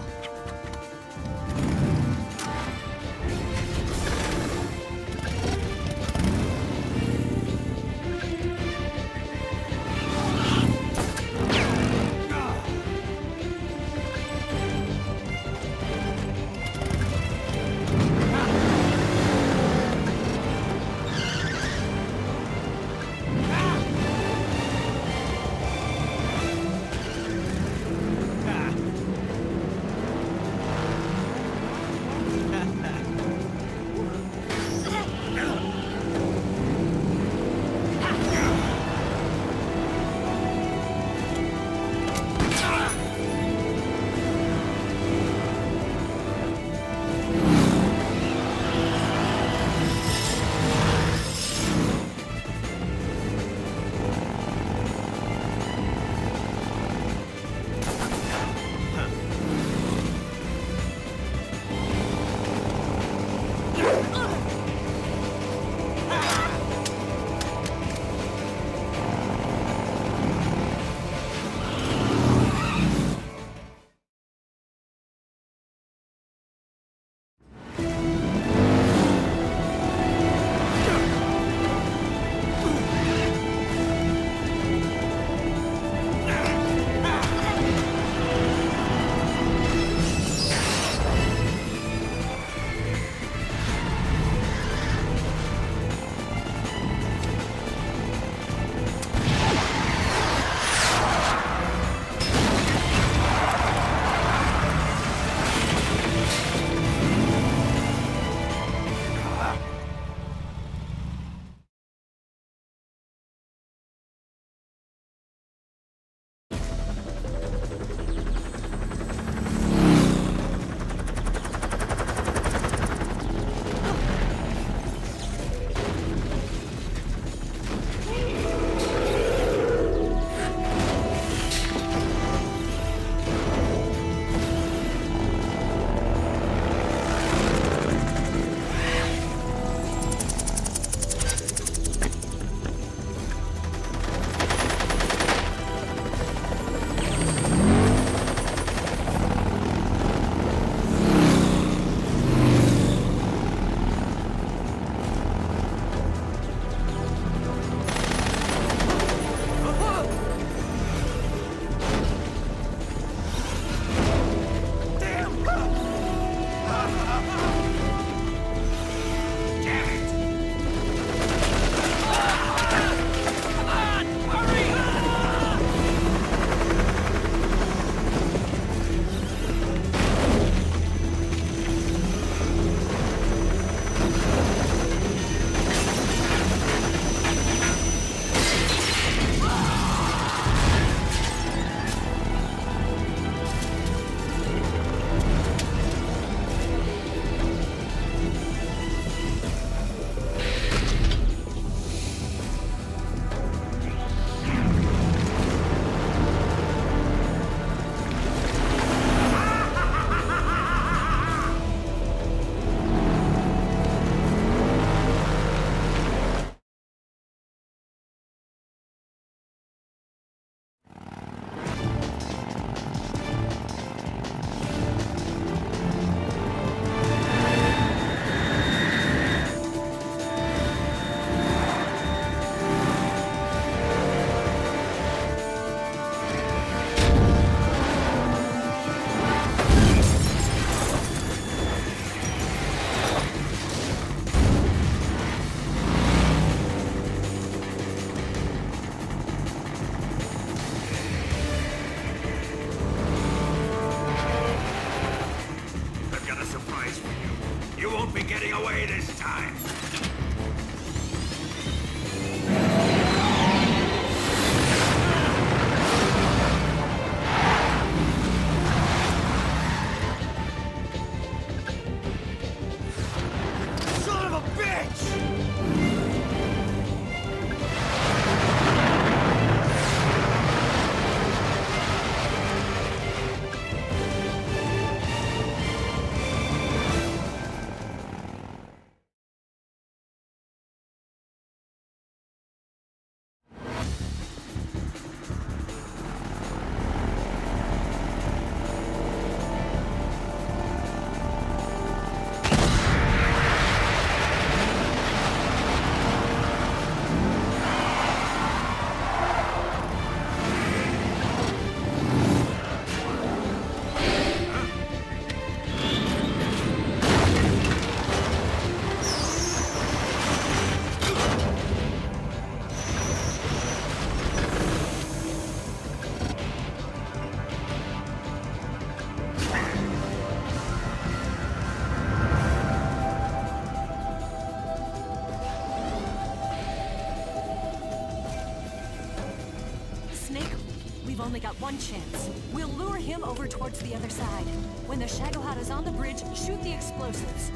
got one chance. We'll lure him over towards the other side. When the Shagohod is on the bridge, shoot the explosives.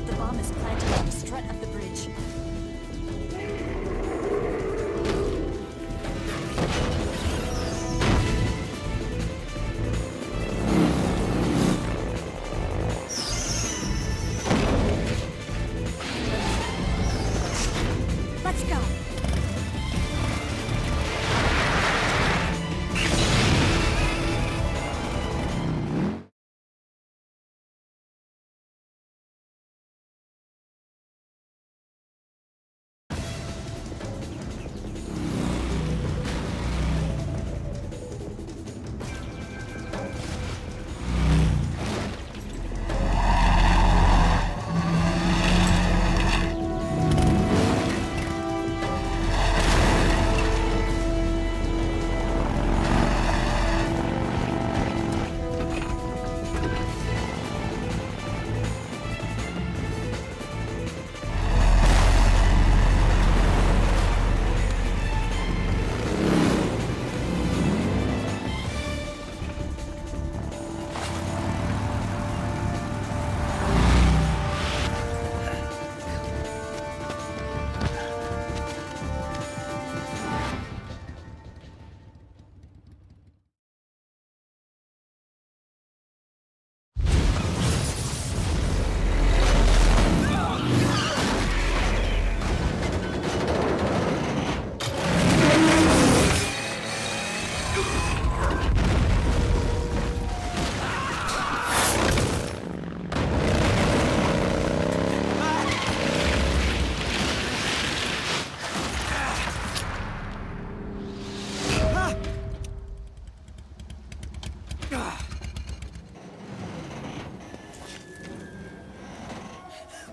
The bomb is planted on the strut of the bridge. Let's go.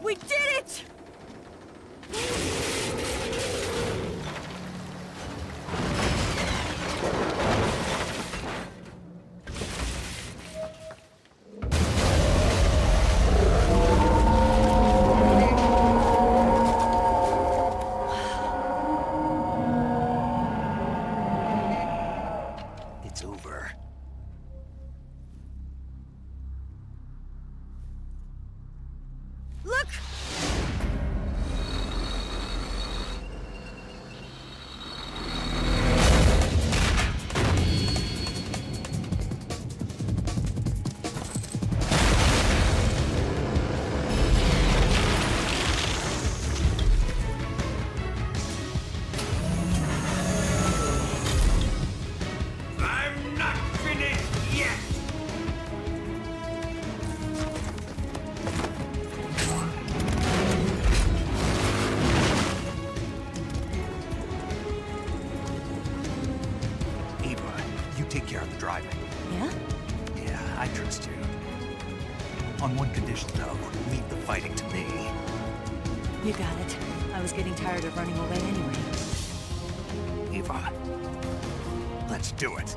We did it! It's over. Look! I'm not finished yet! Eva, you take care of the driving. Yeah? Yeah, I trust you. On one condition, though. Leave the fighting to me. You got it. I was getting tired of running away anyway. Eva, let's do it.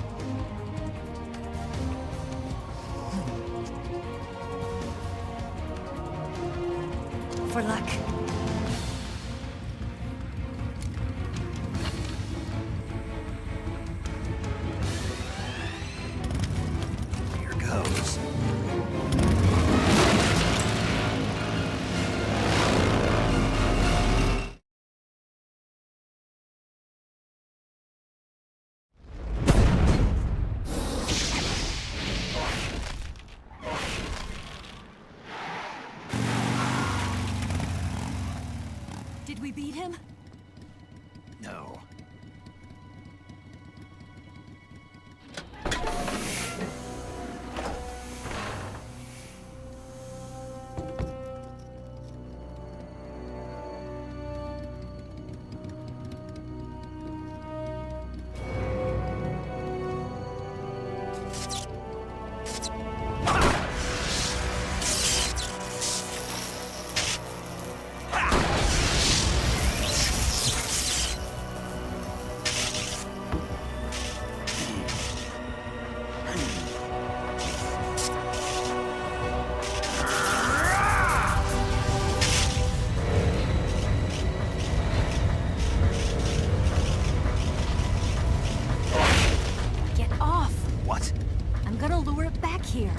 For luck. Here goes. Did we beat him? No. gonna lure it back here.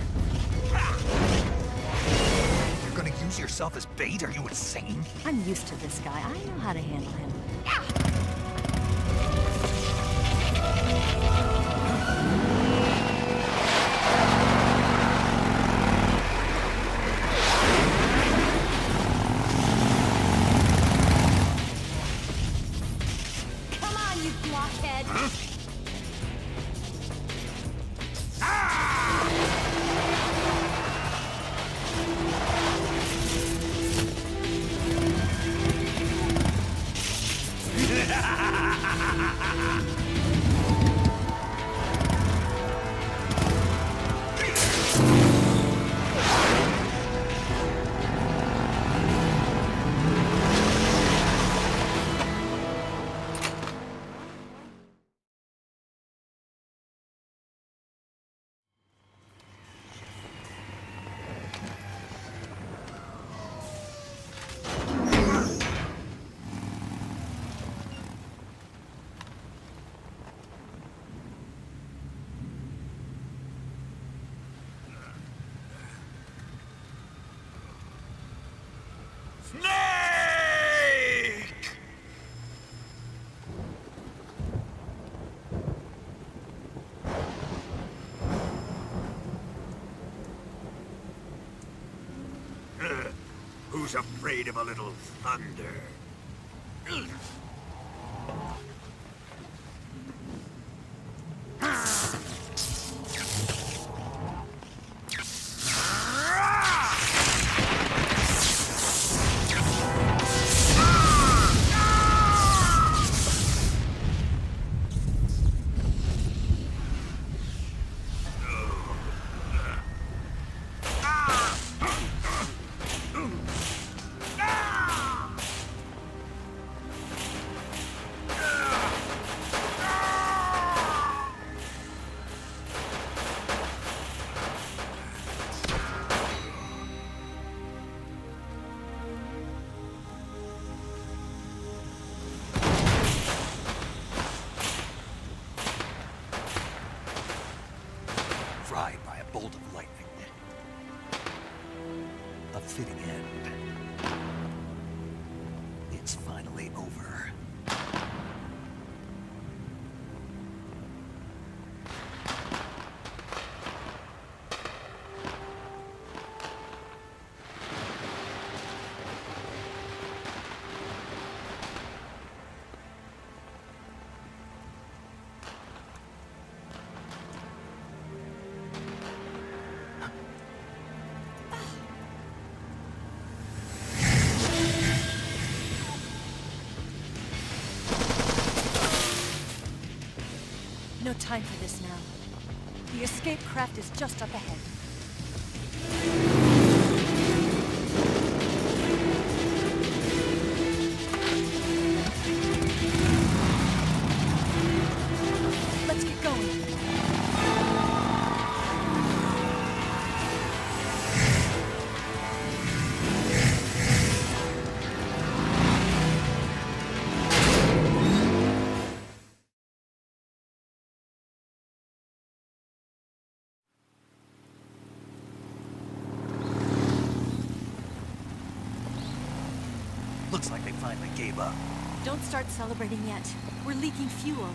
You're gonna use yourself as bait? Are you insane? I'm used to this guy. I know how to handle him. Come on, you blockhead! Who's afraid of a little thunder? Fried by a bolt of lightning. A fitting end. It's finally over. No time for this now. The escape craft is just up ahead. Let's get going. Looks like they finally gave up. Don't start celebrating yet. We're leaking fuel.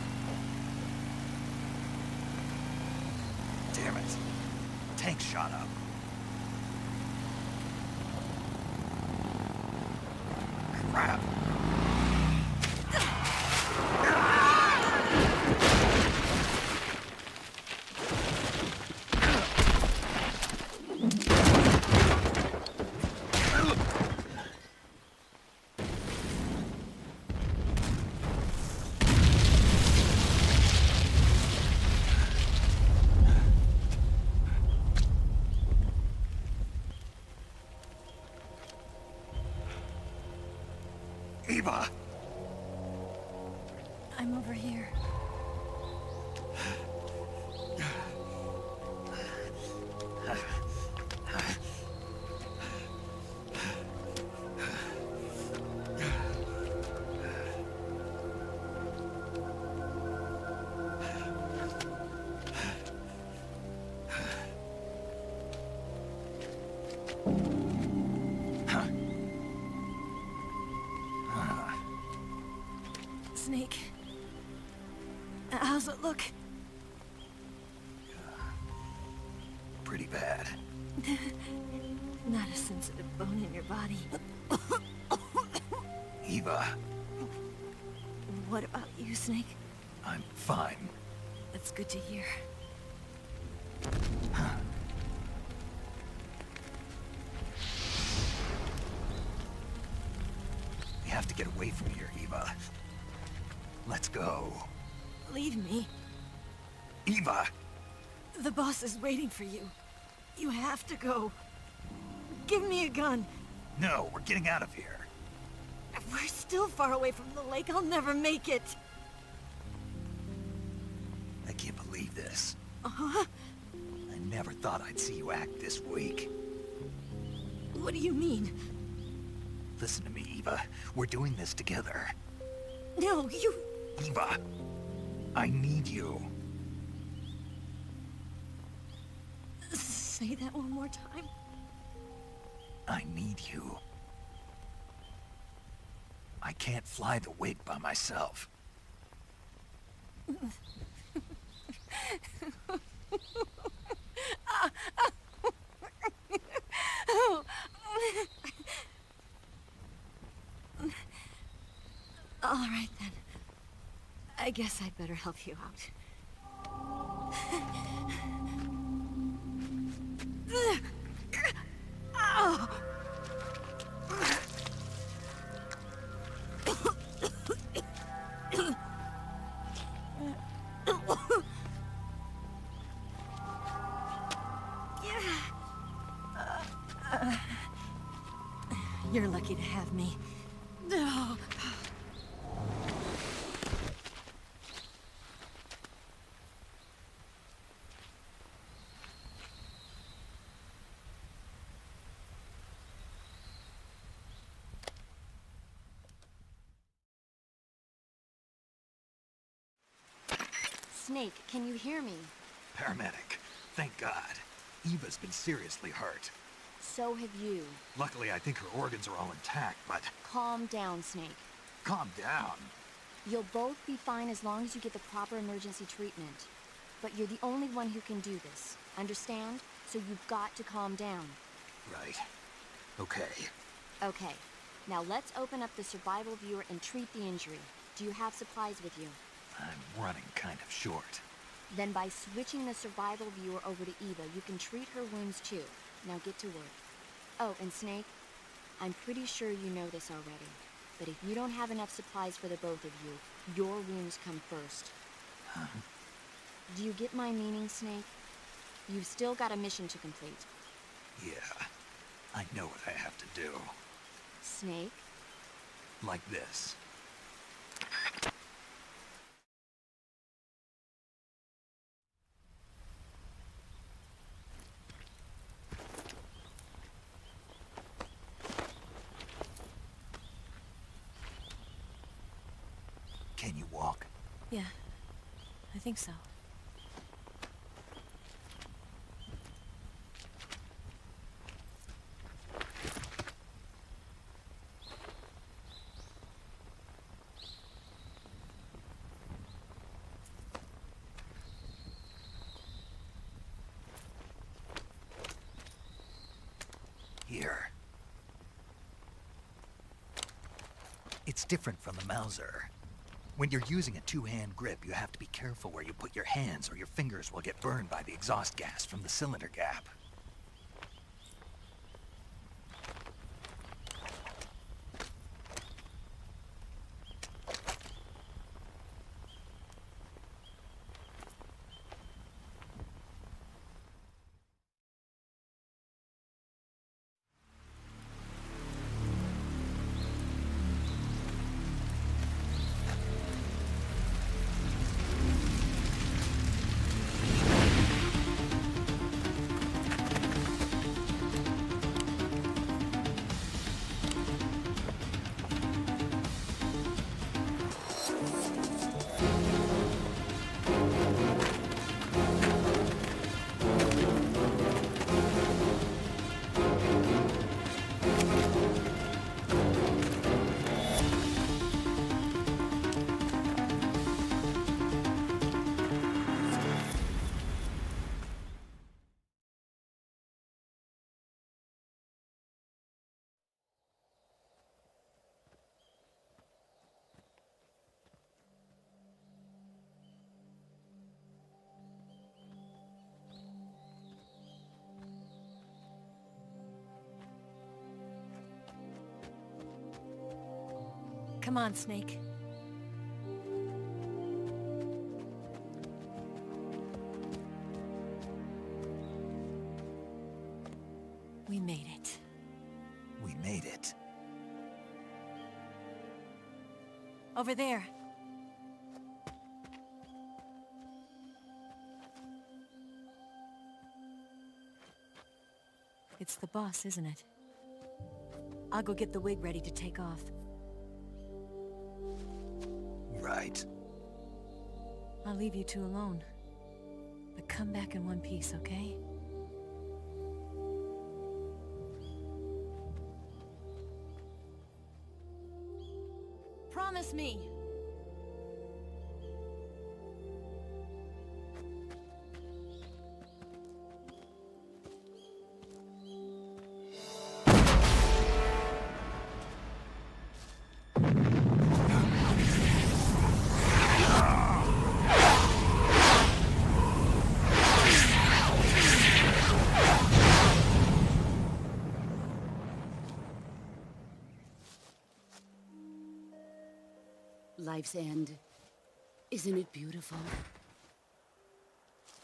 Damn it. Tank shot up. Crap. Eva! I'm over here. Snake. How's it look? Pretty bad. Not a sensitive bone in your body. Eva, What about you, Snake? I'm fine. That's good to hear. We have to get away from here, Eva. Let's go. Leave me. Eva! The boss is waiting for you. You have to go. Give me a gun. No, we're getting out of here. We're still far away from the lake. I'll never make it. I can't believe this. Uh-huh. I never thought I'd see you act this weak. What do you mean? Listen to me, Eva. We're doing this together. No, you... Eva, I need you. Say that one more time. I need you. I can't fly the wig by myself. All right, then. I guess I'd better help you out. Ow! You're lucky to have me. No. Snake, can you hear me? Paramedic, thank God. Eva's been seriously hurt. So have you. Luckily, I think her organs are all intact, but... Calm down, Snake. Calm down. You'll both be fine as long as you get the proper emergency treatment. But you're the only one who can do this. Understand? So you've got to calm down. Right. Okay. Okay. Now let's open up the survival viewer and treat the injury. Do you have supplies with you? I'm running kind of short. Then by switching the survival viewer over to Eva, you can treat her wounds too. Now get to work. Oh, and Snake, I'm pretty sure you know this already, but if you don't have enough supplies for the both of you, your wounds come first. Huh? Do you get my meaning, Snake? You've still got a mission to complete. Yeah, I know what I have to do. Snake? Like this. Can you walk? Yeah, I think so. Here. It's different from the Mauser. When you're using a two-hand grip, you have to be careful where you put your hands or your fingers will get burned by the exhaust gas from the cylinder gap. Come on, Snake. We made it. We made it. Over there. It's the boss, isn't it? I'll go get the wig ready to take off. Right. I'll leave you two alone. But come back in one piece, okay? Promise me! Life's end. Isn't it beautiful?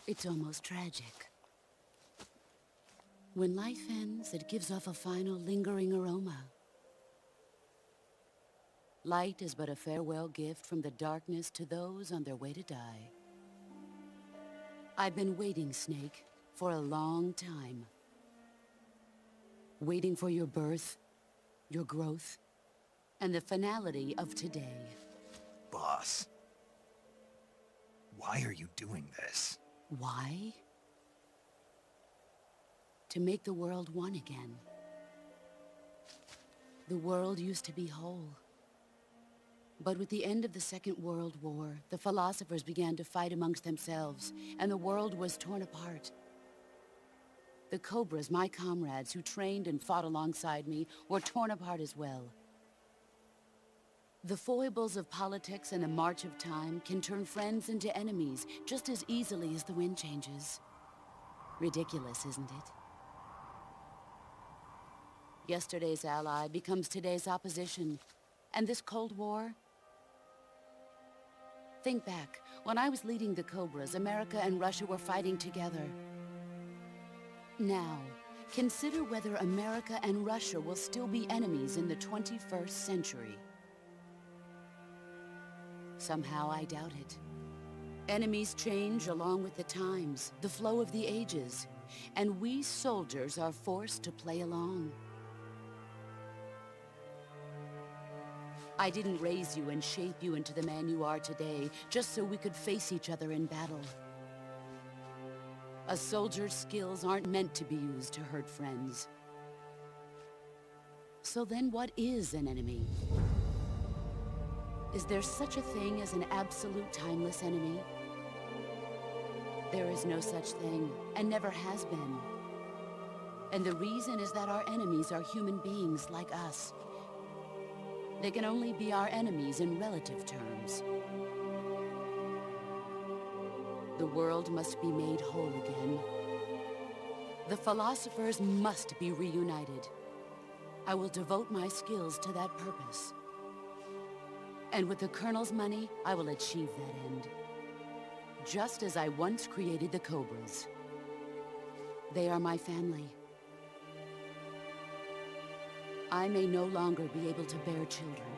It's almost tragic. When life ends, it gives off a final lingering aroma. Light is but a farewell gift from the darkness to those on their way to die. I've been waiting, Snake, for a long time. Waiting for your birth, your growth, and the finality of today. Boss. Why are you doing this? Why? To make the world one again. The world used to be whole. But with the end of the Second World War, the philosophers began to fight amongst themselves, and the world was torn apart. The Cobras, my comrades who trained and fought alongside me, were torn apart as well. The foibles of politics and the march of time can turn friends into enemies just as easily as the wind changes. Ridiculous, isn't it? Yesterday's ally becomes today's opposition. And this Cold War? Think back. When I was leading the Cobras, America and Russia were fighting together. Now, consider whether America and Russia will still be enemies in the 21st century. Somehow I doubt it. Enemies change along with the times, the flow of the ages, and we soldiers are forced to play along. I didn't raise you and shape you into the man you are today just so we could face each other in battle. A soldier's skills aren't meant to be used to hurt friends. So then what is an enemy? Is there such a thing as an absolute timeless enemy? There is no such thing, and never has been. And the reason is that our enemies are human beings like us. They can only be our enemies in relative terms. The world must be made whole again. The philosophers must be reunited. I will devote my skills to that purpose. And with the Colonel's money, I will achieve that end. Just as I once created the Cobras. They are my family. I may no longer be able to bear children,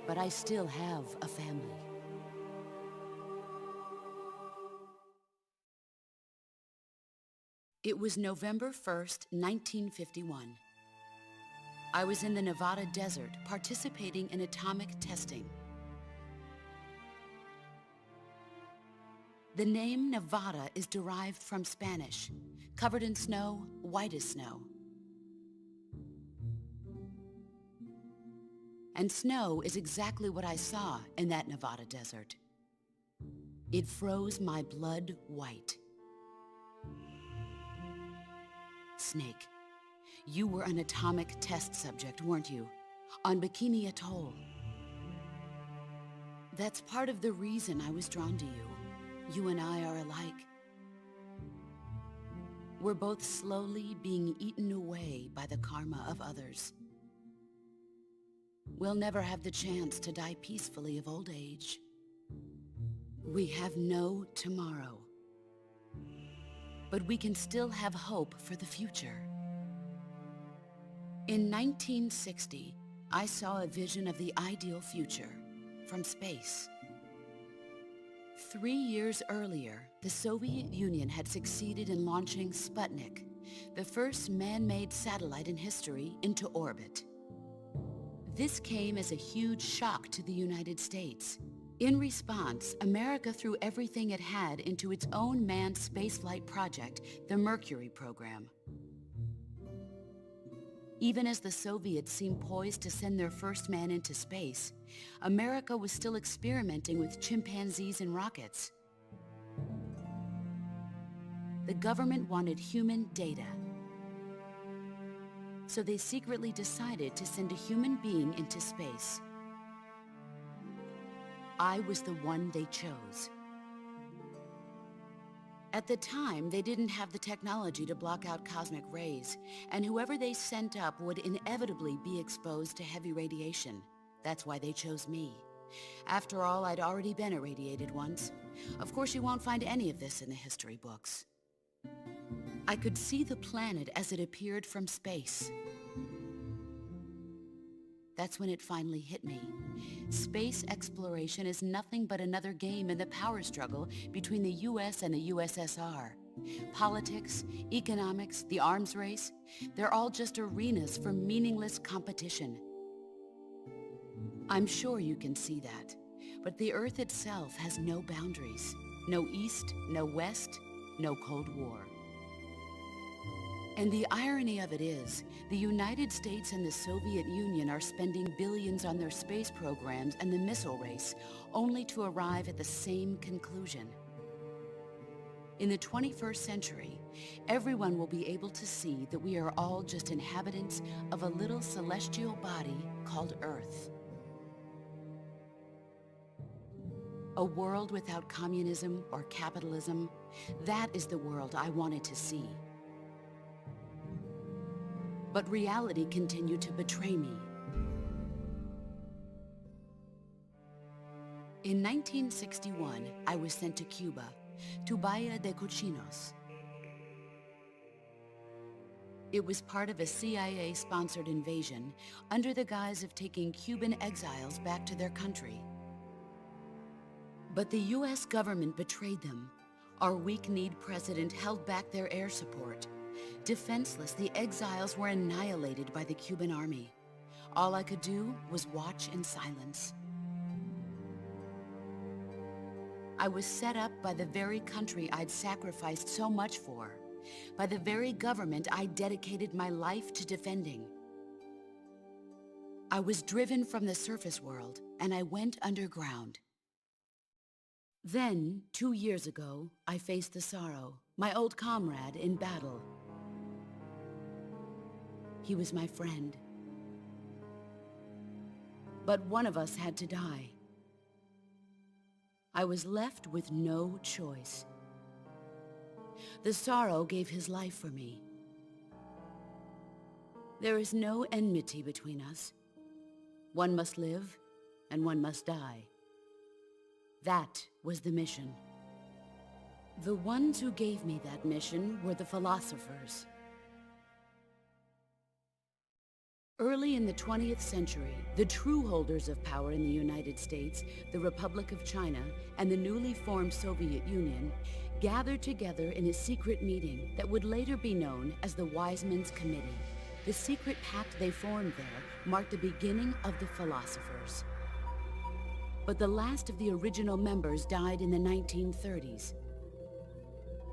but I still have a family. It was November 1st, 1951. I was in the Nevada desert participating in atomic testing. The name Nevada is derived from Spanish, covered in snow, white as snow. And snow is exactly what I saw in that Nevada desert. It froze my blood white. Snake, you were an atomic test subject, weren't you? On Bikini Atoll. That's part of the reason I was drawn to you. You and I are alike. We're both slowly being eaten away by the karma of others. we'll never have the chance to die peacefully of old age. We have no tomorrow. But we can still have hope for the future. In 1960, I saw a vision of the ideal future from space. 3 years earlier, the Soviet Union had succeeded in launching Sputnik, the first man-made satellite in history, into orbit. This came as a huge shock to the United States. In response, America threw everything it had into its own manned spaceflight project, the Mercury program. Even as the Soviets seemed poised to send their first man into space, America was still experimenting with chimpanzees and rockets. The government wanted human data. So they secretly decided to send a human being into space. I was the one they chose. At the time, they didn't have the technology to block out cosmic rays, and whoever they sent up would inevitably be exposed to heavy radiation. That's why they chose me. After all, I'd already been irradiated once. Of course, you won't find any of this in the history books. I could see the planet as it appeared from space. That's when it finally hit me. Space exploration is nothing but another game in the power struggle between the US and the USSR. Politics, economics, the arms race, they're all just arenas for meaningless competition. I'm sure you can see that, but the Earth itself has no boundaries. No East, no West, no Cold War. And the irony of it is, the United States and the Soviet Union are spending billions on their space programs and the missile race, only to arrive at the same conclusion. In the 21st century, everyone will be able to see that we are all just inhabitants of a little celestial body called Earth. A world without communism or capitalism, that is the world I wanted to see. But reality continued to betray me. In 1961, I was sent to Cuba, to Bahia de Cochinos. It was part of a CIA-sponsored invasion under the guise of taking Cuban exiles back to their country. But the US government betrayed them. Our weak-kneed president held back their air support. Defenseless, the exiles were annihilated by the Cuban army. All I could do was watch in silence. I was set up by the very country I'd sacrificed so much for, by the very government I dedicated my life to defending. I was driven from the surface world, and I went underground. Then, 2 years ago, I faced the Sorrow, my old comrade in battle. He was my friend. But one of us had to die. I was left with no choice. The Sorrow gave his life for me. There is no enmity between us. One must live, and one must die. That was the mission. The ones who gave me that mission were the philosophers. Early in the 20th century, the true holders of power in the United States, the Republic of China, and the newly formed Soviet Union gathered together in a secret meeting that would later be known as the Wise Men's Committee. The secret pact they formed there marked the beginning of the philosophers. But the last of the original members died in the 1930s.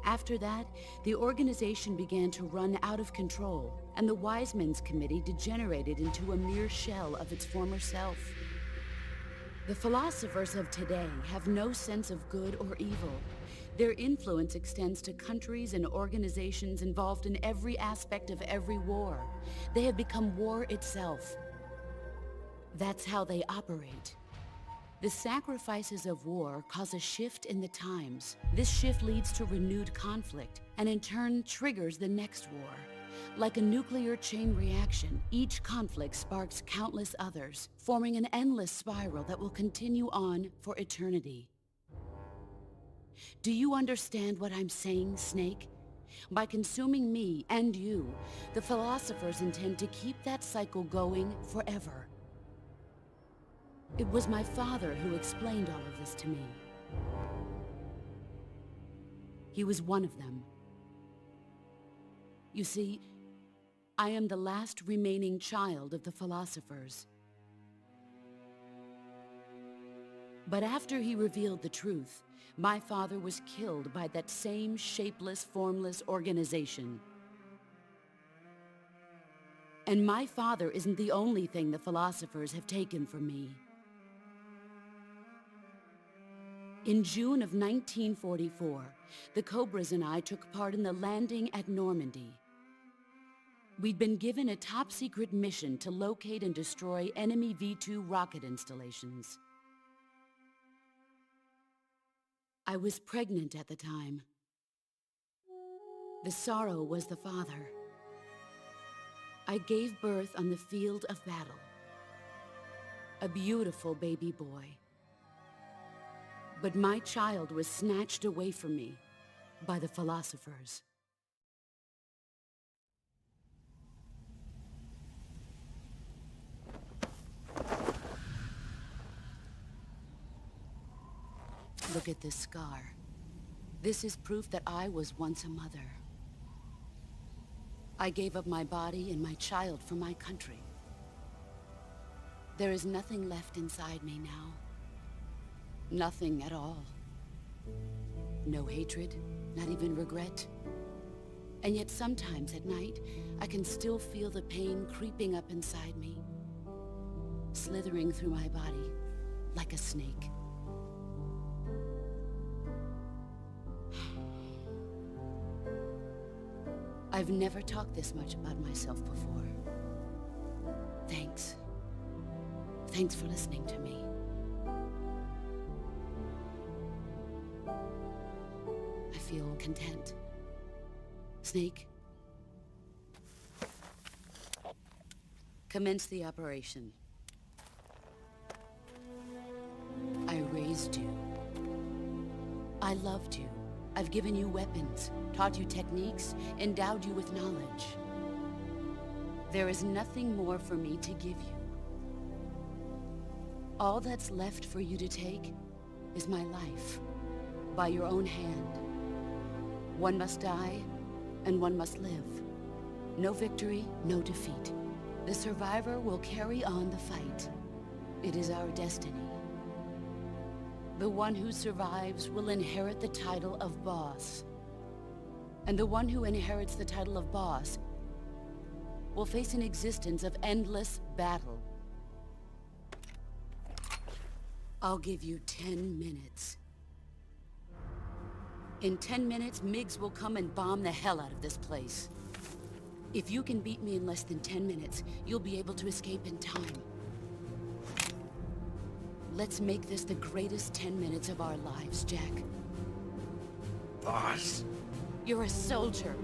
After that, the organization began to run out of control, and the Wise Men's Committee degenerated into a mere shell of its former self. The philosophers of today have no sense of good or evil. Their influence extends to countries and organizations involved in every aspect of every war. They have become war itself. That's how they operate. The sacrifices of war cause a shift in the times. This shift leads to renewed conflict, and in turn triggers the next war. Like a nuclear chain reaction, each conflict sparks countless others, forming an endless spiral that will continue on for eternity. Do you understand what I'm saying, Snake? By consuming me and you, the philosophers intend to keep that cycle going forever. It was my father who explained all of this to me. He was one of them. You see, I am the last remaining child of the philosophers. But after he revealed the truth, my father was killed by that same shapeless, formless organization. And my father isn't the only thing the philosophers have taken from me. In June of 1944, the Cobras and I took part in the landing at Normandy. We'd been given a top-secret mission to locate and destroy enemy V-2 rocket installations. I was pregnant at the time. The sorrow was the father. I gave birth on the field of battle. A beautiful baby boy. But my child was snatched away from me by the philosophers. Look at this scar. This is proof that I was once a mother. I gave up my body and my child for my country. There is nothing left inside me now. Nothing at all. No hatred, not even regret. And yet sometimes at night, I can still feel the pain creeping up inside me, slithering through my body like a snake. I've never talked this much about myself before. Thanks. Thanks for listening to me. I feel content. Snake, commence the operation. I raised you. I loved you. I've given you weapons, taught you techniques, endowed you with knowledge. There is nothing more for me to give you. All that's left for you to take is my life, by your own hand. One must die, and one must live. No victory, no defeat. The survivor will carry on the fight. It is our destiny. The one who survives will inherit the title of boss. And the one who inherits the title of boss will face an existence of endless battle. I'll give you 10 minutes. In 10 minutes, MiGs will come and bomb the hell out of this place. If you can beat me in less than 10 minutes, you'll be able to escape in time. Let's make this the greatest 10 minutes of our lives, Jack. Boss? You're a soldier.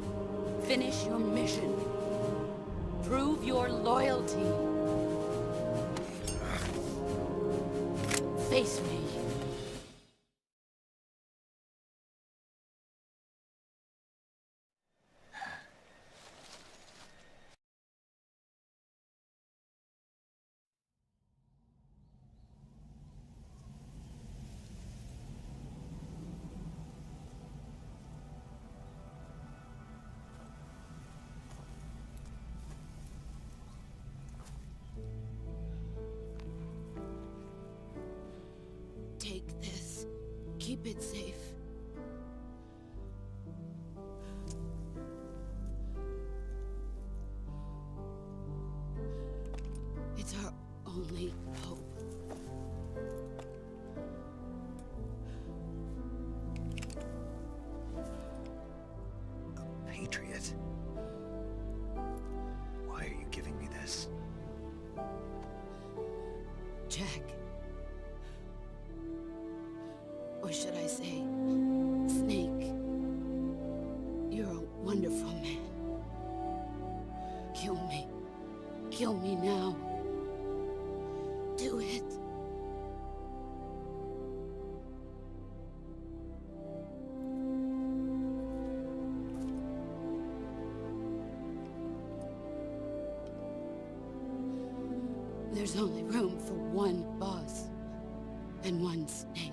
Finish your mission. Prove your loyalty. Face me. Take this. Keep it safe. It's our only hope. A patriot? Why are you giving me this? Jack. Or should I say, Snake, you're a wonderful man. Kill me. Kill me now. Do it. There's only room for one boss and one snake.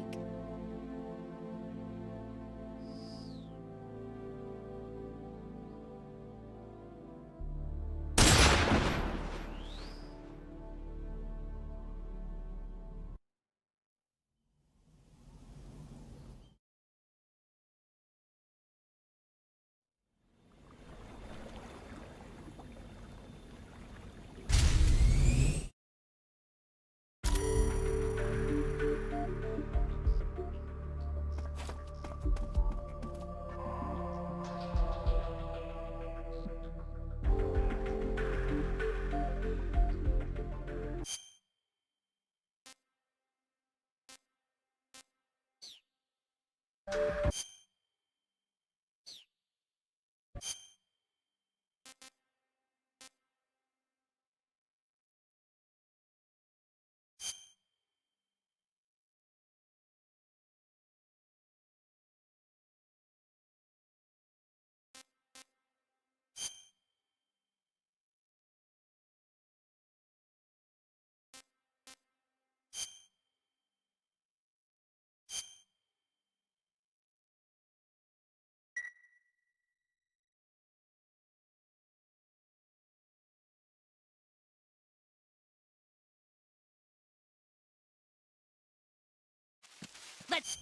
Let's...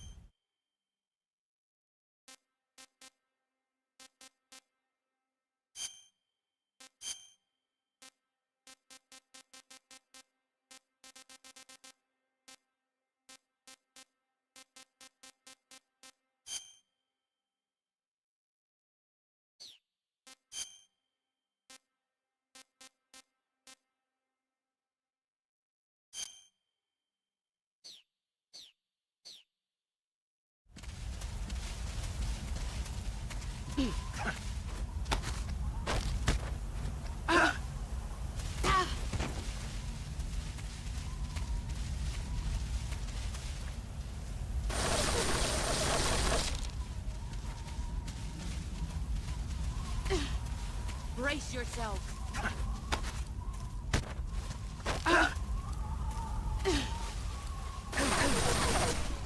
Brace yourself.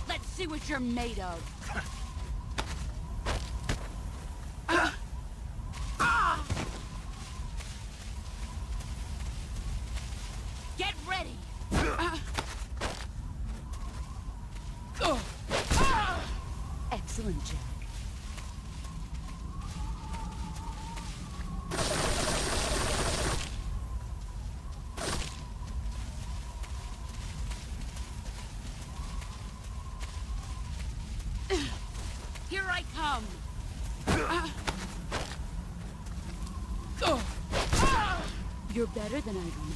Let's see what you're made of. Get ready. Excellent, Jack. Here I come! You're better than I remember.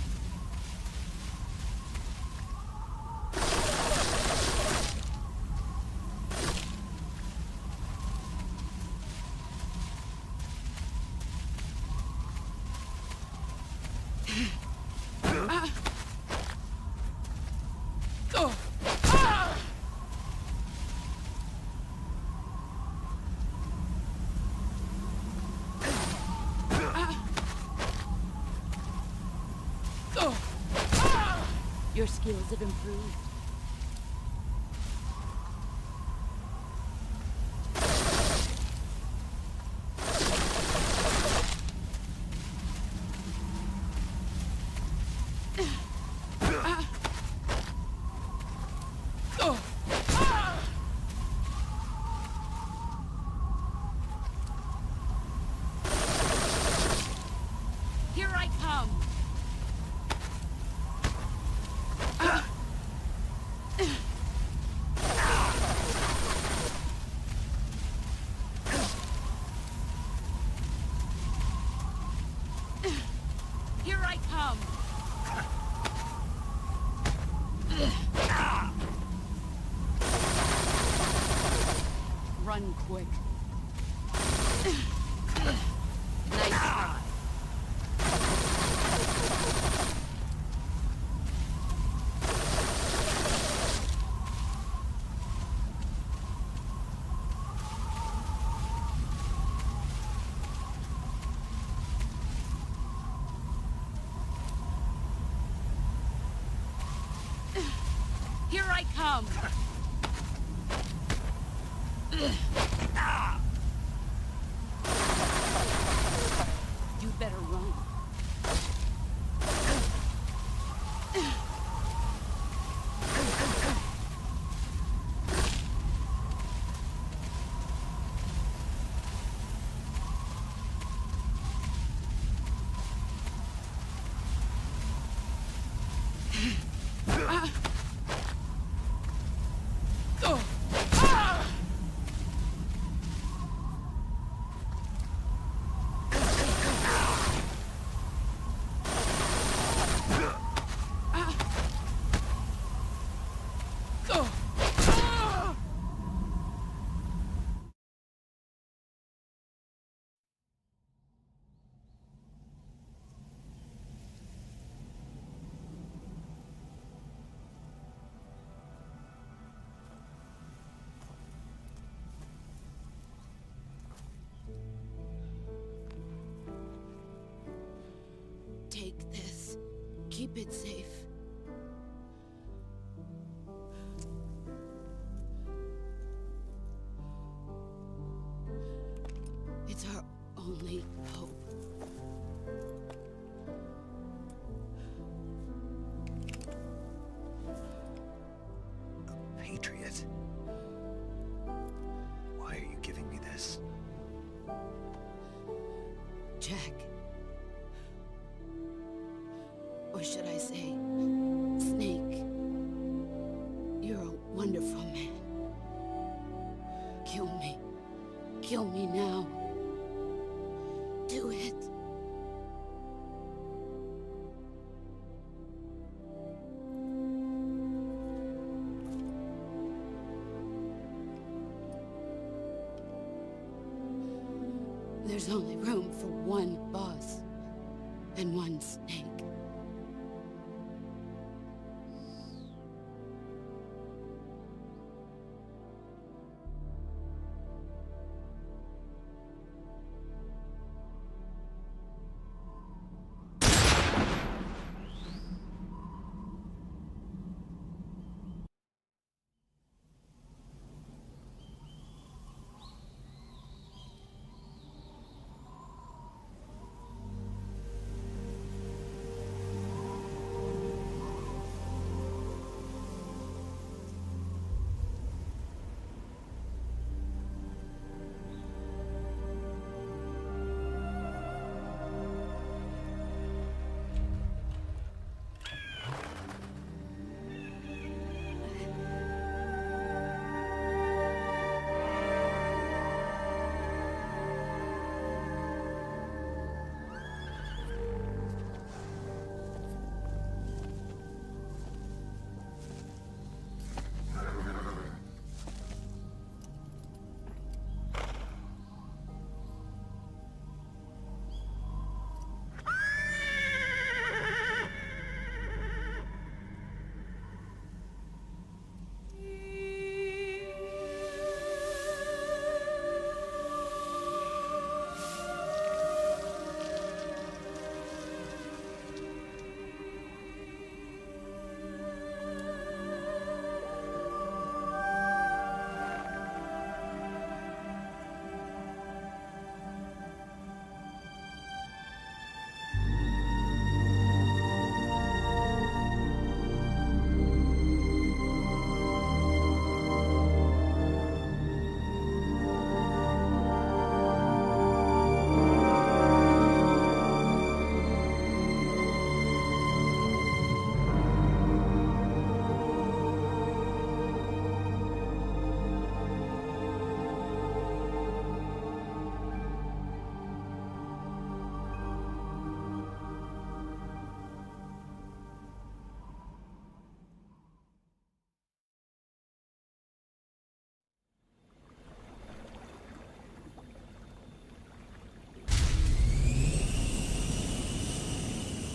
Your skills have improved. Here I come! Here I come! Run quick. Nice try. Here I come! You better run. Take this. Keep it safe. It's our only hope. A patriot? Why are you giving me this? Jack. Or should I say, Snake? You're a wonderful man. Kill me. Kill me now. Do it. There's only room for one boss and one snake.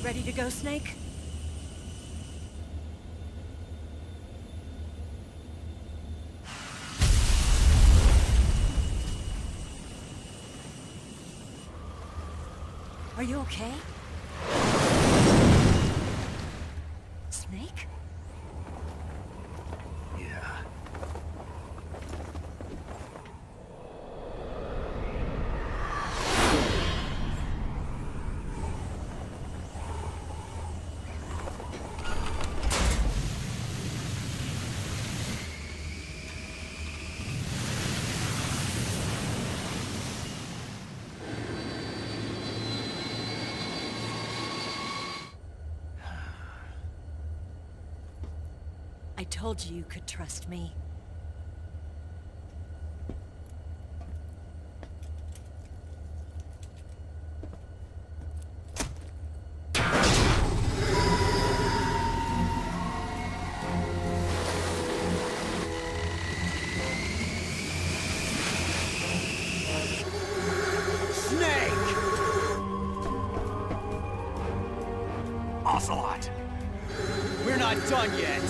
Ready to go, Snake? Are you okay? Snake? I told you you could trust me. Ocelot! We're not done yet!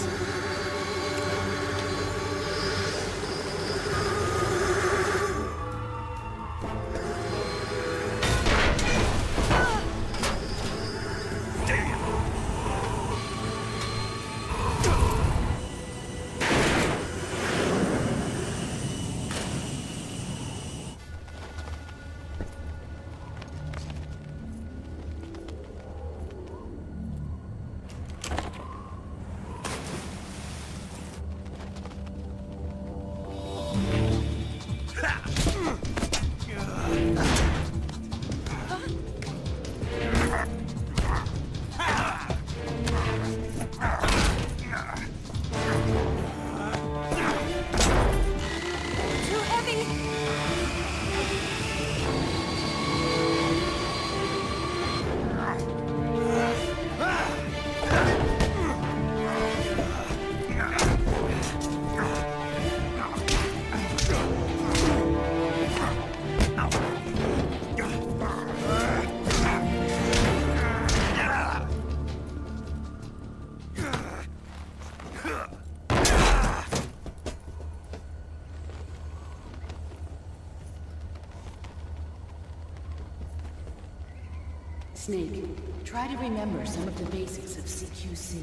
Snake, try to remember some of the basics of CQC.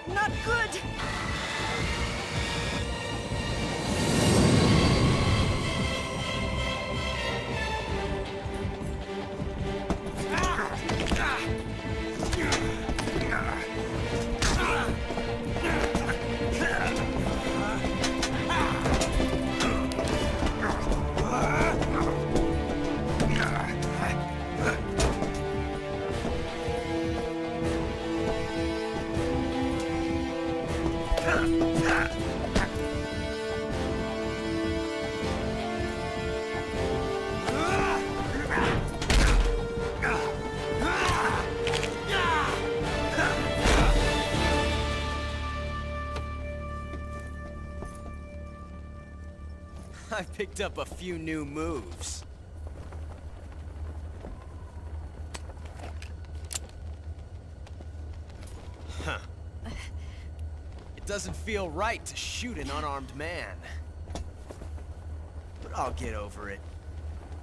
Not good! I picked up a few new moves. Huh. It doesn't feel right to shoot an unarmed man. But I'll get over it.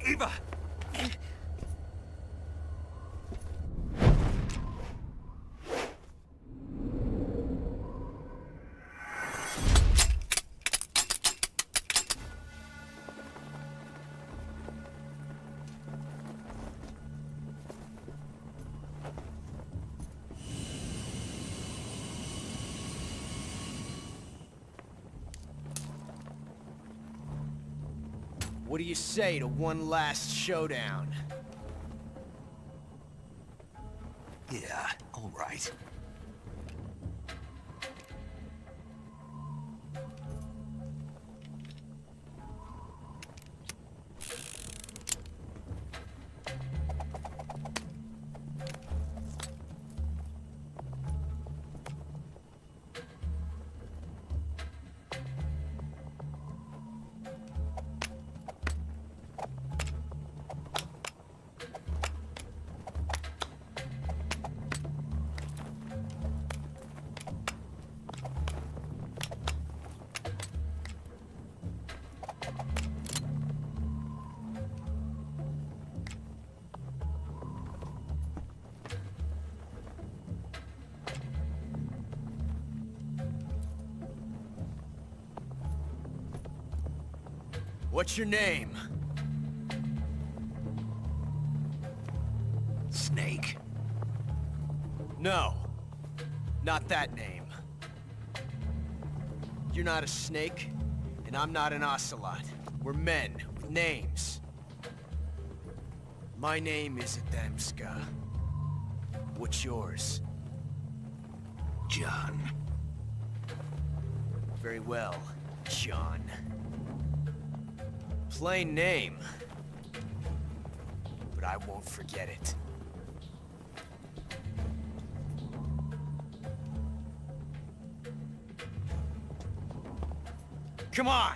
Eva! What do you say to one last showdown? Yeah, all right. What's your name? Snake. No. Not that name. You're not a snake, and I'm not an ocelot. We're men with Names. My name is Adamska. What's yours? John. Very well, John. Plain name. But I won't forget it. Come on!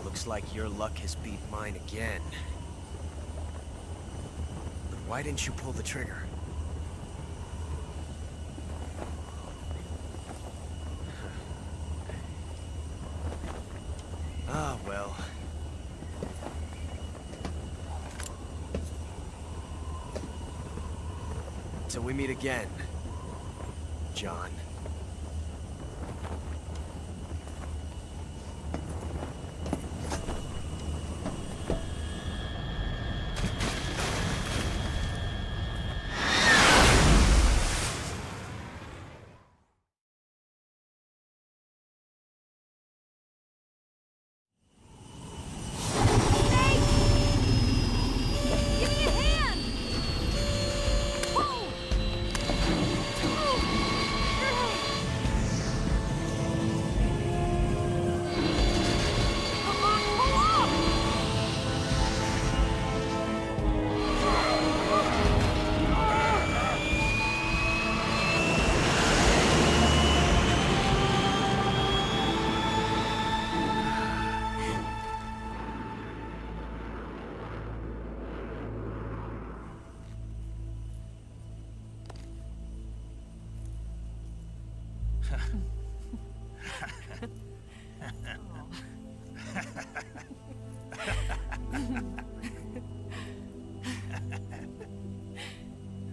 Looks like your luck has beat mine again. But why didn't you pull the trigger? Ah, well. Till we meet again, John.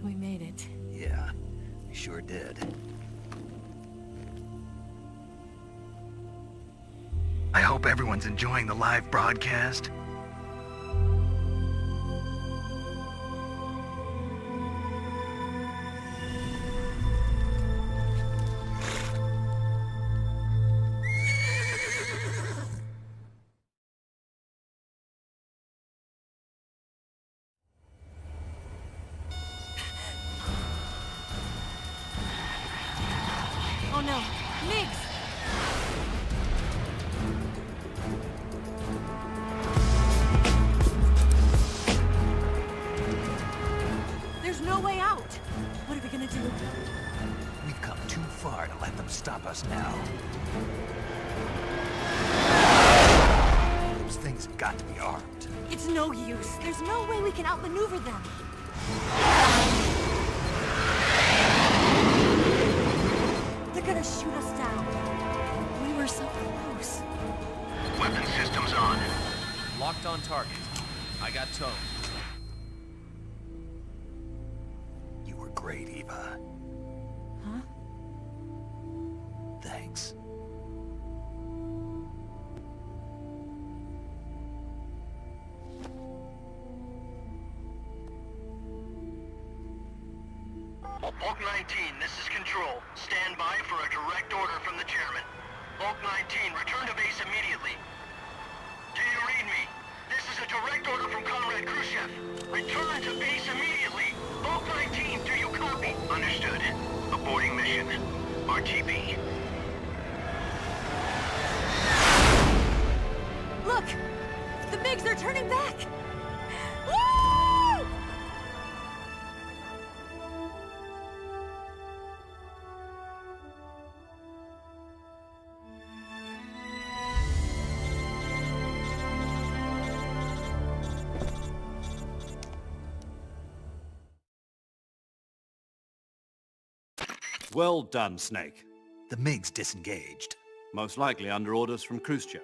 We made it. Yeah, we sure did. I hope everyone's enjoying the live broadcast. Oh no, Migs! There's no way out! What are we gonna do? We've come too far to let them stop us now. Those things have got to be armed. It's no use. There's no way we can outmaneuver them. They're gonna shoot us down. We were so close. Weapon systems on. Locked on target. I got towed. You were great, Eva. Huh? Thanks. Bulk 19, this is Control. Stand by for a direct order from the chairman. Bulk 19, return to base immediately. Do you read me? This This is a direct order from Comrade Khrushchev. Return to base immediately. Bulk 19, do you copy? Understood. Aborting mission. RTB. Look! The MiGs are turning back! Woo! Well done, Snake. The MiG's disengaged. Most likely under orders from Khrushchev.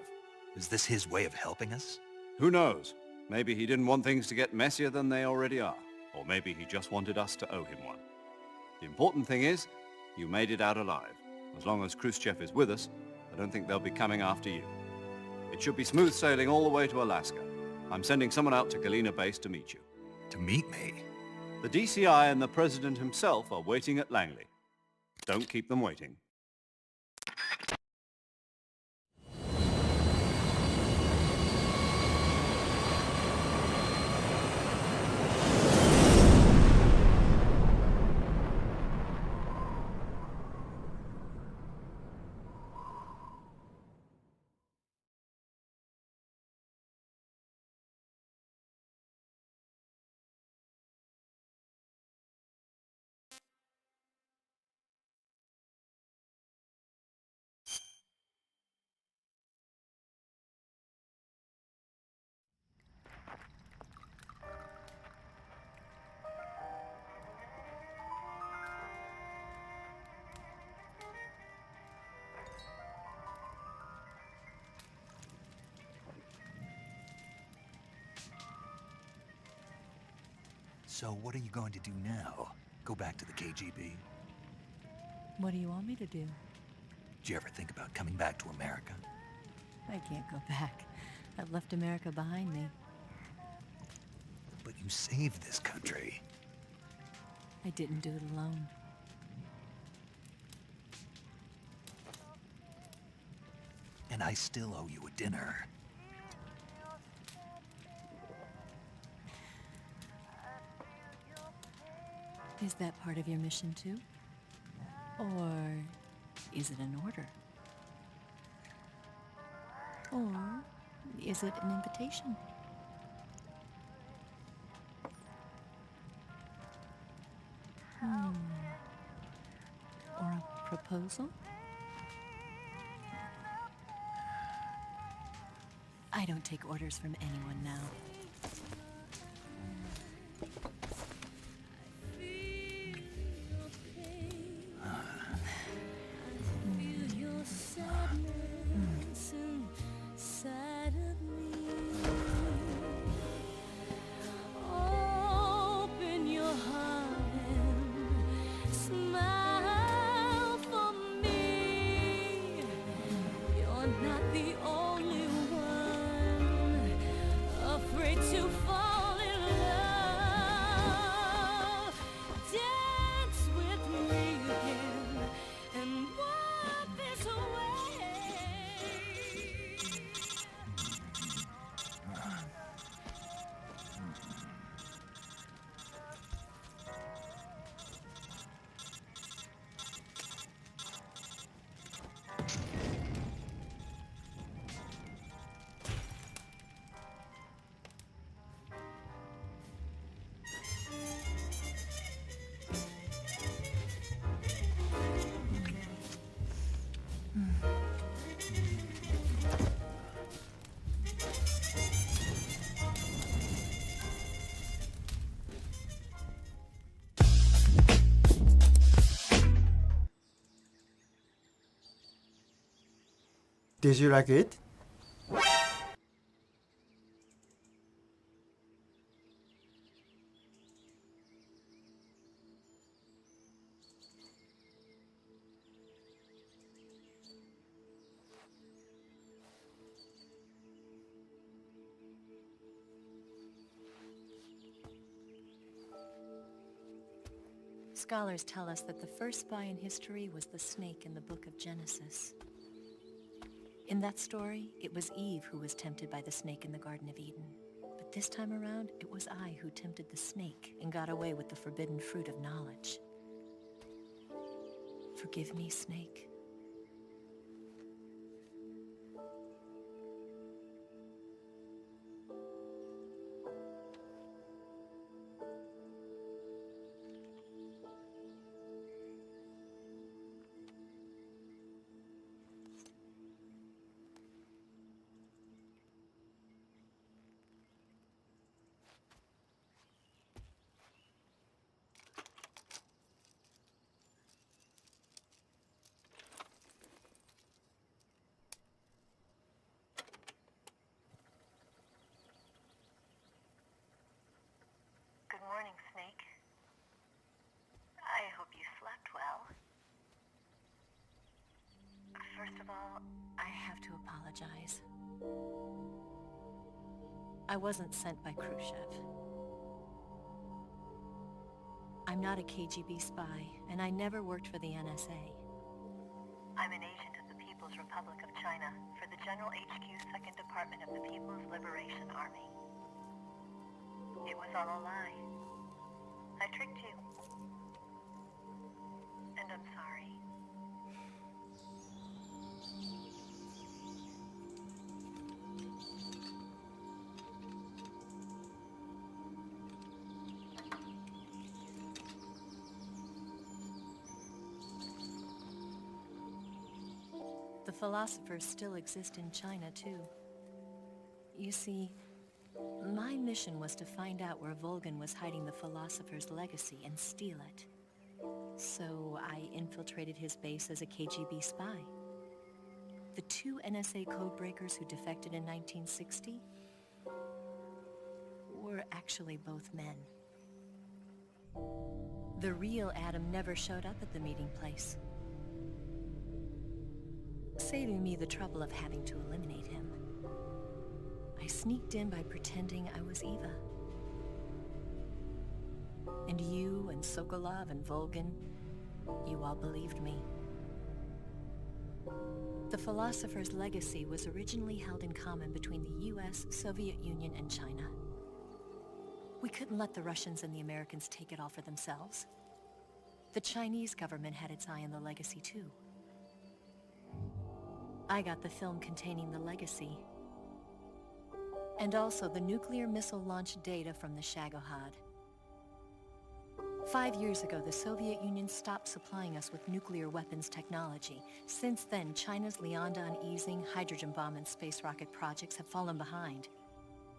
Is this his way of helping us? Who knows? Maybe he didn't want things to get messier than they already are. Or maybe he just wanted us to owe him one. The important thing is, you made it out alive. As long as Khrushchev is with us, I don't think they'll be coming after you. It should be smooth sailing all the way to Alaska. I'm sending someone out to Galena Base to meet you. To meet me? The DCI and the President himself are waiting at Langley. Don't keep them waiting. So what are you going to do now? Go back to the KGB? What do you want me to do? Did you ever think about coming back to America? I can't go back. I've left America behind me. But you saved this country. I didn't do it alone. And I still owe you a dinner. Is that part of your mission too? Or is it an order? Or is it an invitation? Or a proposal? I don't take orders from anyone now. Did you like it? Scholars tell us that the first spy in history was the snake in the book of Genesis. In that story, it was Eve who was tempted by the snake in the Garden of Eden. This time around, it was I who tempted the snake and got away with the forbidden fruit of knowledge. Forgive me, Snake. Good morning, Snake. I hope you slept well. First of all, I have to apologize. I wasn't sent by Khrushchev. I'm not a KGB spy, and I never worked for the NSA. I'm an agent of the People's Republic of China for the General HQ 2nd Department of the People's Liberation Army. It was all a lie. I tricked you. And I'm sorry. The philosophers still exist in China, too. You see, my mission was to find out where Volgin was hiding the philosopher's legacy and steal it. So I infiltrated his base as a KGB spy. The 2 NSA codebreakers who defected in 1960 were actually both men. The real Adam never showed up at the meeting place, saving me the trouble of having to eliminate him. I sneaked in by pretending I was Eva. And you and Sokolov and Volgin, you all believed me. The philosopher's legacy was originally held in common between the US, Soviet Union, and China. We couldn't let the Russians and the Americans take it all for themselves. The Chinese government had its eye on the legacy too. I got the film containing the legacy, and also the nuclear missile launch data from the Shagohod. 5 years ago, the Soviet Union stopped supplying us with nuclear weapons technology. Since then, China's Liaodong easing, hydrogen bomb, and space rocket projects have fallen behind.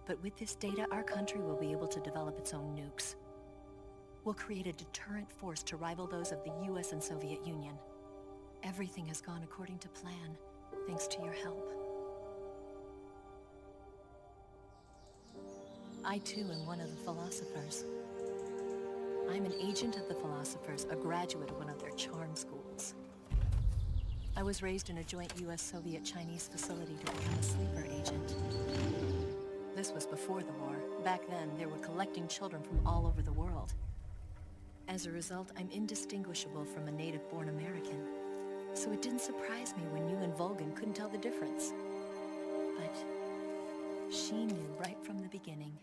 But with this data, our country will be able to develop its own nukes. We'll create a deterrent force to rival those of the US and Soviet Union. Everything has gone according to plan, thanks to your help. I too am one of the philosophers. I'm an agent of the philosophers, a graduate of one of their charm schools. I was raised in a joint US-Soviet-Chinese facility to become a sleeper agent. This was before the war. Back then, they were collecting children from all over the world. As a result, I'm indistinguishable from a native-born American. So it didn't surprise me when you and Volgin couldn't tell the difference. But she knew right from the beginning.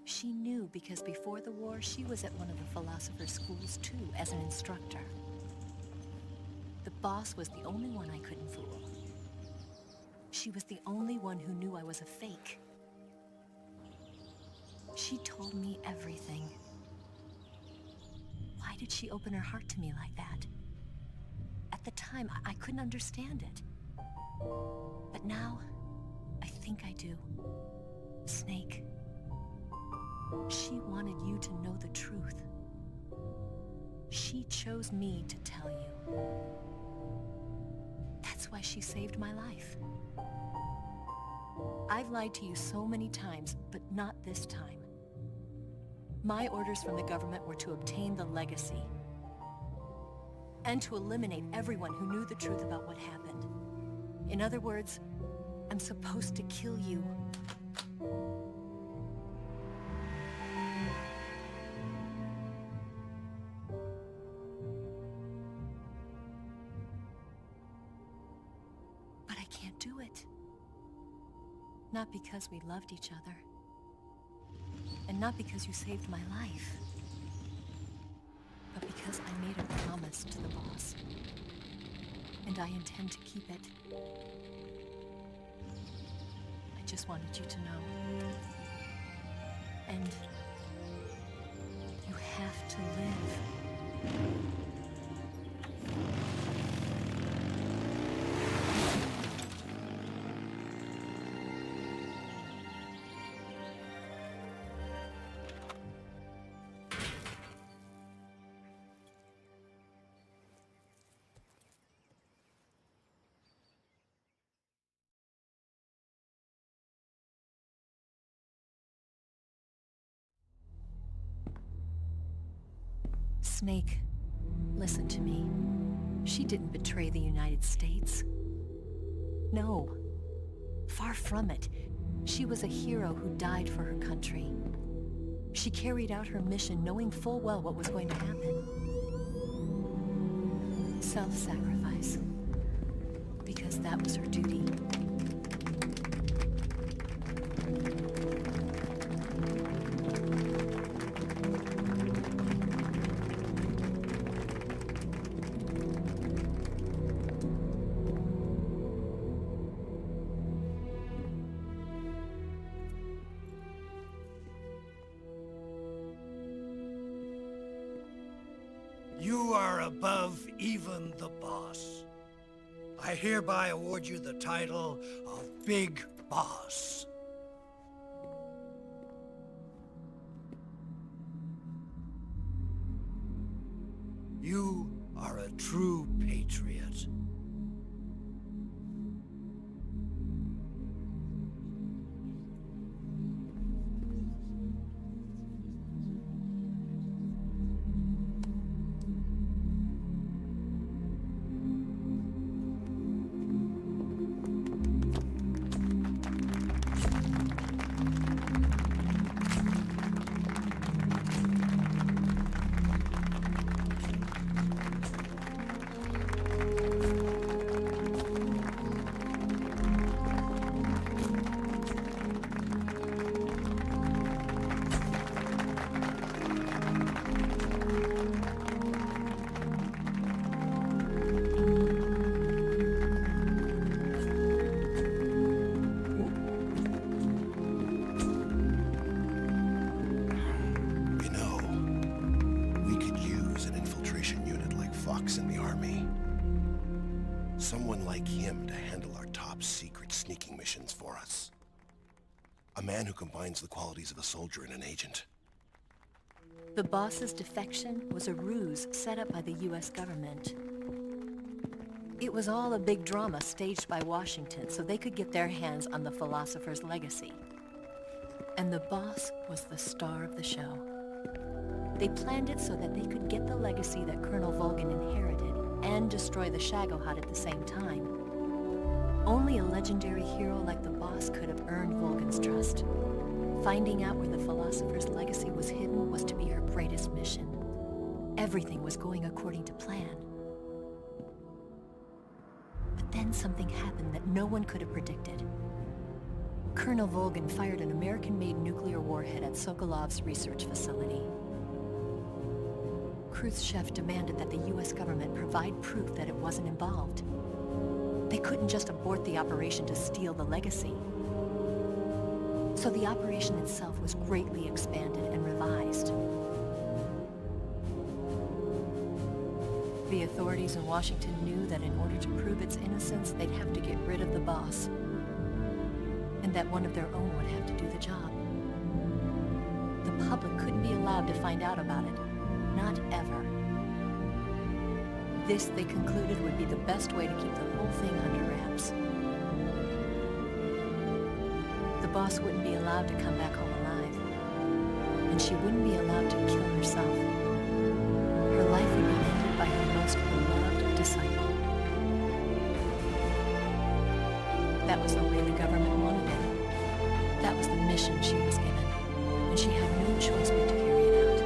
She knew because before the war, she was at one of the philosopher's schools too, as an instructor. The boss was the only one I couldn't fool. She was the only one who knew I was a fake. She told me everything. Why did she open her heart to me like that? At the time, I couldn't understand it. But now, I think I do. Snake. She wanted you to know the truth. She chose me to tell you. That's why she saved my life. I've lied to you so many times, but not this time. My orders from the government were to obtain the legacy and to eliminate everyone who knew the truth about what happened. In other words, I'm supposed to kill you. But I can't do it. Not because we loved each other, And not because you saved my life, but because I made a promise to the boss. And I intend to keep it. I just wanted you to know. And you have to live. Snake, listen to me. She didn't betray the United States. No. Far from it. She was a hero who died for her country. She carried out her mission knowing full well what was going to happen. Self-sacrifice. Because that was her duty. You are above even the boss. I hereby award you the title of Big Boss. You are a true patriot. Someone like him to handle our top secret sneaking missions for us. A man who combines the qualities of a soldier and an agent. The boss's defection was a ruse set up by the US government. It was all a big drama staged by Washington so they could get their hands on the philosopher's legacy. And the boss was the star of the show. They planned it so that they could get the legacy that Colonel Volgin inherited and destroy the Shagohod at the same time. Only a legendary hero like the boss could have earned Volgin's trust. Finding out where the philosopher's legacy was hidden was to be her greatest mission. Everything was going according to plan. But then something happened that no one could have predicted. Colonel Volgin fired an American-made nuclear warhead at Sokolov's research facility. Khrushchev demanded that the US government provide proof that it wasn't involved. They couldn't just abort the operation to steal the legacy. So the operation itself was greatly expanded and revised. The authorities in Washington knew that in order to prove its innocence, they'd have to get rid of the boss, and that one of their own would have to do the job. The public couldn't be allowed to find out about it. Not ever. This, they concluded, would be the best way to keep the whole thing under wraps. The boss wouldn't be allowed to come back home alive, and she wouldn't be allowed to kill herself. Her life would be ended by her most beloved disciple. That was the way the government wanted it. That was the mission she was given, and she had no choice but to carry it out.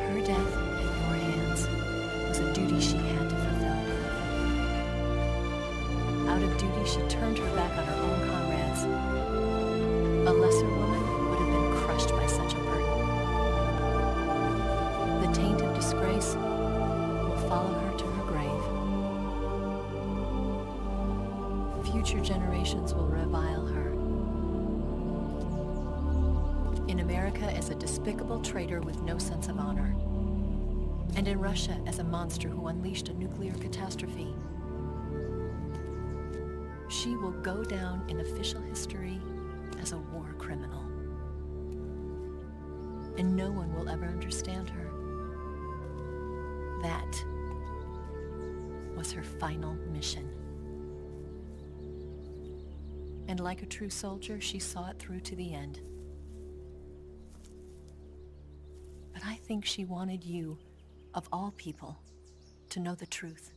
Her death in your hands was a duty she had to fulfill. Out of duty, she turned her back on her own comrades. A lesser woman would have been crushed follow her to her grave. Future generations will revile her. In America as a despicable traitor with no sense of honor. And in Russia as a monster who unleashed a nuclear catastrophe. She will go down in official history as a war criminal. And no one will ever understand her. That was her final mission. And like a true soldier, she saw it through to the end. But I think she wanted you, of all people, to know the truth.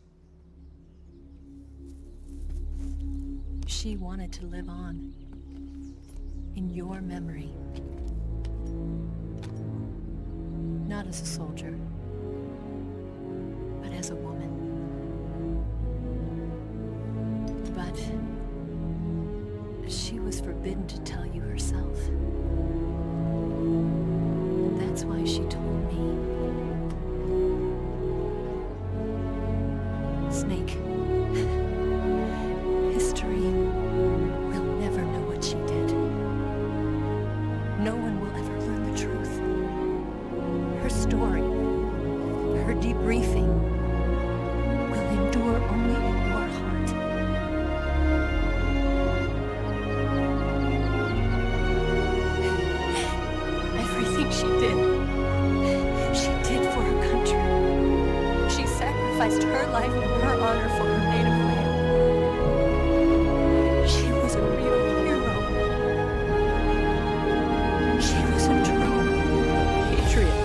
She wanted to live on in your memory. Not as a soldier, but as a woman. But she was forbidden to tell you herself. That's why she told me. Snake, history will never know what she did. No one will ever learn the truth. Her story, her debriefing, will endure only in your heart. Everything she did for her country. She sacrificed her life and her honor for her native land. She was a real hero. She was a true patriot.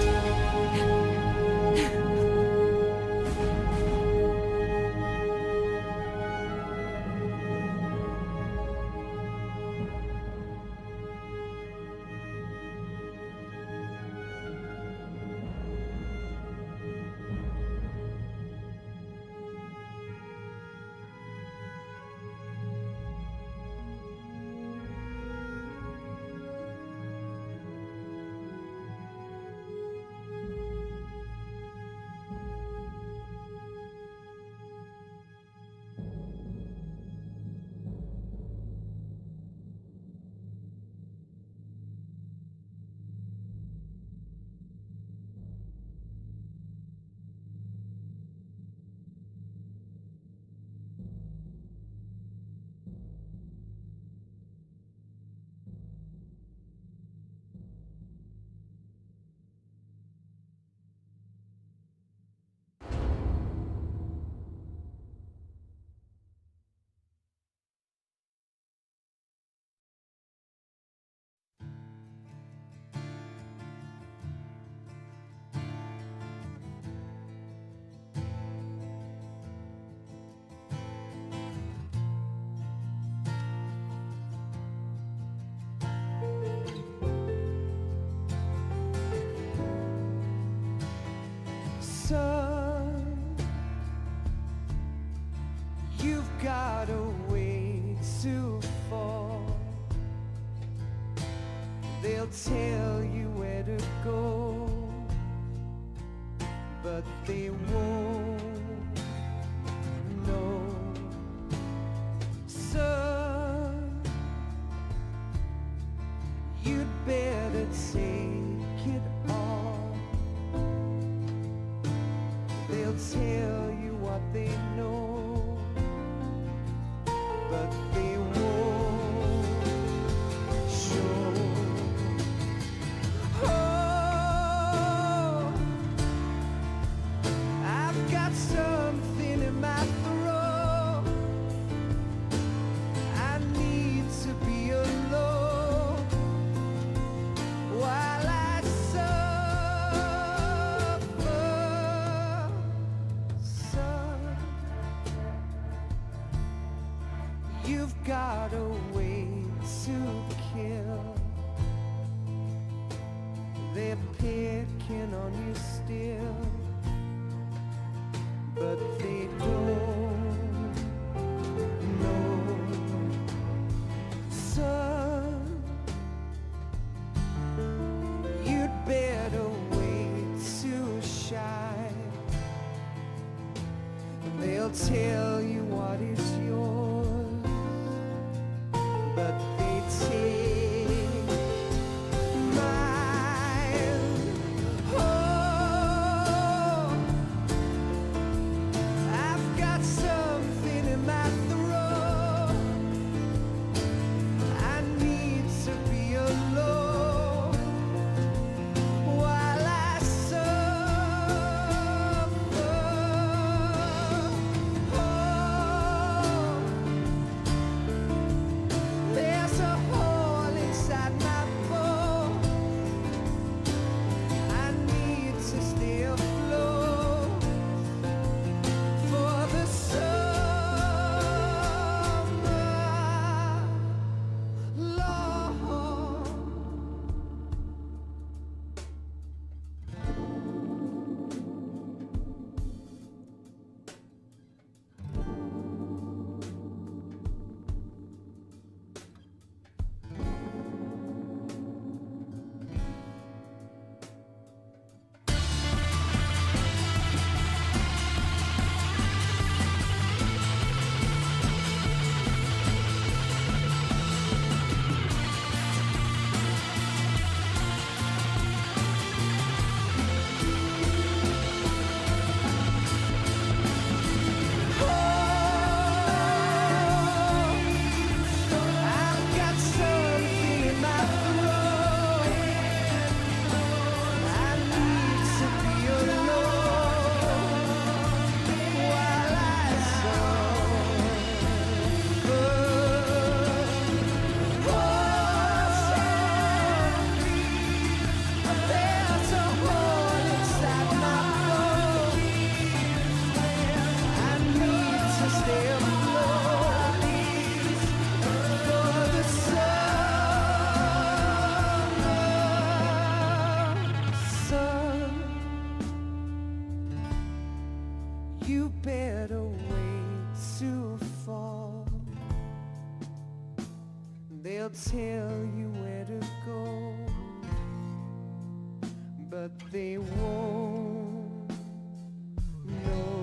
Son, you've got a way to fall. They'll tell you where to go, but they won't know. Son, you'd better take it all. They'll tell you what they know, but they won't show. Oh, I've got something in my throat. I need to be alone while I suffer. Son, you've got a way to kill. They're picking on you still, but they don't know. Son, you'd better wait to shine. tell you what is yours, but they take mine. Oh, I've got something in my throat. I need to be alone while I suffer. Oh, there's a hole inside my bones. I need to stay afloat for the summer, Lord. I've got something in my throat. I need to be alone while I suffer. There's a hole inside my bones. I need to stay afloat for the summer sun. You better wait to fall. They'll tell you where to go, but they won't know.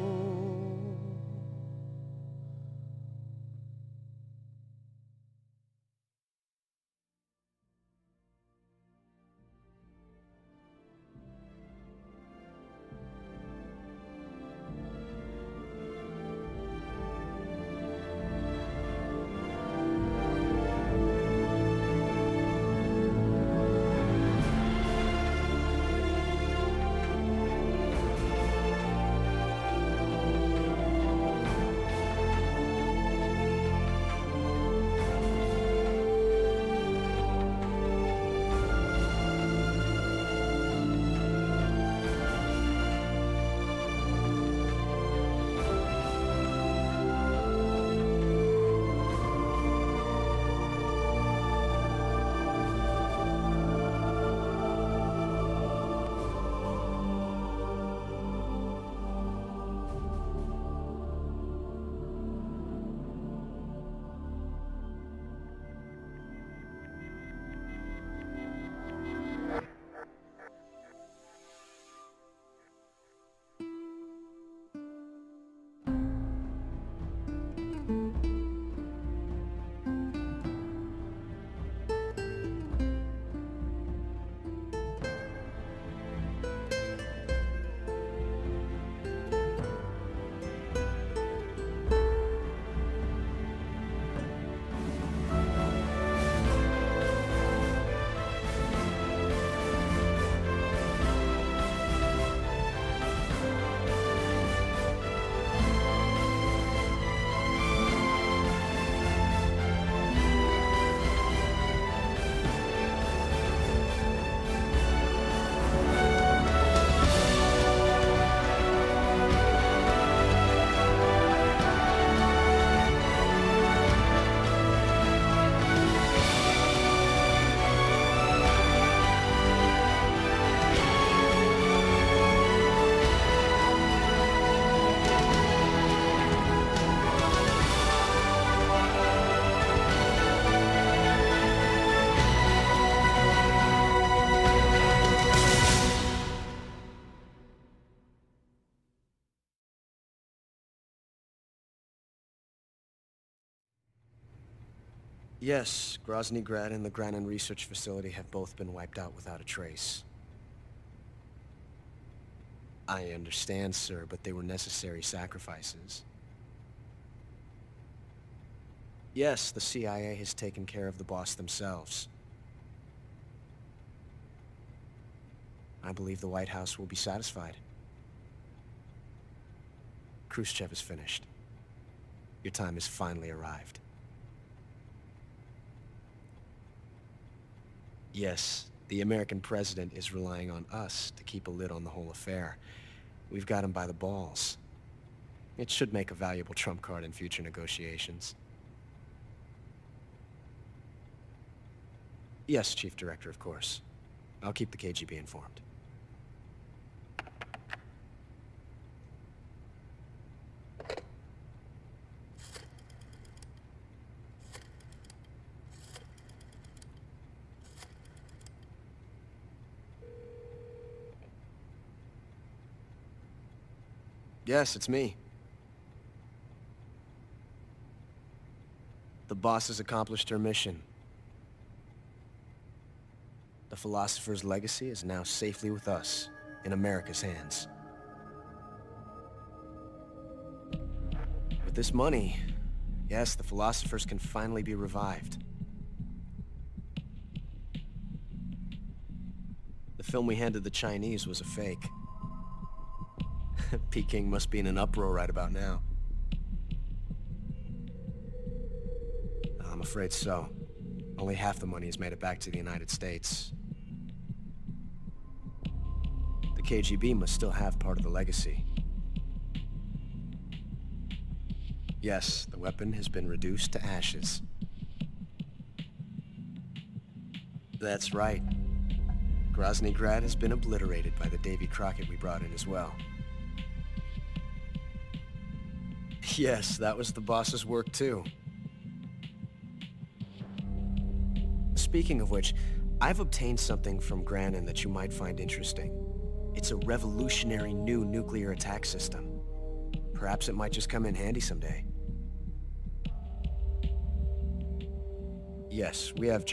Yes, Grozny Grad and the Granin Research Facility have both been wiped out without a trace. I understand, sir, but they were necessary sacrifices. Yes, the CIA has taken care of the boss themselves. I believe the White House will be satisfied. Khrushchev is finished. Your time has finally arrived. Yes, the American president is relying on us to keep a lid on the whole affair. We've got him by the balls. It should make a valuable trump card in future negotiations. Yes, Chief Director, of course. I'll keep the KGB informed. Yes, it's me. The boss has accomplished her mission. The philosopher's legacy is now safely with us, in America's hands. With this money, yes, the philosophers can finally be revived. The film we handed the Chinese was a fake. Peking must be in an uproar right about now. I'm afraid so. Only half the money has made it back to the United States. The KGB must still have part of the legacy. Yes, the weapon has been reduced to ashes. That's right. Grozny Grad has been obliterated by the Davy Crockett we brought in as well. Yes, that was the boss's work too. Speaking of which, I've obtained something from Granin that you might find interesting. It's a revolutionary new nuclear attack system. Perhaps it might just come in handy someday. Yes, we have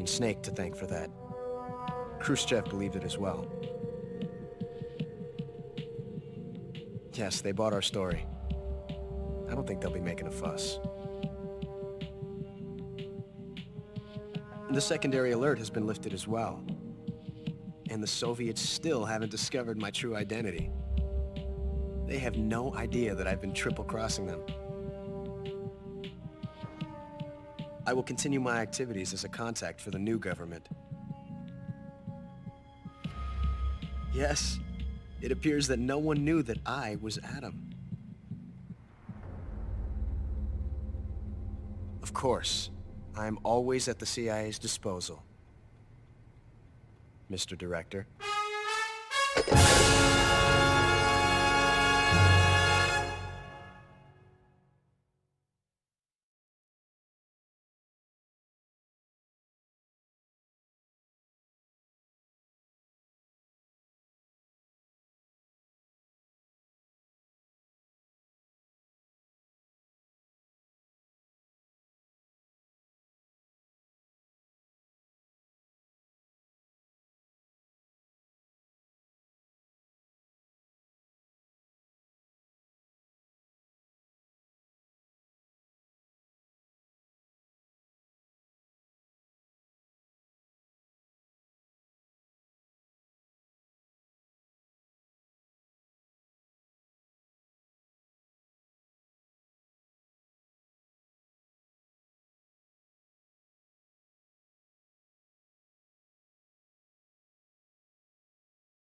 Snake to thank for that. Khrushchev believed it as well. Yes, they bought our story. I don't think they'll be making a fuss. The secondary alert has been lifted as well. And the Soviets still haven't discovered my true identity. They have no idea that I've been triple-crossing them. I will continue my activities as a contact for the new government. Yes, it appears that no one knew that I was Adam. Of course, I'm always at the CIA's disposal, Mr. Director.